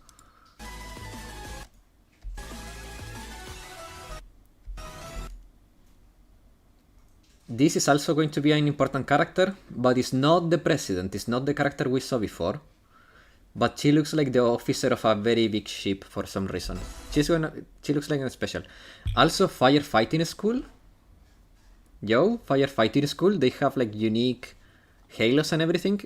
This is also going to be an important character, but it's not the president, it's not the character we saw before. But she looks like the officer of a very big ship for some reason. She looks like a special. Also, firefighting school. Yo, firefighting school. They have like unique halos and everything.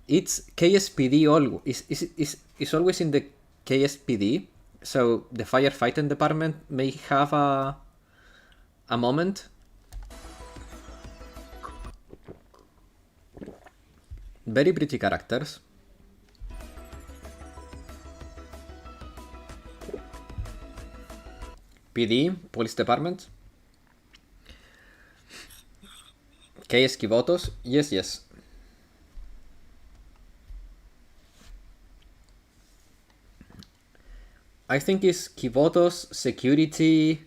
It's KSPD always. It's always in the KSPD. So the firefighting department may have a moment. Very pretty characters. PD, police department. KS Kivotos, yes. I think it's Kivotos, security,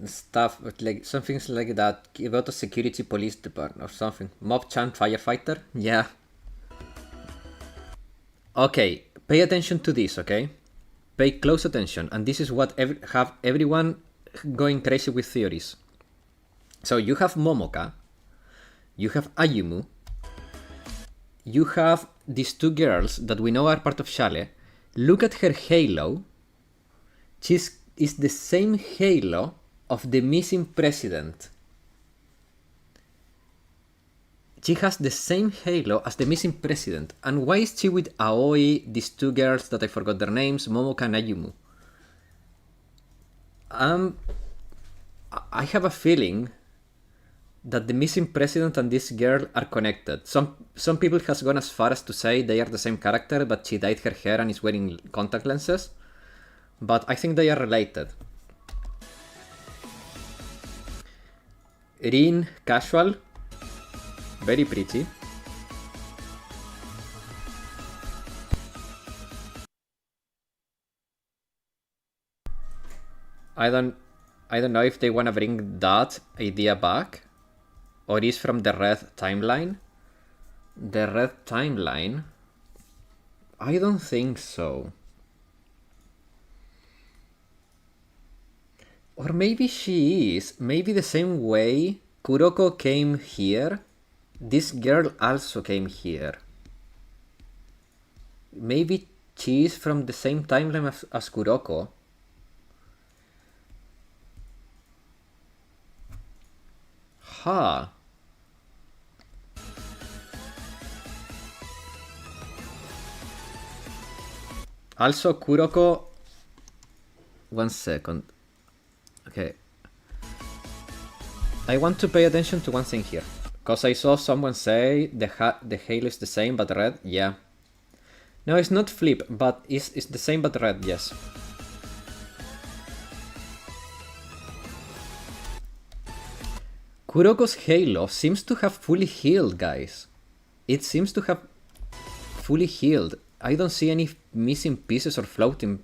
stuff, like some things like that. Kivotos security police department or something. Mob-chan firefighter, yeah. Okay, pay attention to this, okay? Pay close attention, and this is what have everyone going crazy with theories. So you have Momoka, you have Ayumu, you have these two girls that we know are part of Chalet. Look at her halo. Is the same halo of the missing president. She has the same halo as the missing president. And why is she with Aoi, these two girls that I forgot their names, Momoka and Ayumu? I have a feeling that the missing president and this girl are connected. Some people has gone as far as to say they are the same character, but she dyed her hair and is wearing contact lenses. But I think they are related. Rin, casual. Very pretty. I don't know if they want to bring that idea back, or is from the Red timeline. The Red timeline? I don't think so. Or maybe she is. Maybe the same way Kuroko came here, this girl also came here. Maybe she is from the same timeline as Kuroko. Huh. Also, Kuroko... One second. Okay. I want to pay attention to one thing here. Because I saw someone say the Halo is the same but red. Yeah. No, it's not flip, but it's the same but red, yes. Kuroko's Halo seems to have fully healed, guys. It seems to have fully healed. I don't see any missing pieces or floating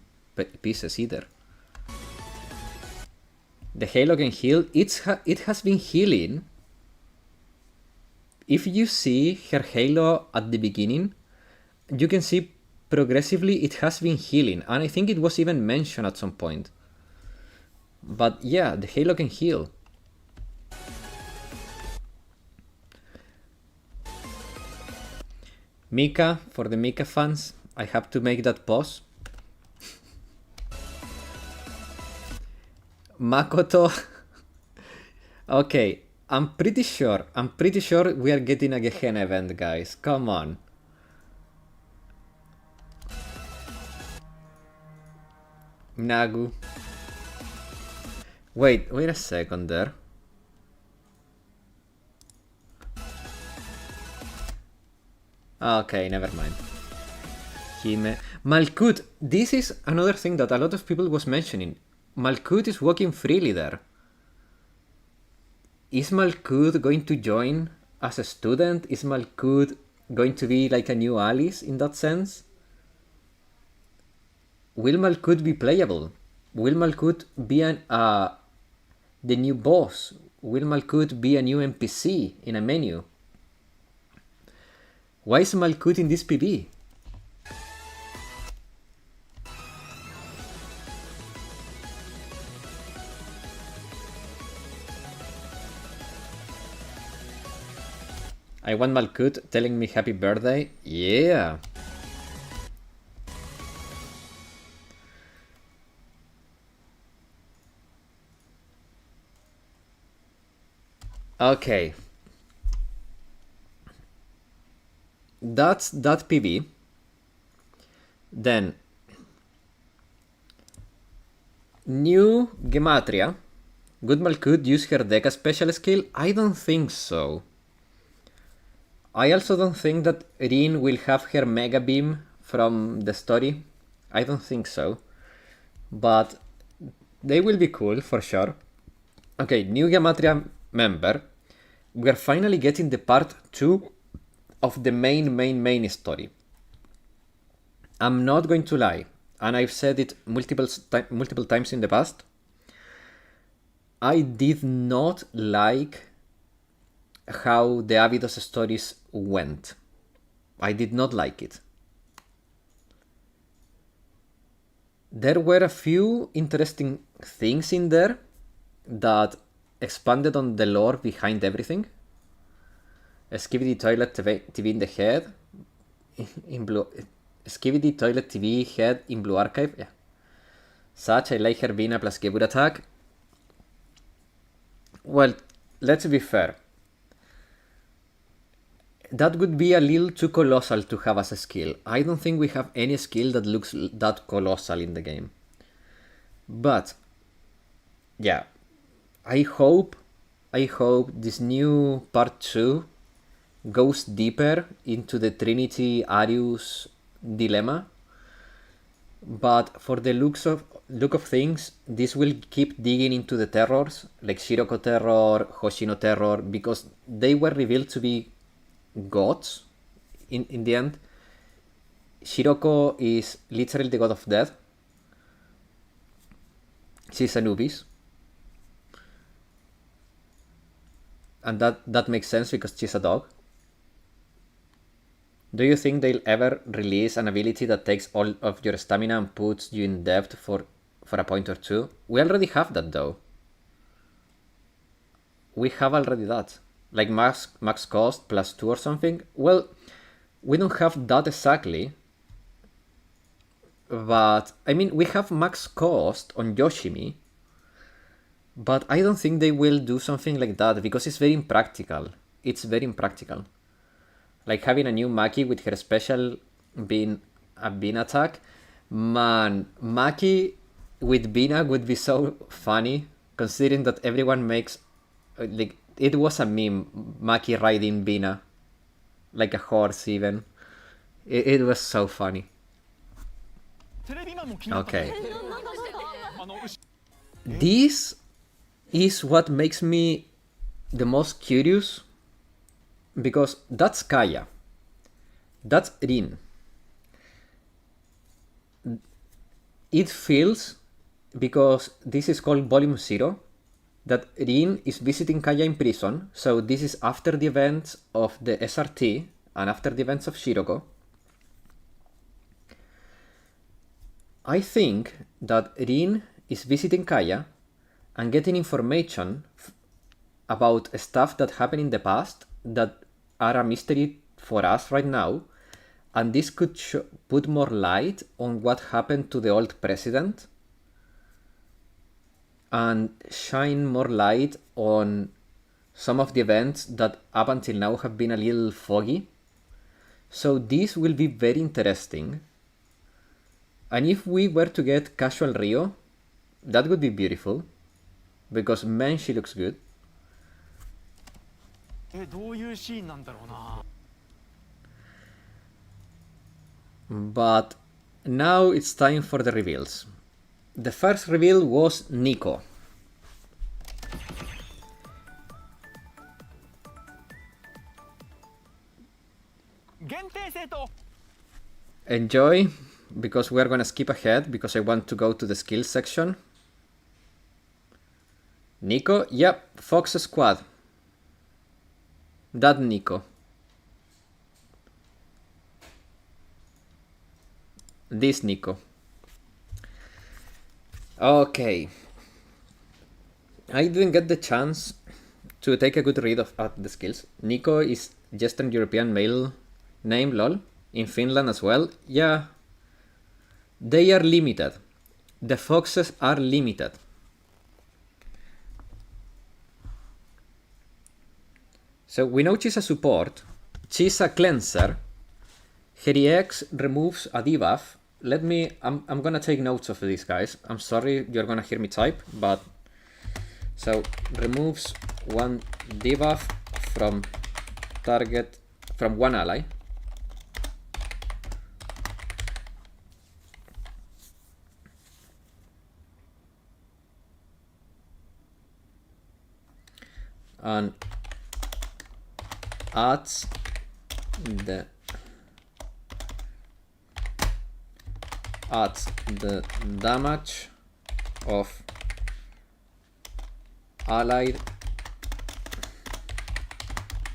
pieces either. The Halo can heal. It has been healing. If you see her Halo at the beginning, you can see progressively it has been healing. And I think it was even mentioned at some point. But yeah, the Halo can heal. Mika, for the Mika fans, I have to make that pause. Makoto. Okay, I'm pretty sure we are getting a Gehen event, guys. Come on. Nagu. Wait a second there. Okay, never mind. Hime. Malkut, this is another thing that a lot of people was mentioning. Malkut is walking freely there. Is Malkut going to join as a student? Is Malkut going to be like a new Alice in that sense? Will Malkut be playable? Will Malkut be the new boss? Will Malkut be a new NPC in a menu? Why is Malkut in this PB? I want Malkut telling me happy birthday. Yeah. Okay. That's that PB. Then new Gematria. Good Malkut use her Deca special skill? I don't think so. I also don't think that Rin will have her Mega Beam from the story. I don't think so. But they will be cool for sure. Okay, new Gematria member. We're finally getting the part 2 of the main story. I'm not going to lie, and I've said it multiple times in the past. I did not like how the Abydos stories went. I did not like it. There were a few interesting things in there that expanded on the lore behind everything. Skibidi Toilet TV in the head. In blue. Skibidi Toilet TV head in Blue Archive. Yeah. Such I like Herbina plus Gebur attack. Well, let's be fair. That would be a little too colossal to have as a skill. I don't think we have any skill that looks that colossal in the game. But, yeah. I hope this new part 2 goes deeper into the Trinity Arius dilemma. But for the look of things, this will keep digging into the terrors, like Shiroko terror, Hoshino terror, because they were revealed to be gods in the end. Shiroko is literally the god of death. She's Anubis. And that makes sense because she's a dog. Do you think they'll ever release an ability that takes all of your stamina and puts you in depth for a point or two? We already have that though. We have already that. Like max cost plus 2 or something. Well, we don't have that exactly. But, I mean, we have max cost on Yoshimi. But I don't think they will do something like that because it's very impractical. It's very impractical. Like having a new Maki with her special being a bean attack. Man, Maki with Bina would be so funny considering that everyone makes... Like, it was a meme, Maki riding Bina. Like a horse even. It was so funny. Okay. This is what makes me the most curious because that's Kaya. That's Rin. It feels, because this is called Volume 0, that Rin is visiting Kaya in prison, so this is after the events of the SRT and after the events of Shiroko. I think that Rin is visiting Kaya and getting information about stuff that happened in the past that are a mystery for us right now, and this could put more light on what happened to the old president and shine more light on some of the events that up until now have been a little foggy. So this will be very interesting. And if we were to get Casual Rio, that would be beautiful. Because man, she looks good. But now it's time for the reveals. The first reveal was Nico. Enjoy, because we're gonna skip ahead because I want to go to the skills section. Nico, yep, Fox Squad. That Nico. This Nico. Okay. I didn't get the chance to take a good read of the skills. Nico is just an European male name, lol. In Finland as well. Yeah. They are limited. The foxes are limited. So we know she's a support. She's a cleanser. Her EX removes a debuff. Let me... I'm gonna take notes of these guys. I'm sorry you're gonna hear me type, but... So, removes one debuff from target... from one ally. And adds the damage of allied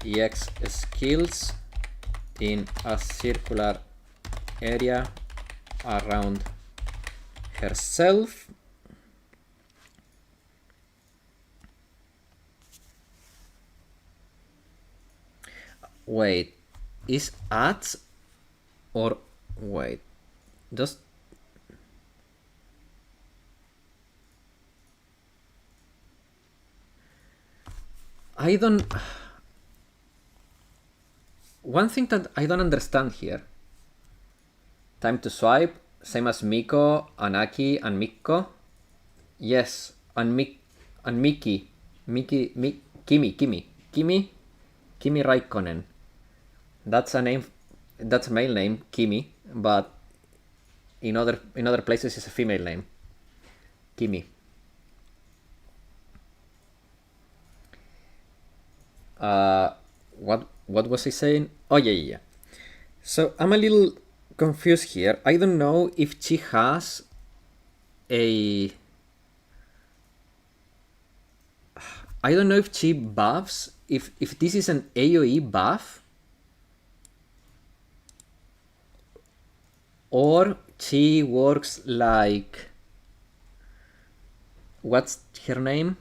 EX skills in a circular area around herself. Wait, is adds or wait, just I don't... One thing that I don't understand here. Time to swipe, same as Miko, Anaki, and Mikko. Yes, and Miki. Kimi Raikkonen. That's a name, that's a male name, Kimi, but in other places it's a female name. Kimi. What was I saying? Oh yeah. So I'm a little confused here. I don't know if she has a I don't know if she buffs, if this is an AoE buff, or she works like, what's her name?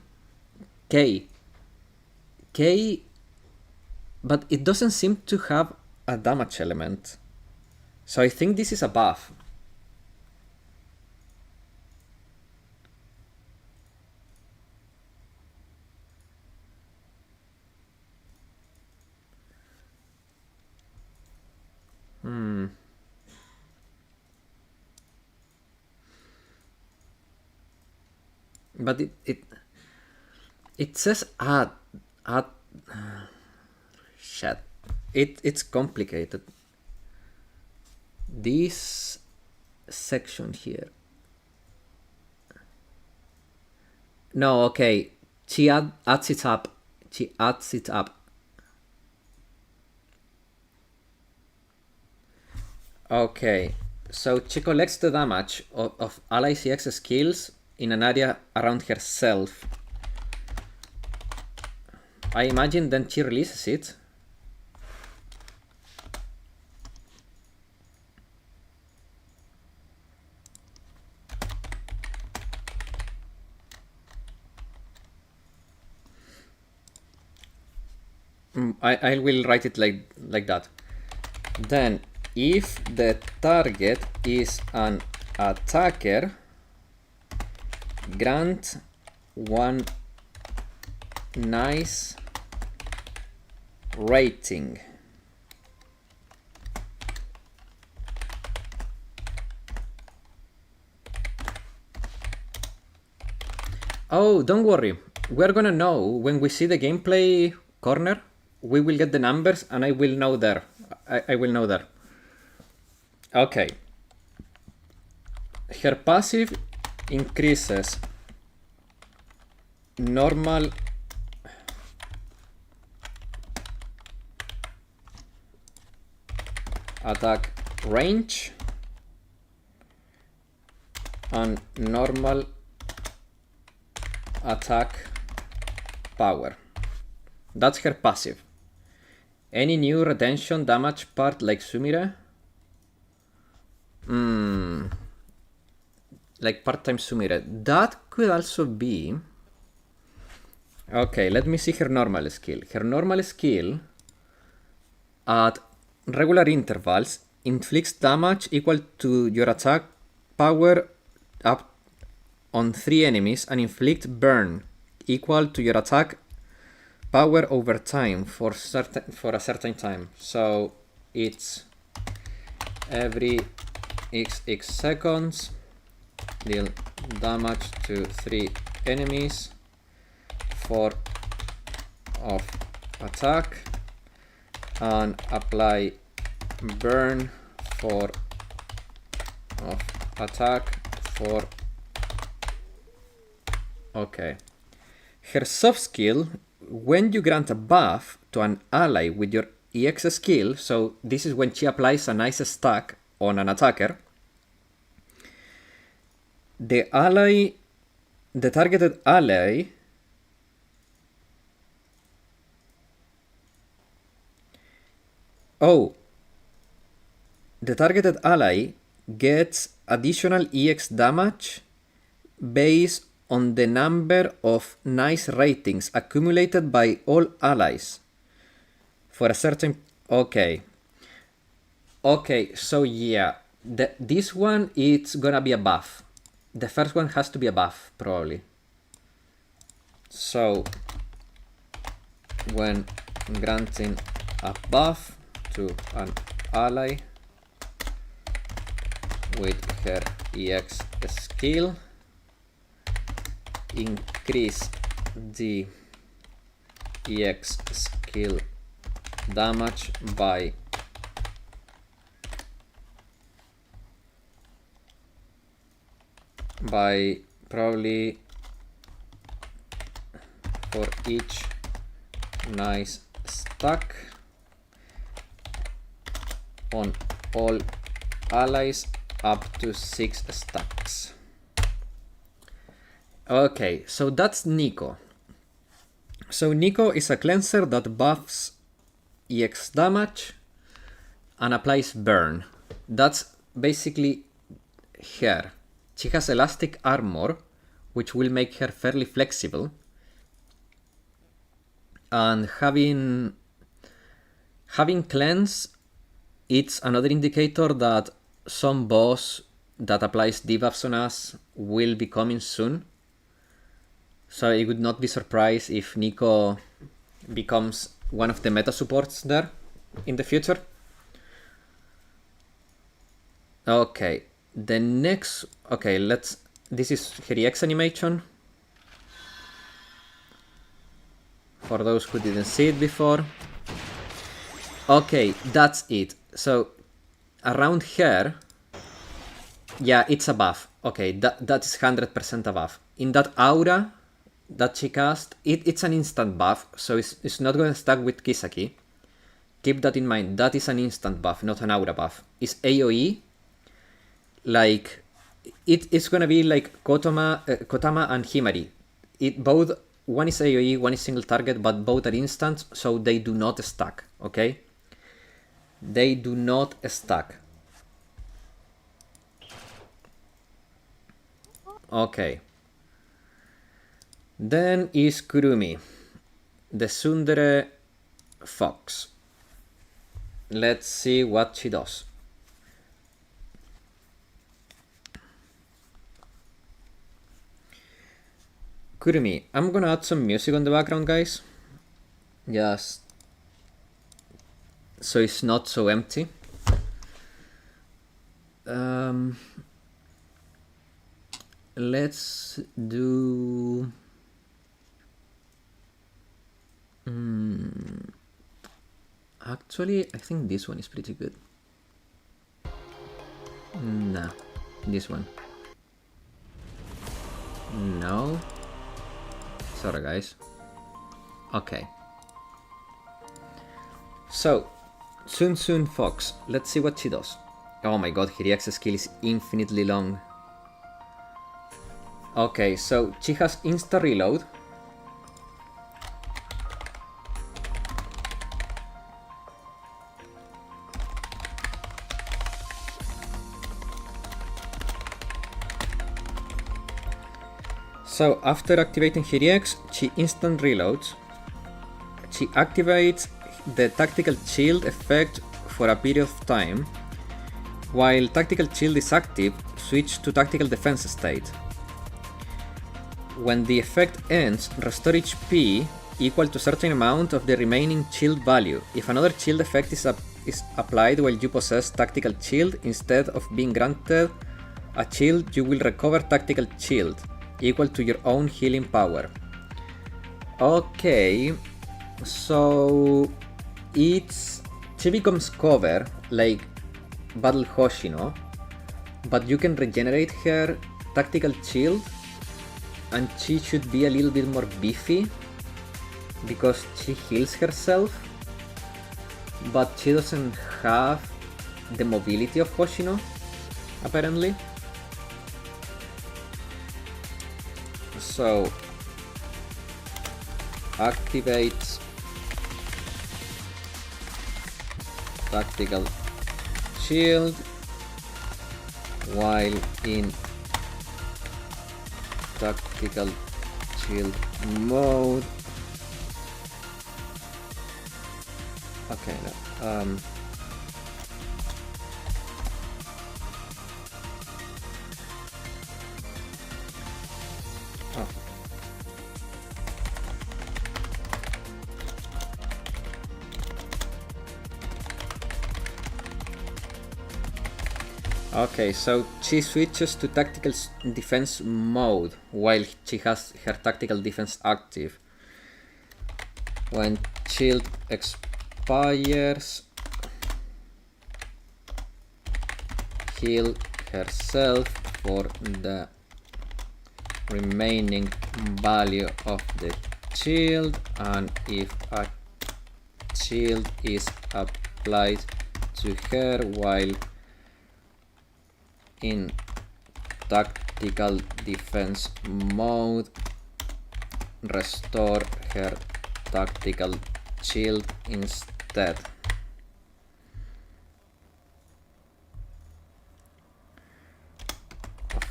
Kay, but it doesn't seem to have a damage element. So I think this is a buff. But it says add shit. It's complicated. This section here. No, okay. She adds it up. She adds it up. Okay, so she collects the damage of allies EX skills in an area around herself. I imagine then she releases it. I will write it like that. Then if the target is an attacker, grant one nice rating. Oh, don't worry. We're gonna know when we see the gameplay corner. We will get the numbers and I will know there. I will know there. Okay. Her passive increases normal attack range and normal attack power. That's her passive. Any new retention damage part like Sumire? Like part-time Sumire. That could also be... Okay, let me see her normal skill. Her normal skill at regular intervals inflicts damage equal to your attack power up on 3 enemies and inflict burn equal to your attack power over time for a certain time. So it's every XX seconds deal damage to 3 enemies, 4 of attack, and apply burn 4 of attack for... Okay. Her soft skill, when you grant a buff to an ally with your EX skill, so this is when she applies a nice stack on an attacker, the targeted ally the targeted ally gets additional EX damage based on the number of nice ratings accumulated by all allies for a certain... Okay, so yeah, this one, it's gonna be a buff. The first one has to be a buff, probably. So, when granting a buff to an ally with her EX skill, increase the EX skill damage by probably for each nice stack on all allies up to 6 stacks. Okay, so that's Nico. So Nico is a cleanser that buffs EX damage and applies burn. That's basically her. She has elastic armor, which will make her fairly flexible. And having cleanse, it's another indicator that some boss that applies debuffs on us will be coming soon. So I would not be surprised if Nico becomes one of the meta supports there in the future. Okay, the next... Okay, this is her EX animation. For those who didn't see it before. Okay, that's it. So, around her... Yeah, it's a buff. Okay, that's 100% a buff. In that aura that she cast, it's an instant buff, so it's not going to stack with Kisaki. Keep that in mind. That is an instant buff, not an aura buff. It's AoE. Like, it's going to be like Kotama and Himari. Both, one is AoE, one is single target, but both are instant, so they do not stack, okay? They do not stack. Okay. Then is Kurumi, the tsundere fox. Let's see what she does. Kurumi, I'm gonna add some music on the background, guys. Just so it's not so empty. Let's do... Actually, I think this one is pretty good. Nah, this one. No. Sorry, guys. Okay. So, Tsum Fox. Let's see what she does. Oh my god, her EX skill is infinitely long. Okay, so she has insta reload. So after activating her EX, she instant reloads. She activates the tactical shield effect for a period of time. While tactical shield is active, switch to tactical defense state. When the effect ends, restore HP equal to a certain amount of the remaining shield value. If another shield effect is applied while you possess tactical shield, instead of being granted a shield, you will recover tactical shield equal to your own healing power. Okay, so she becomes cover like Battle Hoshino, but you can regenerate her tactical shield, and she should be a little bit more beefy because she heals herself, but she doesn't have the mobility of Hoshino, apparently. So, activates tactical shield while in tactical shield mode. Okay, no. Okay, so she switches to tactical defense mode while she has her tactical defense active. When shield expires, heal herself for the remaining value of the shield, and if a shield is applied to her while in tactical defense mode, restore her tactical shield instead.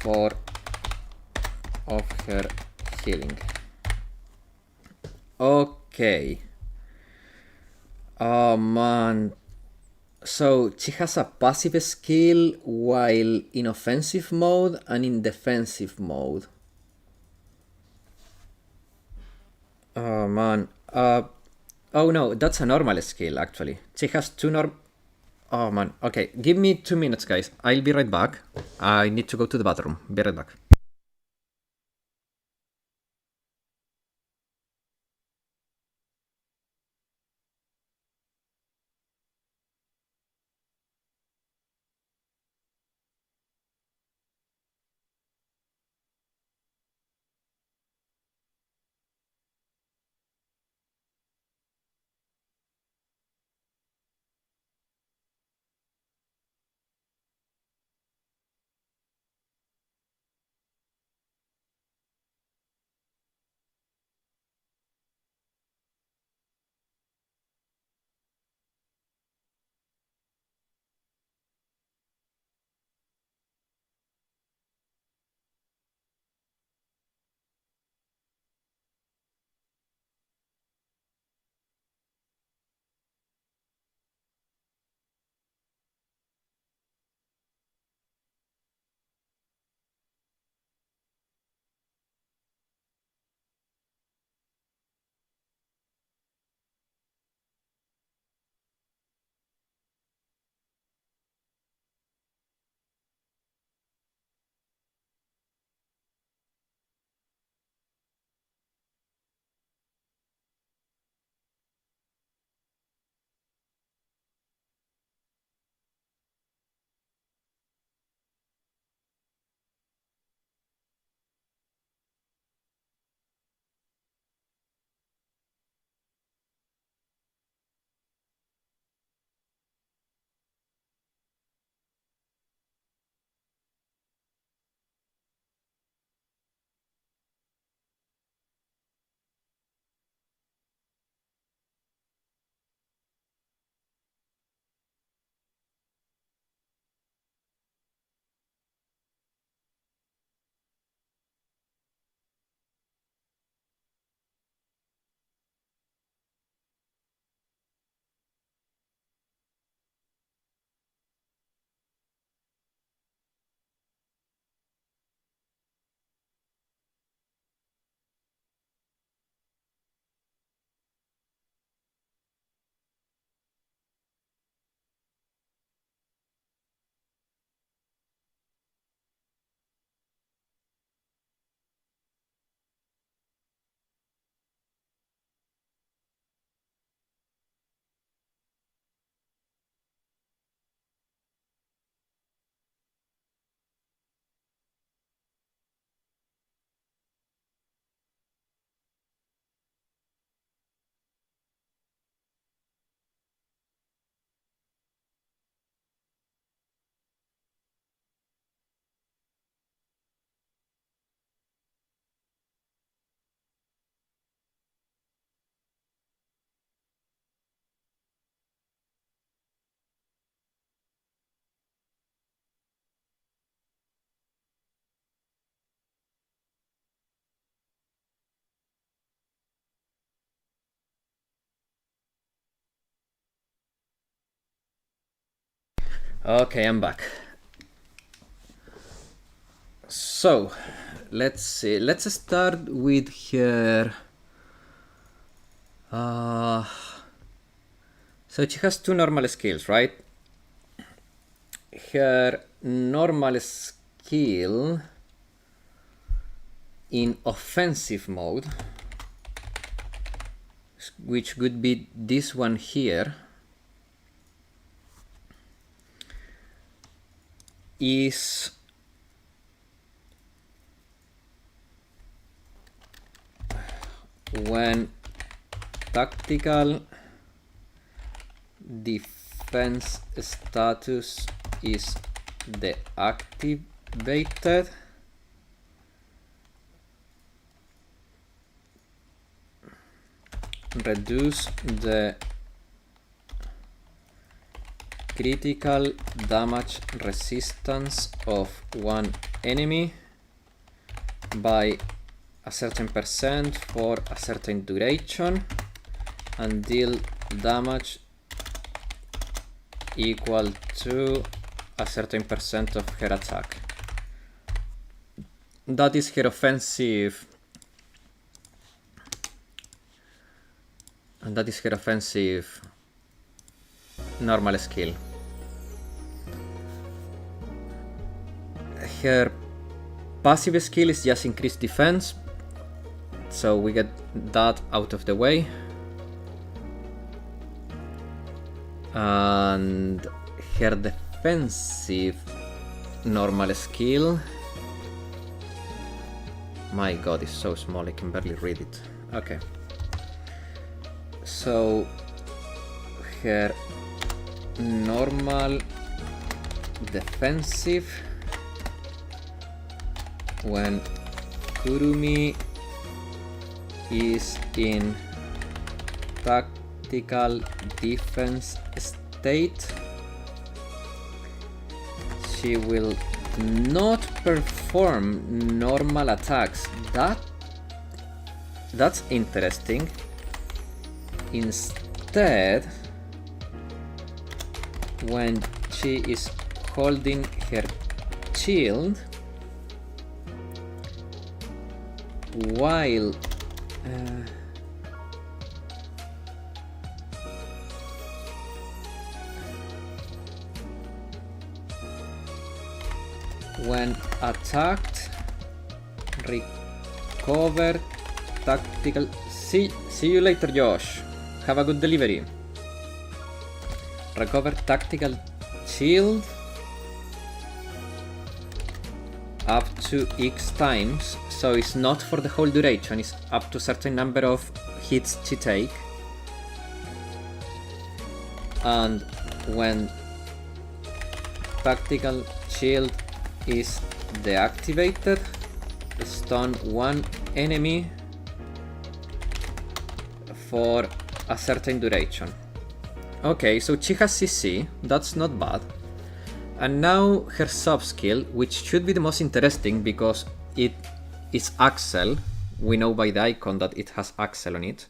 For of her healing. Okay. Oh man. So she has a passive skill while in offensive mode and in defensive mode. Oh man. Oh no, that's a normal skill actually. She has two Oh man. Okay, give me 2 minutes, guys. I'll be right back. I need to go to the bathroom. Be right back. Okay, I'm back. So, let's see. Let's start with her. So she has two normal skills, right? Her normal skill in offensive mode, which would be this one here, is when tactical defense status is deactivated, reduce the critical damage resistance of one enemy by a certain percent for a certain duration and deal damage equal to a certain percent of her attack. That is her offensive. And that is her offensive normal skill. Her passive skill is just increased defense, so we get that out of the way. And her defensive normal skill, my god, it's so small I can barely read it. Okay, so her normal defensive when Kurumi is in tactical defense state, she will not perform normal attacks. That's interesting. Instead, when she is holding her shield while when attacked, recover tactical. See you later, Josh. Have a good delivery. Recover tactical shield up to X times, so it's not for the whole duration, it's up to a certain number of hits she take. And when tactical shield is deactivated, stun one enemy for a certain duration. Okay, so she has CC, that's not bad. And now her sub-skill, which should be the most interesting because it is Axel. We know by the icon that it has Axel on it.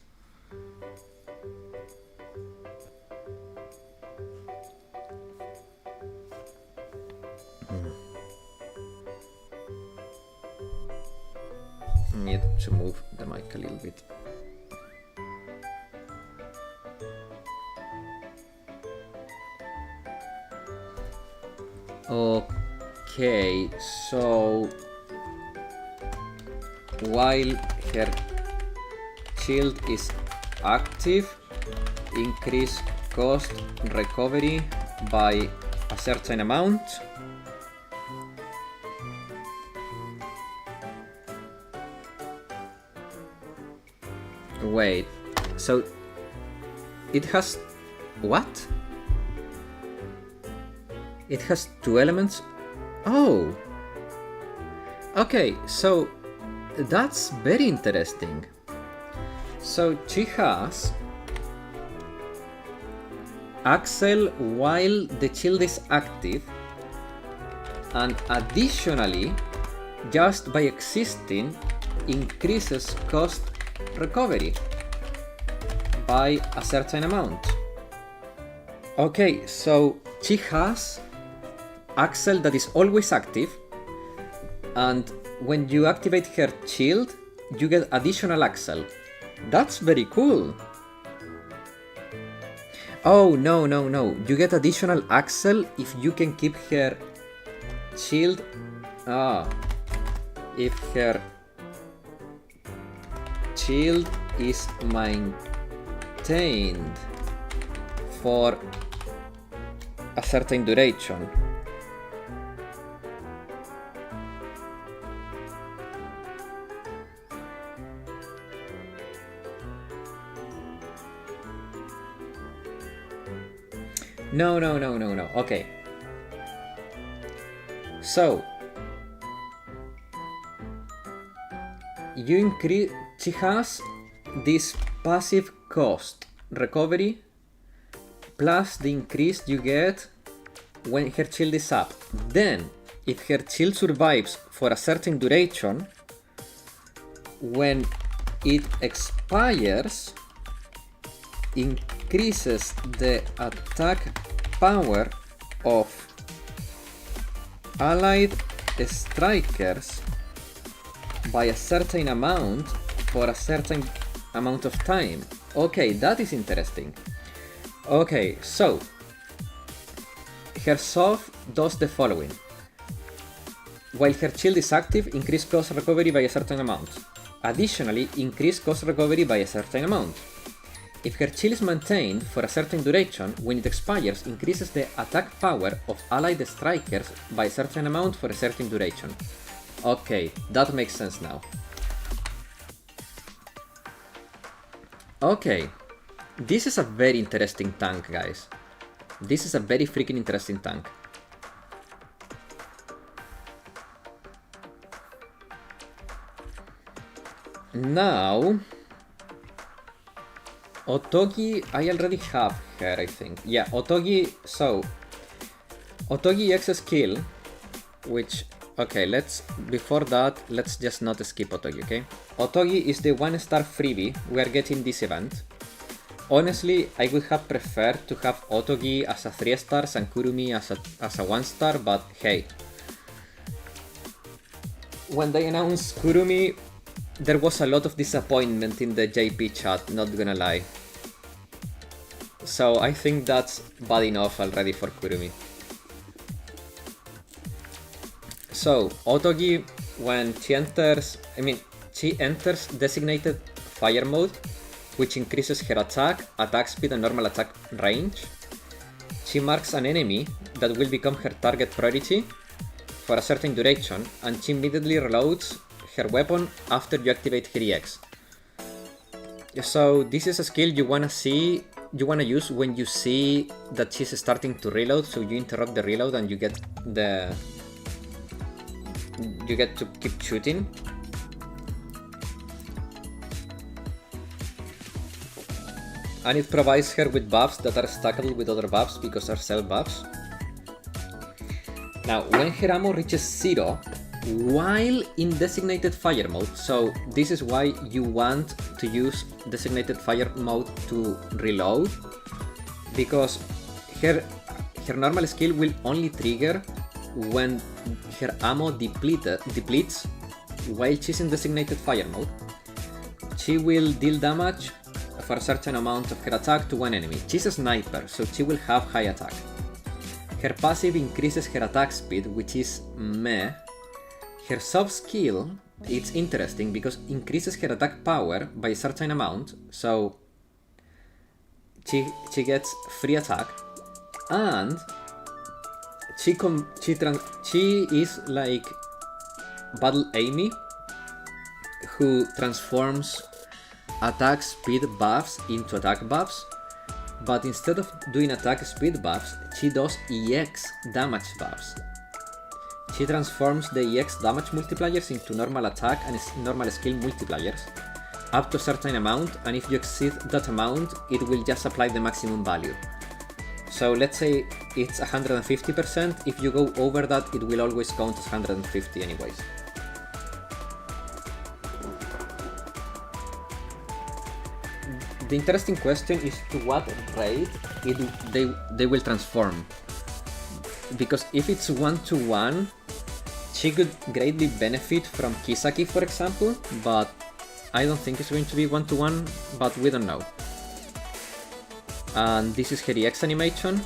Need to move the mic a little bit. Okay, so while her shield is active, increase cost recovery by a certain amount. Wait, so it has what? It has two elements? Oh! Okay, so that's very interesting. So she has Axel while the shield is active, and additionally, just by existing, increases cost recovery by a certain amount. Okay, so she has Axel that is always active, and when you activate her shield, you get additional Axel. That's very cool. Oh, no. You get additional Axel if you can keep her shield. If her shield is maintained for a certain duration. No. Okay. So you increase. She has this passive cost recovery plus the increase you get when her shield is up. Then, if her shield survives for a certain duration, when it expires, increases the attack power of allied strikers by a certain amount for a certain amount of time. Okay, that is interesting. Okay, so her Sov does the following. While her shield is active, increase cost recovery by a certain amount. Additionally, increase cost recovery by a certain amount. If her shield is maintained for a certain duration, when it expires, increases the attack power of allied strikers by a certain amount for a certain duration. Okay, that makes sense now. Okay, this is a very interesting tank, guys. This is a very freaking interesting tank. Now, Otogi, I already have her, I think. Yeah, Otogi, so Otogi X skill, which, okay, before that, let's just not skip Otogi, okay? Otogi is the 1-star freebie we are getting this event. Honestly, I would have preferred to have Otogi as a 3-star and Kurumi as a 1-star, but hey. When they announced Kurumi, there was a lot of disappointment in the JP chat, not gonna lie. So I think that's bad enough already for Kurumi. So, Otogi, when she enters designated fire mode, which increases her attack speed and normal attack range. She marks an enemy that will become her target priority for a certain duration, and she immediately reloads her weapon after you activate her EX. So this is a skill you wanna use when you see that she's starting to reload, so you interrupt the reload and you get to keep shooting. And it provides her with buffs that are stackable with other buffs because they're self buffs. Now, when her ammo reaches 0, while in designated fire mode, so this is why you want to use designated fire mode to reload, because her normal skill will only trigger when her ammo depletes while she's in designated fire mode. She will deal damage for a certain amount of her attack to one enemy. She's a sniper, so she will have high attack. Her passive increases her attack speed, which is meh. Her soft skill, it's interesting because increases her attack power by a certain amount, so she gets free attack, and she is like Battle Amy, who transforms attack speed buffs into attack buffs, but instead of doing attack speed buffs, she does EX damage buffs. She transforms the EX damage multipliers into normal attack and normal skill multipliers up to a certain amount, and if you exceed that amount, it will just apply the maximum value. So let's say it's 150%, if you go over that, it will always count as 150 anyways. The interesting question is to what rate they will transform. Because if it's 1-to-1, she could greatly benefit from Kisaki, for example, but I don't think it's going to be 1-to-1, but we don't know. And this is her EX animation,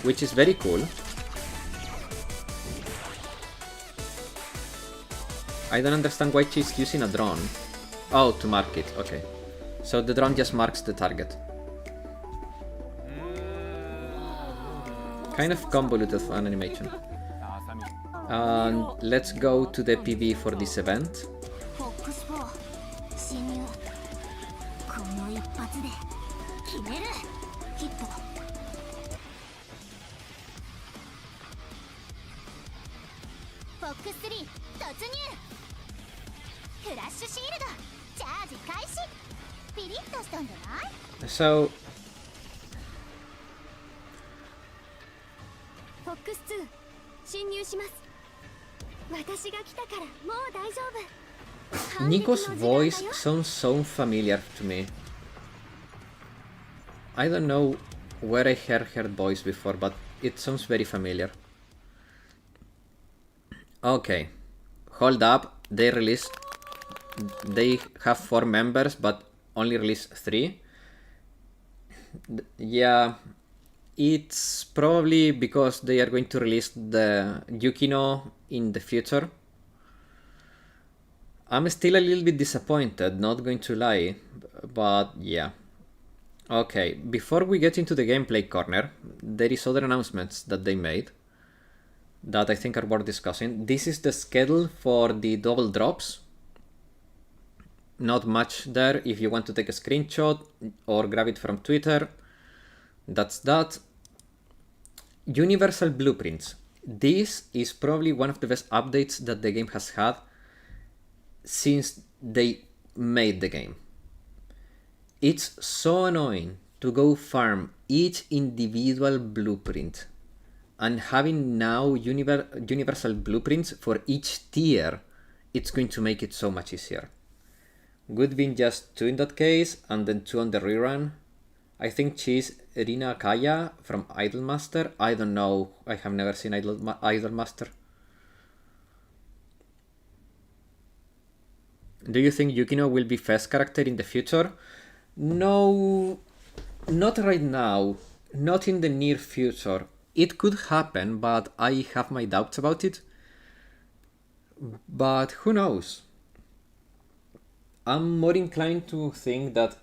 which is very cool. I don't understand why she's using a drone. Oh, to mark it, okay. So the drone just marks the target. Kind of convoluted fun animation. And let's go to the PV for this event. したんじゃない？ So フォックス2侵入します。私が来たからもう大丈夫。 Nico's voice sounds so familiar to me. I don't know where I heard her voice before, but it sounds very familiar. Okay, hold up. They have 4 members, but only release 3. Yeah, it's probably because they are going to release the Yukino in the future. I'm still a little bit disappointed, not going to lie, but yeah. Okay, before we get into the gameplay corner, there is other announcements that they made that I think are worth discussing. This is the schedule for the double drops. Not much there. If you want to take a screenshot or grab it from Twitter, that's that. Universal Blueprints. This is probably one of the best updates that the game has had since they made the game. It's so annoying to go farm each individual blueprint, and having now universal blueprints for each tier, it's going to make it so much easier. Would been just 2 in that case, and then 2 on the rerun. I think she's Rina Kaya from Idolmaster. I don't know, I have never seen Idolmaster. Do you think Yukino will be Fest character in the future? No, not right now. Not in the near future. It could happen, but I have my doubts about it. But who knows? I'm more inclined to think that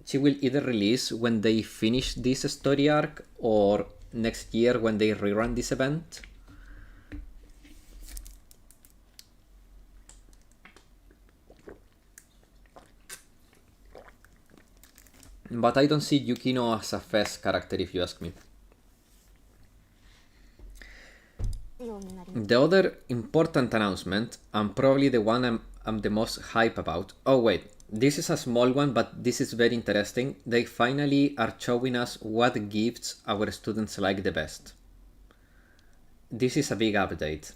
she will either release when they finish this story arc or next year when they rerun this event. But I don't see Yukino as a Fest character if you ask me. The other important announcement, and probably the one I'm the most hype about. Oh wait, this is a small one, but this is very interesting. They finally are showing us what gifts our students like the best. This is a big update.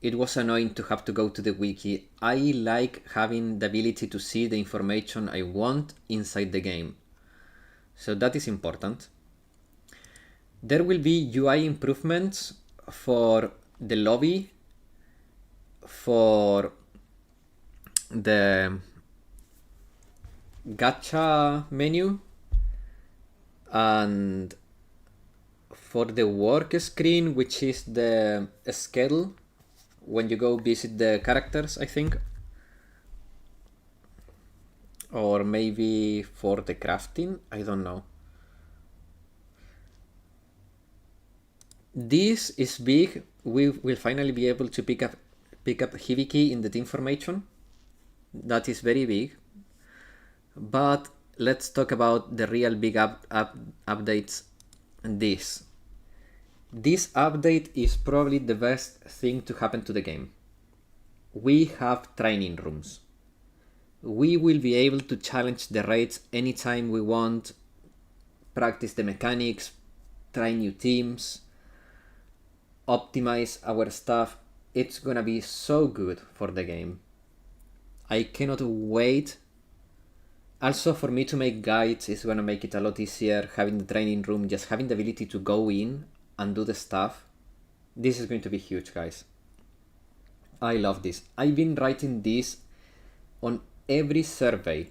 It was annoying to have to go to the wiki. I like having the ability to see the information I want inside the game. So that is important. There will be UI improvements for the lobby, for the gacha menu, and for the work screen, which is the schedule when you go visit the characters, I think. Or maybe for the crafting, I don't know. This is big. We will finally be able to pick up Hibiki in the team formation. That is very big. But let's talk about the real big updates. This update is probably the best thing to happen to the game. We have training rooms. We will be able to challenge the raids anytime we want, practice the mechanics, try new teams, optimize our stuff. It's gonna be so good for the game. I cannot wait. Also, for me to make guides is gonna make it a lot easier. Having the training room, just having the ability to go in and do the stuff. This is going to be huge, guys. I love this. I've been writing this on every survey.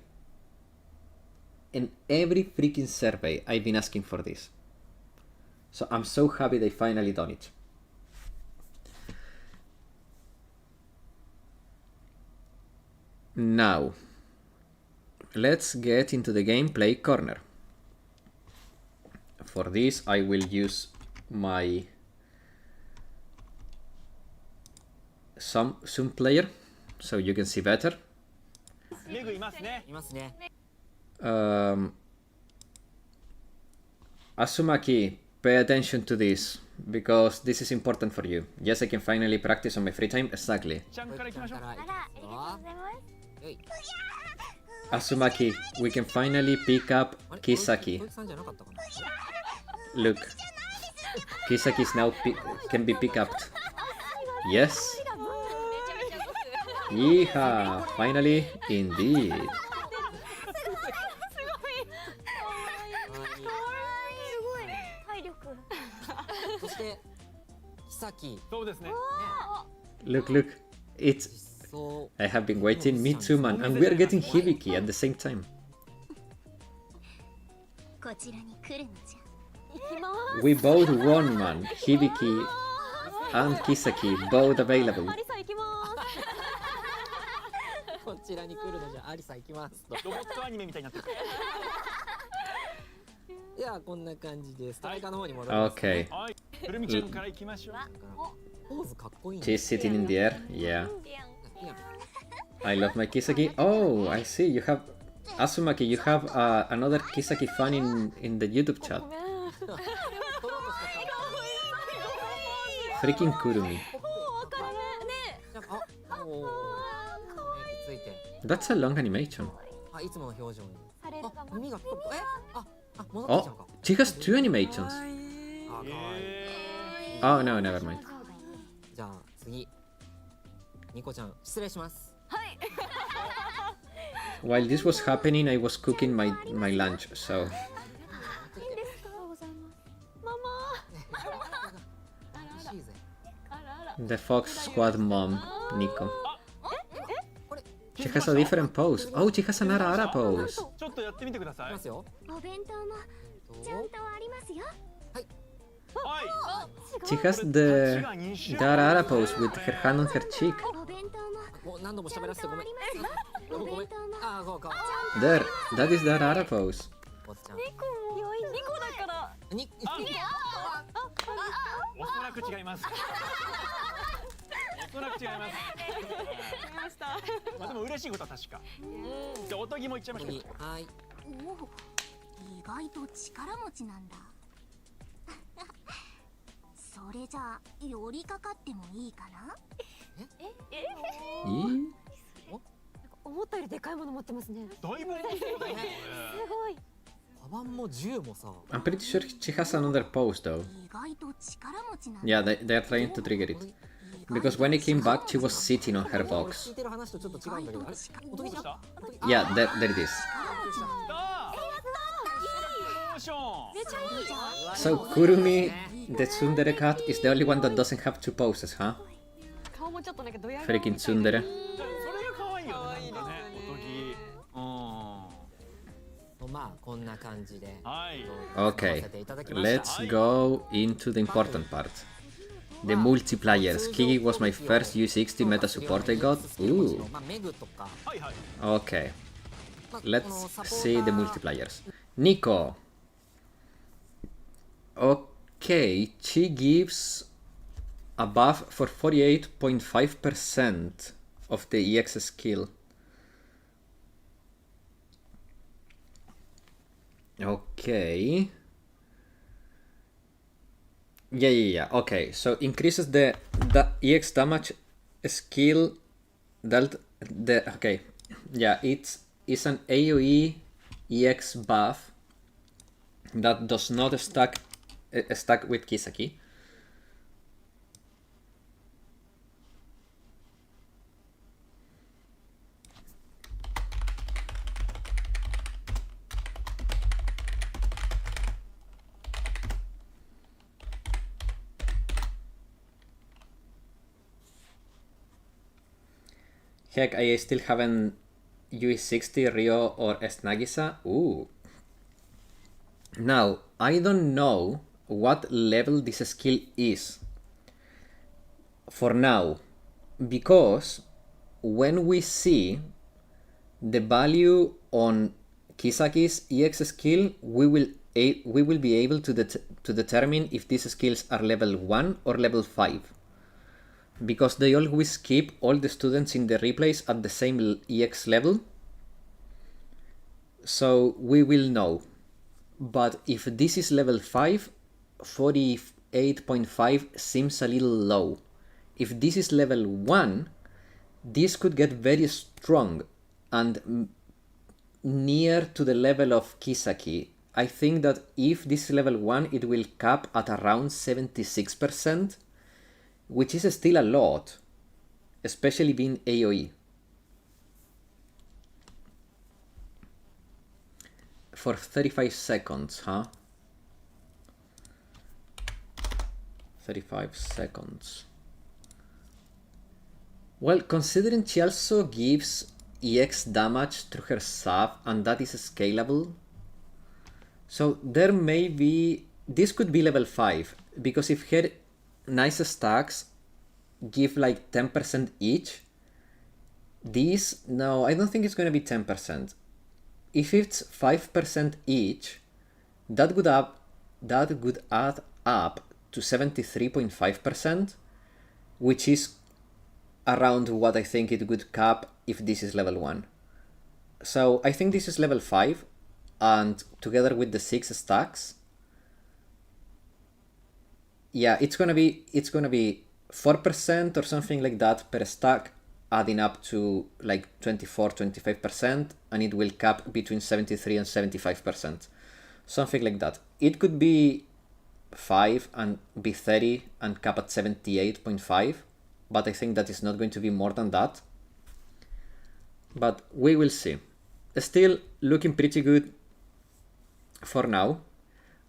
In every freaking survey, I've been asking for this. So I'm so happy they finally done it. Now, let's get into the gameplay corner. For this, I will use my Zoom player so you can see better. Asumaki, pay attention to this because this is important for you. Yes, I can finally practice on my free time. Exactly. あら、ありがとうございます。Azumaki, we can finally pick up あれ Kisaki. 小池さんじゃなかったかな Look, Kisaki is now can be picked up. Yes. Yeehaw! Finally, indeed. 体力。そして久木そうですね。 Look, look. It's. 実装 I have been waiting. Me too, man. And we are getting Hibiki at the same time. こちらに来るのじゃ。行きます。 We both won, man. Hibiki and Kisaki, both available. マリさん行きます。こちらに来るのじゃありさ行きますとロボットアニメみたいになってる。いやこんな感じでストライカーの方に戻ります、 Okay. はい。くるみちゃんから行きましょう。ポーズかっこいいね She's sitting in the air. Yeah. いや I love my Kisaki. Oh, I see. You have. Azumaki, you have another Kisaki fan in the YouTube chat. 取ろうとしたから Freaking Kurumi. あおおついて That's a long animation. あいつもの表情にされるがあ耳がピコピコあ戻ってきたの Oh, か she has two animations. あかわいい Oh, no, never mind. じゃあ次ニコちゃん失礼します While this was happening, I was cooking my lunch, so. 嬉しいぜ The Fox Squad mom, Nico. She has a different pose. Oh, she has an Ara Ara pose. ちょっとやってみてください。いきますよお弁当もちゃんとありますよ。はい。 She has the Ara Ara pose with her hand on her cheek. お弁当ももう何度も喋らせてごめんおごめん弁当もあごめん There, that is the Ara Ara pose. おっちゃん2個だから。におそらく違います。おそらく違います。まあでも嬉しいことは確か。じゃあおとぎもいっちゃいましょう。はいおお、意外と力持ちなんだ。それじゃあ寄りかかってもいいかな。思ったよりでかいもの持ってますね。だいぶ重そうだよね。すごい。カバンも銃もさ I'm pretty sure she has another pose though. 意外と力持ちなんだ。 Yeah, they are trying to trigger it. Because when it came back, she was sitting on her 聞 box. いてる話とちょっと違うんだけどあれおとぎちゃんどうした？ Yeah, there it is. モーション。 So Kurumi, the tsundere cat, is the only one that doesn't have two poses, huh? 顔もちょっとなんかドヤ顔 Freaking tsundere. それが可愛いよね。なんかね、おとぎ。まあこんな感じではい。 Okay, させていただきました let's go into the important part. The multiplayers. Kiki was my first U60 meta support I got. Ooh. まあメグとか はいはい。 Okay, まあ let's このサポーター see the multipliers. Nico. Okay, she gives a buff for 48.5% of the EX skill. Okay. Yeah. Okay, so increases the EX damage skill dealt the okay. Yeah, it's an AoE EX buff that does not stack with Kisaki. Heck, I still haven't UE60 Ryo or Snagisa. Ooh. Now, I don't know what level this skill is for now, because when we see the value on Kisaki's EX skill, we will be able to determine if these skills are level 1 or level 5. Because they always keep all the students in the replays at the same EX level. So we will know. But if this is level 5, 48.5 seems a little low. If this is level 1, this could get very strong. And near to the level of Kisaki. I think that if this is level 1, it will cap at around 76%, which is still a lot, especially being AoE. For 35 seconds, huh? 35 seconds. Well, considering she also gives EX damage through her sub, and that is scalable. So there may be... This could be level 5, because if her nice stacks give like 10% each, these... No, I don't think it's going to be 10%. If it's 5% each, that would add up to 73.5%, which is around what I think it would cap if this is level 1. So I think this is level 5, and together with the 6 stacks, yeah, it's gonna be 4% or something like that per stack, adding up to like 24-25%, and it will cap between 73 and 75%, something like that. It could be 5 and be 30 and cap at 78.5, but I think that is not going to be more than that. But we will see. Still looking pretty good for now,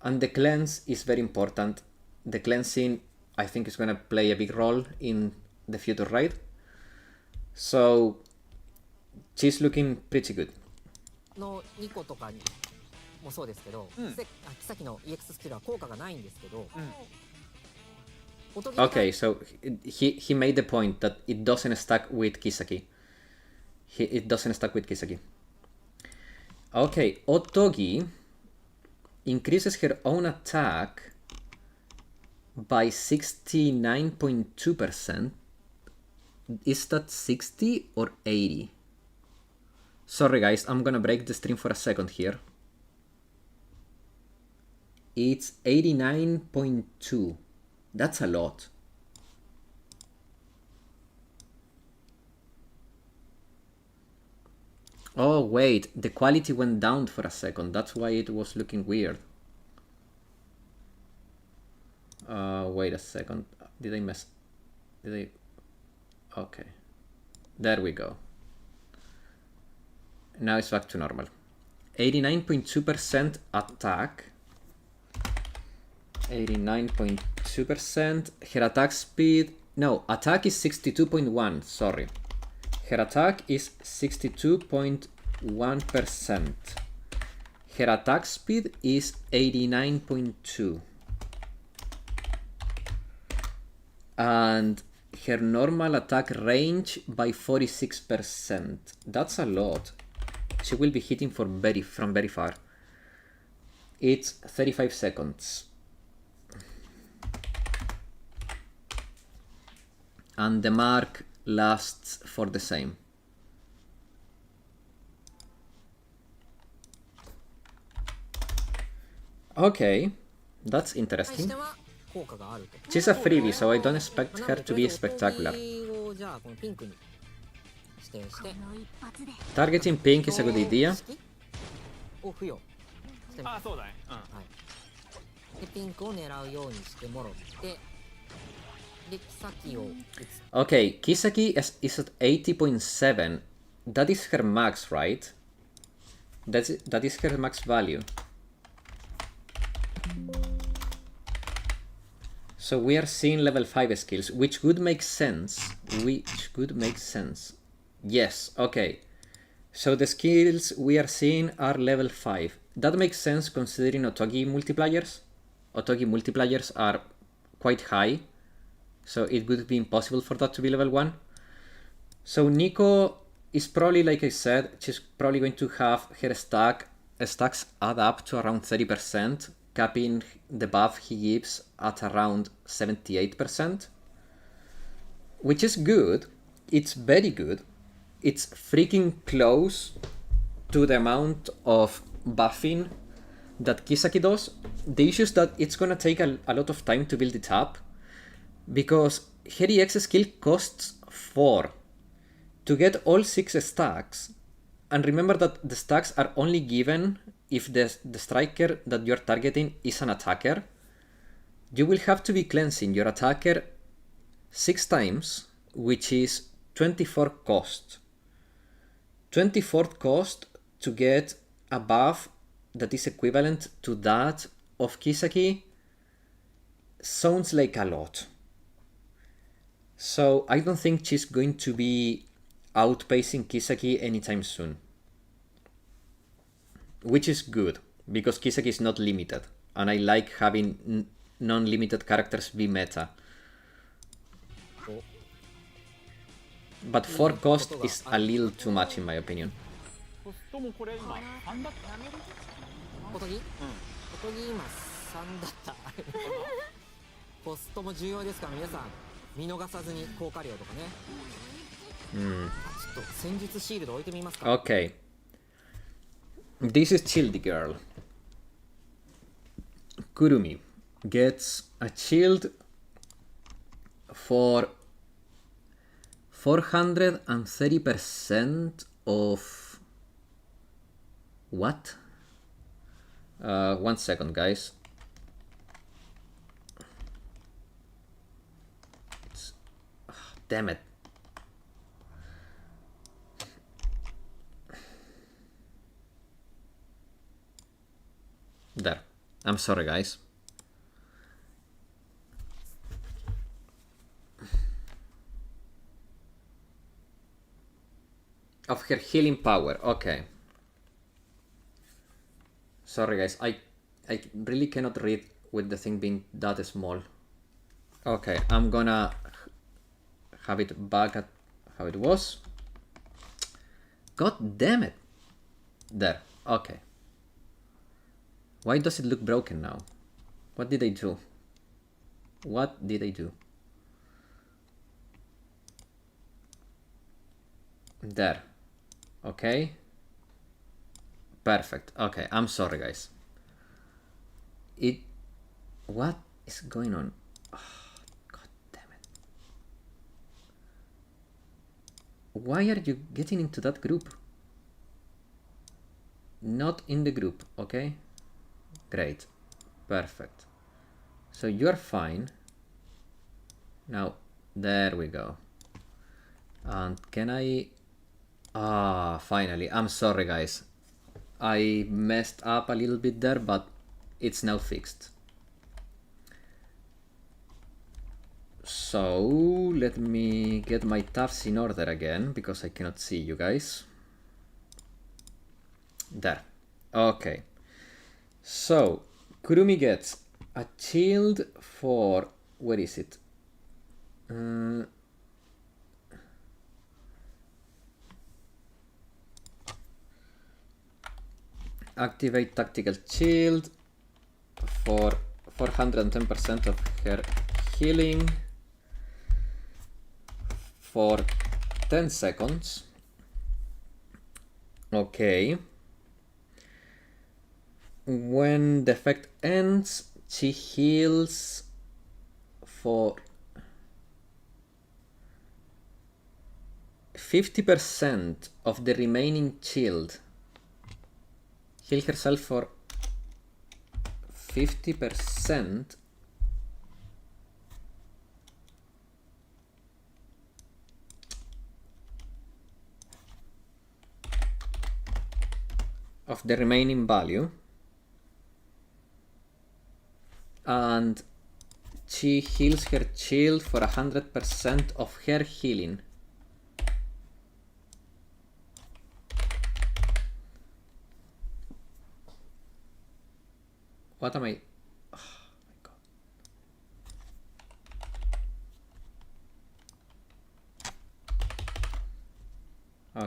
and the cleanse is very important. The cleansing, I think, is going to play a big role in the future raid. So she's looking pretty good. の2個とかにもそうですけど、さっきの EX スキルは効果がないんですけど、Okay, so he made the point that it doesn't stack with Kisaki. It doesn't stack with Kisaki. Okay, Otogi increases her own attack by 69.2%. Is that 60 or 80? Sorry guys, I'm gonna break the stream for a second here. It's 89.2. That's a lot. Oh wait, the quality went down for a second. That's why it was looking weird. Wait a second. Did I mess? Did I? Okay. There we go. Now it's back to normal. 89.2% attack. 89.2%. Her attack speed... No, attack is 62.1. Sorry. Her attack is 62.1%. Her attack speed is 89.2. And her normal attack range by 46%. That's a lot. She will be hitting from very far. It's 35 seconds. And the mark lasts for the same. Okay, that's interesting. She's a freebie, so I don't expect her to be spectacular. Targeting pink is a good idea. Okay, Kisaki is at 80.7. That is her max, right? That is her max value. So we are seeing level 5 skills, which would make sense. Yes, okay. So the skills we are seeing are level 5. That makes sense considering Otogi multipliers. Otogi multipliers are quite high, so it would be impossible for that to be level 1. So Nico is probably, like I said, she's probably going to have her stacks add up to around 30%, capping the buff he gives at around 78%, which is good. It's very good. It's freaking close to the amount of buffing that Kisaki does. The issue is that it's gonna take a lot of time to build it up, because her EX skill costs 4. To get all 6 stacks, And remember that the stacks are only given if the striker that you're targeting is an attacker. You will have to be cleansing your attacker 6 times, which is 24 cost. 24 cost to get a buff that is equivalent to that of Kisaki sounds like a lot. So I don't think she's going to be outpacing Kisaki anytime soon. Which is good, because Kisaki is not limited, and I like having non-limited characters be meta. But 4 cost is a little too much in my opinion. コストもこれ今3だった。おとぎ、おとぎ今3だったコストも重要ですから皆さん見逃さずに効果量とかね。ちょっと戦術シールド置いてみますか。 Okay. This is Shield Girl. Kurumi gets a shield for 430% of what? 1 second, guys. Damn it. There. I'm sorry, guys. Of her healing power. Okay. Sorry, guys. I really cannot read with the thing being that small. Okay, I'm gonna have it back at how it was. God damn it. There. Okay. Why does it look broken now? What did I do? What did I do? There. Okay. Perfect. Okay, I'm sorry, guys. What is going on? Oh, God damn it. Why are you getting into that group? Not in the group, okay? Great. Perfect. So you're fine. Now, there we go. And can I... Ah, finally. I'm sorry, guys. I messed up a little bit there, but it's now fixed. So, let me get my tabs in order again, because I cannot see you guys. There. Okay. So, Kurumi gets a shield for... Where is it? Activate tactical shield for 410% of her healing for 10 seconds. Okay. When the effect ends, she heals for 50% of the remaining shield. Heal herself for 50% of the remaining value, and she heals her shield for 100% of her healing. What am I? Oh my God.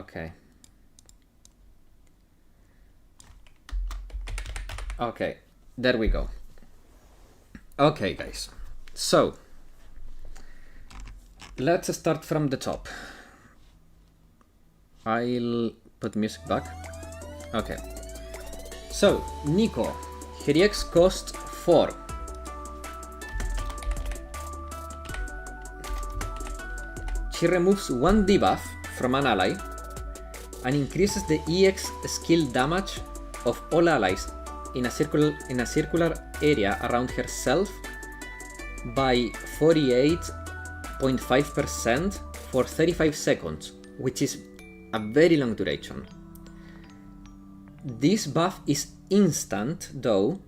Okay. Okay, there we go. Okay, guys. So, let's start from the top. I'll put music back. Okay. So, Nico. Her EX cost 4. She removes 1 debuff from an ally and increases the EX skill damage of all allies in a circular area around herself by 48.5% for 35 seconds, which is a very long duration. This buff is instant though,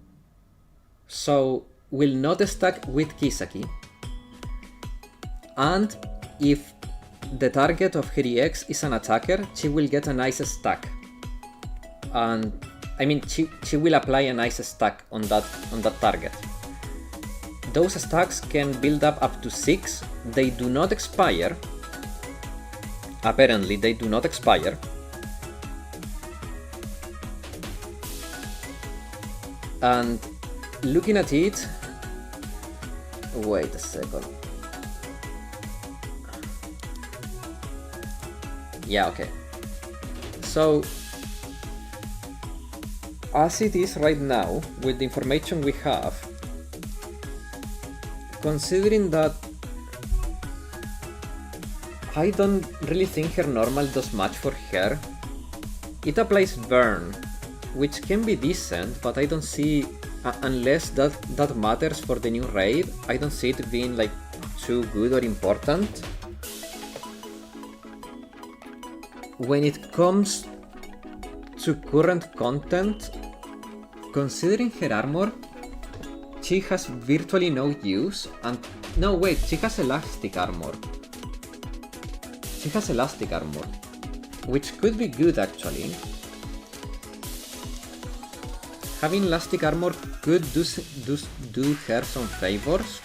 so will not stack with Kisaki, and if the target of her EX is an attacker, she will get a nice stack. And I mean, she will apply a nice stack on that target. Those stacks can build up to 6. They do not expire. Apparently, they do not expire. And looking at it, wait a second. Yeah, okay. So, as it is right now, with the information we have, considering that I don't really think her normal does much for her, it applies burn, which can be decent, but I don't see, unless that matters for the new raid, I don't see it being like too good or important. When it comes to current content, considering her armor, she has virtually no use, and no wait, she has elastic armor. She has elastic armor, which could be good actually. Having elastic armor could do her some favors,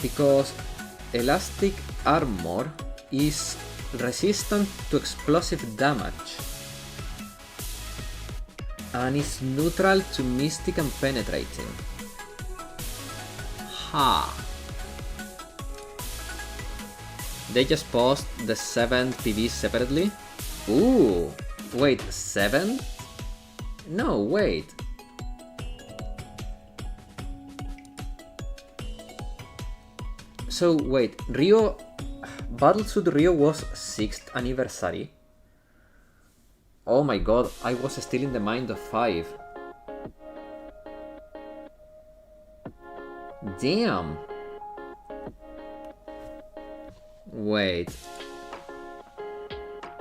because elastic armor is resistant to explosive damage and is neutral to mystic and penetrating. Ha! They just post the 7th PV separately? Ooh! Wait, 7? No, wait. So wait, Rio... Battlesuit Rio was 6th anniversary. Oh my god, I was still in the mind of 5. Damn. Wait.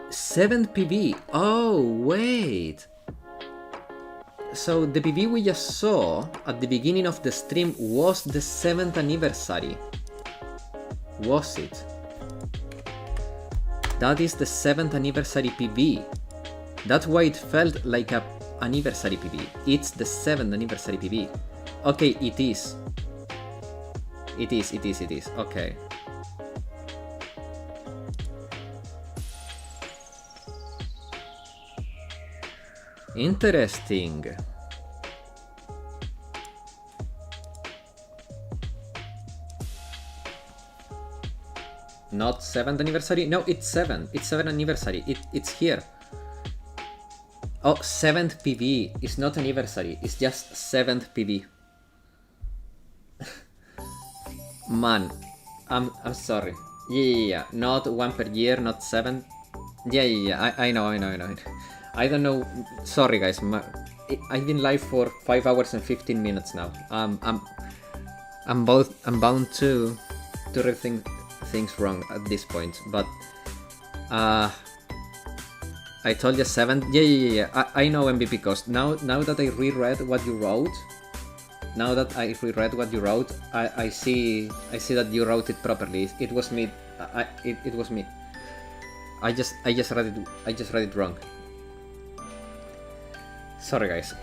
7th PV. Oh, wait. So the PV we just saw at the beginning of the stream was the 7th anniversary. Was it? That is the 7th anniversary PV. That's why it felt like a anniversary PV. It's the 7th anniversary PV. Okay, it is. It is. Okay. Interesting. Not 7th anniversary? No, it's 7. It's 7th anniversary. It's here. Oh, 7th PV. It's not anniversary. It's just 7th PV. Man, I'm sorry. Yeah. Not 1 per year, not 7. Yeah. I know. I don't know. Sorry, guys. I've been live for 5 hours and 15 minutes now. I'm bound to rethink things wrong at this point, but I told you 7. Yeah. I know MVP cost. Now that I reread what you wrote, I see that you wrote it properly. It was me. It was me. I just read it wrong. Sorry, guys.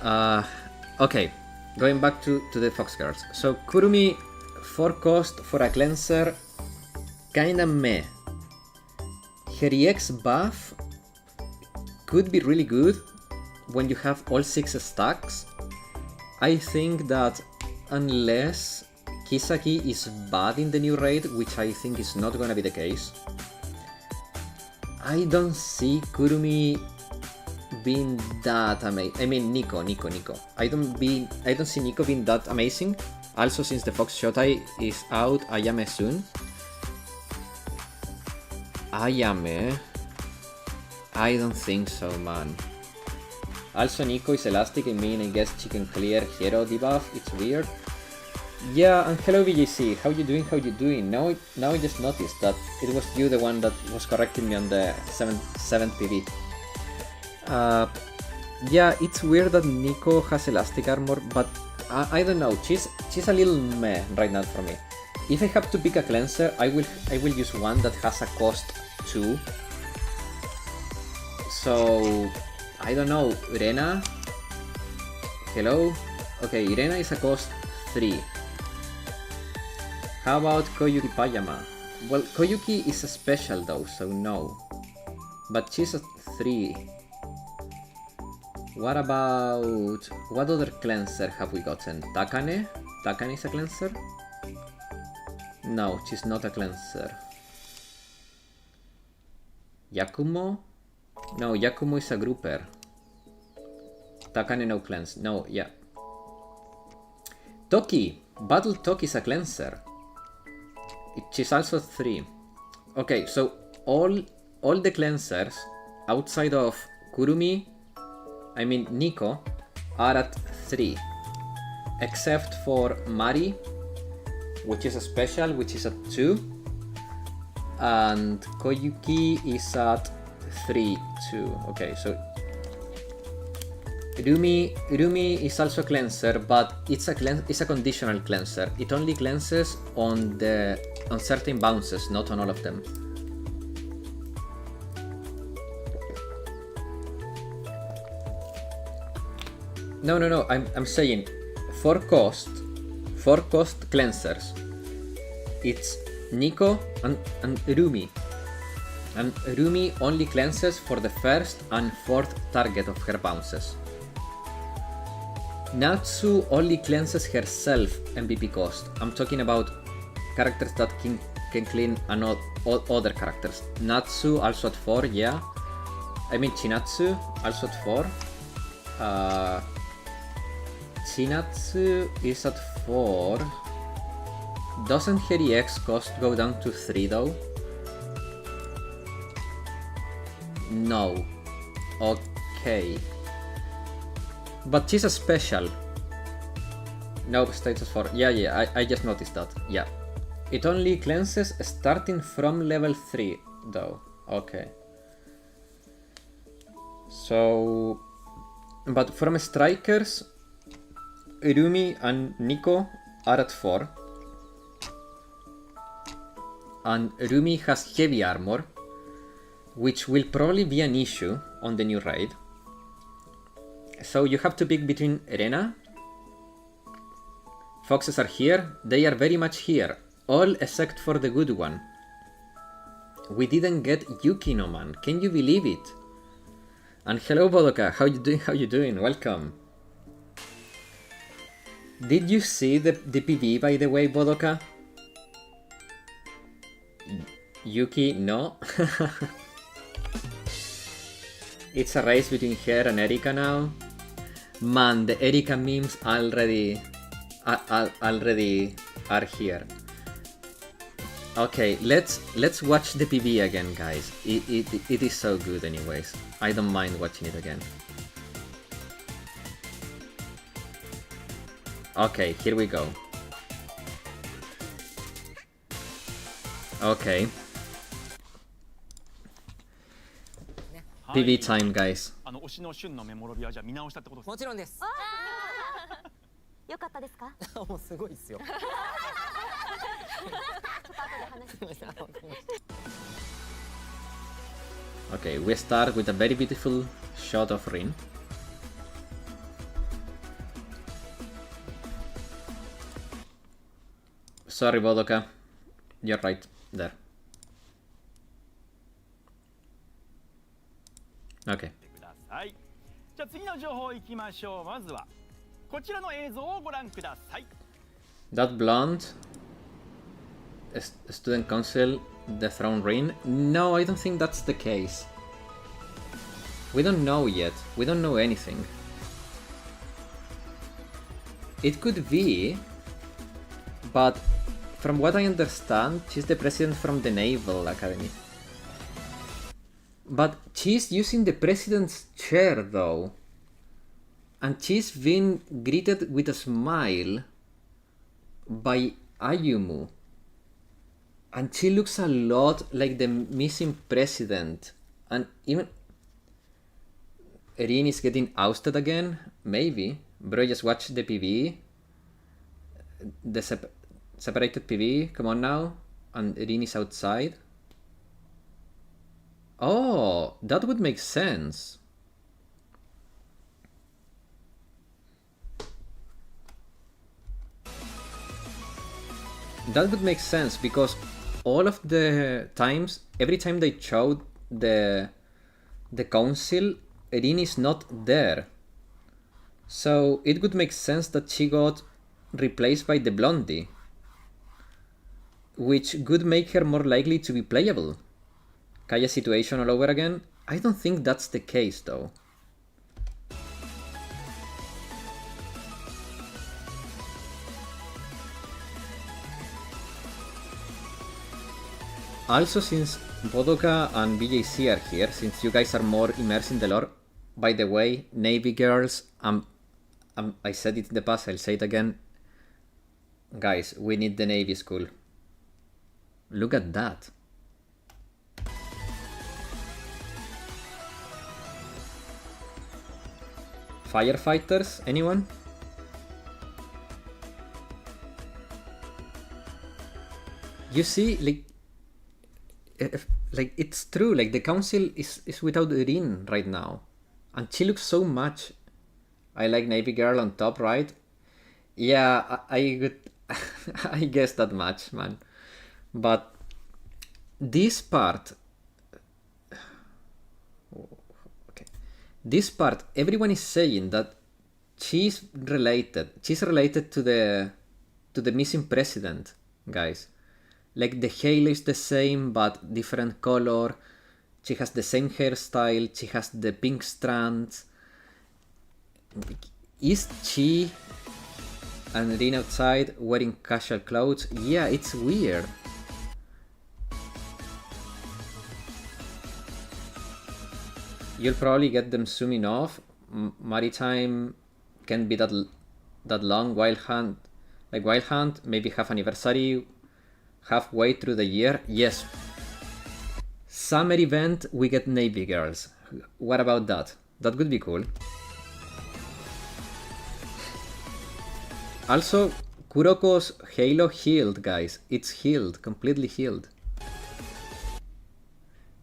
Okay, going back to the Fox Girls. So Kurumi, 4 cost for a cleanser, kinda meh. Her EX buff could be really good when you have all 6 stacks. I think that unless Kisaki is bad in the new raid, which I think is not gonna be the case, I don't see Kurumi being that amazing. I mean Nico. I don't see Nico being that amazing. Also, since the Fox Shotai is out, Ayame soon. Ayame. I don't think so, man. Also, Nico is elastic, I mean, I guess she can clear hero debuff. It's weird. Yeah, and hello VJC, how you doing? Now I just noticed that it was you the one that was correcting me on the 7th PV. Yeah, it's weird that Nico has elastic armor, but I don't know, she's a little meh right now for me. If I have to pick a cleanser, I will use one that has a cost 2. So I don't know, Irena? Hello? Okay, Irena is a cost 3. How about Koyuki Pajama? Well, Koyuki is a special though, so no. But she's a 3. What about... what other cleanser have we gotten? Takane? Takane is a cleanser? No, she's not a cleanser. Yakumo? No, Yakumo is a grouper. Takane no cleanse. No, yeah. Toki! Battle Toki is a cleanser. She's also 3. Okay, so all the cleansers outside of Kurumi, I mean Nico, are at 3. Except for Mari, which is a special, which is at 2. And Koyuki is at 3 too. Okay, so Rumi is also a cleanser, but it's a conditional cleanser. It only cleanses on certain bounces, not on all of them. No. I'm saying 4 cost cleansers. It's Nico and Rumi. And Rumi only cleanses for the first and 4th target of her bounces. Natsu only cleanses herself MVP cost. I'm talking about characters that can clean other characters. Natsu also at 4, yeah. I mean Chinatsu also at 4. Chinatsu is at 4. Doesn't her EX cost go down to 3 though? No. Okay. But she's a special. No, status 4. Yeah, I just noticed that. Yeah. It only cleanses starting from level 3 though. Okay. So... but from strikers, Irumi and Nico are at 4. And Rumi has heavy armor, which will probably be an issue on the new raid. So you have to pick between Irena. Foxes are here. They are very much here. All except for the good one. We didn't get Yukino, man. Can you believe it? And hello, Bodoka. How you doing? Welcome. Did you see the PV, by the way, Bodoka? Yuki, no. It's a race between her and Erika now. Man, the Erika memes already are here. Okay, let's watch the PV again, guys. It is so good anyways. I don't mind watching it again. Okay, here we go. Okay. PV time, guys. 推しの旬のメモロビはじゃあ見直したってことですか？もちろんです。よかったですか？もうすごいですよ。 Okay, we start with a very beautiful shot of Rin. Sorry, Bodoka. You're right. There. Okay. じゃあ次の情報いきましょう。まずはこちらの映像をご覧ください。 That blonde student council, the throne ring? No, I don't think that's the case. We don't know yet. We don't know anything. It could be, but from what I understand, she's the president from the Naval Academy. But she's using the president's chair though. And she's been greeted with a smile by Ayumu. And she looks a lot like the missing president. And even Erin is getting ousted again? Maybe. Bro, just watch the PV. The separated PV. Come on now. And Erin is outside. Oh, that would make sense. That would make sense because all of the times, every time they showed the council, Erin is not there. So it would make sense that she got replaced by the blondie, which would make her more likely to be playable. Kaya situation all over again? I don't think that's the case though. Also, since Bodoka and BJC are here, since you guys are more immersed in the lore, by the way, Navy girls, I said it in the past, I'll say it again. Guys, we need the Navy school. Look at that. Firefighters, anyone? You see, like it's true, like the council is without Erin right now. And she looks so much. I like Navy girl on top, right? Yeah, I would I guess that much, man. But this part, okay, this part, everyone is saying that she's related to the missing president, guys. Like the halo is the same but different color. She has the same hairstyle. She has the pink strands. Is she and Erin outside wearing casual clothes? Yeah, it's weird. You'll probably get them zooming off. Maritime can't be that long. Wild Hunt, like Wild Hunt, maybe half anniversary, halfway through the year. Yes. Summer event, we get Navy girls. What about that? That would be cool. Also, Kuroko's halo healed, guys. It's healed, completely healed.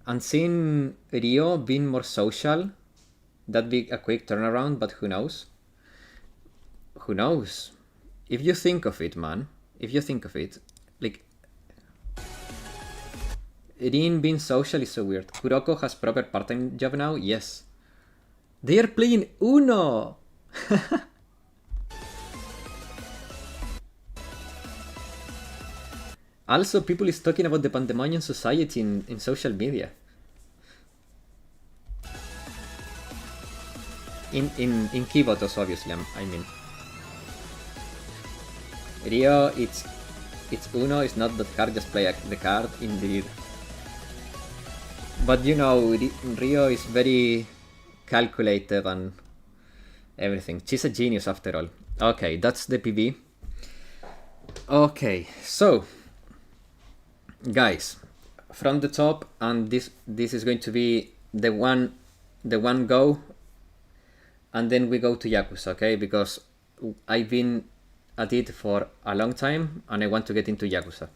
And seeing Rio being more social, that'd be a quick turnaround, but who knows? Who knows? If you think of it, man. If you think of it. Like, Erin being social is so weird. Kuroko has proper part-time job now? Yes. They are playing Uno! Also, people is talking about the Pandemonium Society in social media. In Kibotos, obviously, I mean. Rio, it's Uno, it's not that hard, just play the card, indeed. But you know, Rio is very calculated and everything. She's a genius after all. Okay, that's the PV. Okay, so guys, from the top, and this is going to be the one go, and then we go to Yakuza, okay? Because I've been at it for a long time and I want to get into Yakuza.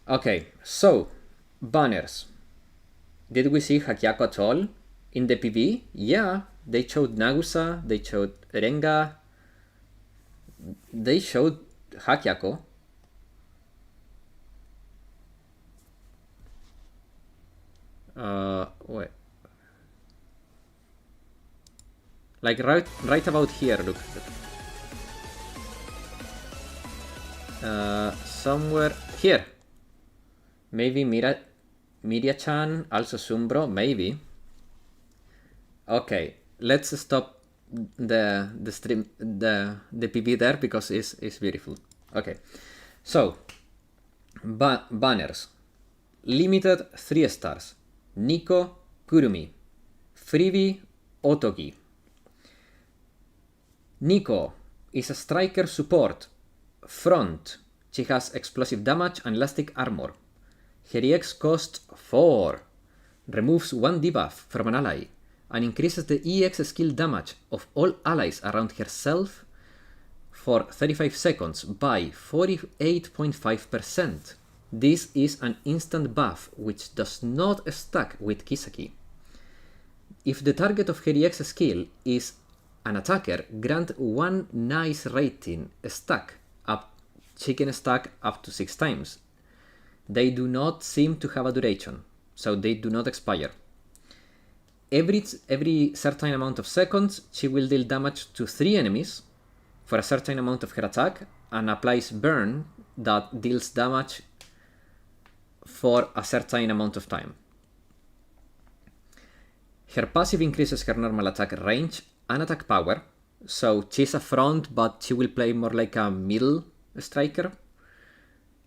Okay, so banners. Did we see Hakyako at all in the PV? Yeah, they showed Nagusa, they showed Renga, they showed Hakyako. Wait. Like right about here, look. Somewhere here. Maybe Miria-chan, also Sumbro, maybe. Okay, let's stop the stream, the PV there because it's beautiful. Okay, so banners. Limited 3 stars. Nico, Kurumi, Freebie Otogi. Nico is a striker support. Front, she has explosive damage and elastic armor. Her EX costs 4, removes 1 debuff from an ally, and increases the EX skill damage of all allies around herself for 35 seconds by 48.5%. This is an instant buff which does not stack with Kisaki. If the target of her EX skill is an attacker, grant 1 nice rating stack up. She can stack up to 6 times. They do not seem to have a duration, so they do not expire. Every certain amount of seconds, she will deal damage to 3 enemies for a certain amount of her attack and applies burn that deals damage for a certain amount of time. Her passive increases her normal attack range and attack power, so she's a front but she will play more like a middle striker.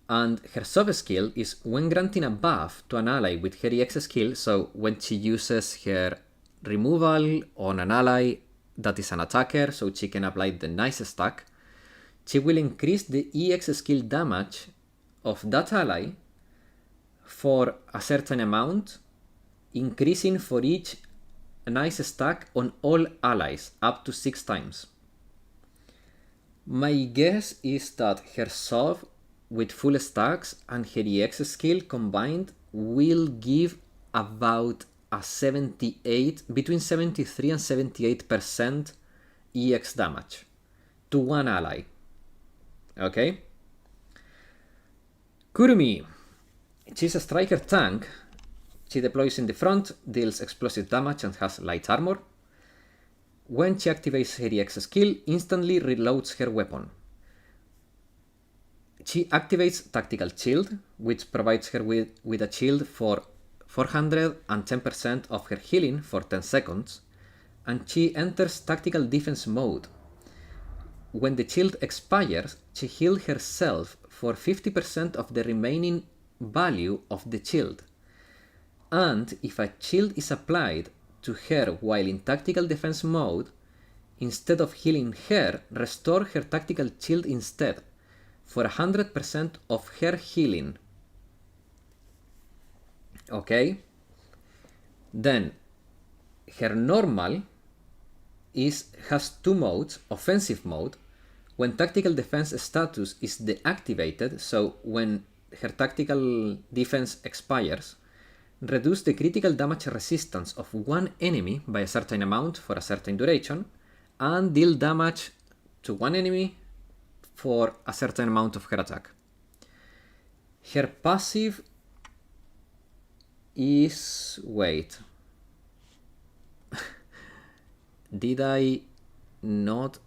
And her sub skill is when granting a buff to an ally with her EX skill, so when she uses her removal on an ally that is an attacker, so she can apply the nice stack, she will increase the EX skill damage of that ally for a certain amount, increasing for each nice stack on all allies up to 6 times. My guess is that her sub with full stacks and her EX skill combined will give about a 78, between 73 and 78% EX damage to one ally. Okay? Kurumi. She's a striker tank. She deploys in the front, deals explosive damage and has light armor. When she activates her EX skill, instantly reloads her weapon. She activates Tactical Shield, which provides her with a shield for 410% of her healing for 10 seconds, and she enters Tactical Defense mode. When the shield expires, she heals herself for 50% of the remaining value of the shield. And if a shield is applied to her while in Tactical Defense mode, instead of healing her, restore her Tactical Shield instead, for 100% of her healing. Okay? Then, her normal has 2 modes. Offensive mode, when tactical defense status is deactivated, so when her tactical defense expires, reduce the critical damage resistance of one enemy by a certain amount for a certain duration, and deal damage to one enemy for a certain amount of her attack. Her passive is... wait. Did I not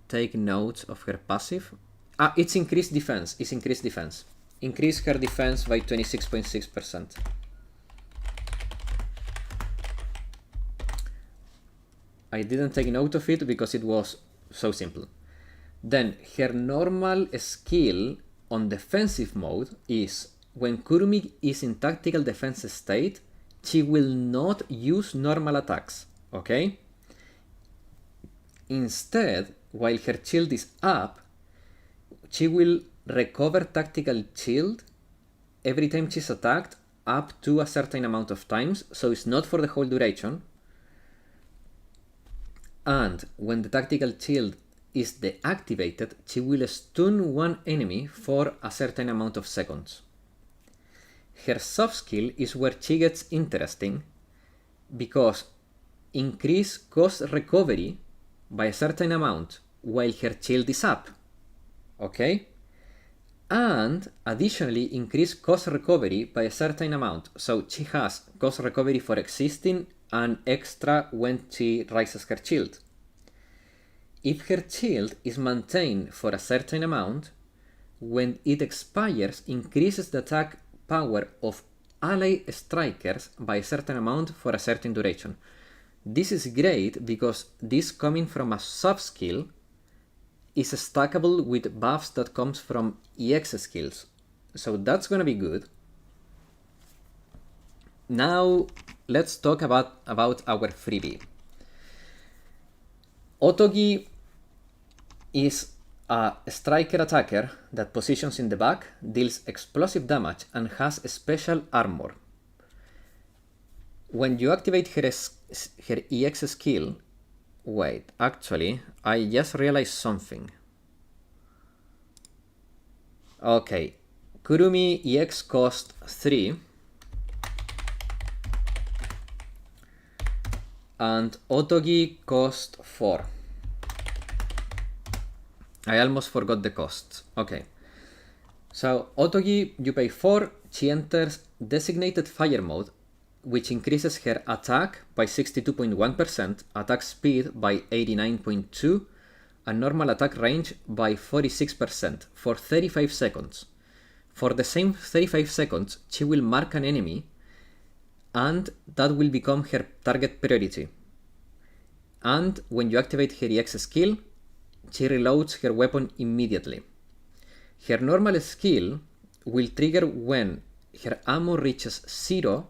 take notes of her passive? Ah, it's increased defense. It's increased defense. Increase her defense by 26.6%. I didn't take note of it because it was so simple. Then her normal skill on defensive mode is when Kurumi is in tactical defense state, she will not use normal attacks, okay? Instead, while her shield is up, she will recover tactical shield every time she's attacked up to a certain amount of times, so it's not for the whole duration. And when the tactical shield is deactivated, she will stun one enemy for a certain amount of seconds. Her soft skill is where she gets interesting, because increase cost recovery by a certain amount while her shield is up, okay? And additionally increase cost recovery by a certain amount, so she has cost recovery for existing and extra when she raises her shield. If her shield is maintained for a certain amount, when it expires, increases the attack power of ally strikers by a certain amount for a certain duration. This is great because this coming from a sub skill is stackable with buffs that comes from EX skills. So that's gonna be good. Now let's talk about our freebie. Otogi is a striker attacker that positions in the back, deals explosive damage, and has special armor. When you activate her EX skill... Wait, actually, I just realized something. Okay, Kurumi EX cost 3. And Otogi cost 4. I almost forgot the costs. Okay. So Otogi, you pay 4. She enters designated fire mode, which increases her attack by 62.1%, attack speed by 89.2%, and normal attack range by 46% for 35 seconds. For the same 35 seconds, she will mark an enemy, and that will become her target priority. And when you activate her EX skill, she reloads her weapon immediately. Her normal skill will trigger when her ammo reaches 0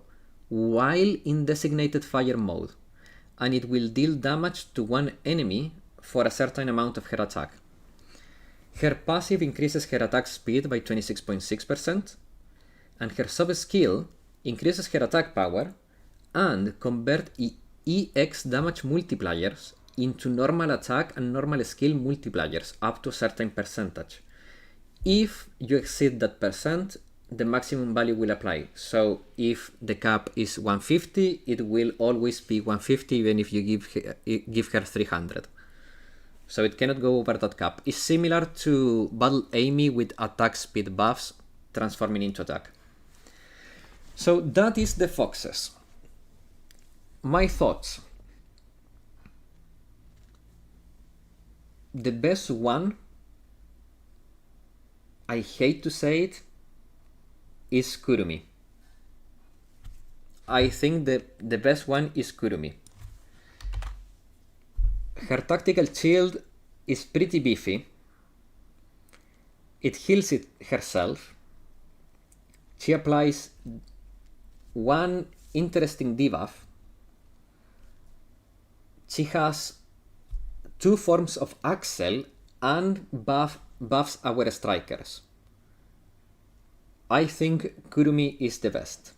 while in designated fire mode, and it will deal damage to one enemy for a certain amount of her attack. Her passive increases her attack speed by 26.6%, and her sub-skill increases her attack power and convert EX damage multipliers into normal attack and normal skill multipliers up to a certain percentage. If you exceed that percent, the maximum value will apply. So if the cap is 150, it will always be 150 even if you give her 300. So it cannot go over that cap. It's similar to Battle Amy with attack speed buffs transforming into attack. So that is the foxes. My thoughts. The best one, I hate to say it, is Kurumi. I think the best one is Kurumi. Her tactical shield is pretty beefy. It heals it herself. She applies one interesting debuff. She has 2 forms of Axel and buffs our strikers. I think Kurumi is the best.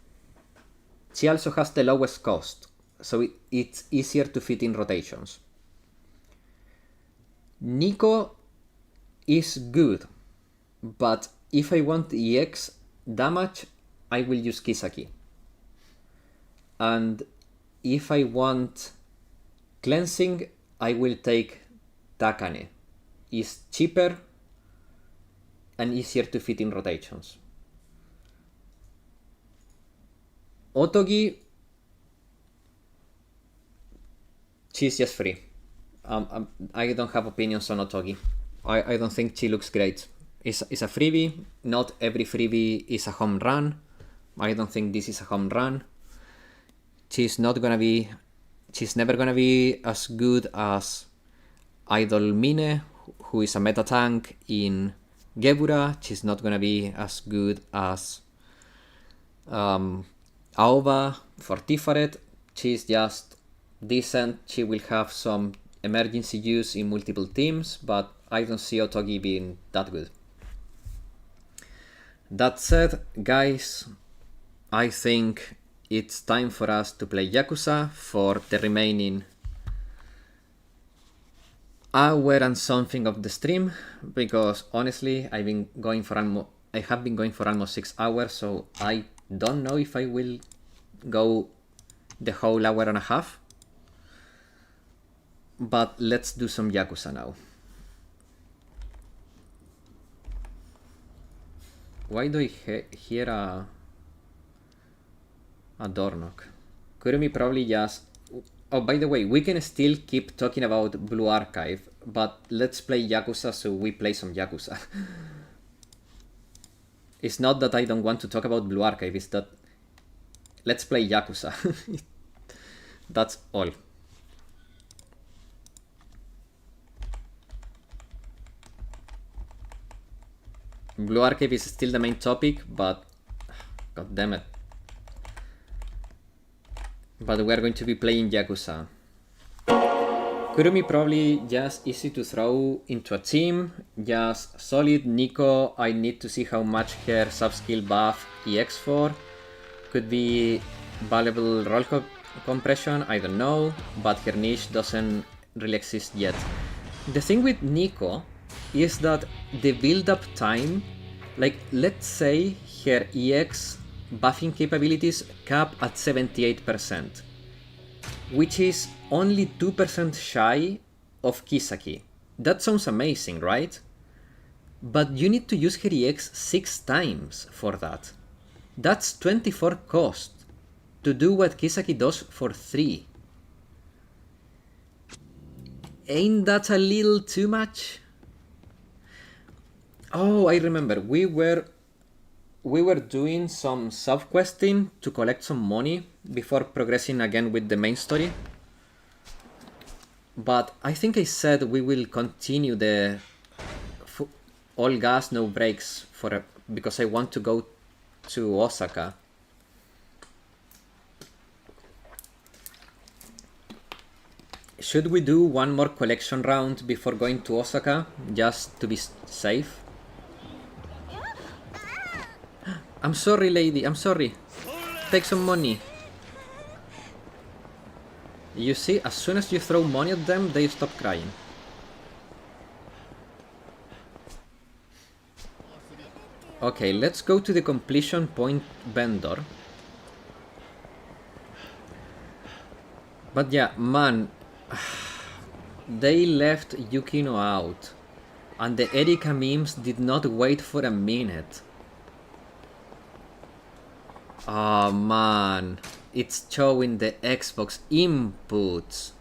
She also has the lowest cost, so it's easier to fit in rotations. Nico is good, but if I want EX damage, I will use Kisaki. And if I want cleansing, I will take Takane. It's cheaper and easier to fit in rotations. Otogi, she's just free. I don't have opinions on Otogi. I don't think she looks great. It's a freebie. Not every freebie is a home run. I don't think this is a home run. She's never gonna be as good as Idol Mine, who is a meta tank in Gebura. She's not gonna be as good as Aoba for Tiferet. She's just decent. She will have some emergency use in multiple teams, but I don't see Otogi being that good. That said, guys, I think it's time for us to play Yakuza for the remaining hour and something of the stream, because honestly, I have been going for almost 6 hours, so I don't know if I will go the whole hour and a half. But let's do some Yakuza now. Why do I hear a door knock? Kurumi probably just... Oh, by the way, we can still keep talking about Blue Archive, but let's play Yakuza so we play some Yakuza. It's not that I don't want to talk about Blue Archive, it's that let's play Yakuza. That's all. Blue Archive is still the main topic, but god damn it. but we are going to be playing Yakuza. Kurumi probably just easy to throw into a team, just solid. Nico, I need to see how much her sub-skill buff EX4 could be valuable roll compression, I don't know, but her niche doesn't really exist yet. The thing with Nico is that the build-up time, like let's say her EX buffing capabilities cap at 78%, which is only 2% shy of Kisaki. That sounds amazing, right? But you need to use her EX 6 times for that. That's 24 cost to do what Kisaki does for 3. Ain't that a little too much? Oh, I remember. We were doing some sub-questing to collect some money before progressing again with the main story. But I think I said we will continue the all gas, no brakes because I want to go to Osaka. Should we do one more collection round before going to Osaka, just to be safe? I'm sorry, lady, I'm sorry. Take some money. You see, as soon as you throw money at them, they stop crying. Okay, let's go to the completion point vendor. But yeah, man, they left Yukino out, and the Erika memes did not wait for a minute. Oh man, it's showing the Xbox inputs.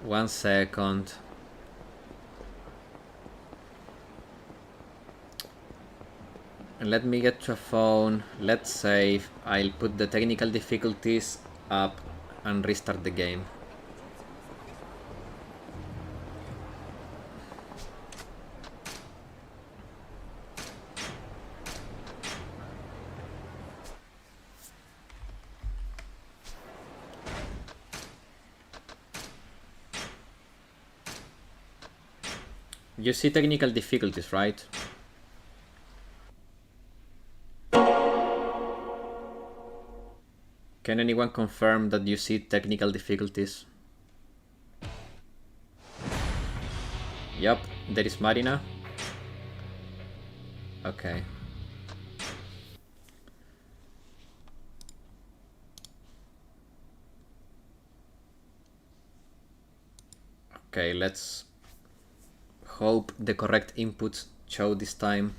One second. Let me get to a phone. Let's save. I'll put the technical difficulties up and restart the game. You see technical difficulties, right? Can anyone confirm that you see technical difficulties? Yup, there is Marina. Okay. Okay, let's hope the correct inputs show this time.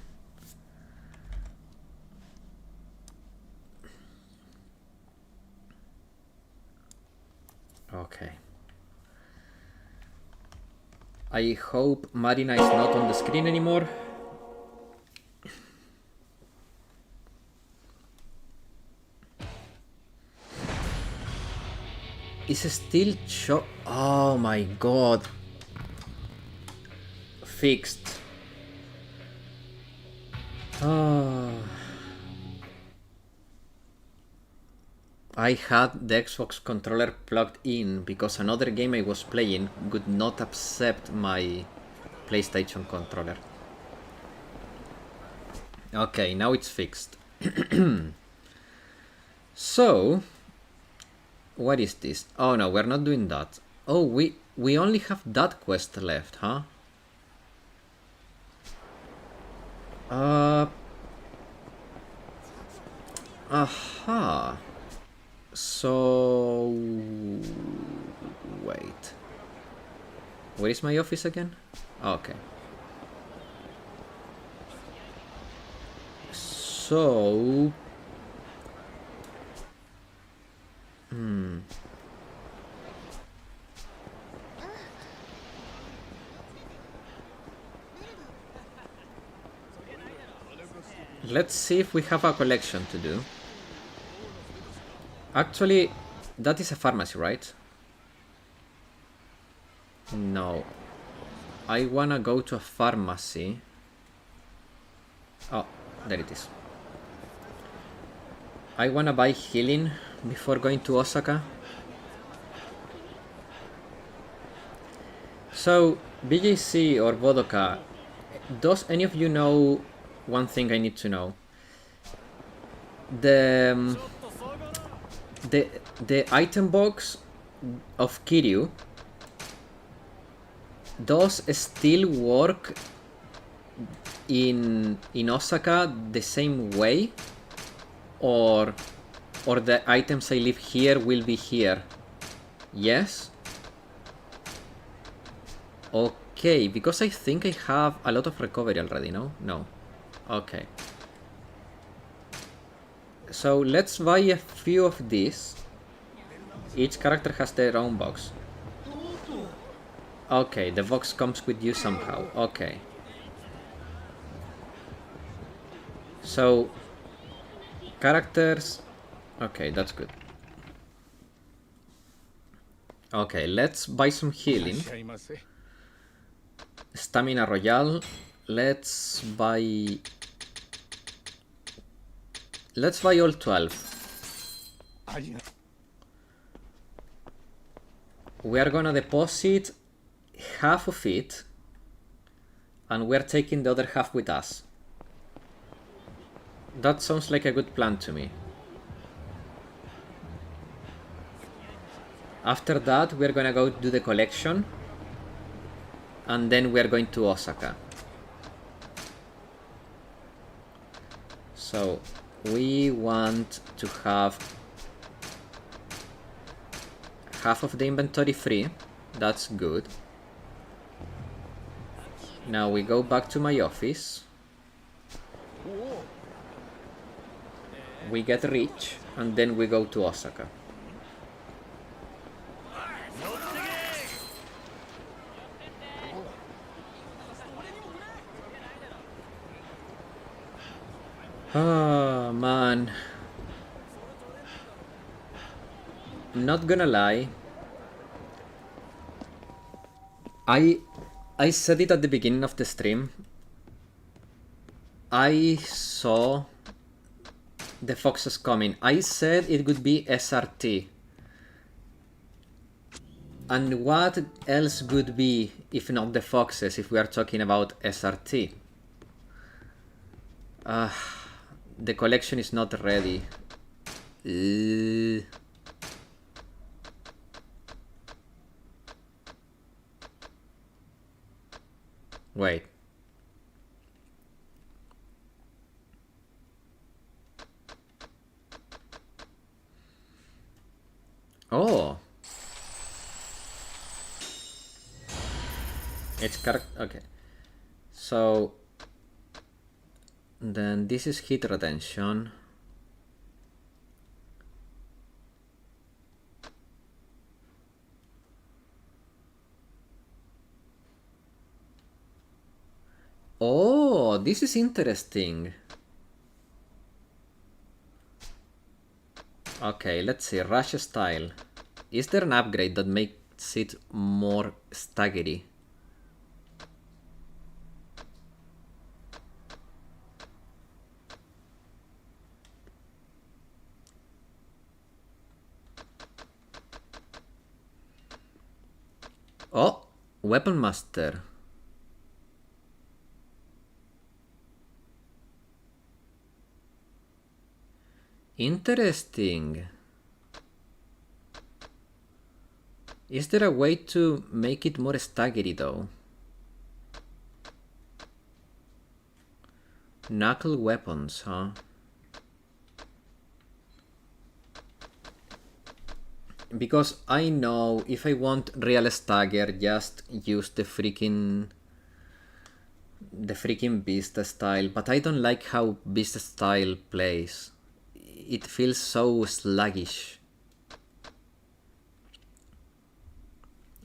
Okay. I hope Marina is not on the screen anymore. Is still show? Oh my god. Fixed. Oh. I had the Xbox controller plugged in because another game I was playing would not accept my PlayStation controller. Okay, now it's fixed. So, what is this? Oh no, we're not doing that. Oh, we only have that quest left, huh? Aha. So wait. Where is my office again? Okay. So let's see if we have a collection to do. Actually, that is a pharmacy, right? No. I wanna go to a pharmacy. Oh, there it is. I wanna buy healing before going to Osaka. So, BJC or Bodoka, does any of you know one thing I need to know? The item box of Kiryu does still work in Osaka the same way, or the items I leave here will be here? Yes? Okay, because I think I have a lot of recovery already, no? No. Okay. So let's buy a few of these. Each character has their own box. Okay, the box comes with you somehow. Okay. So, characters... Okay, that's good. Okay, let's buy some healing. Stamina Royale. Let's buy all 12. We are gonna deposit half of it, and we're taking the other half with us. That sounds like a good plan to me. After that, we're gonna go do the collection, and then we're going to Osaka. So, we want to have half of the inventory free. That's good. Now we go back to my office. We get rich, and then we go to Osaka. Oh, man. I'm not gonna lie. I said it at the beginning of the stream. I saw the foxes coming. I said it would be SRT. And what else would be if not the foxes if we are talking about SRT? The collection is not ready. Wait. Oh. It's correct. Okay. So then this is heat retention. Oh, this is interesting. Okay, let's see. Rush style. Is there an upgrade that makes it more staggery? Oh, Weapon Master. Interesting. Is there a way to make it more staggery though? Knuckle weapons, huh? Because I know if I want real stagger, just use the freaking Beast style, but I don't like how Beast style plays. It feels so sluggish.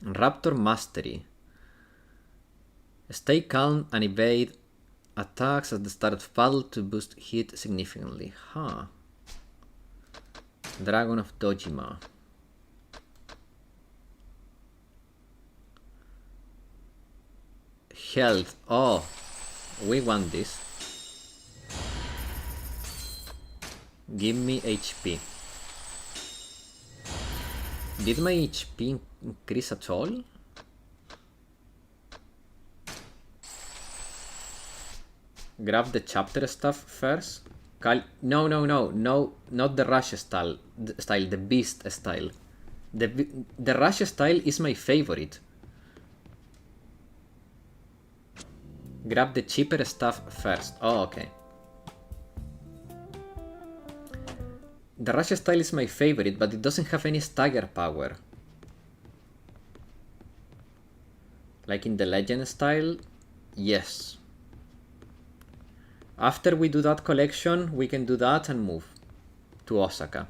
Raptor Mastery. Stay calm and evade attacks at the start of battle to boost hit significantly. Huh. Dragon of Dojima. health. Oh, we want this. Give me HP. Did my HP increase at all? Grab the chapter stuff first. No, not the rush style, the beast style. The rush style is my favorite. Grab the cheaper stuff first. Oh, okay. The rush style is my favorite, but it doesn't have any stagger power. Like in the legend style, yes. After we do that collection, we can do that and move to Osaka.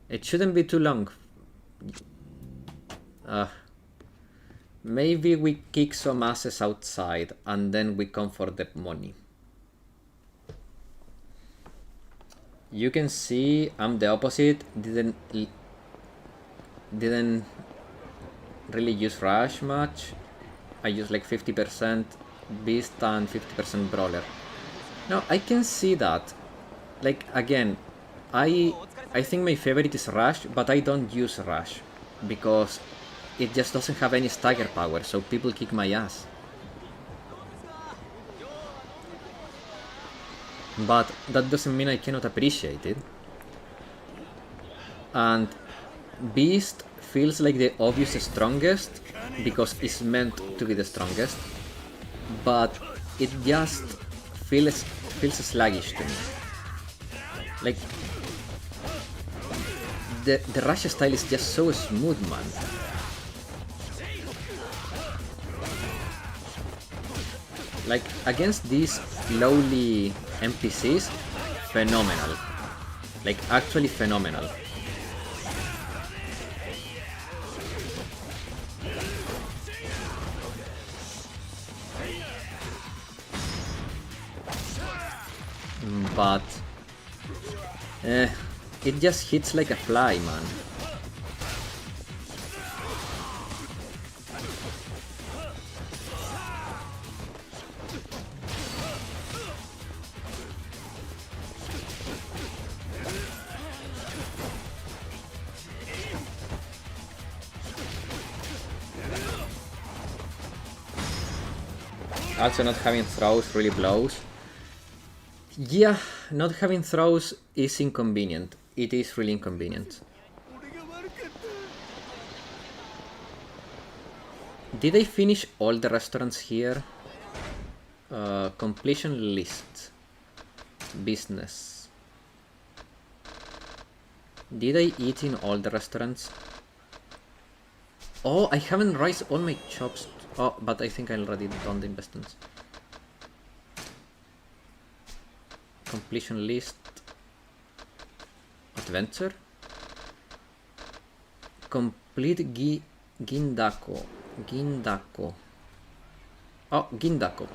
It shouldn't be too long. Maybe we kick some asses outside and then we come for the money. You can see I'm the opposite. Didn't really use rush much. I use like 50% beast and 50% brawler. No, I can see that. Like again, I think my favorite is rush, but I don't use rush because it just doesn't have any stagger power, so people kick my ass. But that doesn't mean I cannot appreciate it. And Beast feels like the obvious strongest because it's meant to be the strongest, but it just feels sluggish to me. Like the rush style is just so smooth, man. Like against these lowly NPCs, phenomenal. Like actually phenomenal. But it just hits like a fly, man. Also, not having throws really blows. Yeah, not having throws is inconvenient. It is really inconvenient. Did I finish all the restaurants here? Completion list. Business. Did I eat in all the restaurants? Oh, I haven't raised all my chops. Oh, but I think I already done the investments. Completion list. Adventure. Complete Gindako. Gindako. Oh, Gindako.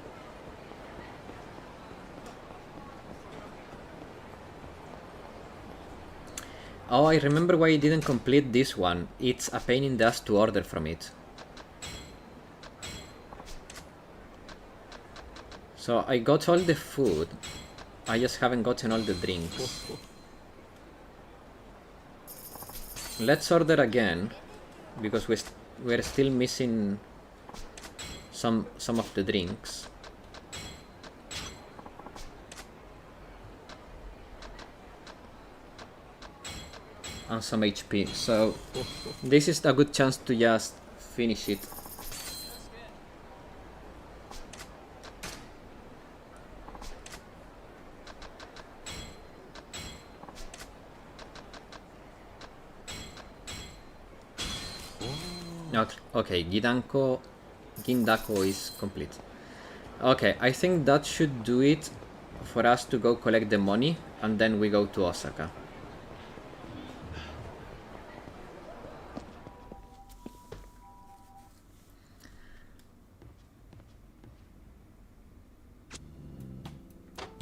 Oh, I remember why I didn't complete this one. It's a pain in the ass to order from it. So I got all the food, I just haven't gotten all the drinks. Let's order again, because we're still missing some of the drinks. And some HP, so this is a good chance to just finish it. Okay, Gindako is complete. Okay, I think that should do it for us to go collect the money, and then we go to Osaka.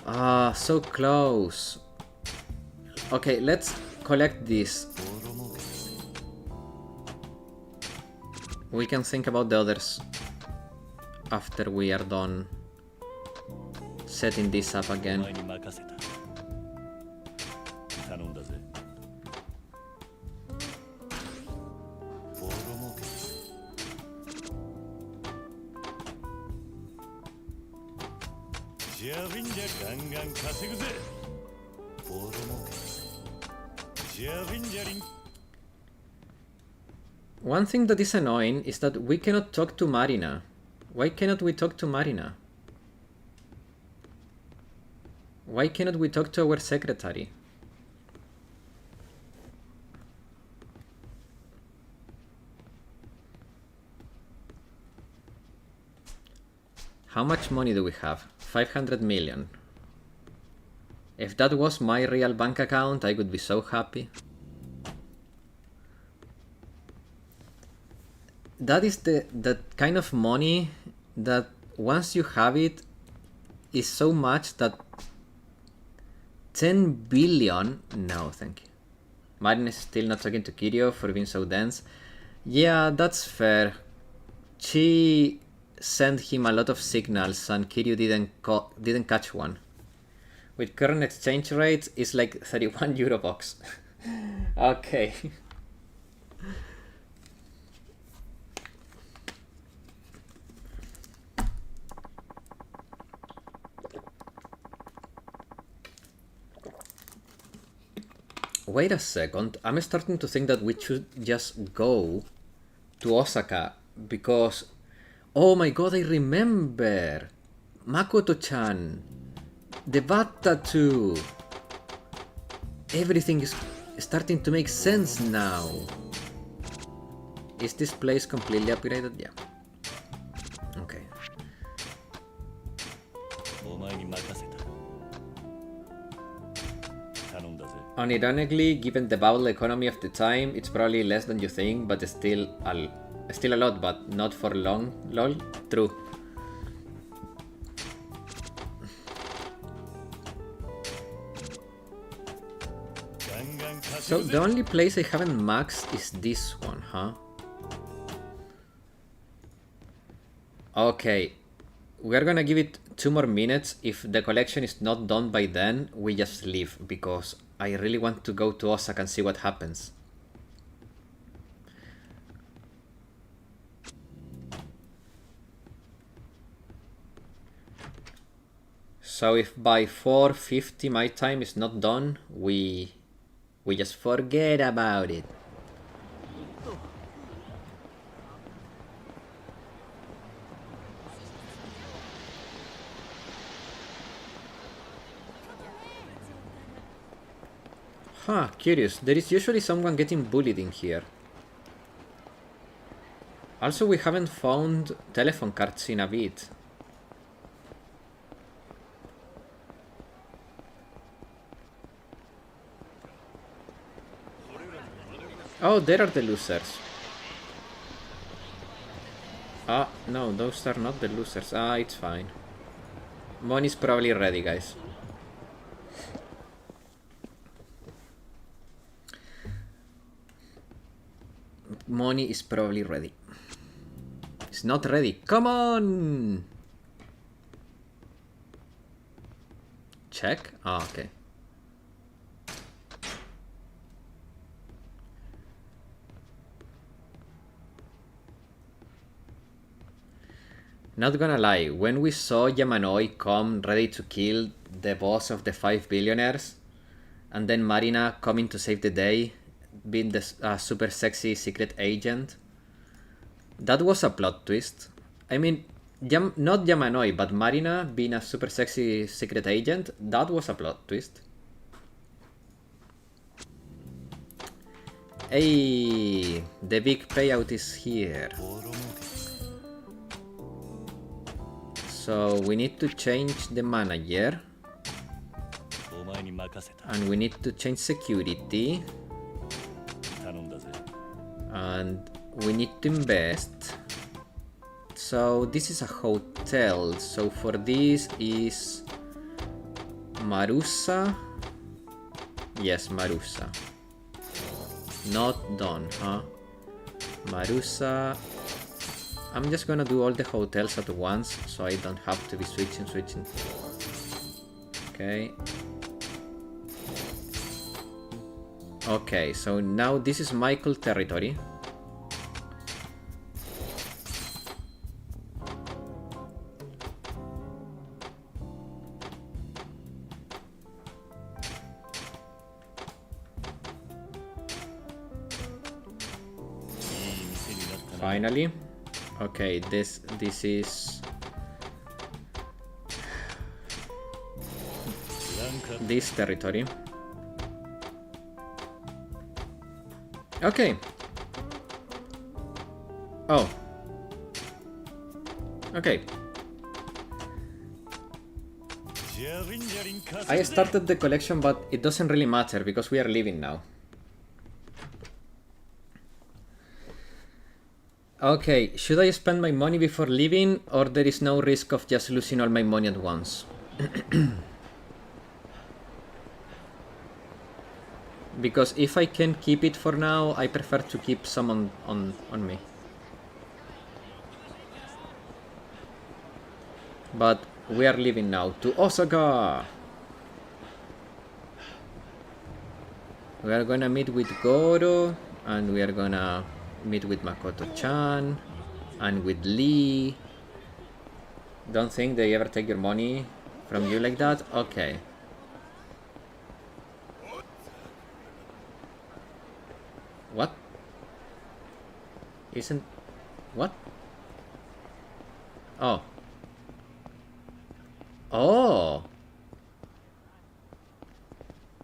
Ah, so close. Okay, let's collect this. We can think about the others after we are done setting this up again. One thing that is annoying is that we cannot talk to Marina. Why cannot we talk to Marina? Why cannot we talk to our secretary? How much money do we have? 500 million. If that was my real bank account, I would be so happy. That is the kind of money that once you have it is so much that 10 billion. No, thank you. Marin is still not talking to Kiryu for being so dense. Yeah, that's fair. She sent him a lot of signals and Kiryu didn't catch one. With current exchange rates, it's like 31 euro bucks. Okay. Wait a second, I'm starting to think that we should just go to Osaka because... Oh my god, I remember! Makoto-chan! The bat tattoo! Everything is starting to make sense now! Is this place completely upgraded? Yeah. Okay. Unironically, given the bubble economy of the time, it's probably less than you think, but still a lot, but not for long. Lol. True. So the only place I haven't maxed is this one, huh? Okay. We're gonna give it 2 more minutes. If the collection is not done by then, we just leave, because I really want to go to Osaka and see what happens. So if by 4:50 my time is not done, we just forget about it. Huh, curious. There is usually someone getting bullied in here. Also, we haven't found telephone cards in a bit. Oh, there are the losers. Ah, no, those are not the losers. Ah, it's fine. Money's probably ready, guys. Money is probably ready. It's not ready. Come on! Check? Ah, okay. Not gonna lie, when we saw Yamanoi come ready to kill the boss of the 5 billionaires, and then Marina coming to save the day, being the super sexy secret agent, that was a plot twist. I mean, not Yamanoi, but Marina being a super sexy secret agent, that was a plot twist. Hey, the big payout is here. So we need to change the manager. And we need to change security. And we need to invest. So this is a hotel. So for this is Marusa. Yes, Marusa. Not done, huh? Marusa. I'm just gonna do all the hotels at once, so I don't have to be switching. Okay. Okay, so now this is Michael territory. Finally. Okay, this is this territory. Okay. Oh. Okay. I started the collection, but it doesn't really matter because we are leaving now. Okay, should I spend my money before leaving, or there is no risk of just losing all my money at once? Because if I can keep it for now, I prefer to keep some on me. But we are leaving now to Osaka! We are gonna meet with Goro, and we are gonna meet with Makoto-chan, and with Lee. Don't think they ever take your money from you like that? Okay. What? Isn't... What? Oh. Oh!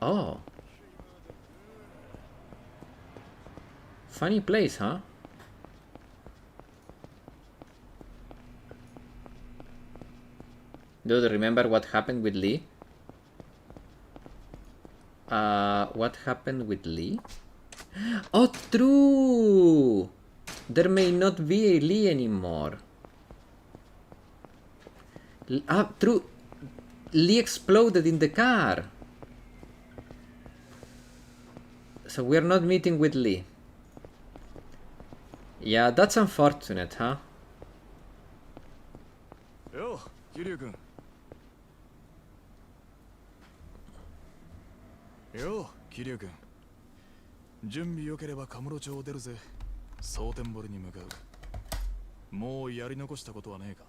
Oh. Funny place, huh? Do you remember what happened with Lee? What happened with Lee? Oh, true! There may not be a Lee anymore. True. Lee exploded in the car. So we're not meeting with Lee. Yeah, that's unfortunate, huh? Yo, Kiryu-kun. Yo, Kiryu-kun. 準備良ければカムロ町を出るぜ。蒼天堀に向かう。もうやり残したことはねえか。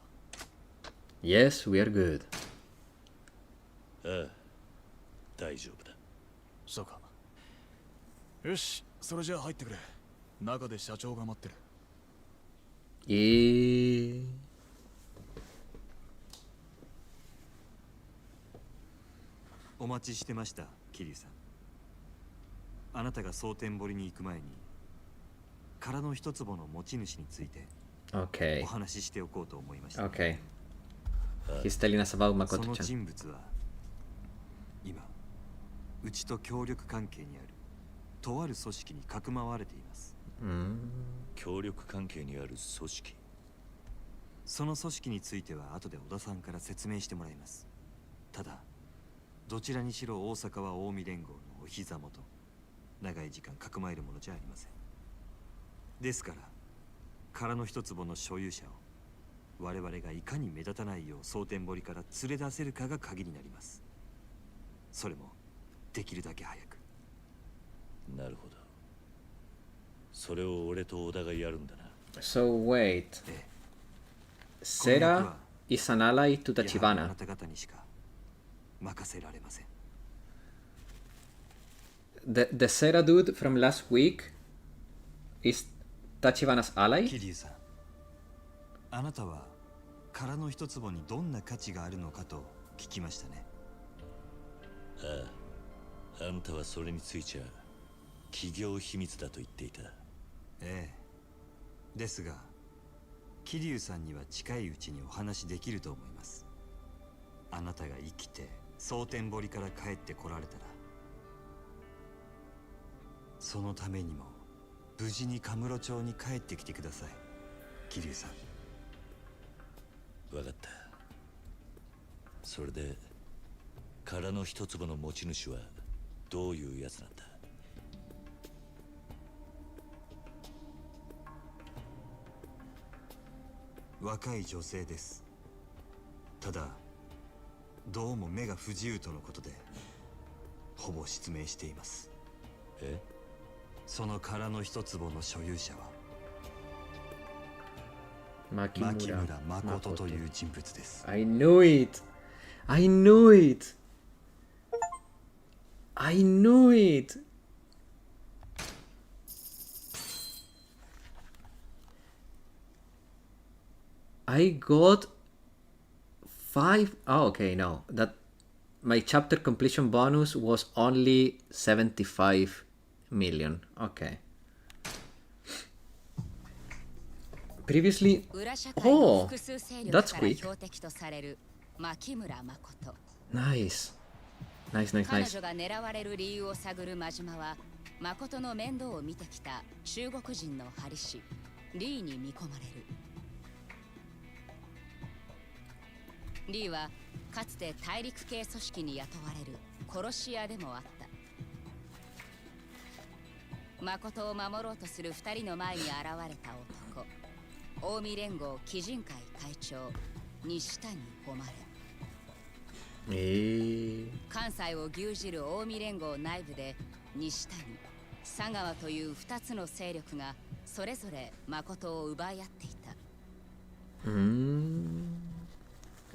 Yes, we are good. ああ、大丈夫だ。そうか。よし、それじゃあ入ってくれ。中で社長が待ってる。お待ちしてました、桐生さん。あなたが蒼天堀に行く前に殻の一坪の持ち主についてお話ししておこうと思いました。Okay. He's telling us about その Makoto-chan. 人物は今うちと協力関係にあるとある組織にかくまわれています。協力関係にある組織。その組織については後で小田さんから説明してもらいます。ただどちらにしろ大阪は近江連合のお膝元、長い時間かくまえるものじゃありません。ですから殻の一坪の所有者を我々がいかに目立たないよう蒼天堀から連れ出せるかが鍵になります。それもできるだけ早く。なるほど。それを俺と小田がやるんだな。So wait. Sera is an ally to あ Tachibana. なた方にしか任せられません。The Sera dude from last week is Tachibana's ally? 桐生さん、あなたは殻の一坪にどんな価値があるのかと聞きましたね。ああ、あんたはそれについちゃ企業秘密だと言っていた。ええ。ですが桐生さんには近いうちにお話できると思います。あなたが生きて蒼天堀から帰ってこられたら、そのためにも無事にカムロ町に帰ってきてください、桐生さん。わかった。それで殻の一坪の持ち主はどういうやつなんだ。若い女性です。ただどうも目が不自由とのことでほぼ失明しています。え？その殻の一坪の所有者は牧牧村村誠という人物です。 I knew it! I knew it! I knew it! I got 5. Oh, okay, no. That my chapter completion bonus was only 75 million. Okay. Previously. Oh, that's quick. Nice. Nice, nice, 彼 nice. 女が狙われる理由を探る真島は誠の面倒を見てきた中国人の針師リーに見込まれる。リーはかつて大陸系組織に雇われる殺し屋でもあった。誠を守ろうとする2人の前に現れた男、近江連合基人会会長西谷誉。関西を牛耳る近江連合内部で西谷、佐川という2つの勢力がそれぞれ誠を奪い合っていた。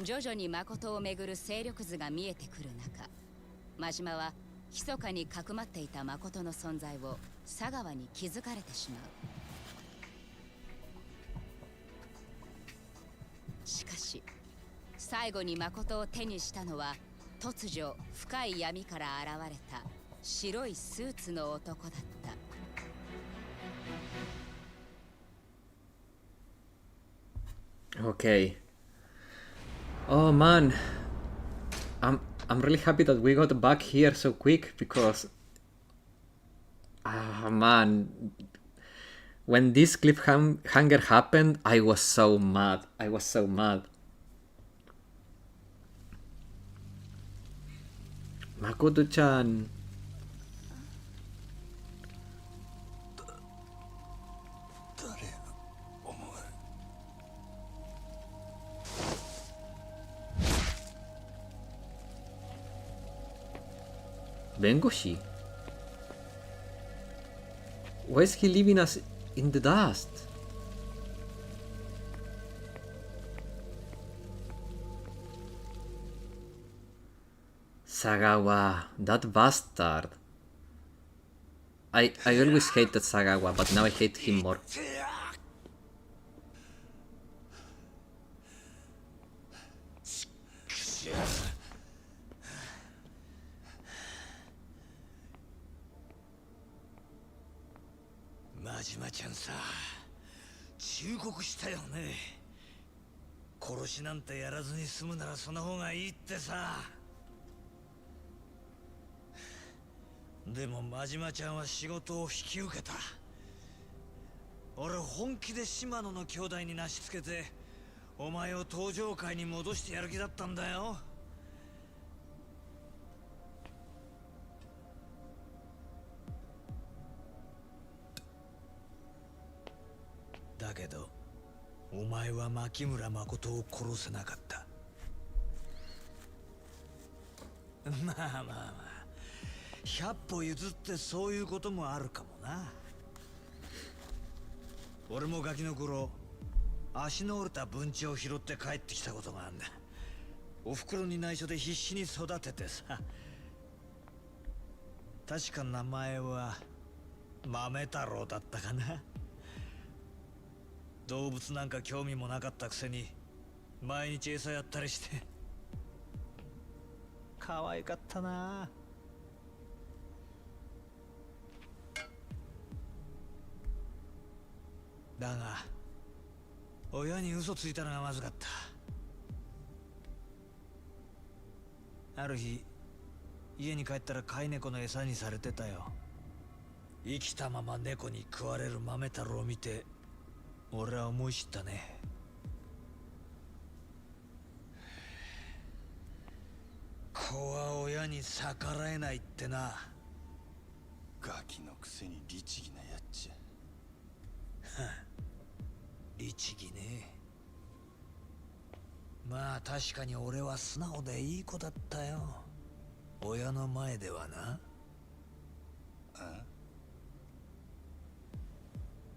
徐々に誠をめぐる勢力図が見えてくる中、真島は密かにかくまっていた誠の存在を佐川に気づかれてしまう。しかし最後に誠を手にしたのは突如深い闇から現れた白いスーツの男だった。Okay. Oh man, I'm really happy that we got back here so quick because man, when this cliffhanger happened, I was so mad. I was so mad. Makoto-chan. Bengoshi? Why is he leaving us in the dust? Sagawa, that bastard. I always hated Sagawa, but now I hate him more. 真島ちゃんさ、忠告したよね。殺しなんてやらずに済むならその方がいいってさ。でも真島ちゃんは仕事を引き受けた。俺本気で島野の兄弟になしつけてお前を登場界に戻してやる気だったんだよ。だけどお前は牧村誠を殺せなかった。まあまあまあ、100歩譲ってそういうこともあるかもな。俺もガキの頃足の折れた文鳥を拾って帰ってきたことがあるんだ。おふくろに内緒で必死に育ててさ。確か名前は豆太郎だったかな。動物なんか興味もなかったくせに毎日餌やったりして可愛かったな。だが親に嘘ついたのがまずかった。ある日家に帰ったら飼い猫の餌にされてたよ。生きたまま猫に食われる豆太郎を見て俺は思い知ったね。子は親に逆らえないってな。ガキのくせに律儀なやっちゃ。律儀ね。まあ確かに俺は素直でいい子だったよ。親の前ではな。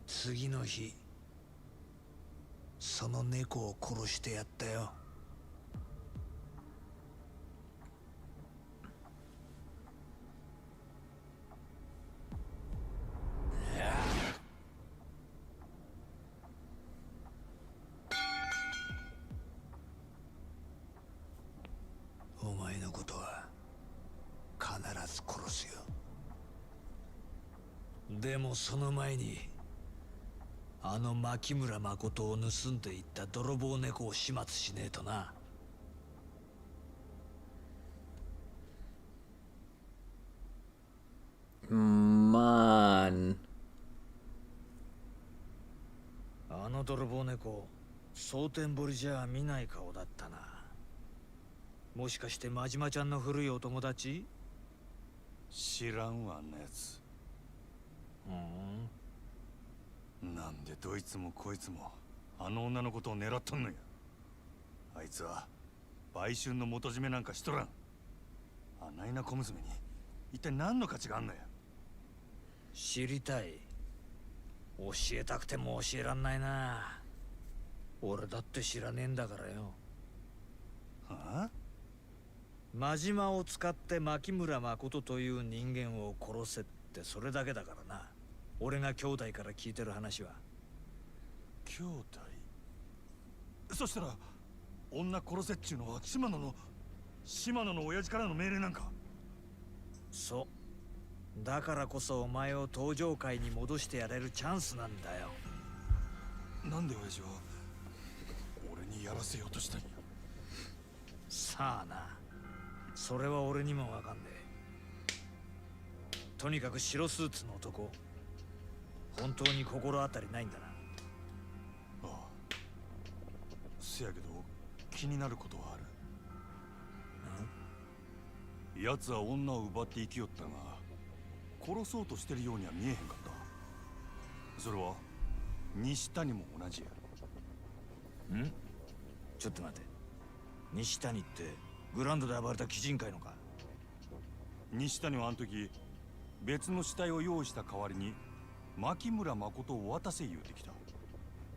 次の日その猫を殺してやったよ。お前のことは必ず殺すよ。でもその前にあの牧村誠を盗んでいった泥棒猫を始末しねえとな。Man. あの泥棒猫、蒼天堀じゃ見ない顔だったな。もしかして真島ちゃんの古いお友達？知らんわ、あんなやつ。なんでどいつもこいつもあの女のことを狙っとんのや。あいつは売春の元締めなんかしとらん。あないな小娘に一体何の価値があんのや。知りたい。教えたくても教えらんないな。俺だって知らねえんだからよ。はあ？真島を使って牧村誠という人間を殺せってそれだけだからな。俺が兄弟から聞いてる話は。兄弟？そしたら女殺せっちゅうのは島野の親父からの命令なんか？そう。だからこそお前を登場界に戻してやれるチャンスなんだよ。なんで親父は俺にやらせようとしたんや。さあな、それは俺にもわかんねえ。とにかく白スーツの男、本当に心当たりないんだな。ああ。せやけど気になることはある。奴は女を奪って生きよったが殺そうとしてるようには見えへんかった。それは西谷も同じや。ん？ちょっと待て。西谷ってグランドで暴れた鬼人会のか？西谷はあの時別の死体を用意した代わりに牧村誠を渡せ言うてきた。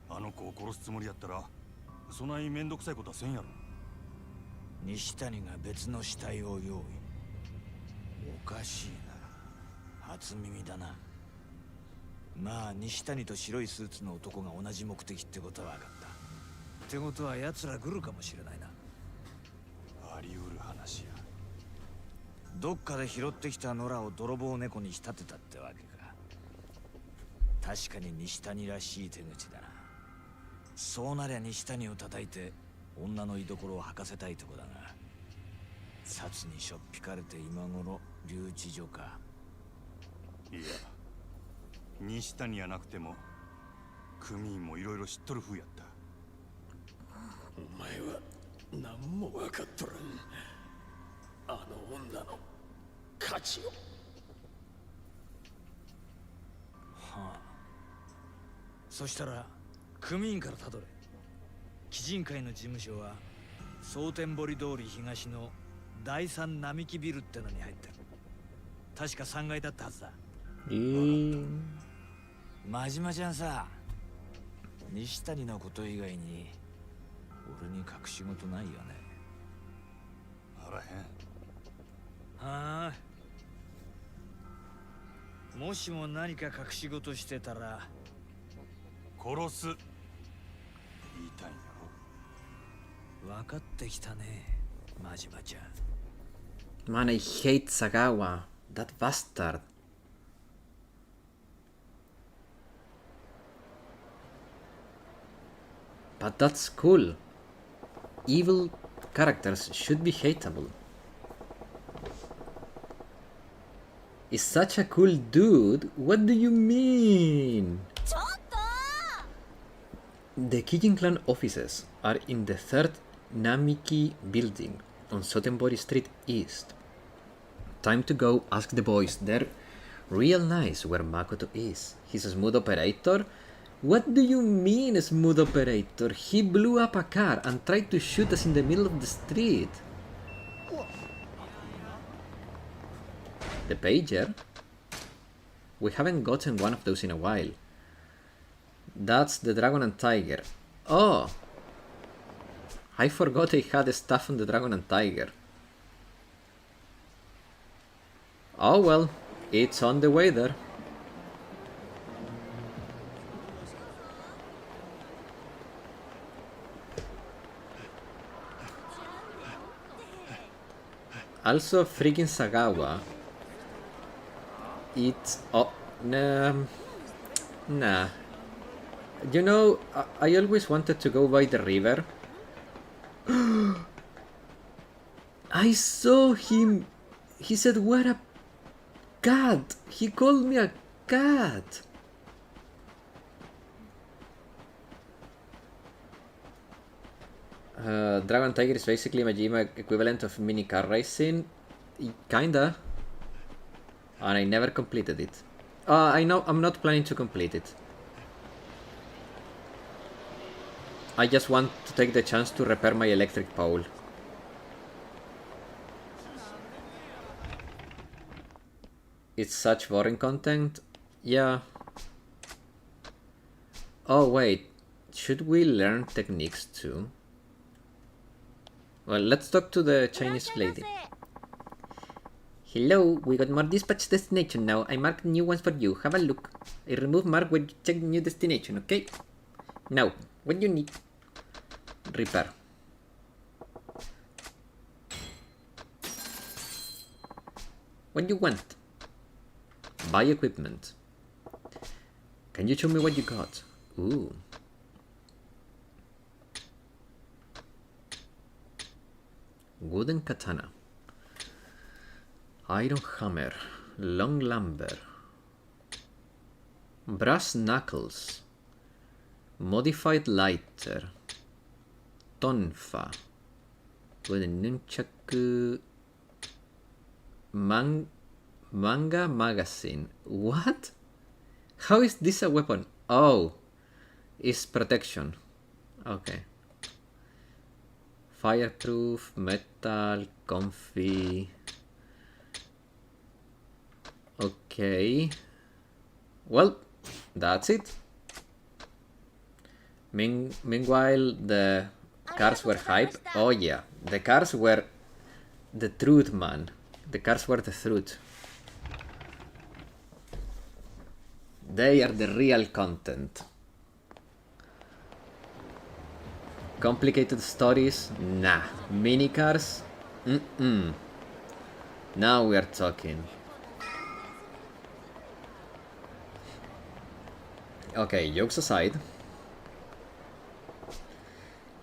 あの子を殺すつもりやったらそないめんどくさいことはせんやろ。西谷が別の死体を用意。おかしいな。初耳だな。まあ西谷と白いスーツの男が同じ目的ってことは分かった。ってことは奴ら来るかもしれないな。あり得る話や。どっかで拾ってきた野良を泥棒猫に仕立てたってわけか。確かに西谷らしい手口だな。そうなりゃ西谷を叩いて女の居所を吐かせたいとこだが、札にしょっぴかれて今頃留置所か。いや、西谷やなくても組員もいろいろ知っとる風やった。お前は何も分かっとらん。あの女の価値を。はあ。そしたら組員からたどれ。鬼人会の事務所は蒼天堀通り東の第三並木ビルってのに入ってる。確か3階だったはずだ。真島ちゃんさ、西谷のこと以外に俺に隠し事ないよね。あらへん。はあ。もしも何か隠し事してたら殺す言いたいんやろ。分かってきたね、真島ちゃん。Man, I hate Sagawa. That bastard. But that's cool. Evil characters should be hateable. Is such a cool dude? What do you mean? The Kijin clan offices are in the 3rd Namiki building on Sotenbori Street East. Time to go ask the boys. They're real nice where Makoto is. He's a smooth operator What do you mean, smooth operator? He blew up a car and tried to shoot us in the middle of the street. The pager? We haven't gotten one of those in a while. That's the Dragon and Tiger. Oh! I forgot I had stuff on the Dragon and Tiger. Oh well, it's on the way there. Also, freaking Sagawa. It's... oh, nah. You know, I always wanted to go by the river. I saw him. He said, "What a cat." He called me a cat. Dragon Tiger is basically Majima equivalent of mini car racing. Kinda. And I never completed it. I know I'm not planning to complete it. I just want to take the chance to repair my electric pole. It's such boring content. Yeah. Oh wait, should we learn techniques too? Well, let's talk to the Chinese lady. Hello, we got more dispatch destination now. I marked new ones for you. Have a look. I remove mark when you check new destination, okay? Now, what do you need? Repair. What do you want? Buy equipment. Can you show me what you got? Ooh. Wooden katana. Iron hammer. Long lumber. Brass knuckles. Modified lighter. Tonfa. Wooden nunchaku. Manga magazine. What? How is this a weapon? Oh, it's protection. Okay. Fireproof, metal, comfy. Okay. Well, that's it. Meanwhile, the cars were hype. Oh yeah, the cars were the truth, man. The cars were the truth. They are the real content. Complicated stories? Nah. Mini cars? Now we are talking. Okay, jokes aside.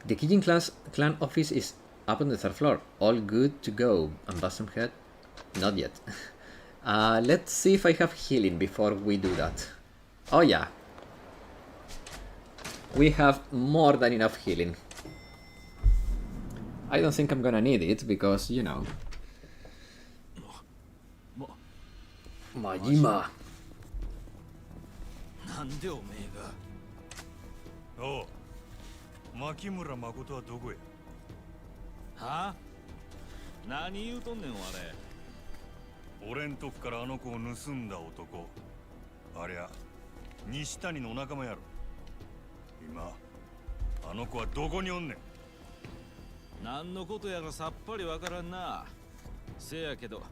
The Kijin clan office is up on the 3rd floor. All good to go. And Blossom Head? Not yet. Let's see if I have healing before we do that. Oh yeah. We have more than enough healing. I don't think I'm gonna need it because, you know. Majima. なんでおめえが。おう、牧村誠はどこへ。はあ？何言うとんねんあれ。俺んとこからあの子を盗んだ男。ありゃ西谷のお仲間やろ。今あの子はどこにおんねん。何のことやらさっぱりわからんな。せやけど、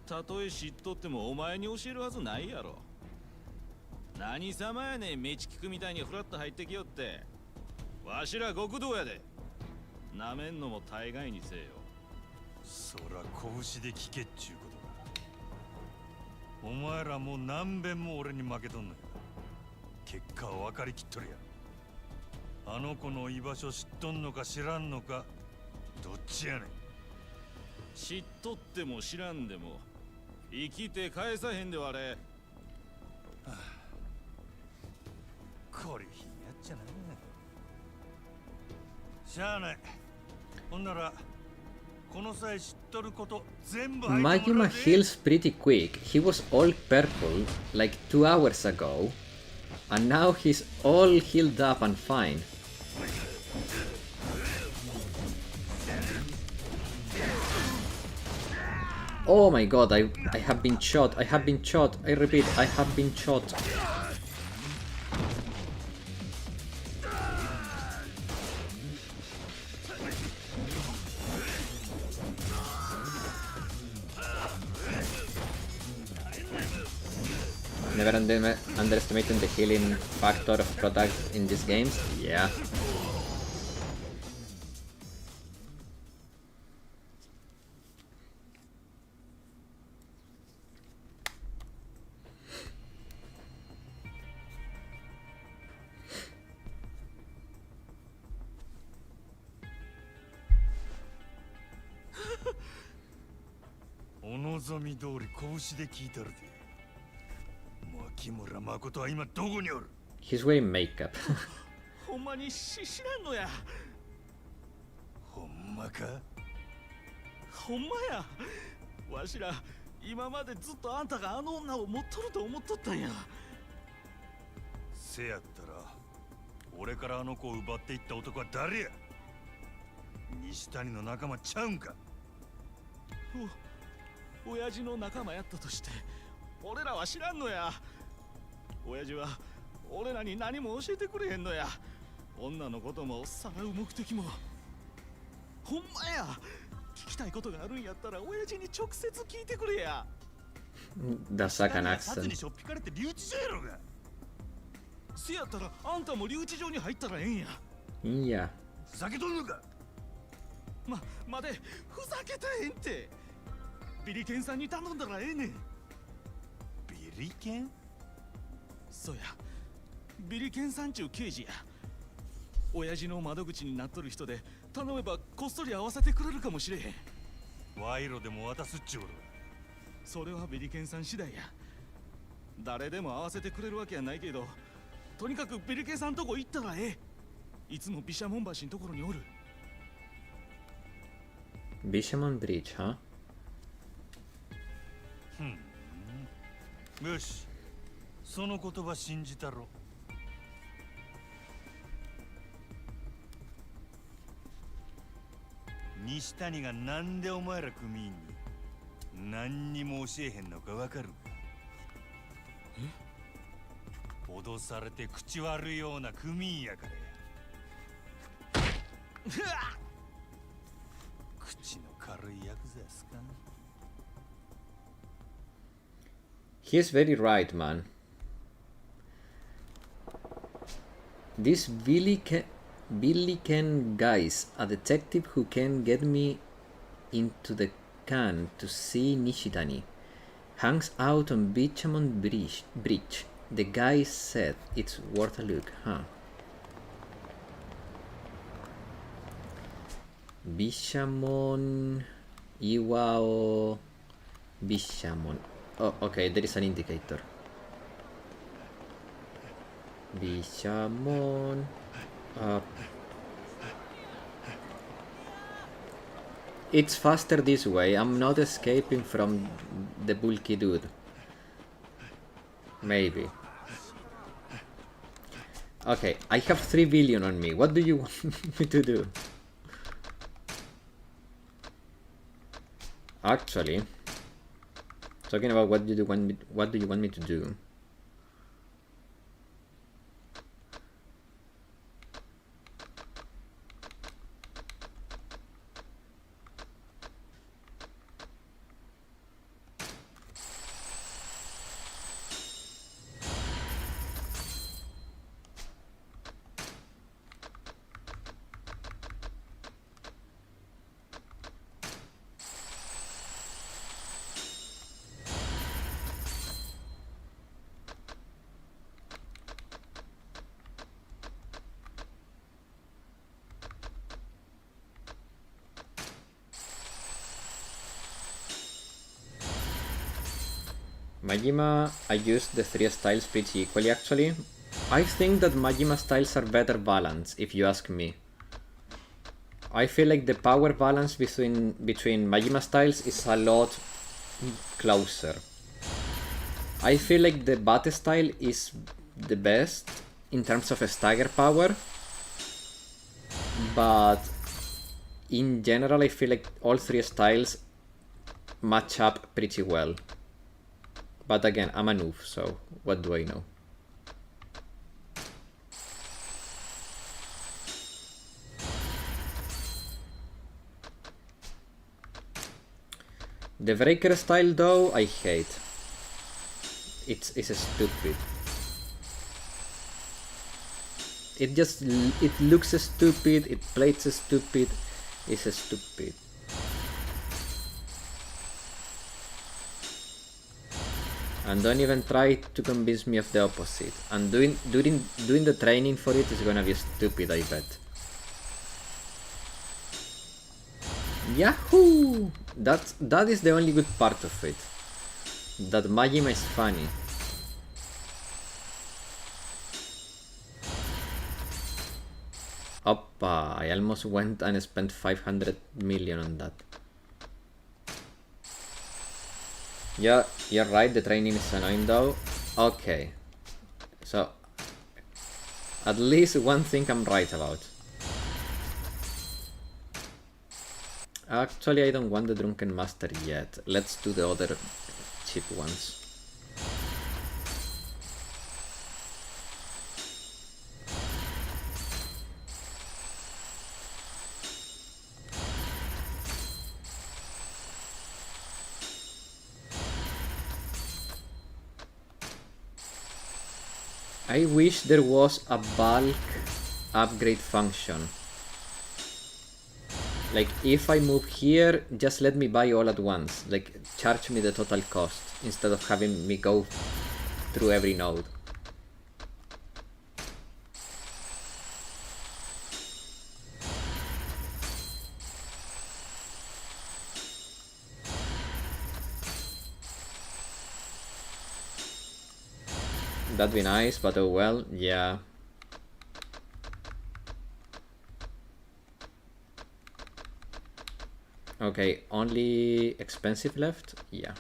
たとえ知っとってもお前に教えるはずないやろ。何様やねん、メチキクみたいにフラッと入ってきよって。わしら極道やで。なめんのも大概にせよ。そら拳で聞けっちゅうことだ。お前らもう何遍も俺に負けとんのや。結果は分かりきっとるやん。あの子の居場所知っとんのか知らんのか、どっちやねん。知っとっても知らんでも生きて返さへんでわれ。はあ、これひんやっちゃな。しゃあない。ほんならこの際知っとること全部入ってもらうぜ。 Majima heals pretty quick. He was all purple like 2 hours ago. And now he's all healed up and fine. Oh my god, I have been shot. I have been shot. I repeat, I have been shot. Never underestimating the healing factor of products in these games. Yeah.お望み通り拳で聞いたるで。牧村誠は今どこにおる？ He's wearing makeup. ほんまに知らんのや。ほんまか？ほんまや。わしら今までずっとあんたがあの女を持っとると思っとったんや。せやったら俺からあの子を奪っていった男は誰や？西谷の仲間ちゃうんか？親父の仲間やったとして俺らは知らんのや。親父は俺らに何も教えてくれへんのや。女のこともさらう目的も。ほんまや。聞きたいことがあるんやったら親父に直接聞いてくれや。The second 殺に accent. しょっぴかれて留置所やろが。せやったらあんたも留置場に入ったらええんや。いや。ふざけとんのか？待て、ふざけたへんって。ビリケンさんに頼んだらええねん。ビリケン？そうや、ビリケンさんちゅう刑事や。親父の窓口になっとる人で頼めばこっそり会わせてくれるかもしれへん。賄賂でも渡すっちゅうことだ。それはビリケンさん次第や。誰でも会わせてくれるわけやないけど、とにかくビリケンさんとこ行ったらええ。いつも毘沙門橋のところにおる。Bishamon Bridge, huh? よし、その言葉信じたろ。西谷がなんでお前ら組員に何にも教えへんのかわかるか？脅されて口悪いような組員やからや。口の軽いヤクザですか？ He's very right, man. This Billy Ken guy's a detective who can get me into the can to see Nishitani. Hangs out on Bichamon Bridge. The guy said it's worth a look, huh? Bishamon, Iwao, Bishamon. Oh, okay, there is an indicator. Bishamon. It's faster this way. I'm not escaping from the bulky dude. Maybe. Okay, I have 3 billion on me. What do you want me to do? Actually, talking about what do you want me to do? Majima, I use the 3 styles pretty equally actually. I think that Majima styles are better balanced, if you ask me. I feel like the power balance between Majima styles is a lot closer. I feel like the Bate style is the best in terms of a stagger power, but in general I feel like all three styles match up pretty well. But again, I'm a noob, so what do I know? The breaker style though, I hate. It's stupid. It looks stupid, it plays stupid, it's stupid. And don't even try to convince me of the opposite. And doing the training for it is gonna be stupid, I bet. Yahoo! That is the only good part of it. That Majima is funny. Oppa, I almost went and spent 500 million on that. Yeah, you're right, the training is annoying though. Okay. So, at least one thing I'm right about. Actually, I don't want the Drunken Master yet. Let's do the other cheap ones. I wish there was a bulk upgrade function. Like, if I move here, just let me buy all at once. Like, charge me the total cost instead of having me go through every node. That'd be nice, but oh well, yeah. Okay, only expensive left? Yeah.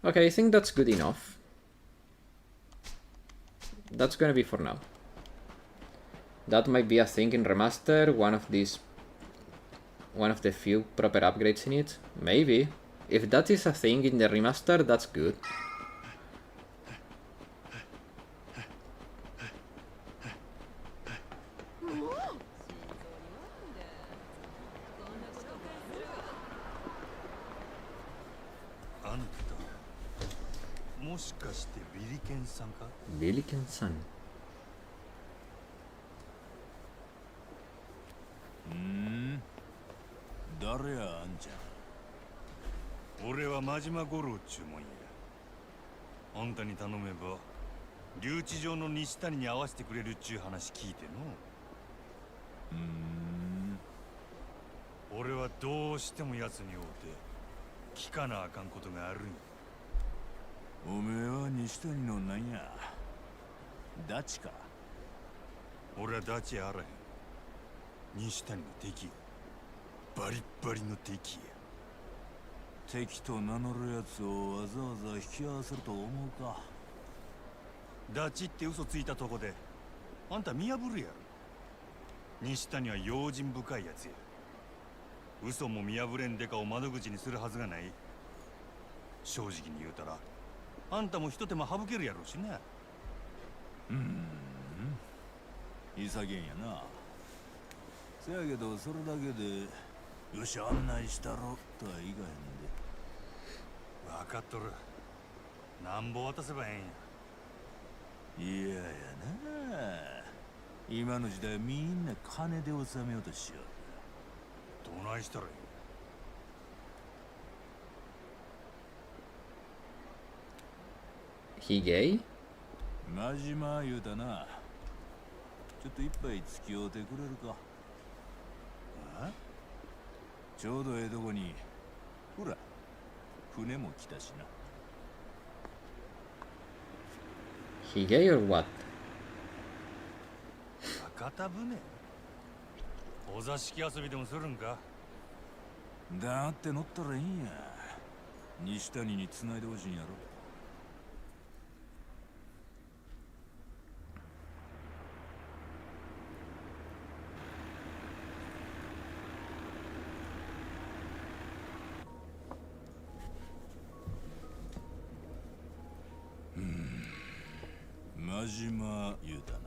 Okay, I think that's good enough. That's gonna be for now. That might be a thing in Remaster, one of the few proper upgrades in it. Maybe. If that is a thing in the Remaster, that's good. Billiken-san. 誰やあんちゃん。俺は真島五郎っちゅうもんや。あんたに頼めば留置場の西谷に合わせてくれるっちゅう話聞いての。俺はどうしても奴に会うて聞かなあかんことがあるんや。おめえは西谷のなんや、ダチか。俺はダチやあらへん。西谷の敵や。バリッバリの敵や。敵と名乗るやつをわざわざ引き合わせると思うか。ダチって嘘ついたとこであんた見破るやろ。西谷は用心深いやつや。嘘も見破れんデカを窓口にするはずがない。正直に言うたらあんたも一手間省けるやろうしな。潔いんやな。せやけどそれだけでよし案内したろとはいかへんで。分かっとる。なんぼ渡せばええんや。いややな。今の時代みんな金で収めようとしよう。どないしたらいい。He gay? 真島言うたな。ちょっと一杯付き合うてくれるか。あ？ちょうどええとこにほら船も来たしな。He gay or what? 屋形船？お座敷遊びでもするんか。だって乗ったらいいんや。西谷に繋いでほしいんやろ。真島言うたな。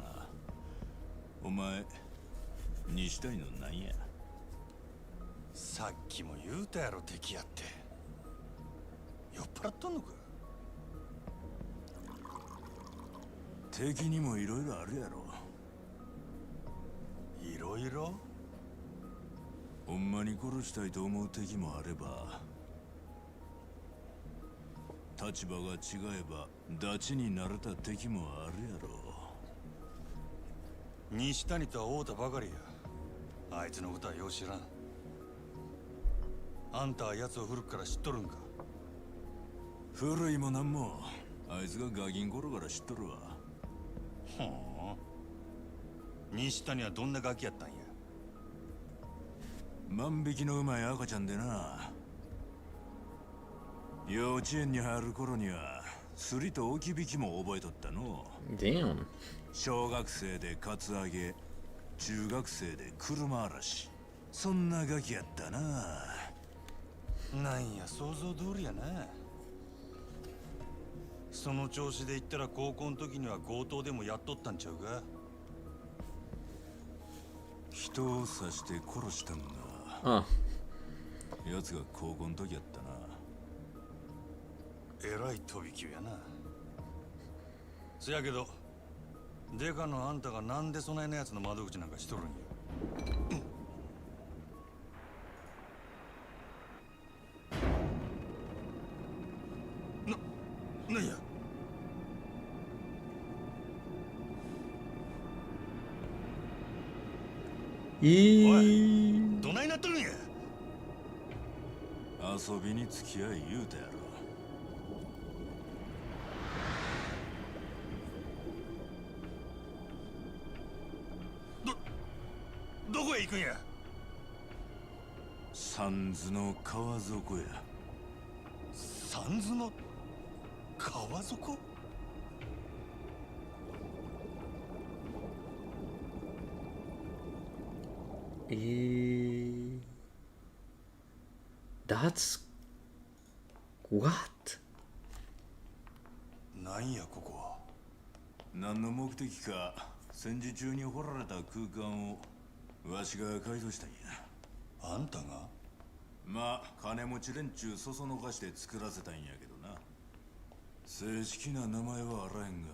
お前西谷のなんや。さっきも言うたやろ敵やって。酔っ払っとんのか。敵にもいろいろあるやろ。いろいろ。ほんまに殺したいと思う敵もあれば、立場が違えばダチになれた敵もあるやろ。西谷とは会うたばかりや。あいつのことはよう知らん。あんたは奴を古くから知っとるんか。古いもなんもあいつがガキン頃から知っとるわ。ほう。西谷はどんなガキやったんや。万引きのうまい赤ちゃんでな。幼稚園に入る頃にはすりと置き引きも覚えとったの。Damn. 小学生でカツアゲ、中学生で車嵐、そんなガキやったな。なんや想像通りやな。その調子で言ったら高校の時には強盗でもやっとったんちゃうか。人を刺して殺したんが奴が高校の時やったな。えらい飛び級やな。せやけどデカのあんたがなんでそないなやつの窓口なんかしとるんや。なんや。おい、どないなっとるんや。遊びに付き合い言うたやろ。どこへ行くんや。三途の川底や。三途の川底。That's what? なんやここは。何の目的か戦時中に掘られた空間をわしが改造したんや。あんたが。まあ金持ち連中そそのかして作らせたんやけどな。正式な名前はあらへんが、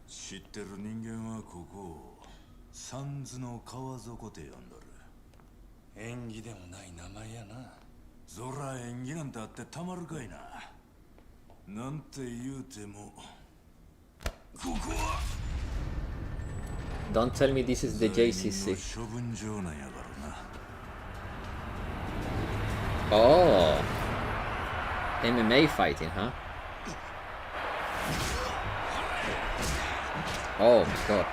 知ってる人間はここを三途の川底って呼んどる。縁起でもない名前やな。そら縁起なんてあってたまるかいな。なんて言うてもここは Don't tell me this is the JCC. 処分場なんやからな。Oh, MMA fighting, huh? Oh my god.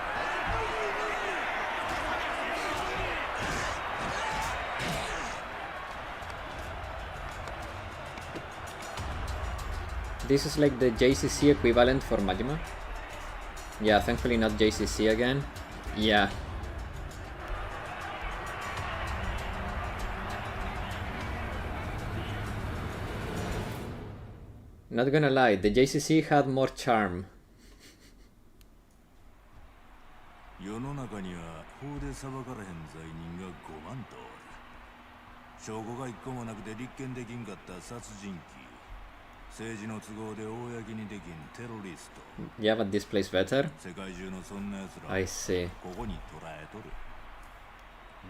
This is like the JCC equivalent for Majima. Yeah, thankfully not JCC again. Yeah. Not gonna lie, the JCC had more charm. 世の中には法で裁かれへん罪人が5万とおる。証拠が一個もなくて立件できんかった殺人鬼、政治の都合で公にできんテロリスト。Yeah, but this plays better. 世界中のそんな奴ら I see. ここに捕らえとる。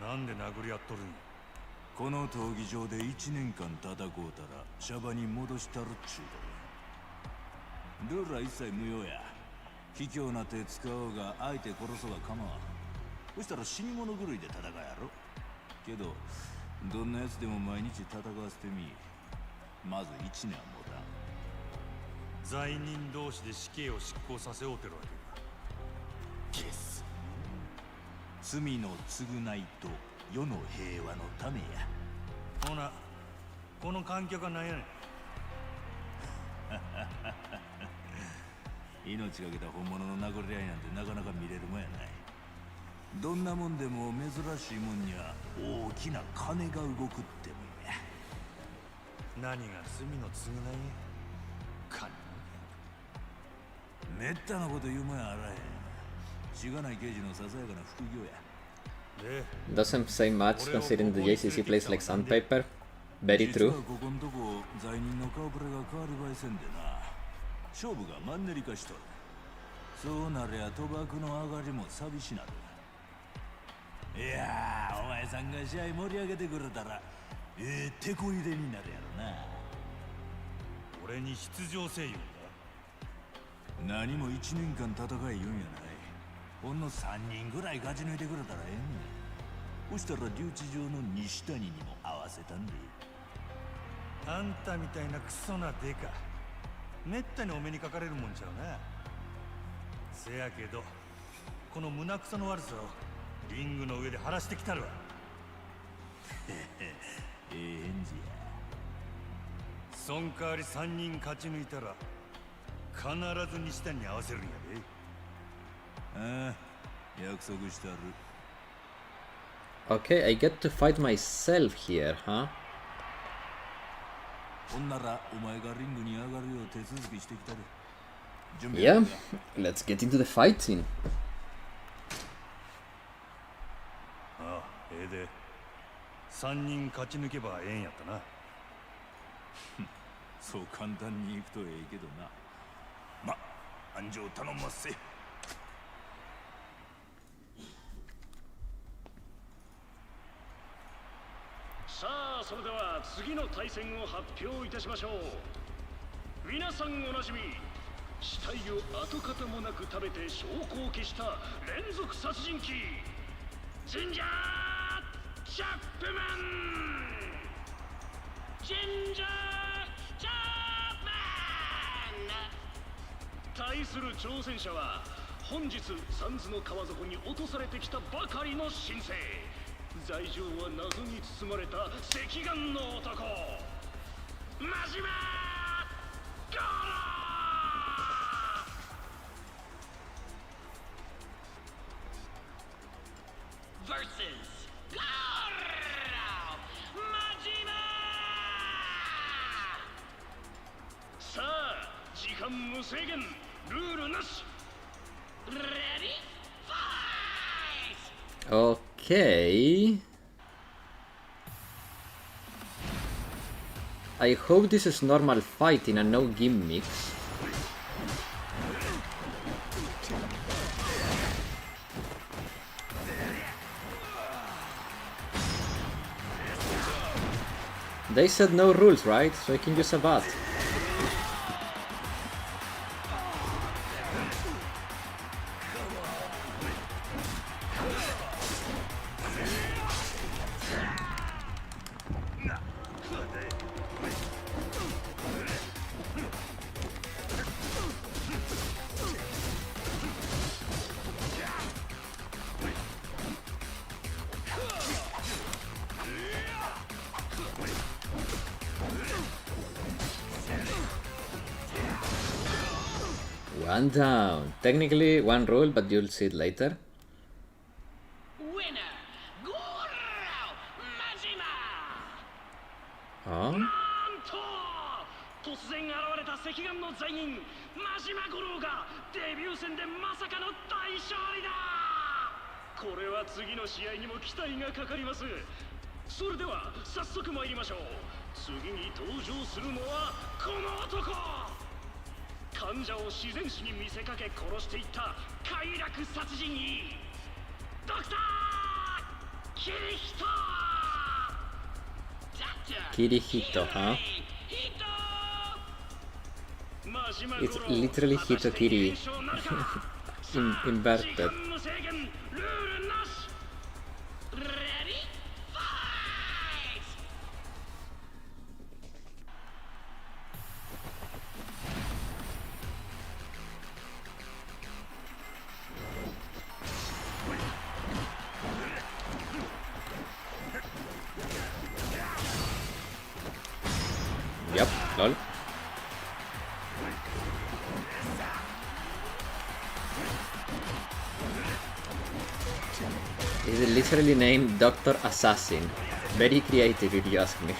なんで殴り合っとるんや。この闘技場で1年間戦うたらシャバに戻したるっちゅうとる。ルールは一切無用や。卑怯な手使おうが相手殺そうが構わん。そしたら死に物狂いで戦うやろ。けどどんなやつでも毎日戦わせてみ。まず1年は持たん。罪人同士で死刑を執行させようてるわけだ。ゲス。罪の償いと世の平和のためや。ほな、この観客は何やねん。命がけた本物の殴り合いなんてなかなか見れるもんやない。どんなもんでも珍しいもんには大きな金が動くってもんや。何が罪の償いや。金めったなこと言うもんやあらへん。しがない刑事のささやかな副業や。 Doesn't say much considering the JCC plays like sandpaper. Very true. ここんとこ罪人の顔ぶれが変わる場合せんでな。勝負がマンネリ化しとる。そうなりゃ賭博の上がりも寂しなる。いやー、お前さんが試合盛り上げてくれたら手こ入れになるやろな。俺に出場せいよんだ。何も1年間戦い言うんやない。ほんの3人ぐらい勝ち抜いてくれたらええねん。そしたら留置場の西谷にも合わせたんで。あんたみたいなクソなデカめったにお目にかかれるもんちゃうな。せやけどこの胸くその悪さをリングの上で晴らしてきたるわ。返事や。そん代わり3人勝ち抜いたら必ず西谷に合わせるんやで。ああ、約束してある。 Okay, I get to fight myself here, huh? ほんならお前がリングに上がるよう手続きしてきたで。 Yeah, let's get into the fighting. ああ、ええで。3人勝ち抜けばええんやったな。そう簡単にいくとええけどな。ま、安城頼んますせ。さあ、それでは次の対戦を発表いたしましょう。皆さんおなじみ、死体を跡形もなく食べて証拠を消した連続殺人鬼ジンジャー・チャップマン。ジンジャー・チャップマン。対する挑戦者は本日サンズの川底に落とされてきたばかりの新星。罪状は謎に包まれた赤眼の男、真島ゴロー vs ゴロー真島。さあ、時間無制限、ルールなし。レディーファイト。 Okay. I hope this is normal fighting and no gimmicks. They said no rules, right? So I can use a bat. One down. Technically one rule, but you'll see it later. Winner, Goro Majima. Oh? なんと突然現れた赤眼の罪人真島五郎がデビュー戦でまさかの大勝利だ。これは次の試合にも期待がかかります。それでは早速参りましょう。次に登場するのはこの男。患者を自然死に見せかけ殺していった快楽殺人鬼ドクターキリヒト。Kirihito, huh? It's literally Hitokiri inverted. Yep, lol. is literally named Dr. Assassin. Very creative if you ask me.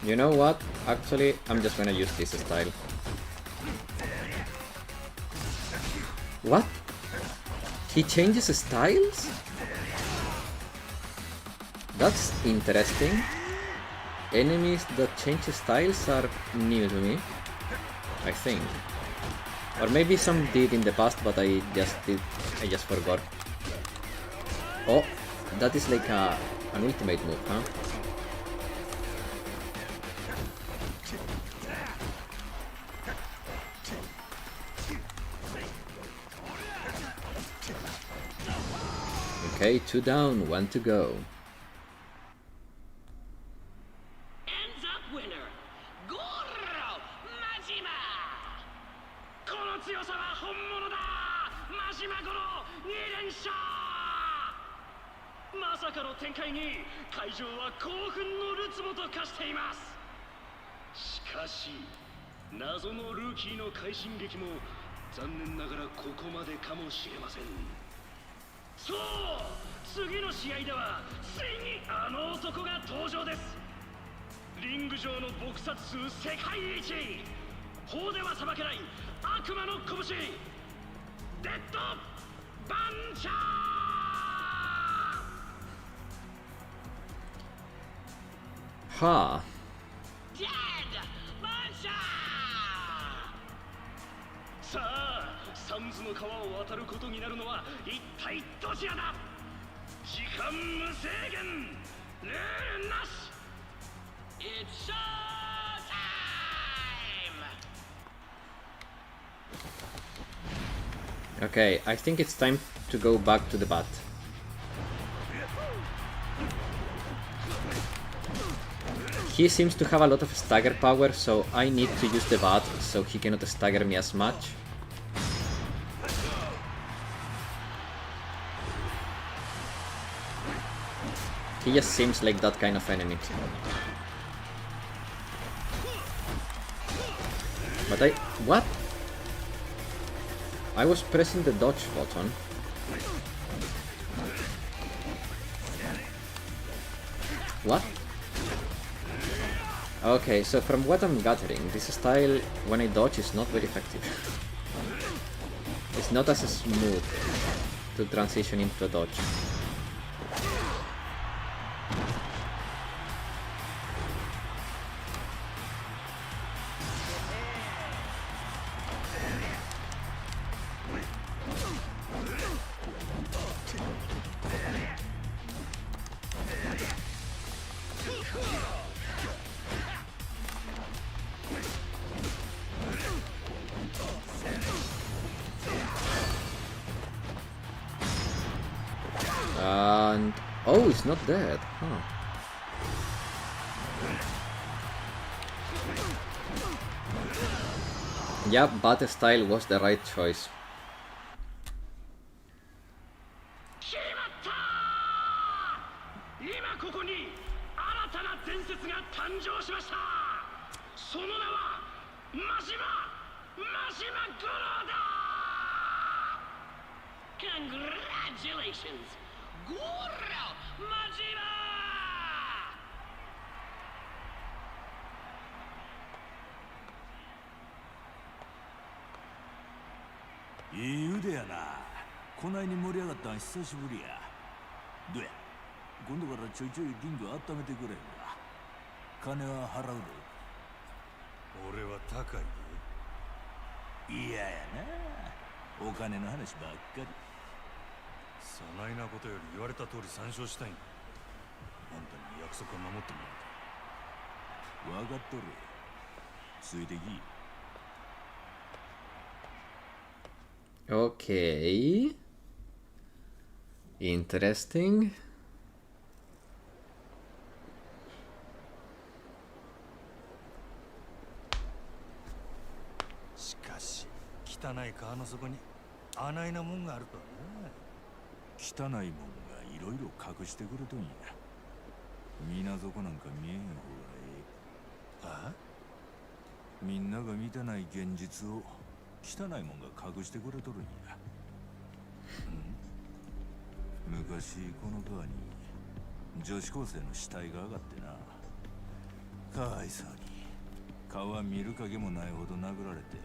You know what? Actually, I'm just gonna use this style. What? He changes styles? That's interesting. Enemies that change styles are new to me, I think. Or maybe some did in the past, but I just forgot. Oh, that is like an ultimate move, huh? Okay, 2 down, 1 to go. Ends up winner, Goro Majima! この強さは本物だ！マジマゴロ2連勝！まさかの展開に会場は興奮のるつぼと化しています。しかし、謎のルーキーの快進撃も残念ながらここまでかもしれません。そう、次の試合ではついにあの男が登場です。リング上の撲殺数世界一、法では裁けない悪魔の拳、デッドバンチャー。はあ。デッドバンチャー。さあ、サンズの川を渡ることになるのは一体どちらだ。時間無制限、ルールなし。It's show time! Okay, I think it's time to go back to the bat. He seems to have a lot of stagger power, so I need to use the bat so he cannot stagger me as much. He just seems like that kind of enemy. But what? I was pressing the dodge button. What? Okay, so from what I'm gathering, this style, when I dodge, is not very effective. It's not as smooth to transition into a dodge. And oh, it's not dead. Huh. Yeah, bat style was the right choice. Congratulations, Goro Majima! いい腕やな。こないに盛り上がったん久しぶりや。どうや、今度からちょいちょいリング温めてくれんか。金は払うで。俺は高いで。嫌やな、お金の話ばっかり。そないなことより言われた通り参照したいんだ。あんたに約束を守ってもらう。分かっとる。ついてき。Okay. Interesting. しかし汚い川の底にあないなもんがあるとは汚いもんがいろいろ隠してくれとんや。水底なんか見えん方がええ。ああ、みんなが見てない現実を汚いもんが隠してくれとるんや。昔この川に女子高生の死体が上がってな。かわいそうに川見る影もないほど殴られて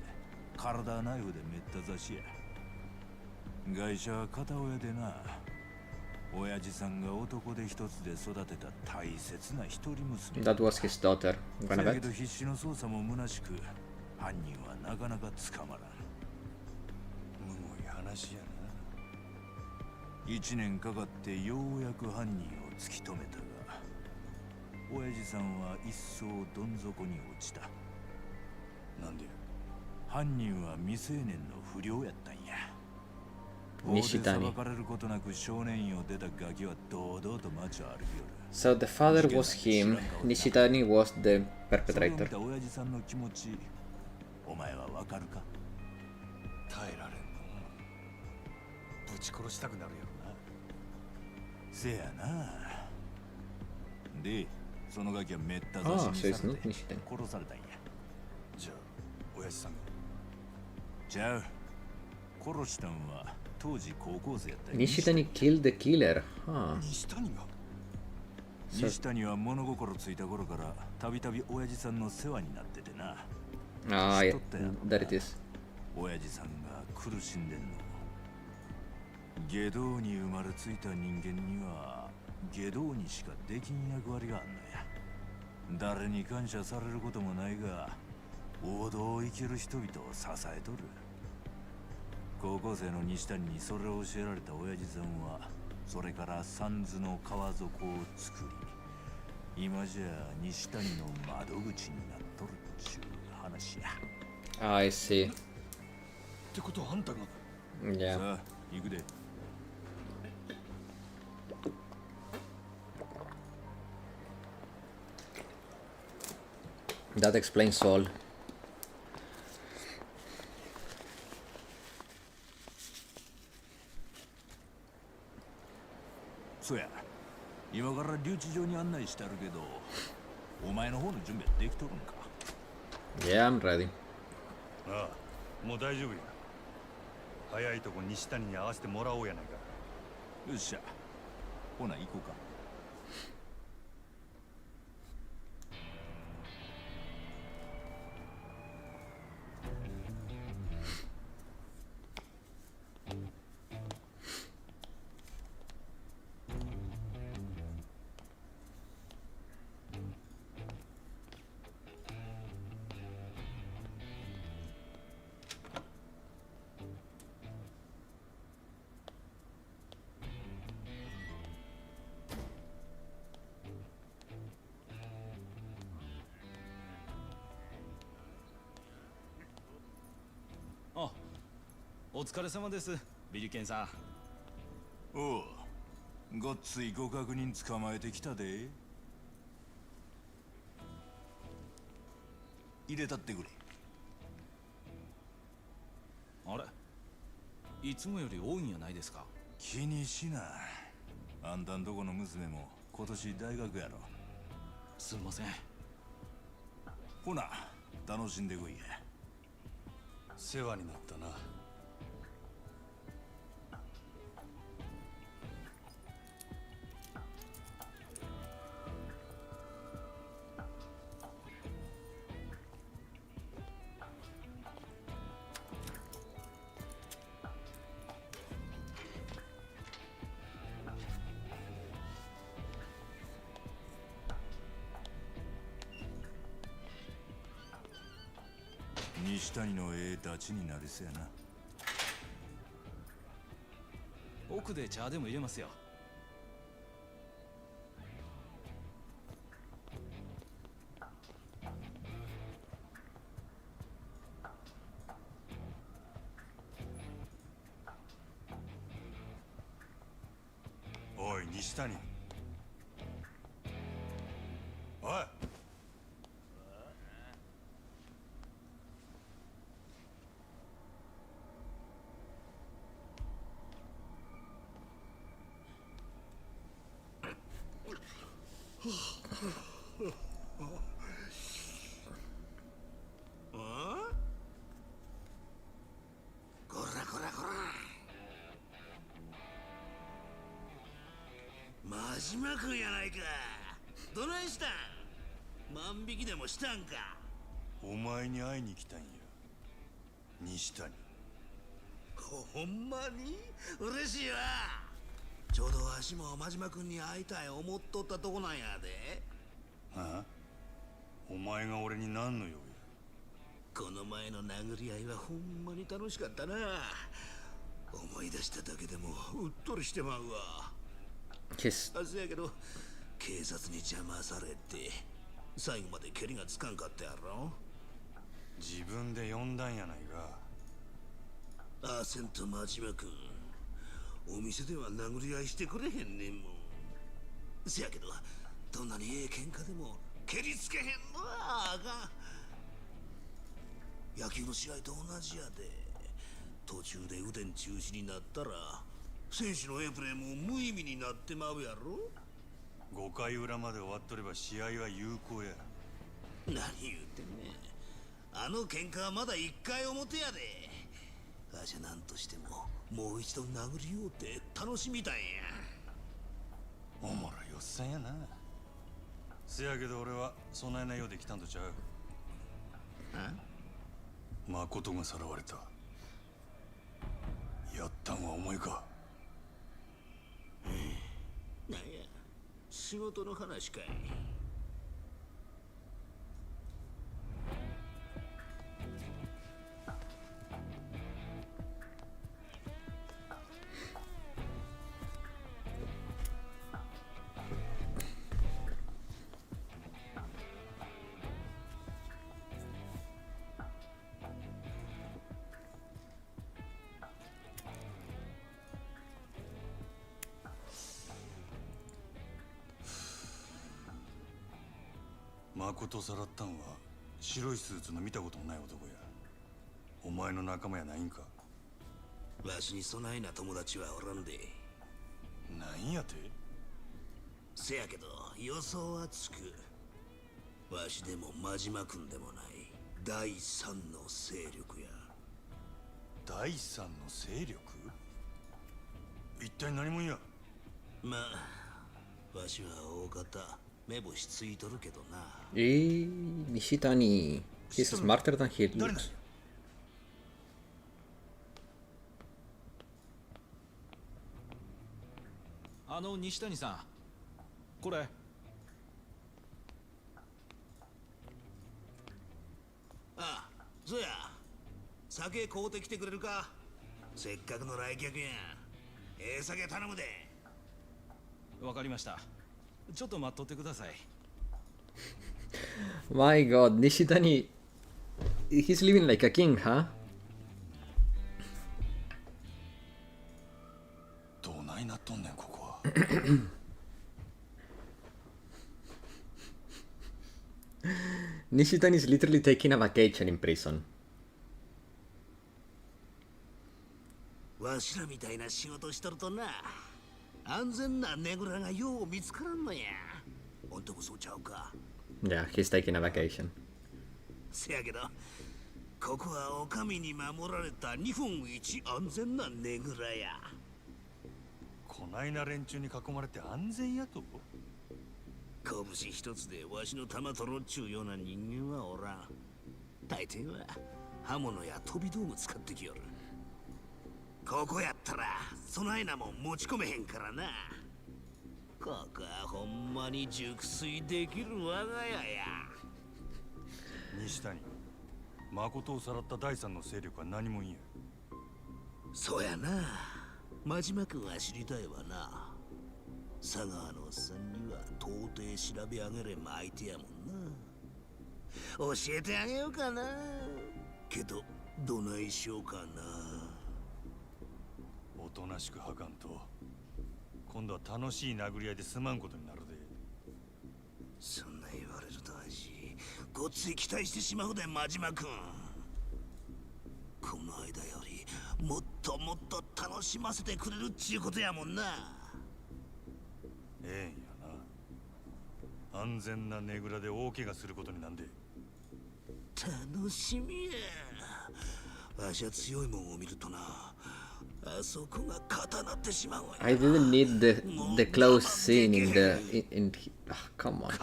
体はナイフでめった刺しや。外車は片親でな。親父さんが男で一つで育てた大切な一人娘。 That was his daughter. I'm せ gonna やけ bet. ど必死の捜査も虚しく犯人はなかなか捕まらん。むごい話やな。1年かかってようやく犯人を突き止めたが、親父さんは一層どん底に落ちた。なんでや。犯人は未成年の不良やったんや。西谷。法で裁かれることなく少年院を出たガキは堂々と街を歩きよる。 So the father was him, Nishitani was the perpetrator. それを見た親父さんの気持ち、お前はわかるか。耐えられんの。ぶち殺したくなるやろな。せやな。で、そのガキはめった刺しにされて殺されたんや。じゃあ親父さんが。ちゃう。殺したんは当時高校生やったんや。 Nishitani killed the killer. Huh. 西谷が。西谷は物心ついた頃からたびたび親父さんの世話になっててな。Ah, yeah, that it is. 親父さんが苦しんでんの。下道に生まれついた人間には下道にしかできん役割があんのや。誰に感謝されることもないが王道を生きる人々を支えとる。高校生の西谷にそれを教えられた親父さんはそれから三途の川底を作り、今じゃ西谷の窓口になっとるっちゅう話や。 I see. ってことはあんたが。 Yeah. さあ行くで。 That explains all. そうや。今から留置場に案内してあるけど、お前の方の準備はできとるんか。 Yeah, I'm ready. ああ、もう大丈夫や。早いとこ西谷に合わせてもらおうやないか。よっしゃ。ほな行こうか。あ、お疲れ様です、ビリケンさん。おう、ごっついご確認捕まえてきたで。入れたってくれ。あれ、いつもより多いんやないですか。気にしな。あんたんとこの娘も今年大学やろ。すんません。ほな、楽しんでこいや。世話になったな。西谷のダチになりそうやな。奥で茶でも入れますよ。おい西谷。おい。こらこらこら。真島君やないか。どないしたん？万引きでもしたんか。お前に会いに来たんや、西谷。ほんまに嬉しいわ。ちょうどわしも真島君に会いたい思っとったとこなんやで。ああ、お前が俺に何の用や。この前の殴り合いはほんまに楽しかったな。思い出しただけでもうっとりしてまうわ。Kiss. あせやけど警察に邪魔されて最後まで蹴りがつかんかったやろ。自分で呼んだんやないか。アーセンと真島君、お店では殴り合いしてくれへんねんもん。せやけどどんなにええ喧嘩でも蹴りつけへんのはあかん。野球の試合と同じやで。途中で腕ん中止になったら選手のエプレーも無意味になってまうやろ。5回裏まで終わっとれば試合は有効や。何言うてんねん。あの喧嘩はまだ1回表やで。わしは何としてももう一度殴り合うて楽しみたいんや。おもろいおっさんやな。せやけど俺はそないなようで来たんとちゃう。誠がさらわれた。やったんはお前か。なんや仕事の話かい。誠さらったんは白いスーツの見たこともない男や。お前の仲間やないんか。わしにそないな友達はおらんで。なんやて。せやけど予想はつく。わしでも真島君でもない第三の勢力や。第三の勢力？一体何者や。まあわしは大方目星ついとるけどな。Nishitani. He's smarter than he looks. 西谷さん、これ。あ、そうや。酒買うてきてくれるか。せっかくの来客や。ええ酒頼むで。わかりました。ちょっと待っとってください。My god, Nishitani. He's living like a king, huh? どうないなっとんねんここは。Nishitani is literally taking a vacation in prison. わしらみたいな仕事しとるとな、安全なねぐらがよう見つからんのや。ほんともそうちゃうか。Yeah, he's taking a vacation. せやけどここはお上に守られた日本一安全なねぐらや。こないな連中に囲まれて安全やと。拳一つでわしの玉取ろっちゅうような人間はおらん。大抵は刃物や飛び道具使ってきよる。ここやったらそないなもん持ち込めへんからな。ここはほんまに熟睡できる我が家や。西谷、誠をさらった第三の勢力は何もんや。そうやな。真島君は知りたいわな。佐川のおっさんには到底調べ上げれん相手やもんな。教えてあげようかな。けどどないしようかな。おとなしくはかんと今度は楽しい殴り合いで済まんことになるで。そんな言われるとわしごっつい期待してしまうで真島君。この間よりもっともっと楽しませてくれるっちゅうことやもんな。ええんやな。安全なねぐらで大怪我することになんで。楽しみや。わしは強いもんを見るとな、あそこが固なってしまうわ。 I didn't need the close scene in the in come on. って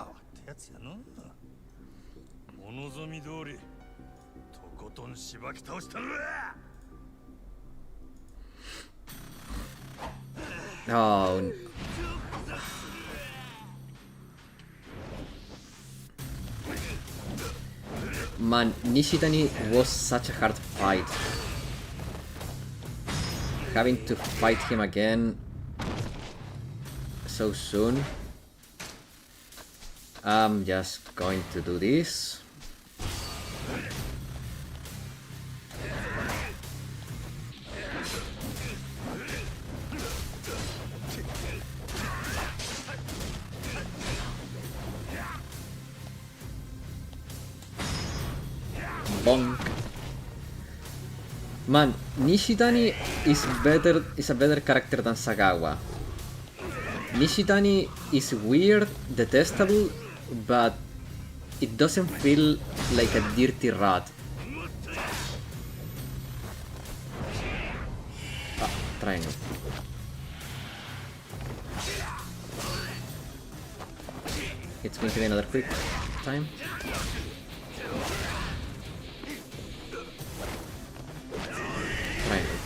やつやな。お望み通りとことんしばき倒したるわ。 Oh. Man, Nishitani was such a hard fight. Having to fight him again so soon. I'm just going to do this. Bonk. Man, Nishitani is a better character than Sagawa. Nishitani is weird, detestable, but it doesn't feel like a dirty rat. Ah, triangle. It's going to be another quick time. Triangle.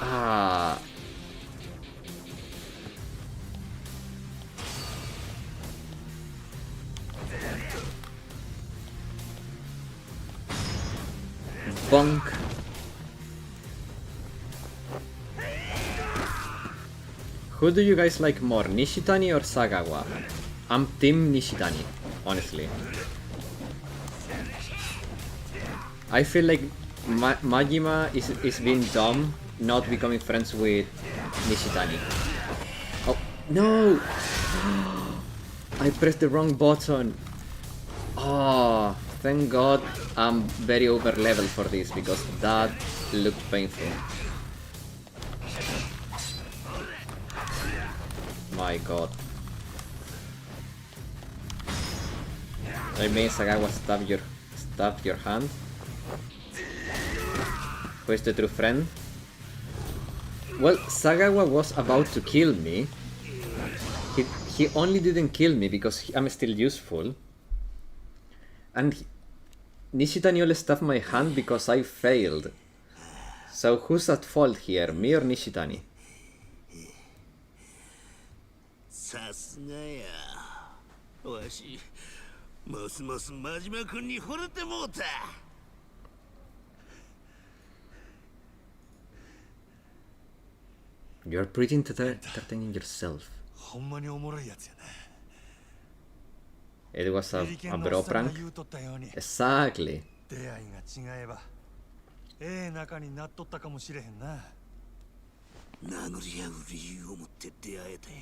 Ah. Bonk. Who do you guys like more, Nishitani or Sagawa? I'm team Nishitani, honestly. I feel like Majima is being dumb, not becoming friends with Nishitani. Oh, no! I pressed the wrong button. Oh, thank God I'm very over level for this, because that looked painful. My God. I mean, Sagawa stab your hand. Who is the true friend? Well, Sagawa was about to kill me. He only didn't kill me because I'm still useful. And Nishitani only stabbed my hand because I failed. So who's at fault here, me or Nishitani? さすがや。わし、ますます真島君に惚れてもうた。You're pretty entertaining yourself. ほんまにおもろいやつやな。 It was a bro prank? Exactly. 出会いが違えば、仲になっとったかもしれへんな。殴り合う理由を持って出会えたんや。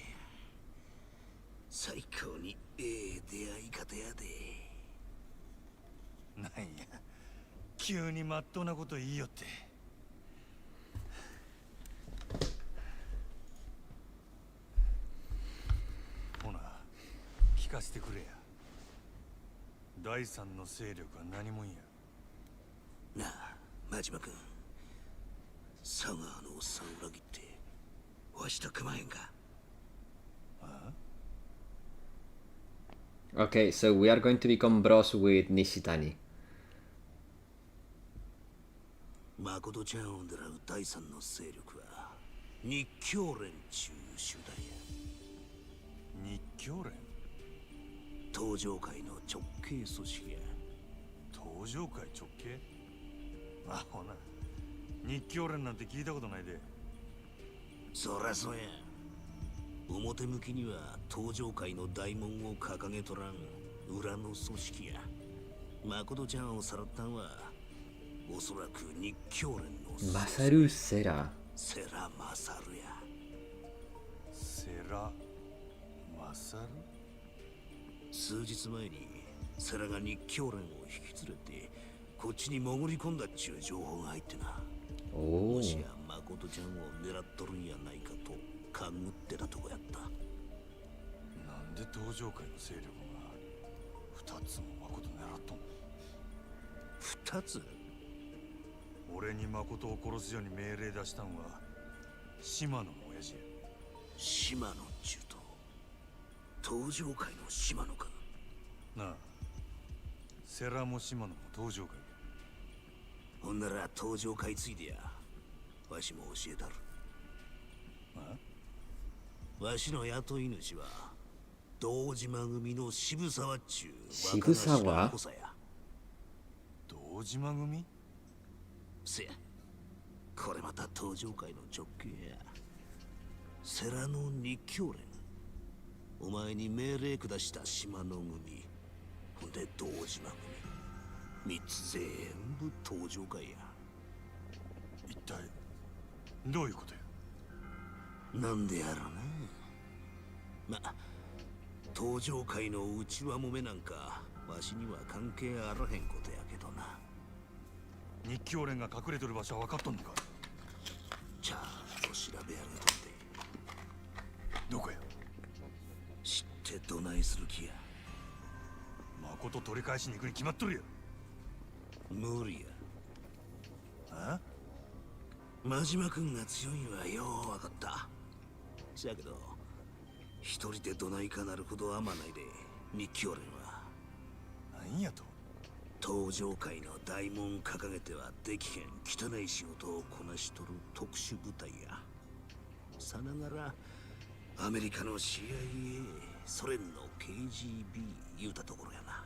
最高に出会い方やで。なんや、急にまっとうなこと言いよって。ほな、聞かせてくれや。第三の勢力は何もんや。なあ、真島君。佐川のおっさん裏切って、わしと組まへんか。Okay, so we are going to become bros with Nishitani. 誠ちゃんを狙う第三の勢力は日教連中集団や。日教連？東上会の直系組織や。東上会直系？あほな、日教連なんて聞いたことないで。そらそうや。表向きには東上会の大門を掲げとらん裏の組織や。誠ちゃんをさらったんはおそらく日教連のマサルセラ。セラマサルや。セラマサル？数日前にセラが日教連を引き連れてこっちに潜り込んだっちゅう情報が入ってな。もしや誠ちゃんを狙っとるんやないかと勘ぐってたとこやった。なんで登場界の勢力が2つも誠狙っとんの。2つ？俺に誠を殺すように命令出したんは島野の親父や。島野中と登場界の島野か。なあ、世良も島野も登場界や。ほんなら登場界ついでや。わしも教えたる。わしの雇い主は堂島組の渋沢っちゅう渋沢？若頭や。堂島組？せや、これまた登場界の直系や。世良の日教連、お前に命令下した島の組、ほんで堂島組、3つ全部登場界や。一体どういうことや。なんでやろな。ま、登場界の内輪もめなんかわしには関係あらへんことやけどな。日教連が隠れてる場所は分かっとんのか。ちゃんと調べ上げとって。どこや。知ってどないする気や。誠取り返しに行くに決まっとるや。無理や。あ？真島君が強いんはよう分かった。せやけど一人でどないかなるほど甘ないで。日教連は何やと。登場界の大門掲げてはできへん汚い仕事をこなしとる特殊部隊や。さながらアメリカの CIA、 ソ連の KGB 言うたところやな。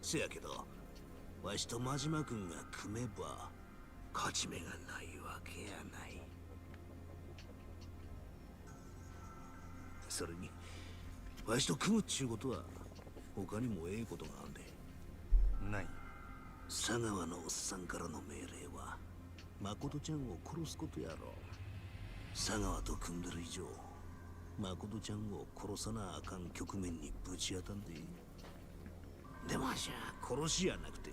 せやけどわしと真島君が組めば勝ち目がないわけやない。それにわしと組むっちゅうことは他にもええことがあんで。ない。佐川のおっさんからの命令は誠ちゃんを殺すことやろ。佐川と組んでる以上誠ちゃんを殺さなあかん局面にぶち当たんで。でもわしゃ殺しやなくて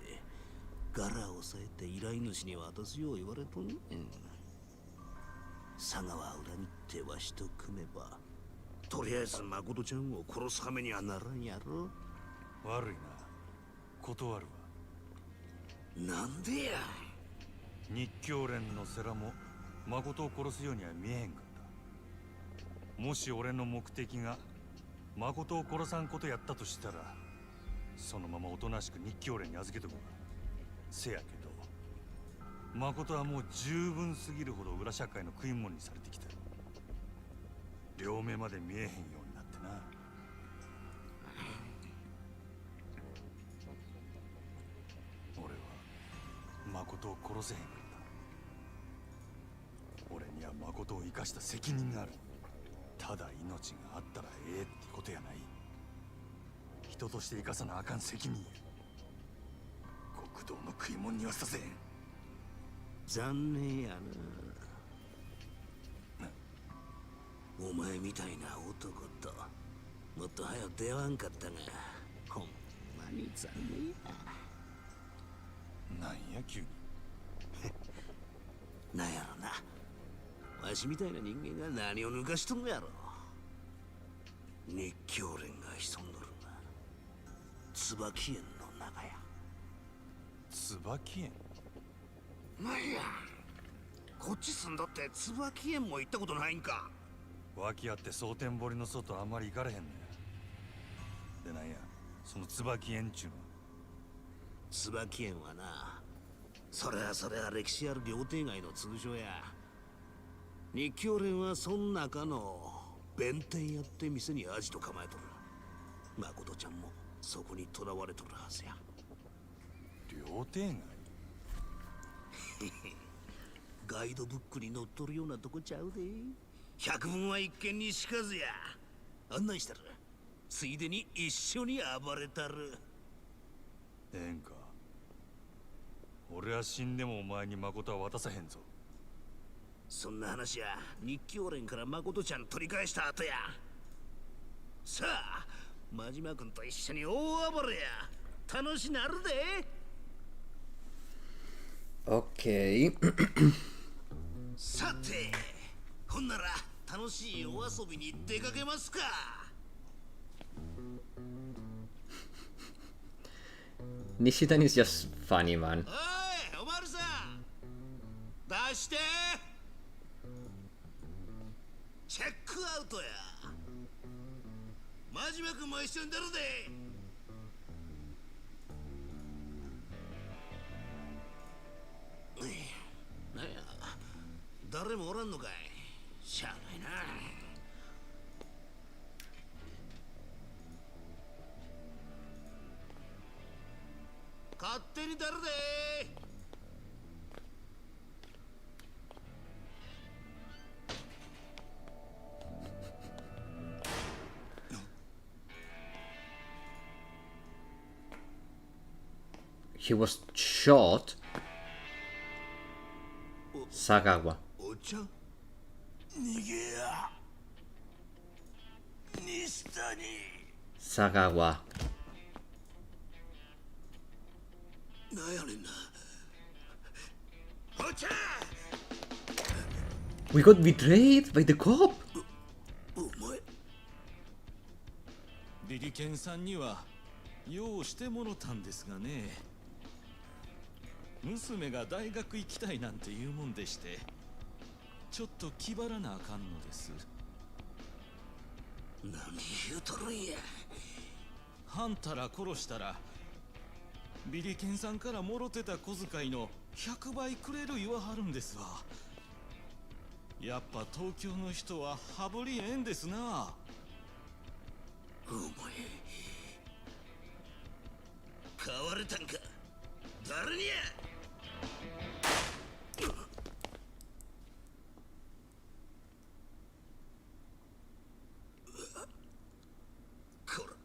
ガラを押さえて依頼主に渡すよう言われとんねん。佐川裏切ってわしと組めばとりあえず誠ちゃんを殺すはめにはならんやろ。悪いな、断るわ。なんでや。日教連の世良も誠を殺すようには見えへんかった。もし俺の目的が誠を殺さんことやったとしたらそのままおとなしく日教連に預けとくわ。せやけど誠はもう十分すぎるほど裏社会の食い物にされてきた。両目まで見えへんようになってな。俺は誠を殺せへんかった。俺には誠を生かした責任がある。ただ命があったらええってことやない。人として生かさなあかん責任や。極道の食い物にはさせへん。残念やな。お前みたいな男ともっと早く出会わんかったがほんまに残念や。なんや急に。なんやろな。わしみたいな人間が何を抜かしとんのやろ。日教連が潜んどるな椿園の中や。椿園？なんや、こっち住んどって椿園も行ったことないんか。脇あって蒼天堀の外あんまり行かれへんのや。でなんやその椿園っちゅうのは。椿園はな、それは歴史ある料亭街の通称や。日教連はそん中の弁天やって店にアジト構えとる。誠ちゃんもそこに囚われとるはずや。料亭街？ガイドブックに載っとるようなとこちゃうで。百聞は一見にしかずや。案内したる。ついでに一緒に暴れたる。ええんか。俺は死んでもお前に誠は渡さへんぞ。そんな話や日教連から誠ちゃん取り返した後や。さあ真島君と一緒に大暴れや。楽しなるで。Okej. さてほんなら楽しいお遊びに出かけますか。Nishitani is just funny, man. おまるさん出してチェックアウトや真島君も一緒に出るでなんや誰もおらんのかいしゃあないな勝手に出るでHe was shot. Sagawa. お茶逃げや西谷 Sagawa. なんやねんなお茶 We got betrayed by the cop. お前ビリケンさんには用をしてもろたんですがね。娘が大学行きたいなんて言うもんでしてちょっと気張らなあかんのです。何言うとるんやはんたら殺したらビリケンさんからもろてた小遣いの100倍くれる言わはるんですわ。やっぱ東京の人は羽振りええんですな。お前買われたんか誰にやこら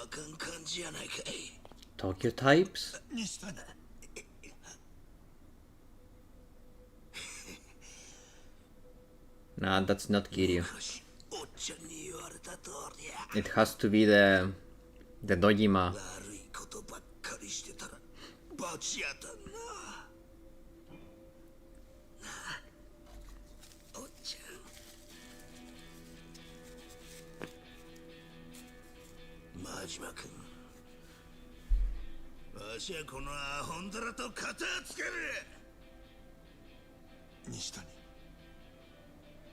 あかん感じやないかい Tokyo types? 西谷 Nah, that's not Kiryu. おっちゃんに言われた通りや It has to be the Dojima. 悪いことばっかりしてたらバチやったんななあおっちゃん真島君わしはこのアホンダラと肩つける西谷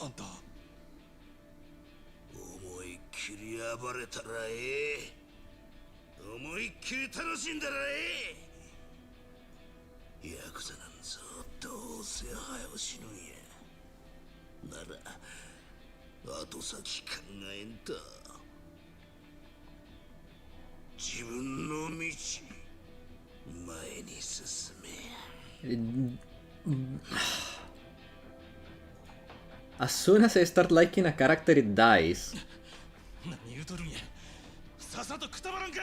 あんた思いっきり暴れたらええ思いっきり楽しんだらええヤクザなんぞどうせ早う死ぬんやなら後先考えんと自分の道前に進め As soon as I start liking a character, it dies. 何言うとるんや。さっさとくたばらんかい。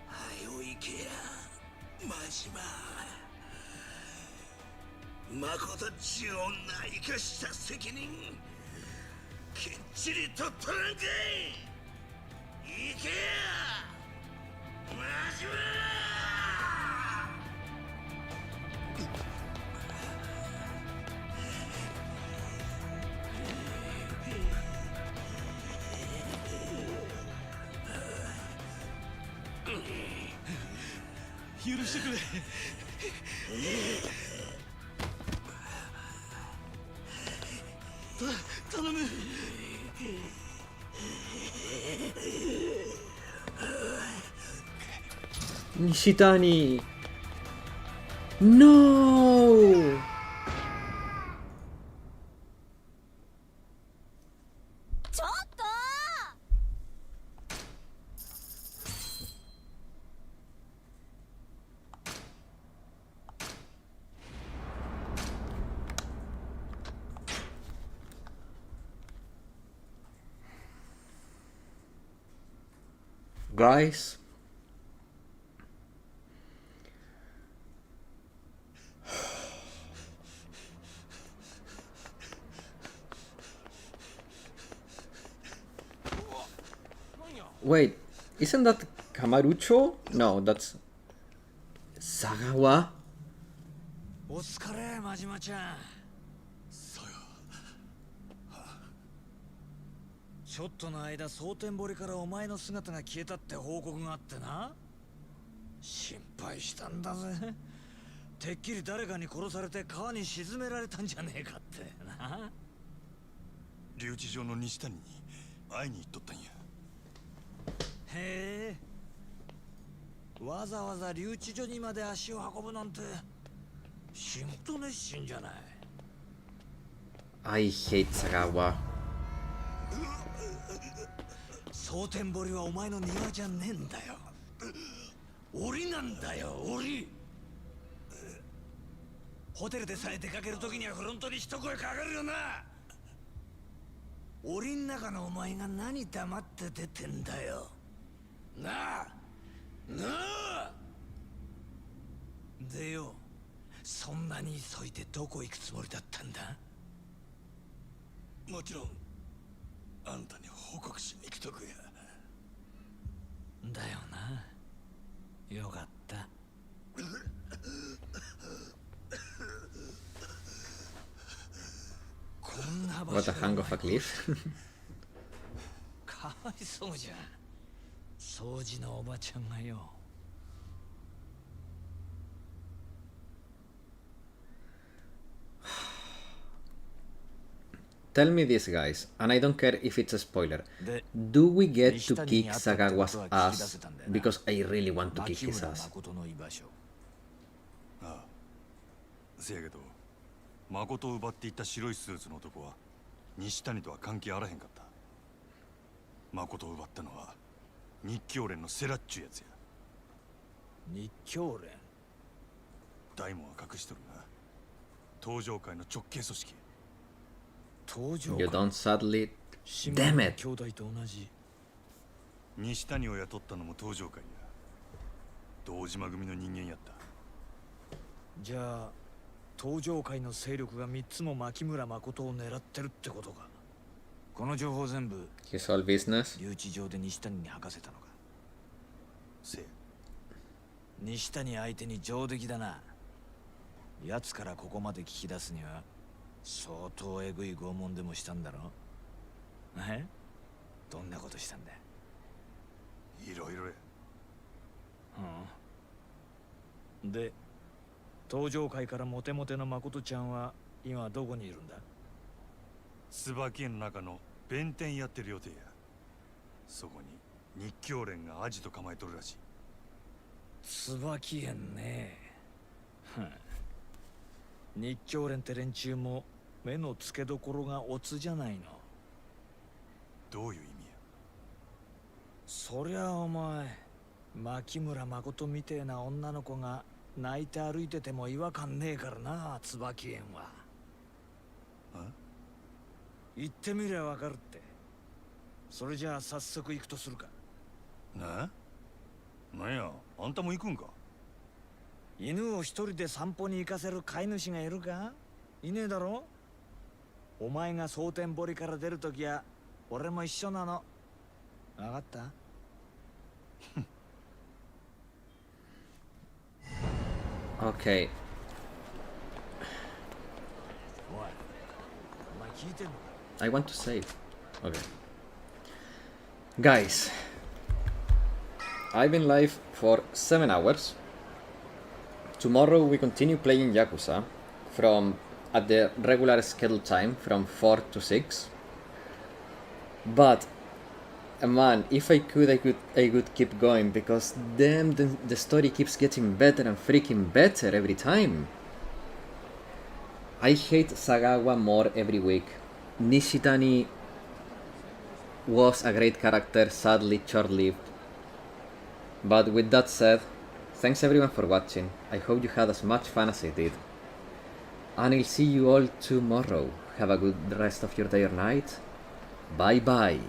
早う行けや真島誠っちゅう女生かした責任きっちり取っとらんかい行けや真島許してくれ。頼む。Nishitani. No. Guys, Wait, isn't that Kamarucho? No, that's Sagawa. お疲れ真島ちゃん。ちょっとの間蒼天堀からお前の姿が消えたって報告があってな。心配したんだぜ。てっきり誰かに殺されて川に沈められたんじゃねえかってな。留置場の西谷に会いに行っとったんや。へえ。わざわざ留置所にまで足を運ぶなんて仕事熱心じゃない。I hate Sagawa. 蒼天堀はお前の庭じゃねえんだよ。檻なんだよ、檻。ホテルでさえ出かけるときにはフロントに一声かかるよな。檻ん中のお前が何黙って出てんだよ。なあなあ。でよ、そんなに急いでどこ行くつもりだったんだ。もちろんあんたに報告しに来とくや。だよな。よかった。こんな場 What 所 a hang of a cliff. かわいそうじゃん。掃除のおばちゃんがよ。Tell me this, guys, and I don't care if it's a spoiler. Do we get to kick Sagawa's ass? Because I really want to kick his ass. ああ、せやけど誠を奪っていった白いスーツの男は西谷とは関係あらへんかった。誠を奪ったのは日教連のセラっちゅうやつや。日教連？大門は隠しとるが、東上会の直系組織。You don't sadly. Damn it. 兄弟と同じ。西谷を雇ったのも東上会や。堂島組の人間やった。じゃあ東上会の勢力が3つも牧村誠を狙ってるってことか。この情報全部 His whole business. 留置場で西谷に吐かせたのか。せや。西谷相手に上出来だな。奴からここまで聞き出すには相当えぐい拷問でもしたんだろ。え？どんなことしたんだ。いろいろや。うん。で、東上会からモテモテの誠ちゃんは今どこにいるんだ。椿園の中の弁天やってる予定や。そこに日教連がアジト構えとるらしい。椿園ね。日教連って連中も目の付けどころがオツじゃないの。どういう意味や。そりゃお前牧村誠みてえな女の子が泣いて歩いてても違和感ねえからな、椿園は。言ってみりゃわかるって。それじゃあ早速行くとするか。なんや、あんたも行くんか。犬を一人で散歩に行かせる飼い主がいるか。いねえだろ。お前が蒼天堀から出るときは俺も一緒なの。わかった？Okay. I want to save. Okay. Guys, I've been live for 7 hours. Tomorrow we continue playing Yakuza from at the regular scheduled time from 4 to 6. But man, if I could keep going, because then the story keeps getting better and freaking better every time. I hate Sagawa more every week. Nishitani was a great character, sadly short-lived. But with that said, thanks everyone for watching. I hope you had as much fun as I did. And I'll see you all tomorrow. Have a good rest of your day or night. Bye bye.